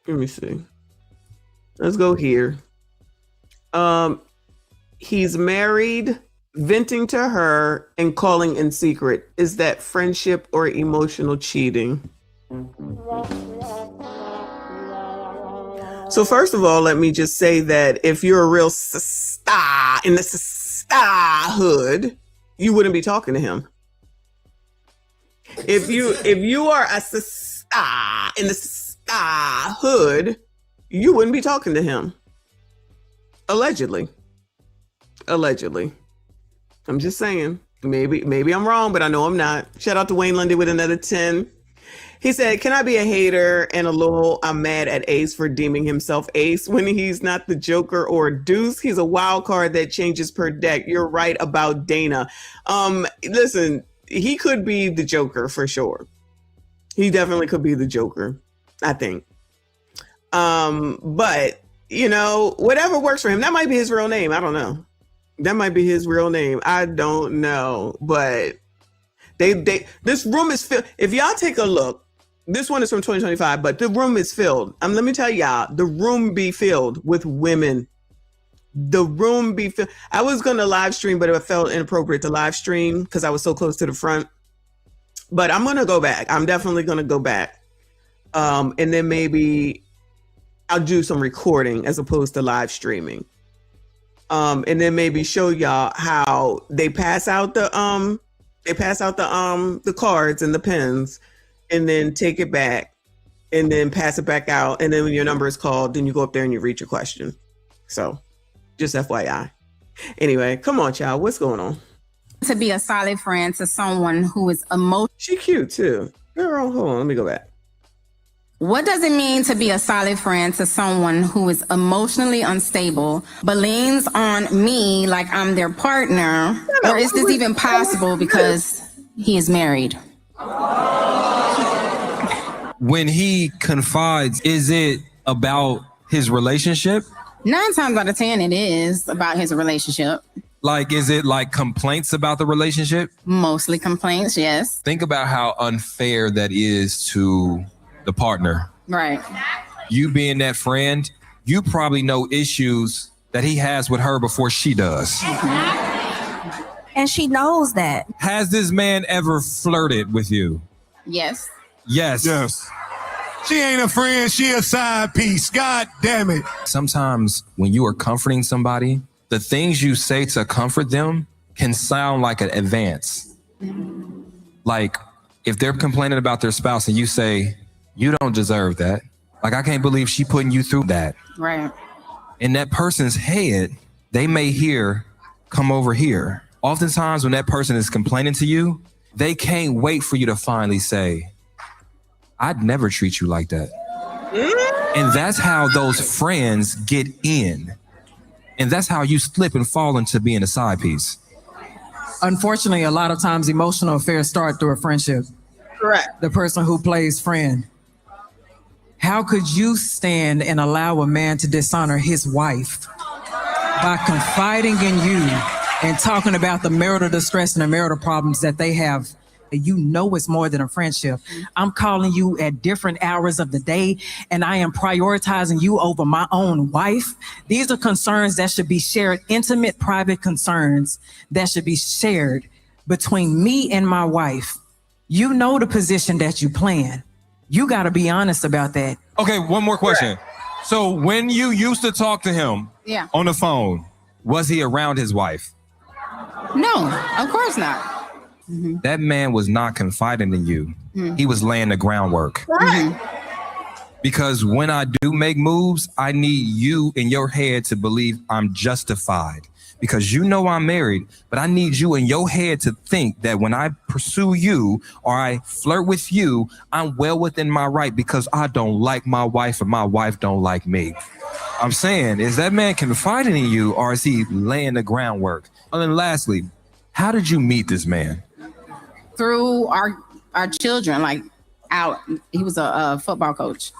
Let me see. Let's go here. He's married, venting to her, and calling in secret. Is that friendship or emotional cheating? So first of all, let me just say that if you're a real star in the starhood, you wouldn't be talking to him. If you are a star in the starhood, you wouldn't be talking to him. Allegedly. I'm just saying. Maybe I'm wrong, but I know I'm not. Shout out to Wayne Lundy with another 10. He said, can I be a hater and a little I'm mad at Ace for deeming himself Ace when he's not the Joker or Deuce? He's a wild card that changes per deck. You're right about Dana. Listen, he could be the Joker for sure. He definitely could be the Joker, I think. But whatever works for him. That might be his real name. I don't know. That might be his real name. I don't know. But this room is filled. If y'all take a look, this one is from 2025, but the room is filled. Let me tell y'all, the room be filled with women. The room be filled. I was going to live stream, but it felt inappropriate to live stream because I was so close to the front. But I'm going to go back. I'm definitely going to go back. And then maybe I'll do some recording as opposed to live streaming. And then maybe show y'all how they pass out the cards and the pens, and then take it back and then pass it back out. And then when your number is called, then you go up there and you read your question. So just FYI. Anyway, come on, child. What's going on? To be a solid friend to someone who is emotional. She cute too. Girl, hold on. Let me go back. What does it mean to be a solid friend to someone who is emotionally unstable, but leans on me like I'm their partner? Or is this even possible because he is married? When he confides, is it about his relationship? 9 times out of 10, it is about his relationship. Like, is it like complaints about the relationship? Mostly complaints, yes. Think about how unfair that is to the partner. Right. You being that friend, you probably know issues that he has with her before she does. And she knows that. Has this man ever flirted with you? Yes. Yes. Yes. She ain't a friend, she a side piece. God damn it. Sometimes when you are comforting somebody the things you say to comfort them can sound like an advance. Like if they're complaining about their spouse and you say, you don't deserve that. Like, I can't believe she putting you through that. Right. In that person's head, they may hear, come over here. Oftentimes when that person is complaining to you, they can't wait for you to finally say, I'd never treat you like that. And that's how those friends get in. And that's how you slip and fall into being a side piece. Unfortunately, a lot of times emotional affairs start through a friendship. Correct. The person who plays friend. How could you stand and allow a man to dishonor his wife by confiding in you and talking about the marital distress and the marital problems that they have? You know it's more than a friendship. I'm calling you at different hours of the day, and I am prioritizing you over my own wife. These are concerns that should be shared, intimate, private concerns that should be shared between me and my wife. You know the position that you plan. You got to be honest about that. Okay, one more question. So when you used to talk to him on the phone, was he around his wife? No, of course not. That man was not confiding in you. He was laying the groundwork. Because when I do make moves, I need you in your head to believe I'm justified. Because you know I'm married, but I need you in your head to think that when I pursue you or I flirt with you, I'm well within my right because I don't like my wife and my wife don't like me. I'm saying, is that man confiding in you or is he laying the groundwork? And then lastly, how did you meet this man? Through our children, like out. He was a football coach.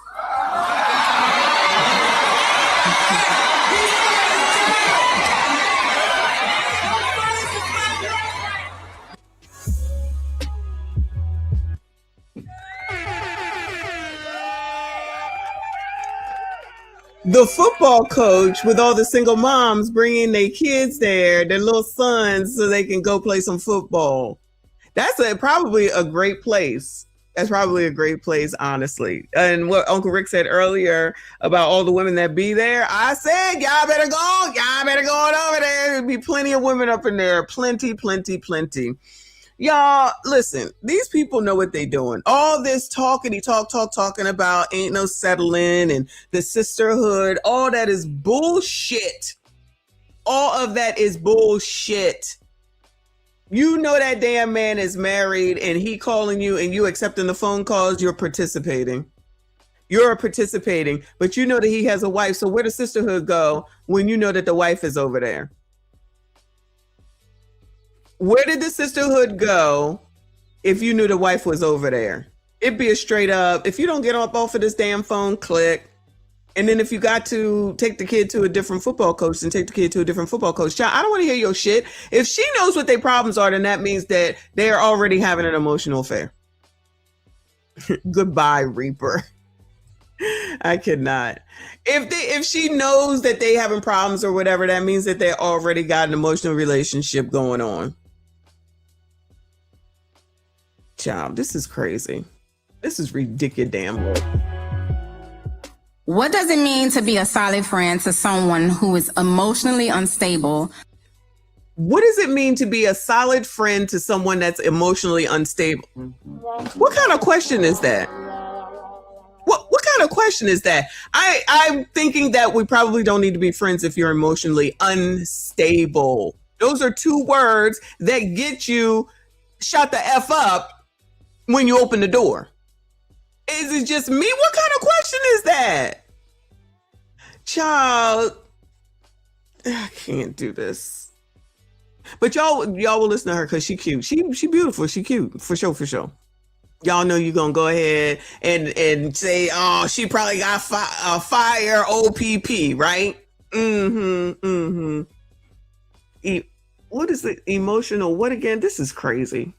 The football coach with all the single moms bringing their kids there, their little sons, so they can go play some football. That's probably a great place. That's probably a great place, honestly. And what Uncle Rick said earlier about all the women that be there, I said, y'all better go. Y'all better go on over there. There'll be plenty of women up in there. Plenty, plenty, plenty. Y'all, listen, these people know what they doing. All this talking about ain't no settling and the sisterhood, all that is bullshit. All of that is bullshit. You know that damn man is married and he calling you and you accepting the phone calls, you're participating. You're participating, but you know that he has a wife. So where does sisterhood go when you know that the wife is over there? Where did the sisterhood go if you knew the wife was over there? It'd be a straight up, if you don't get up off of this damn phone, click. And then if you got to take the kid to a different football coach, then take the kid to a different football coach. Child, I don't want to hear your shit. If she knows what their problems are, then that means that they are already having an emotional affair. Goodbye, Reaper. I cannot. If she knows that they having problems or whatever, that means that they already got an emotional relationship going on. Child, this is crazy. This is ridiculous. What does it mean to be a solid friend to someone who is emotionally unstable? What does it mean to be a solid friend to someone that's emotionally unstable? What kind of question is that? What kind of question is that? I'm thinking that we probably don't need to be friends if you're emotionally unstable. Those are two words that get you shut the F up when you open the door. Is it just me? What kind of question is that? Child, I can't do this. But y'all will listen to her because she cute. She beautiful. She cute. For sure. Y'all know you're going to go ahead and say, oh, she probably got fire OPP, right? What is it? Emotional. What again? This is crazy.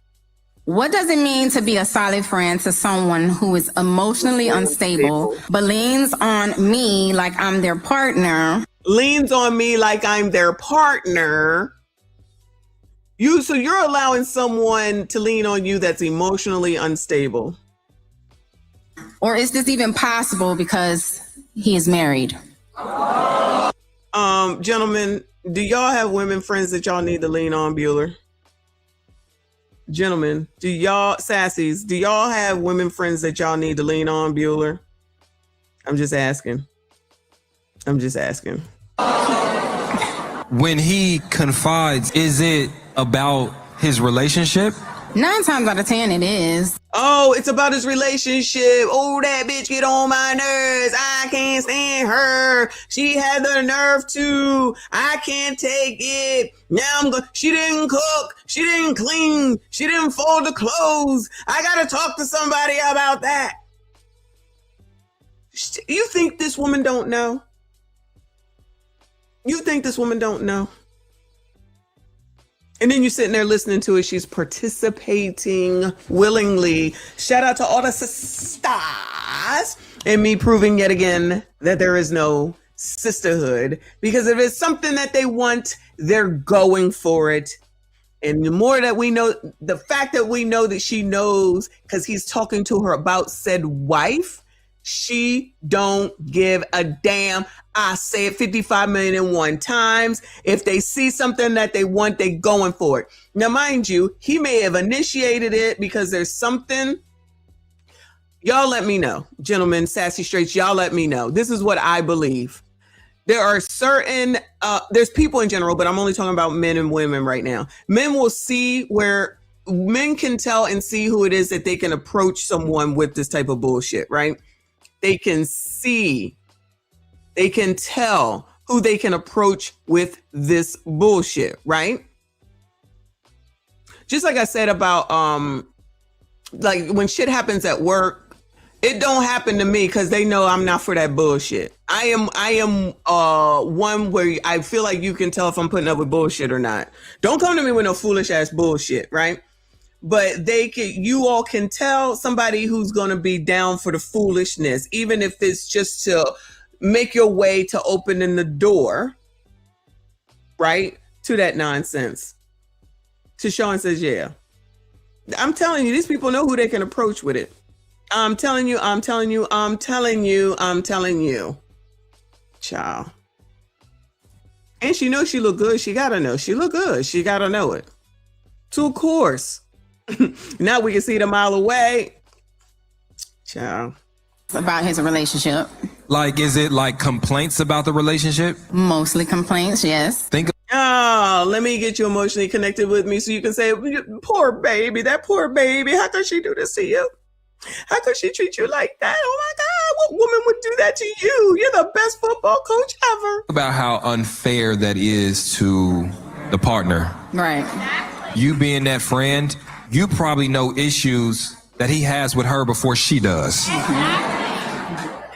What does it mean to be a solid friend to someone who is emotionally unstable, but leans on me like I'm their partner? Leans on me like I'm their partner. So you're allowing someone to lean on you that's emotionally unstable. Or is this even possible because he is married? Gentlemen, Do y'all have women friends that y'all need to lean on, Bueller? Gentlemen, do y'all have women friends that y'all need to lean on, Bueller? I'm just asking. When he confides, is it about his relationship? 9 times out of 10, it is. Oh, it's about his relationship. Oh, that bitch get on my nerves. I can't stand her. She had the nerve to. I can't take it. Now she didn't cook. She didn't clean. She didn't fold the clothes. I gotta talk to somebody about that. You think this woman don't know? You think this woman don't know? And then you're sitting there listening to it. She's participating willingly. Shout out to all the sisters and me proving yet again that there is no sisterhood. Because if it's something that they want, they're going for it. And the more that we know, the fact that we know that she knows because he's talking to her about said wife, she don't give a damn. I say it 55,000,001 times. If they see something that they want, they going for it. Now, mind you, he may have initiated it because there's something. Y'all let me know. Gentlemen, sassy straights, y'all let me know. This is what I believe. There are certain, there's people in general, but I'm only talking about men and women right now. Men will see where men can tell and see who it is that they can approach someone with this type of bullshit, right? They can see, they can tell who they can approach with this bullshit, right? Just like I said about, like when shit happens at work, it don't happen to me because they know I'm not for that bullshit. I am one where I feel like you can tell if I'm putting up with bullshit or not. Don't come to me with no foolish ass bullshit, right? But you all can tell somebody who's going to be down for the foolishness, even if it's just to make your way to opening the door, right, to that nonsense. Tashawn says, yeah. I'm telling you, these people know who they can approach with it. I'm telling you. Child. And she knows she look good. She got to know. She look good. She got to know it. So, of course. Now we can see it a mile away. Child. About his relationship. Like, is it like complaints about the relationship? Mostly complaints, yes. Oh, let me get you emotionally connected with me so you can say, poor baby, that poor baby. How could she do this to you? How could she treat you like that? Oh my God, what woman would do that to you? You're the best football coach ever. About how unfair that is to the partner. Right. You being that friend, you probably know issues that he has with her before she does.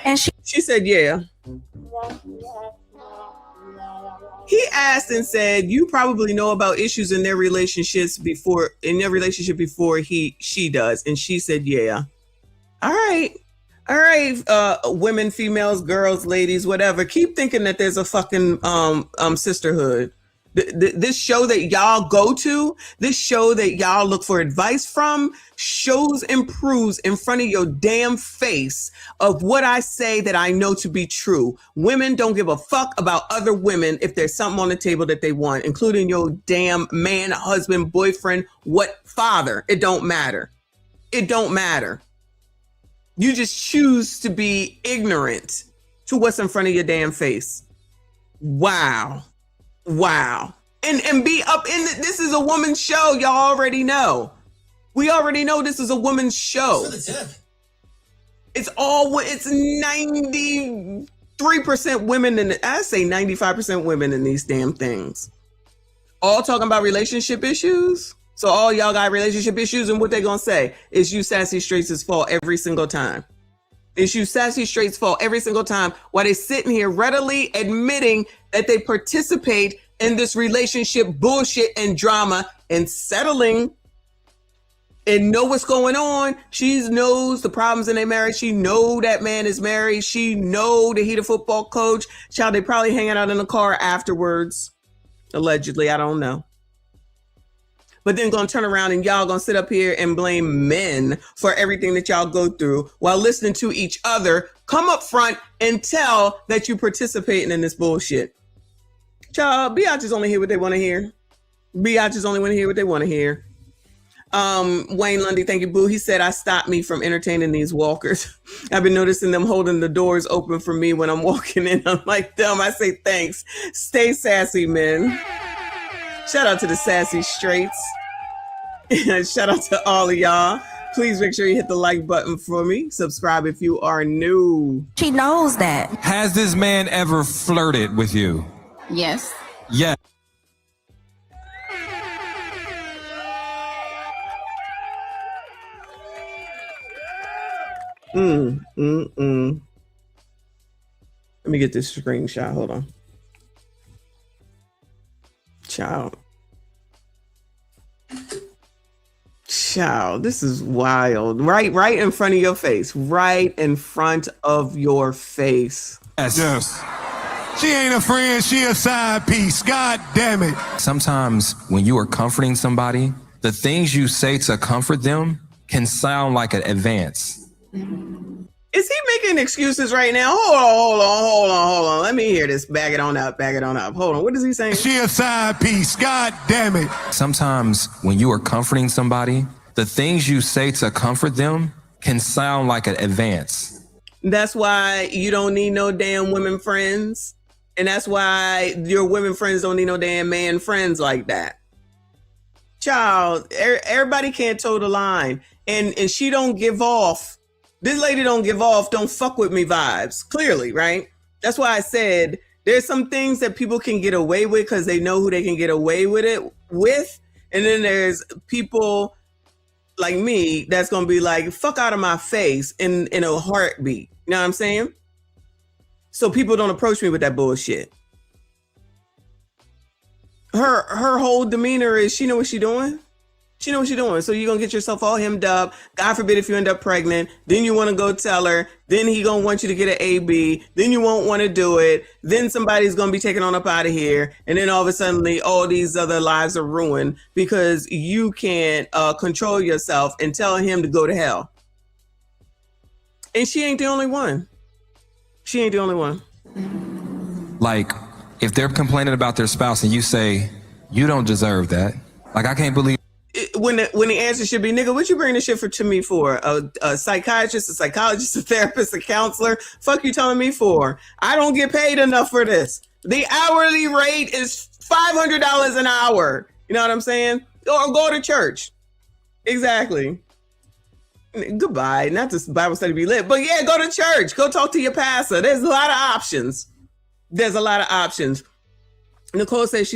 And she said, yeah. He asked and said, you probably know about issues in their relationships before she does. And she said, yeah. All right, women, females, girls, ladies, whatever. Keep thinking that there's a fucking sisterhood. This show that y'all go to, this show that y'all look for advice from, shows and proves in front of your damn face of what I say that I know to be true. Women don't give a fuck about other women if there's something on the table that they want, including your damn man, husband, boyfriend, father. It don't matter. It don't matter. You just choose to be ignorant to what's in front of your damn face. Wow. And be up in this is a woman's show. Y'all already know. We already know this is a woman's show. It's 93% women, I say 95% women in these damn things. All talking about relationship issues. So all y'all got relationship issues, and what they gonna say is you sassy straights' fault every single time. It's you sassy straights' fault every single time while they sitting here readily admitting that they participate in this relationship bullshit and drama and settling and know what's going on. She knows the problems in their marriage. She know that man is married. She know that he the football coach. Child, they probably hanging out in the car afterwards. Allegedly, I don't know. But then gonna turn around and y'all gonna sit up here and blame men for everything that y'all go through while listening to each other come up front and tell that you participating in this bullshit. Child, biatches only hear what they want to hear. Biatches only want to hear what they want to hear. Wayne Lundy, thank you, boo. He said, I stopped me from entertaining these walkers. I've been noticing them holding the doors open for me when I'm walking in. I'm like, dumb. I say thanks. Stay sassy, man. Shout out to the sassy straights. Shout out to all of y'all. Please make sure you hit the like button for me. Subscribe if you are new. She knows that. Has this man ever flirted with you? Yes. Yeah. Let me get this screenshot. Hold on. Child, this is wild. Right in front of your face. Right in front of your face. Yes. She ain't a friend, she a side piece. God damn it. Sometimes when you are comforting somebody, the things you say to comfort them can sound like an advance. Is he making excuses right now? Hold on. Let me hear this. Back it on up. Hold on. What is he saying? She a side piece. God damn it. Sometimes when you are comforting somebody, the things you say to comfort them can sound like an advance. That's why you don't need no damn women friends. And that's why your women friends don't need no damn man friends like that. Child, everybody can't toe the line. And she don't give off. This lady don't give off, don't fuck with me vibes. Clearly, right? That's why I said there's some things that people can get away with because they know who they can get away with it with. And then there's people like me that's going to be like, fuck out of my face in a heartbeat. You know what I'm saying? So people don't approach me with that bullshit. Her whole demeanor is she know what she doing. She know what she's doing. So you're going to get yourself all hemmed up. God forbid if you end up pregnant. Then you want to go tell her. Then he going to want you to get an AB. Then you won't want to do it. Then somebody's going to be taken on up out of here. And then all of a sudden, all these other lives are ruined because you can't control yourself and tell him to go to hell. And she ain't the only one. She ain't the only one. Like, if they're complaining about their spouse and you say, you don't deserve that. Like, I can't believe. When the answer should be, nigga, what you bring this shit to me for? A psychiatrist, a psychologist, a therapist, a counselor? Fuck you telling me for? I don't get paid enough for this. The hourly rate is $500 an hour. You know what I'm saying? Or go to church. Exactly. Goodbye. Not this Bible study be lit, but yeah, go to church. Go talk to your pastor. There's a lot of options. Nicole says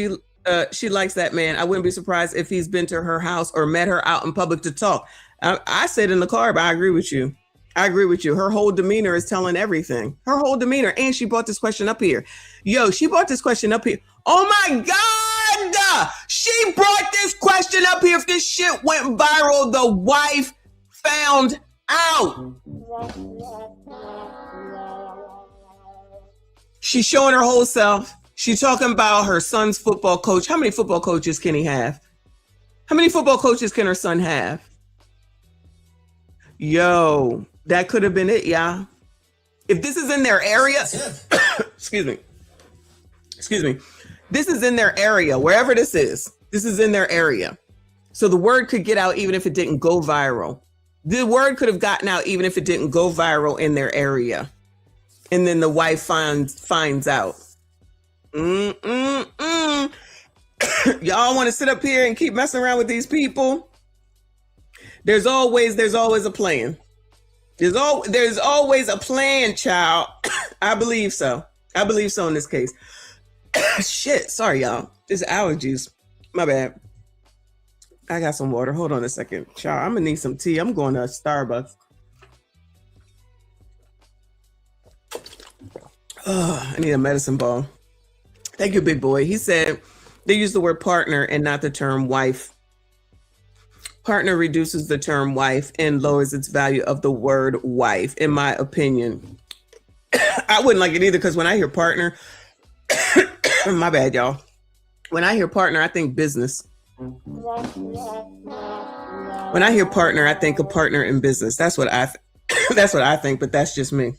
she likes that man. I wouldn't be surprised if he's been to her house or met her out in public to talk. I said in the car, but I agree with you. Her whole demeanor is telling everything. Her whole demeanor. And she brought this question up here. She brought this question up here. Oh my God. She brought this question up here. If this shit went viral, the wife found out. She's showing her whole self. She's talking about her son's football coach. How many football coaches can he have? How many football coaches can her son have? Yo, that could have been it, y'all. If this is in their area, excuse me. This is in their area, wherever this is in their area. So the word could get out even if it didn't go viral. The word could have gotten out even if it didn't go viral in their area. And then the wife finds out. Y'all want to sit up here and keep messing around with these people? There's always a plan. There's always a plan, child. I believe so in this case. Shit, sorry y'all. There's allergies. My bad. I got some water. Hold on a second. Child, I'm gonna need some tea. I'm going to Starbucks. I need a medicine ball. Thank you, big boy. He said they use the word partner and not the term wife. Partner reduces the term wife and lowers its value of the word wife, in my opinion. I wouldn't like it either because when I hear partner, my bad, y'all. When I hear partner, I think business. When I hear partner, I think a partner in business. That's what I think, but that's just me.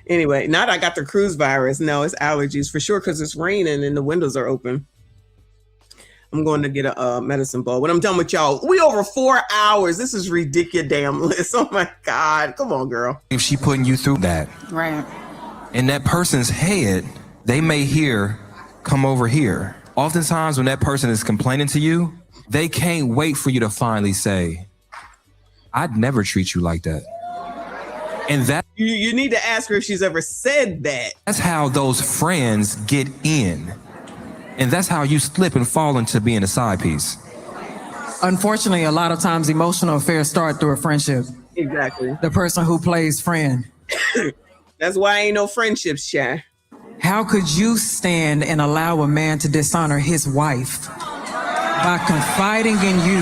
Anyway, not I got the cruise virus. No, it's allergies for sure because it's raining and the windows are open. I'm going to get a medicine ball. When I'm done with y'all, we over 4 hours. This is ridiculous. Oh my God. Come on, girl. If she putting you through that, Right. in that person's head, they may hear, come over here. Oftentimes when that person is complaining to you, they can't wait for you to finally say, I'd never treat you like that. And that You need to ask her if she's ever said that. that's how those friends get in. And that's how you slip and fall into being a side piece. Unfortunately, a lot of times emotional affairs start through a friendship. Exactly. The person who plays friend. That's why ain't no friendships, Shy. How could you stand and allow a man to dishonor his wife by confiding in you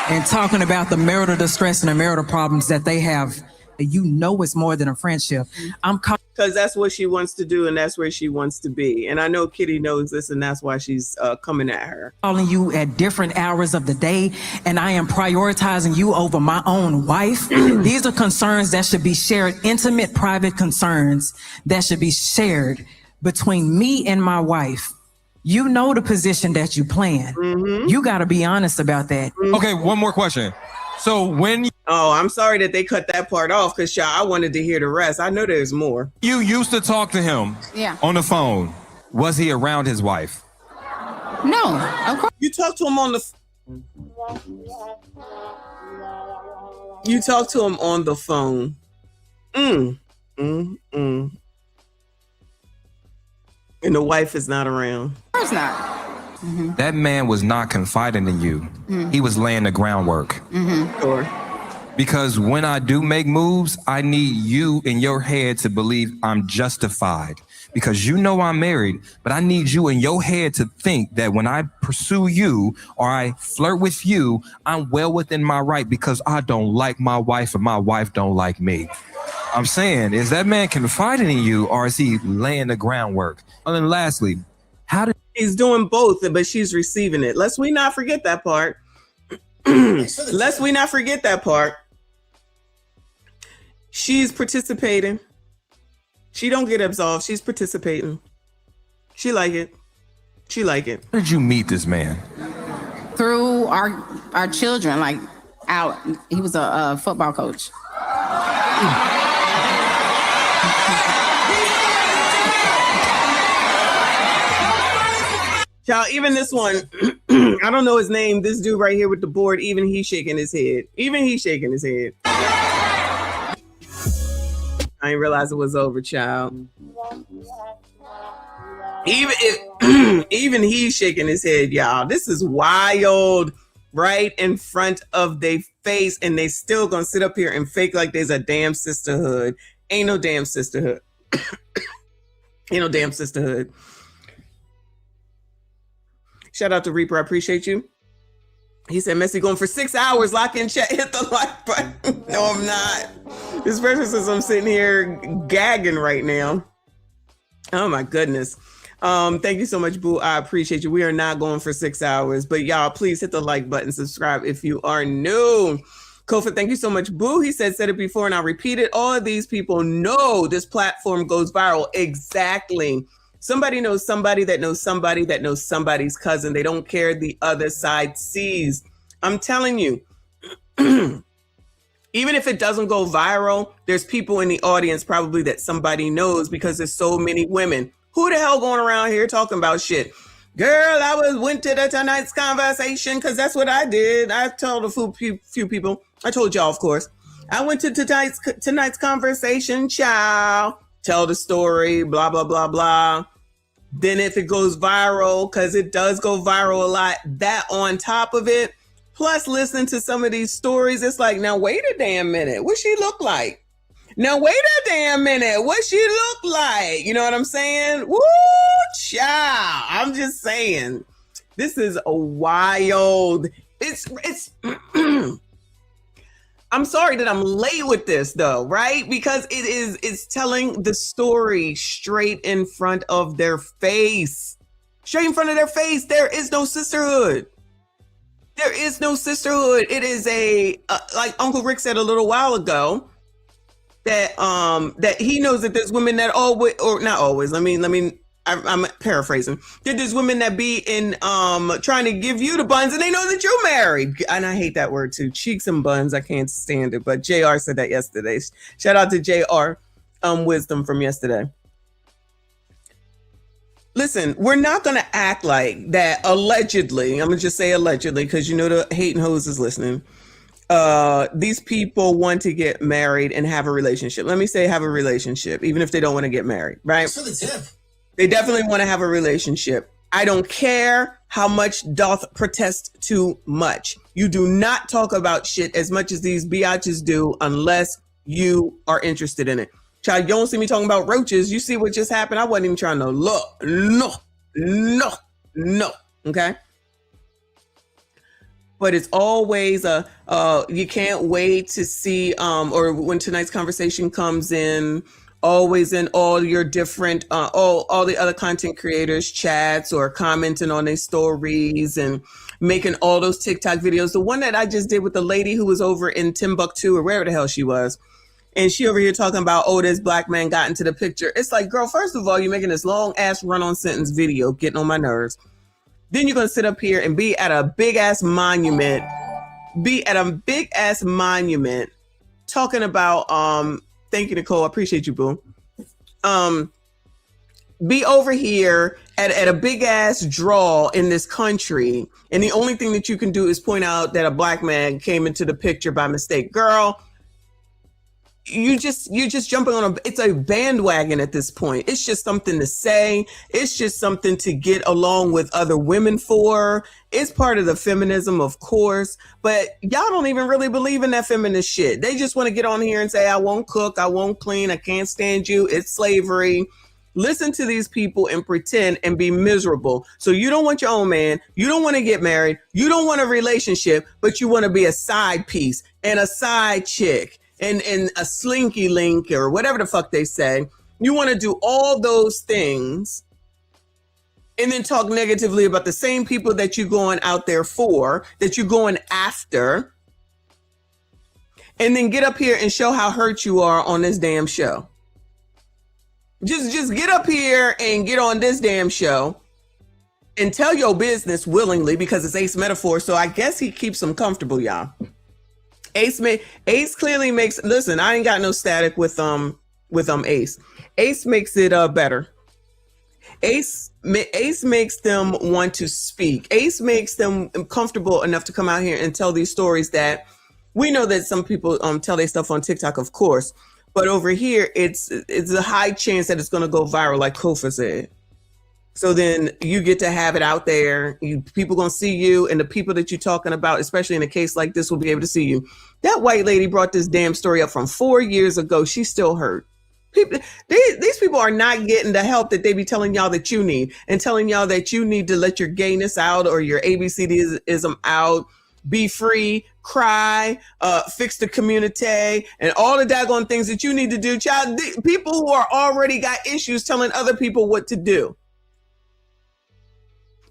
and talking about the marital distress and the marital problems that they have? You know it's more than a friendship. Because that's what she wants to do and that's where she wants to be. And I know Kitty knows this and that's why she's coming at her. Calling you at different hours of the day, and I am prioritizing you over my own wife. These are concerns that should be shared, intimate, private concerns that should be shared between me and my wife. You know the position that you plan. You got to be honest about that. Okay, one more question. So when Oh, I'm sorry that they cut that part off because I wanted to hear the rest. I know there's more. you used to talk to him on the phone, was he around his wife? No, of course. You talked to him on the You talked to him on the phone. And the wife is not around. Of course not. That man was not confiding in you. He was laying the groundwork. Sure. Because when I do make moves, I need you in your head to believe I'm justified. Because you know I'm married, but I need you in your head to think that when I pursue you or I flirt with you, I'm well within my right because I don't like my wife and my wife don't like me. I'm saying, is that man confiding in you or is he laying the groundwork? And then lastly, how did He's doing both, but she's receiving it. Lest we not forget that part. Lest we not forget that part. She's participating. She don't get absolved. She's participating. She like it. She like it. How did you meet this man? Through our children, like out. He was a football coach. Y'all, even this one, I don't know his name. This dude right here with the board, even he's shaking his head. Even he's shaking his head. I didn't realize it was over, child. Even he's shaking his head, y'all. This is wild, right in front of their face, and they still gonna sit up here and fake like there's a damn sisterhood. Ain't no damn sisterhood. Ain't no damn sisterhood. Shout out to Reaper. I appreciate you. He said, Messi going for 6 hours. Lock in chat. Hit the like button. No, I'm not. This person says I'm sitting here gagging right now. Oh, my goodness. Thank you so much, Boo. I appreciate you. We are not going for 6 hours. But y'all, please hit the like button. Subscribe if you are new. Kofa, thank you so much, Boo. He said it before and I'll repeat it. All of these people know this platform goes viral. Exactly. Somebody knows somebody that knows somebody that knows somebody's cousin. They don't care the other side sees. I'm telling you, even if it doesn't go viral, there's people in the audience probably that somebody knows because there's so many women. Who the hell going around here talking about shit? Girl, I went to tonight's conversation because that's what I did. I told a few people. I told y'all, of course. I went to tonight's conversation, child. Tell the story, blah, blah, blah, blah. Then if it goes viral, because it does go viral a lot, that on top of it, plus listening to some of these stories, it's like, now wait a damn minute. What she look like? Now wait a damn minute. What she look like? You know what I'm saying? Woo, child. I'm just saying. This is a wild. It's I'm sorry that I'm late with this though, right? Because it's telling the story straight in front of their face. Straight in front of their face. There is no sisterhood. There is no sisterhood. It is like Uncle Rick said a little while ago, that he knows that there's women that always, or not always. I'm paraphrasing. That there's women that be in trying to give you the buns, and they know that you're married. And I hate that word too. Cheeks and buns. I can't stand it. But JR said that yesterday. Shout out to JR wisdom from yesterday. Listen, we're not going to act like that allegedly. I'm going to just say allegedly because you know the hating hoes is listening. These people want to get married and have a relationship. Let me say have a relationship, even if they don't want to get married, right? For the tip. They definitely want to have a relationship. I don't care how much doth protest too much. You do not talk about shit as much as these biatches do unless you are interested in it. Child, you don't see me talking about roaches. You see what just happened? I wasn't even trying to look. No. Okay? But it's always you can't wait to see, or when tonight's conversation comes in, always in all your different, all the other content creators' chats or commenting on their stories and making all those TikTok videos. The one that I just did with the lady who was over in Timbuktu or wherever the hell she was. And she over here talking about, oh, this black man got into the picture. It's like, girl, first of all, you're making this long ass run-on sentence video, getting on my nerves. Then you're going to sit up here and be at a big ass monument, talking about, thank you, Nicole. I appreciate you, boo. Be over here at a big ass draw in this country. And the only thing that you can do is point out that a black man came into the picture by mistake. Girl, you're just jumping on it's a bandwagon at this point. It's just something to say. It's just something to get along with other women for. It's part of the feminism, of course, but y'all don't even really believe in that feminist shit. They just want to get on here and say, I won't cook, I won't clean, I can't stand you, it's slavery. Listen to these people and pretend and be miserable. So you don't want your own man, you don't want to get married, you don't want a relationship, but you want to be a side piece and a side chick. And a slinky link or whatever the fuck they say. You want to do all those things and then talk negatively about the same people that you're going out there for, that you're going after, and then get up here and show how hurt you are on this damn show. Just get up here and get on this damn show and tell your business willingly because it's Ace Metaphor. So I guess he keeps them comfortable, y'all. Ace clearly makes, listen, I ain't got no static with Ace. Ace makes it better. Ace makes them want to speak. Ace makes them comfortable enough to come out here and tell these stories that we know that some people tell their stuff on TikTok, of course, but over here it's a high chance that it's going to go viral, like Kofa said. So then you get to have it out there. People gonna see you, and the people that you're talking about, especially in a case like this, will be able to see you. That white lady brought this damn story up from 4 years ago. She's still hurt. These people are not getting the help that they be telling y'all that you need, and telling y'all that you need to let your gayness out or your ABCDism out, be free, cry, fix the community, and all the daggone things that you need to do. Child, people who are already got issues telling other people what to do.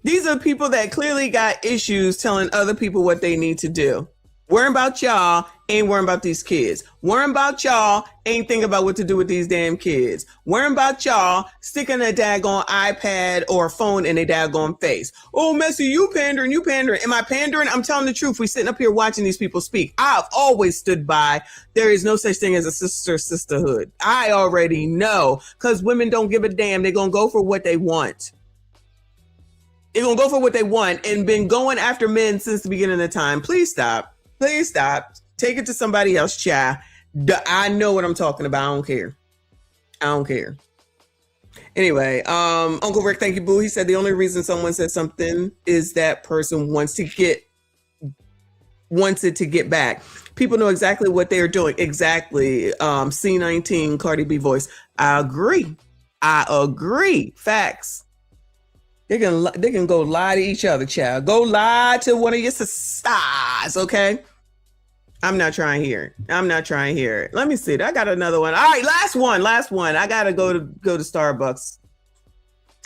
These are people that clearly got issues telling other people what they need to do. Worrying about y'all ain't worrying about these kids. Worrying about y'all ain't thinking about what to do with these damn kids. Worrying about y'all sticking a daggone iPad or phone in a daggone face. Oh, Messy, you pandering. Am I pandering? I'm telling the truth. We sitting up here watching these people speak. I've always stood by. There is no such thing as a sisterhood. I already know, because women don't give a damn. They're going to go for what they want. They're going to go for what they want and been going after men since the beginning of time. Please stop. Please stop. Take it to somebody else, child. I know what I'm talking about. I don't care. Anyway, Uncle Rick, thank you, boo. He said the only reason someone said something is that person wants it to get back. People know exactly what they're doing. Exactly. C19, Cardi B voice. I agree. Facts. They can go lie to each other, child. Go lie to one of your sisters, okay? I'm not trying here. Let me see. I got another one. All right, last one. I gotta go to Starbucks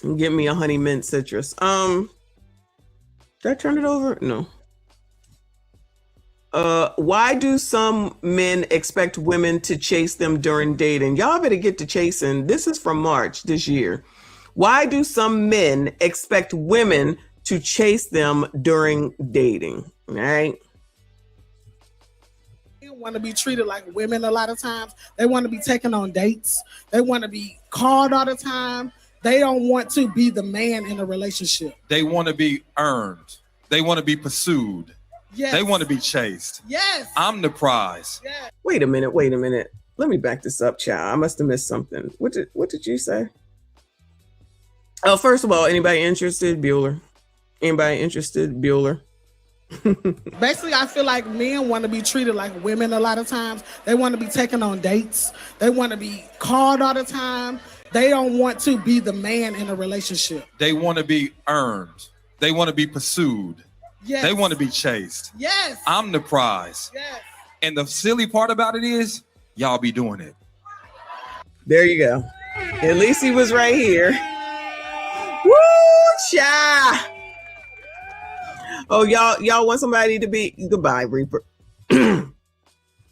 and get me a honey mint citrus. Did I turn it over? No. Why do some men expect women to chase them during dating? Y'all better get to chasing. This is from March this year. Why do some men expect women to chase them during dating? All right. They want to be treated like women a lot of times. They want to be taken on dates. They want to be called all the time. They don't want to be the man in a relationship. They want to be earned. They want to be pursued. Yes. They want to be chased. Yes. I'm the prize. Yes. Wait a minute. Let me back this up, child. I must have missed something. What did you say? Oh, first of all, anybody interested? Bueller. Anybody interested? Bueller. Basically, I feel like men want to be treated like women a lot of times. They want to be taken on dates. They want to be called all the time. They don't want to be the man in a relationship. They want to be earned. They want to be pursued. Yes. They want to be chased. Yes. I'm the prize. Yes. And the silly part about it is, y'all be doing it. There you go. At least he was right here. Woo, cha! Oh, y'all want somebody to be goodbye, Reaper.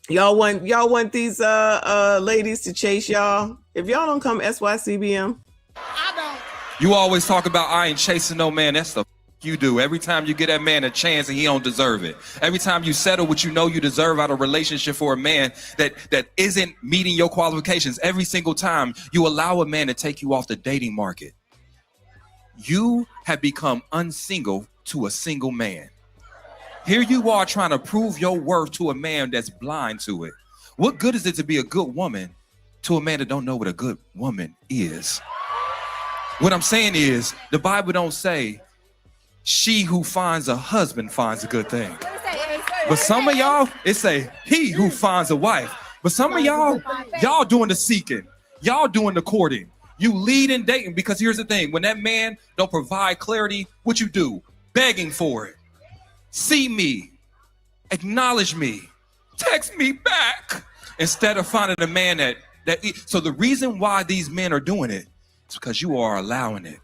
y'all want these ladies to chase y'all. If y'all don't come SYCBM. I don't. You always talk about I ain't chasing no man. That's the you do. Every time you get that man a chance and he don't deserve it. Every time you settle what you know you deserve out of a relationship for a man that isn't meeting your qualifications, every single time you allow a man to take you off the dating market, you have become unsingle to a single man. Here you are trying to prove your worth to a man that's blind to it. What good is it to be a good woman to a man that don't know what a good woman is? What I'm saying is the Bible don't say she who finds a husband finds a good thing. But some of y'all, it say he who finds a wife. But some of y'all doing the seeking. Y'all doing the courting. You lead in dating because here's the thing. When that man don't provide clarity, what you do? Begging for it. See me. Acknowledge me. Text me back. Instead of finding a man so the reason why these men are doing it is because you are allowing it.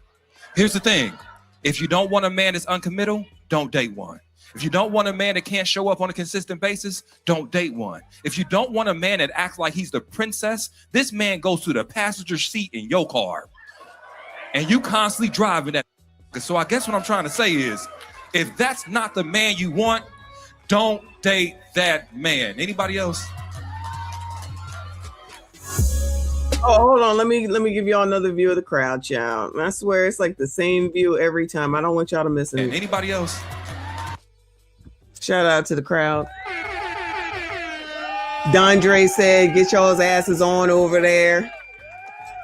Here's the thing. If you don't want a man that's uncommittal, don't date one. If you don't want a man that can't show up on a consistent basis, don't date one. If you don't want a man that acts like he's the princess, this man goes to the passenger seat in your car. And you constantly driving that. So I guess what I'm trying to say is, if that's not the man you want, don't date that man. Anybody else? Oh, hold on. Let me give y'all another view of the crowd, child. I swear it's like the same view every time. I don't want y'all to miss it. Anybody else? Shout out to the crowd. Dondre said, get y'all's asses on over there.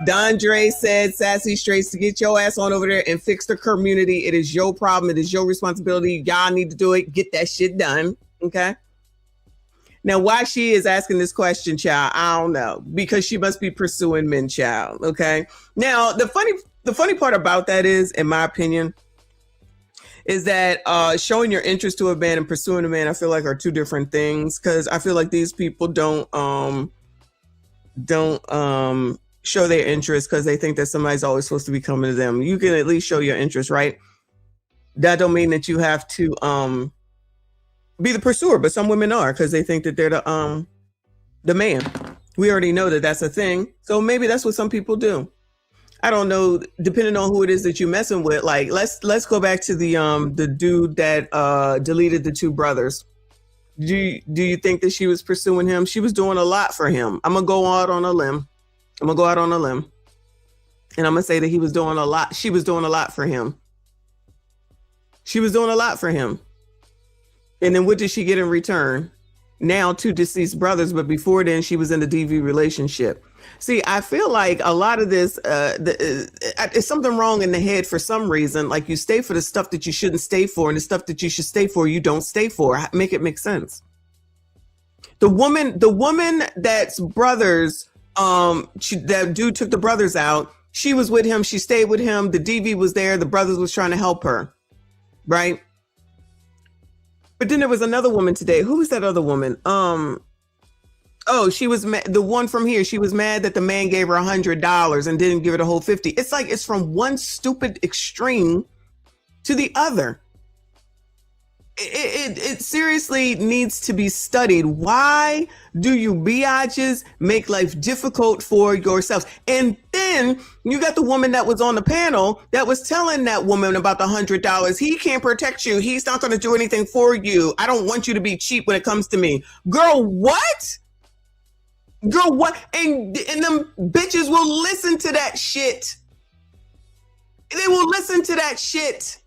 Dondre said, Sassy Straits, to get your ass on over there and fix the community. It is your problem. It is your responsibility. Y'all need to do it. Get that shit done. Okay. Now, why she is asking this question, child, I don't know, because she must be pursuing men, child. Okay. Now, the funny part about that is, in my opinion, is that showing your interest to a man and pursuing a man, I feel like are two different things. Because I feel like these people don't show their interest because they think that somebody's always supposed to be coming to them. You can at least show your interest, right? That don't mean that you have to be the pursuer, but some women are because they think that they're the man. We already know that that's a thing. So maybe that's what some people do. I don't know, depending on who it is that you're messing with. Like, let's go back to the dude that deleted the two brothers. Do you think that she was pursuing him? She was doing a lot for him. I'm gonna go out on a limb. And I'm gonna say that he was doing a lot. She was doing a lot for him. She was doing a lot for him. And then what did she get in return? Now two deceased brothers, but before then she was in a DV relationship. See, I feel like a lot of this, it's something wrong in the head for some reason. Like you stay for the stuff that you shouldn't stay for, and the stuff that you should stay for, you don't stay for. Make it make sense. The woman that's brothers, that dude took the brothers out. She was with him. She stayed with him. The DV was there. The brothers was trying to help her. Right. But then there was another woman today. Who was that other woman? She was the one from here. She was mad that the man gave her $100 and didn't give her the whole 50. It's like it's from one stupid extreme to the other. it seriously needs to be studied. Why do you biatches make life difficult for yourselves? And then you got the woman that was on the panel that was telling that woman about the $100. He can't protect you. He's not going to do anything for you. I don't want you to be cheap when it comes to me. Girl, what? Girl, what? And them bitches will listen to that shit. They will listen to that shit.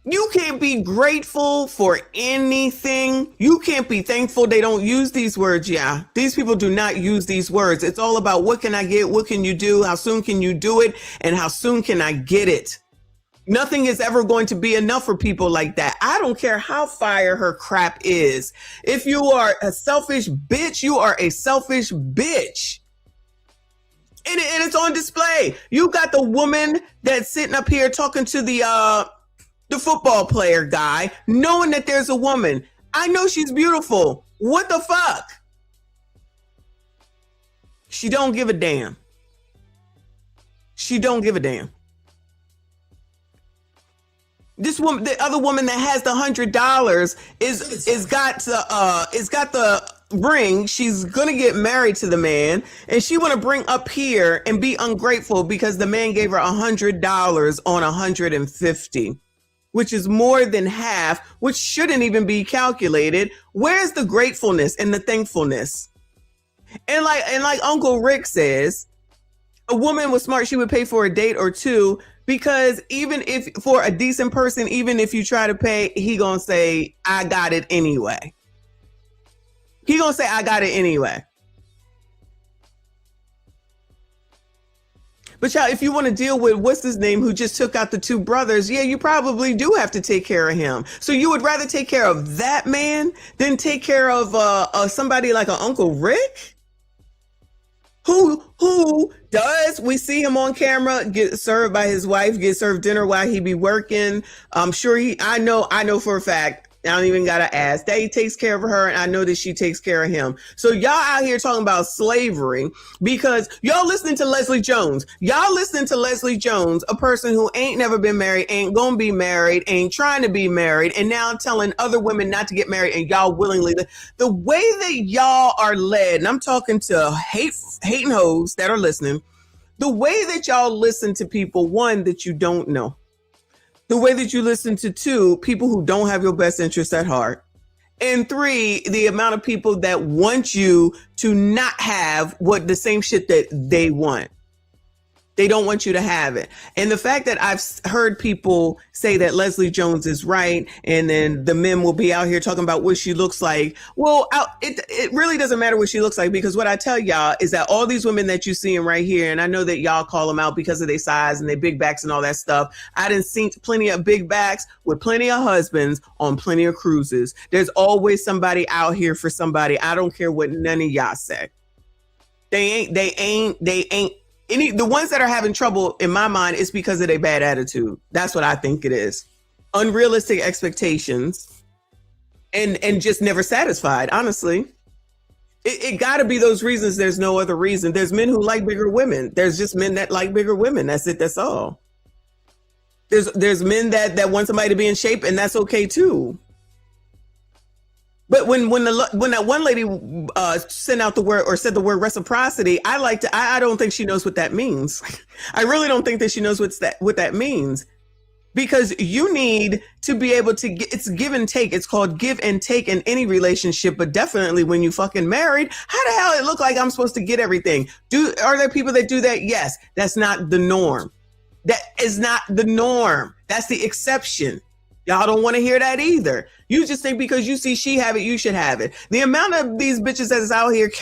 You can't be grateful for anything. You can't be thankful. They don't use these words. Yeah, these people do not use these words. It's all about what can I get? What can you do? How soon can you do it? And how soon can I get it? Nothing is ever going to be enough for people like that. I don't care how fire her crap is. If you are a selfish bitch, you are a selfish bitch. And it's on display. You got the woman that's sitting up here talking to the football player guy, knowing that there's a woman. I know she's beautiful. What the fuck? She don't give a damn. She don't give a damn. This woman, the other woman that has the $100 is got the ring. She's gonna get married to the man, and she want to bring up here and be ungrateful because the man gave her $100 on $150. Which is more than half, which shouldn't even be calculated. Where's the gratefulness and the thankfulness? And like Uncle Rick says, a woman was smart, she would pay for a date or two, because even if for a decent person, even if you try to pay, he gonna say, I got it anyway. He gonna say, I got it anyway. But y'all, if you want to deal with what's his name who just took out the two brothers, yeah, you probably do have to take care of him. So you would rather take care of that man than take care of somebody like an Uncle Rick? Who does, we see him on camera, get served by his wife, get served dinner while he be working. I'm sure I know for a fact, I don't even gotta ask, that he takes care of her, and I know that she takes care of him. So y'all out here talking about slavery because y'all listening to Leslie Jones. Y'all listening to Leslie Jones, a person who ain't never been married, ain't gonna be married, ain't trying to be married, and now telling other women not to get married, and y'all willingly. The way that y'all are led, and I'm talking to hating hoes that are listening, the way that y'all listen to people, one, that you don't know. The way that you listen to two, people who don't have your best interest at heart. And three, the amount of people that want you to not have what the same shit that they want. They don't want you to have it. And the fact that I've heard people say that Leslie Jones is right, and then the men will be out here talking about what she looks like. Well, it really doesn't matter what she looks like, because what I tell y'all is that all these women that you're seeing right here, and I know that y'all call them out because of their size and their big backs and all that stuff. I done seen plenty of big backs with plenty of husbands on plenty of cruises. There's always somebody out here for somebody. I don't care what none of y'all say. They ain't. The ones that are having trouble, in my mind, is because of their bad attitude. That's what I think it is. Unrealistic expectations and just never satisfied, honestly. It got to be those reasons. There's no other reason. There's men who like bigger women. There's just men that like bigger women. That's it. That's all. There's men that want somebody to be in shape, and that's okay too. But when that one lady sent out the word or said the word reciprocity, I don't think she knows what that means. I really don't think that she knows what that means, because you need to be able to it's give and take. It's called give and take in any relationship, but definitely when you fucking married, how the hell it look like I'm supposed to get everything? Are there people that do that? Yes. That's not the norm. That is not the norm. That's the exception. Y'all don't want to hear that either. You just think because you see she have it, you should have it. The amount of these bitches that is out here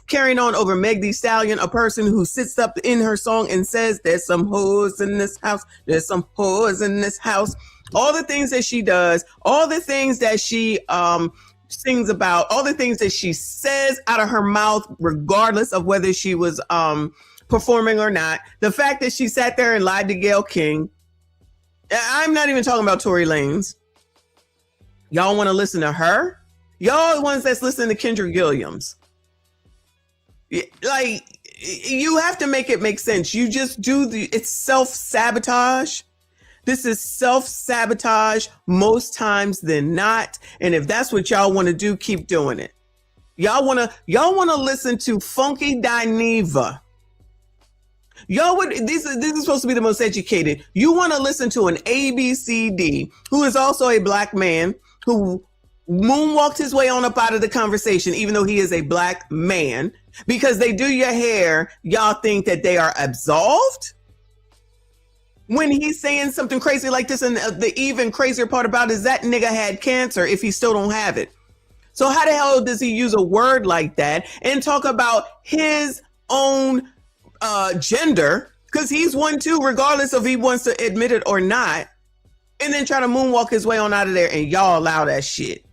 carrying on over Meg Thee Stallion, a person who sits up in her song and says, there's some hoes in this house. There's some hoes in this house. All the things that she does, all the things that she sings about, all the things that she says out of her mouth, regardless of whether she was performing or not. The fact that she sat there and lied to Gayle King. I'm not even talking about Tory Lanez. Y'all want to listen to her? Y'all the ones that's listening to Kendrick Williams. Like, you have to make it make sense. You just it's self-sabotage. This is self-sabotage most times than not. And if that's what y'all want to do, keep doing it. Y'all want to listen to Funky Dineva. This is supposed to be the most educated. You want to listen to an ABCD who is also a black man who moonwalked his way on up out of the conversation, even though he is a black man, because they do your hair. Y'all think that they are absolved when he's saying something crazy like this. And the even crazier part about it is that nigga had cancer if he still don't have it. So how the hell does he use a word like that and talk about his own gender, because he's one too, regardless of he wants to admit it or not, and then try to moonwalk his way on out of there? And y'all allow that shit.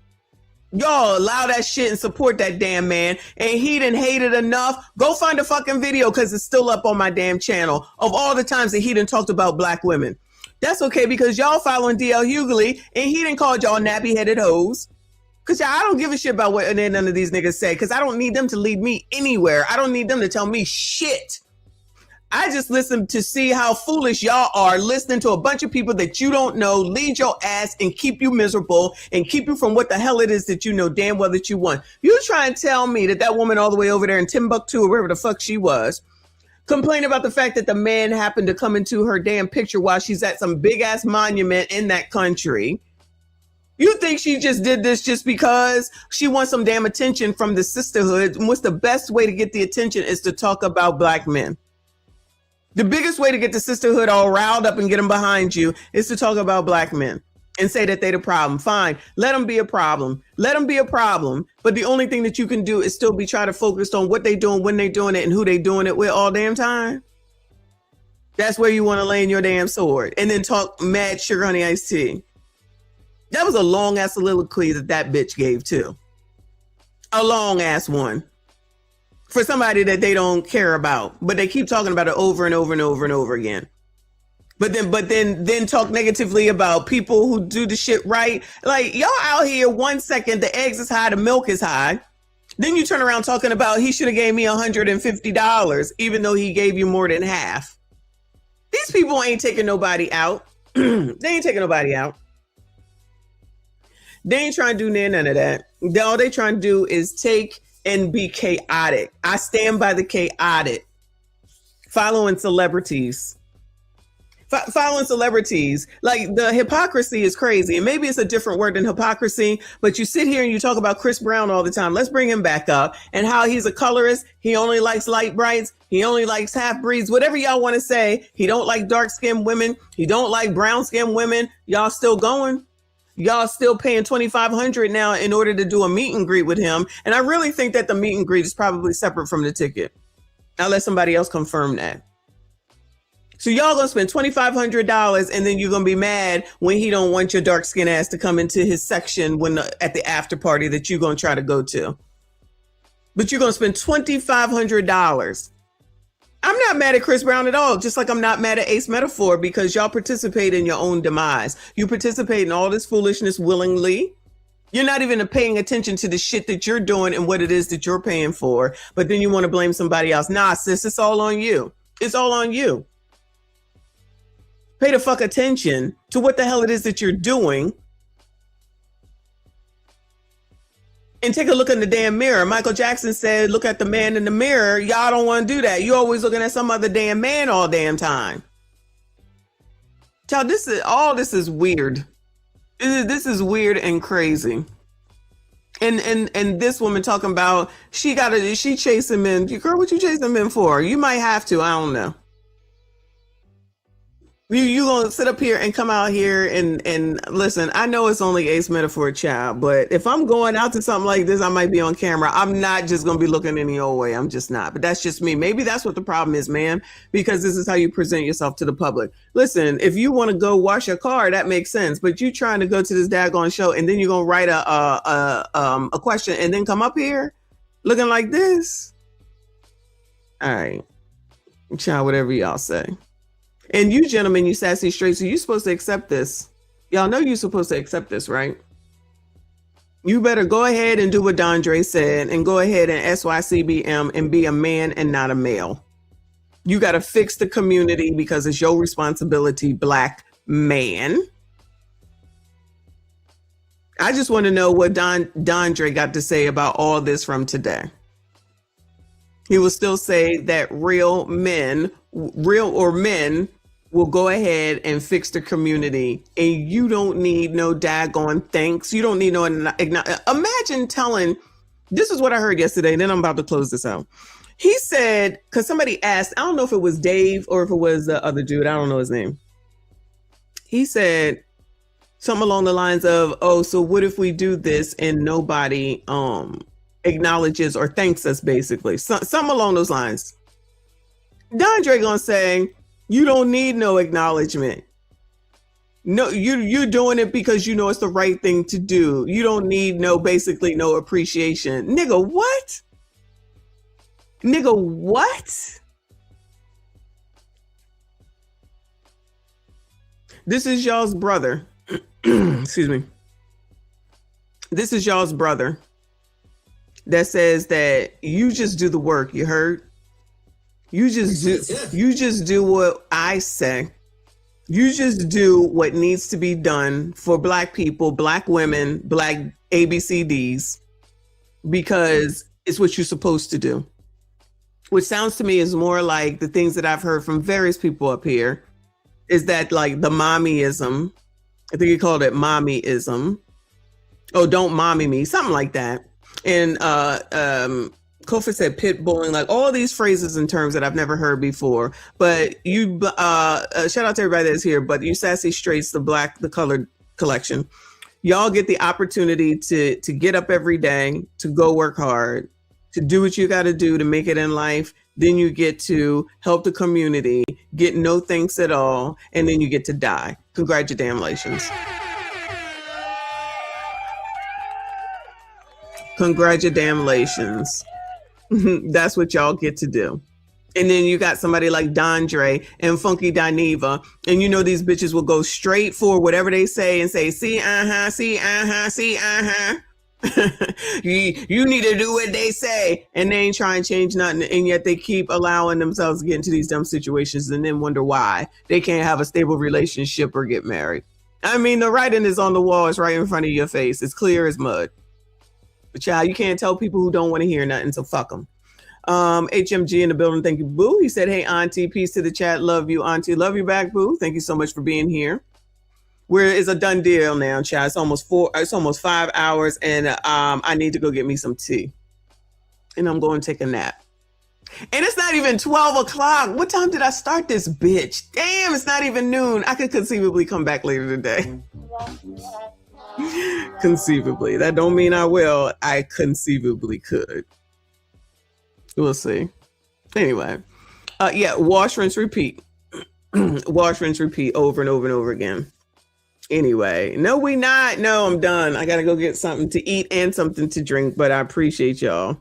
Y'all allow that shit and support that damn man. And he didn't hate it enough. Go find a fucking video, because it's still up on my damn channel, of all the times that he done talked about black women. That's okay, because y'all following DL Hughley and he done called y'all nappy headed hoes. Because I don't give a shit about what none of these niggas say, because I don't need them to lead me anywhere. I don't need them to tell me shit. I just listen to see how foolish y'all are, listening to a bunch of people that you don't know lead your ass and keep you miserable and keep you from what the hell it is that you know damn well that you want. You try and tell me that woman all the way over there in Timbuktu or wherever the fuck she was, complain about the fact that the man happened to come into her damn picture while she's at some big ass monument in that country. You think she just did this just because she wants some damn attention from the sisterhood? And what's the best way to get the attention is to talk about black men. The biggest way to get the sisterhood all riled up and get them behind you is to talk about black men and say that they the problem. Fine. Let them be a problem. Let them be a problem. But the only thing that you can do is still be trying to focus on what they doing, when they doing it, and who they doing it with all damn time. That's where you want to lay in your damn sword and then talk mad sugar honey iced tea. That was a long ass soliloquy that bitch gave too. A long ass one. For somebody that they don't care about, but they keep talking about it over and over and over and over again. But then talk negatively about people who do the shit right. Like, y'all out here 1 second, the eggs is high, the milk is high. Then you turn around talking about he should have gave me $150, even though he gave you more than half. These people ain't taking nobody out. They ain't taking nobody out. They ain't trying to do none of that. All they trying to do is take and be chaotic. I stand by the chaotic. Following celebrities. Following celebrities. Like, the hypocrisy is crazy. And maybe it's a different word than hypocrisy, but you sit here and you talk about Chris Brown all the time. Let's bring him back up. And how he's a colorist. He only likes light brights. He only likes half breeds. Whatever y'all want to say. He don't like dark-skinned women. He don't like brown-skinned women. Y'all still going? Y'all still paying $2,500 now in order to do a meet and greet with him. And I really think that the meet and greet is probably separate from the ticket. I'll let somebody else confirm that. So y'all gonna spend $2,500 and then you're gonna be mad when he don't want your dark skin ass to come into his section at the after party that you're gonna try to go to. But you're gonna spend $2,500. I'm not mad at Chris Brown at all, just like I'm not mad at Ace Metaphor, because y'all participate in your own demise. You participate in all this foolishness willingly. You're not even paying attention to the shit that you're doing and what it is that you're paying for, but then you want to blame somebody else. Nah, sis, it's all on you. It's all on you. Pay the fuck attention to what the hell it is that you're doing. And take a look in the damn mirror. Michael Jackson said, look at the man in the mirror. Y'all don't want to do that. You're always looking at some other damn man all damn time. Child, this is weird. This is weird and crazy. And this woman talking about she chasing men. Girl, what you chasing men for? You might have to. I don't know. You gonna sit up here and come out here and listen, I know it's only Ace Metaphor, child, but if I'm going out to something like this, I might be on camera. I'm not just gonna be looking any old way. I'm just not. But that's just me. Maybe that's what the problem is, man, because this is how you present yourself to the public. Listen, if you want to go wash your car, that makes sense. But you trying to go to this daggone show and then you're gonna write a question and then come up here looking like this. All right, child, whatever y'all say. And you gentlemen, you sassy straight, so you're supposed to accept this. Y'all know you're supposed to accept this, right? You better go ahead and do what Dondre said and go ahead and SYCBM and be a man and not a male. You got to fix the community because it's your responsibility, black man. I just want to know what Dondre got to say about all this from today. He will still say that real men will go ahead and fix the community, and you don't need no daggone thanks. You don't need no imagine telling. This is what I heard yesterday, and then I'm about to close this out. He said, because somebody asked, I don't know if it was Dave or if it was the other dude, I don't know his name. He said something along the lines of, oh, so what if we do this and nobody acknowledges or thanks us, basically. Something along those lines. Dondre gonna say, you don't need no acknowledgement. No, you're doing it because you know it's the right thing to do. You don't need no appreciation. Nigga, what? Nigga, what? This is y'all's brother. Excuse me. This is y'all's brother that says that you just do the work. You heard? You just do what I say. You just do what needs to be done for Black people, Black women, Black ABCDs, because it's what you're supposed to do. Which sounds to me is more like the things that I've heard from various people up here, is that like the mommyism. I think he called it mommyism. Oh, don't mommy me, something like that. And Kofi said pit bullying, like all these phrases and terms that I've never heard before. But you, shout out to everybody that's here. But you Sassy Straights, the colored collection, y'all get the opportunity to get up every day, to go work hard, to do what you got to do to make it in life. Then you get to help the community, get no thanks at all, and then you get to die. Congratulations. Congratulations. That's what y'all get to do. And then you got somebody like Dondre and Funky Dineva, and you know these bitches will go straight for whatever they say and say, see, see, see, you need to do what they say, and they ain't trying to change nothing, and yet they keep allowing themselves to get into these dumb situations and then wonder why they can't have a stable relationship or get married. I mean, the writing is on the wall. It's right in front of your face. It's clear as mud. But child, you can't tell people who don't want to hear nothing, so fuck them. HMG in the building. Thank you, Boo. He said, hey, Auntie, peace to the chat. Love you, Auntie. Love you back, Boo. Thank you so much for being here. It's a done deal now, child. It's almost 5 hours, and I need to go get me some tea. And I'm going to take a nap. And it's not even 12 o'clock. What time did I start this bitch? Damn, it's not even noon. I could conceivably come back later today. Conceivably. That don't mean I will. I conceivably could. We'll see. Anyway. Yeah, wash, rinse, repeat. Wash, rinse, repeat over and over and over again. Anyway, no, I'm done. I gotta go get something to eat and something to drink, but I appreciate y'all.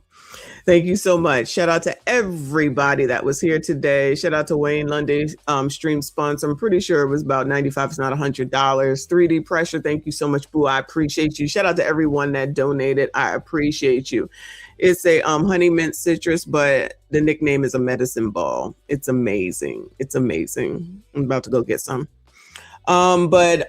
Thank you so much. Shout out to everybody that was here today. Shout out to Wayne Lundy, stream sponsor. I'm pretty sure it was about $95, if not $100. 3D Pressure, thank you so much, Boo. I appreciate you. Shout out to everyone that donated. I appreciate you. It's a honey mint citrus, but the nickname is a medicine ball. It's amazing. It's amazing. I'm about to go get some. But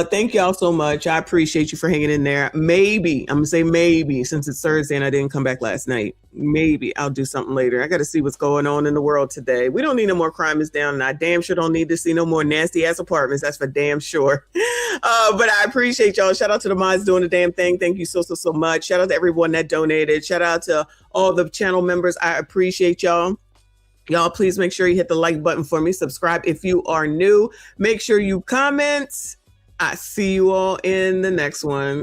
thank y'all so much. I appreciate you for hanging in there. Maybe, I'm gonna say maybe, since it's Thursday and I didn't come back last night, maybe I'll do something later. I got to see what's going on in the world today. We don't need no more crime is down, and I damn sure don't need to see no more nasty ass apartments. That's for damn sure. But I appreciate y'all. Shout out to the mods doing the damn thing. Thank you so much. Shout out to everyone that donated. Shout out to all the channel members. I appreciate y'all. Y'all, please make sure you hit the like button for me. Subscribe if you are new. Make sure you comment. I see you all in the next one.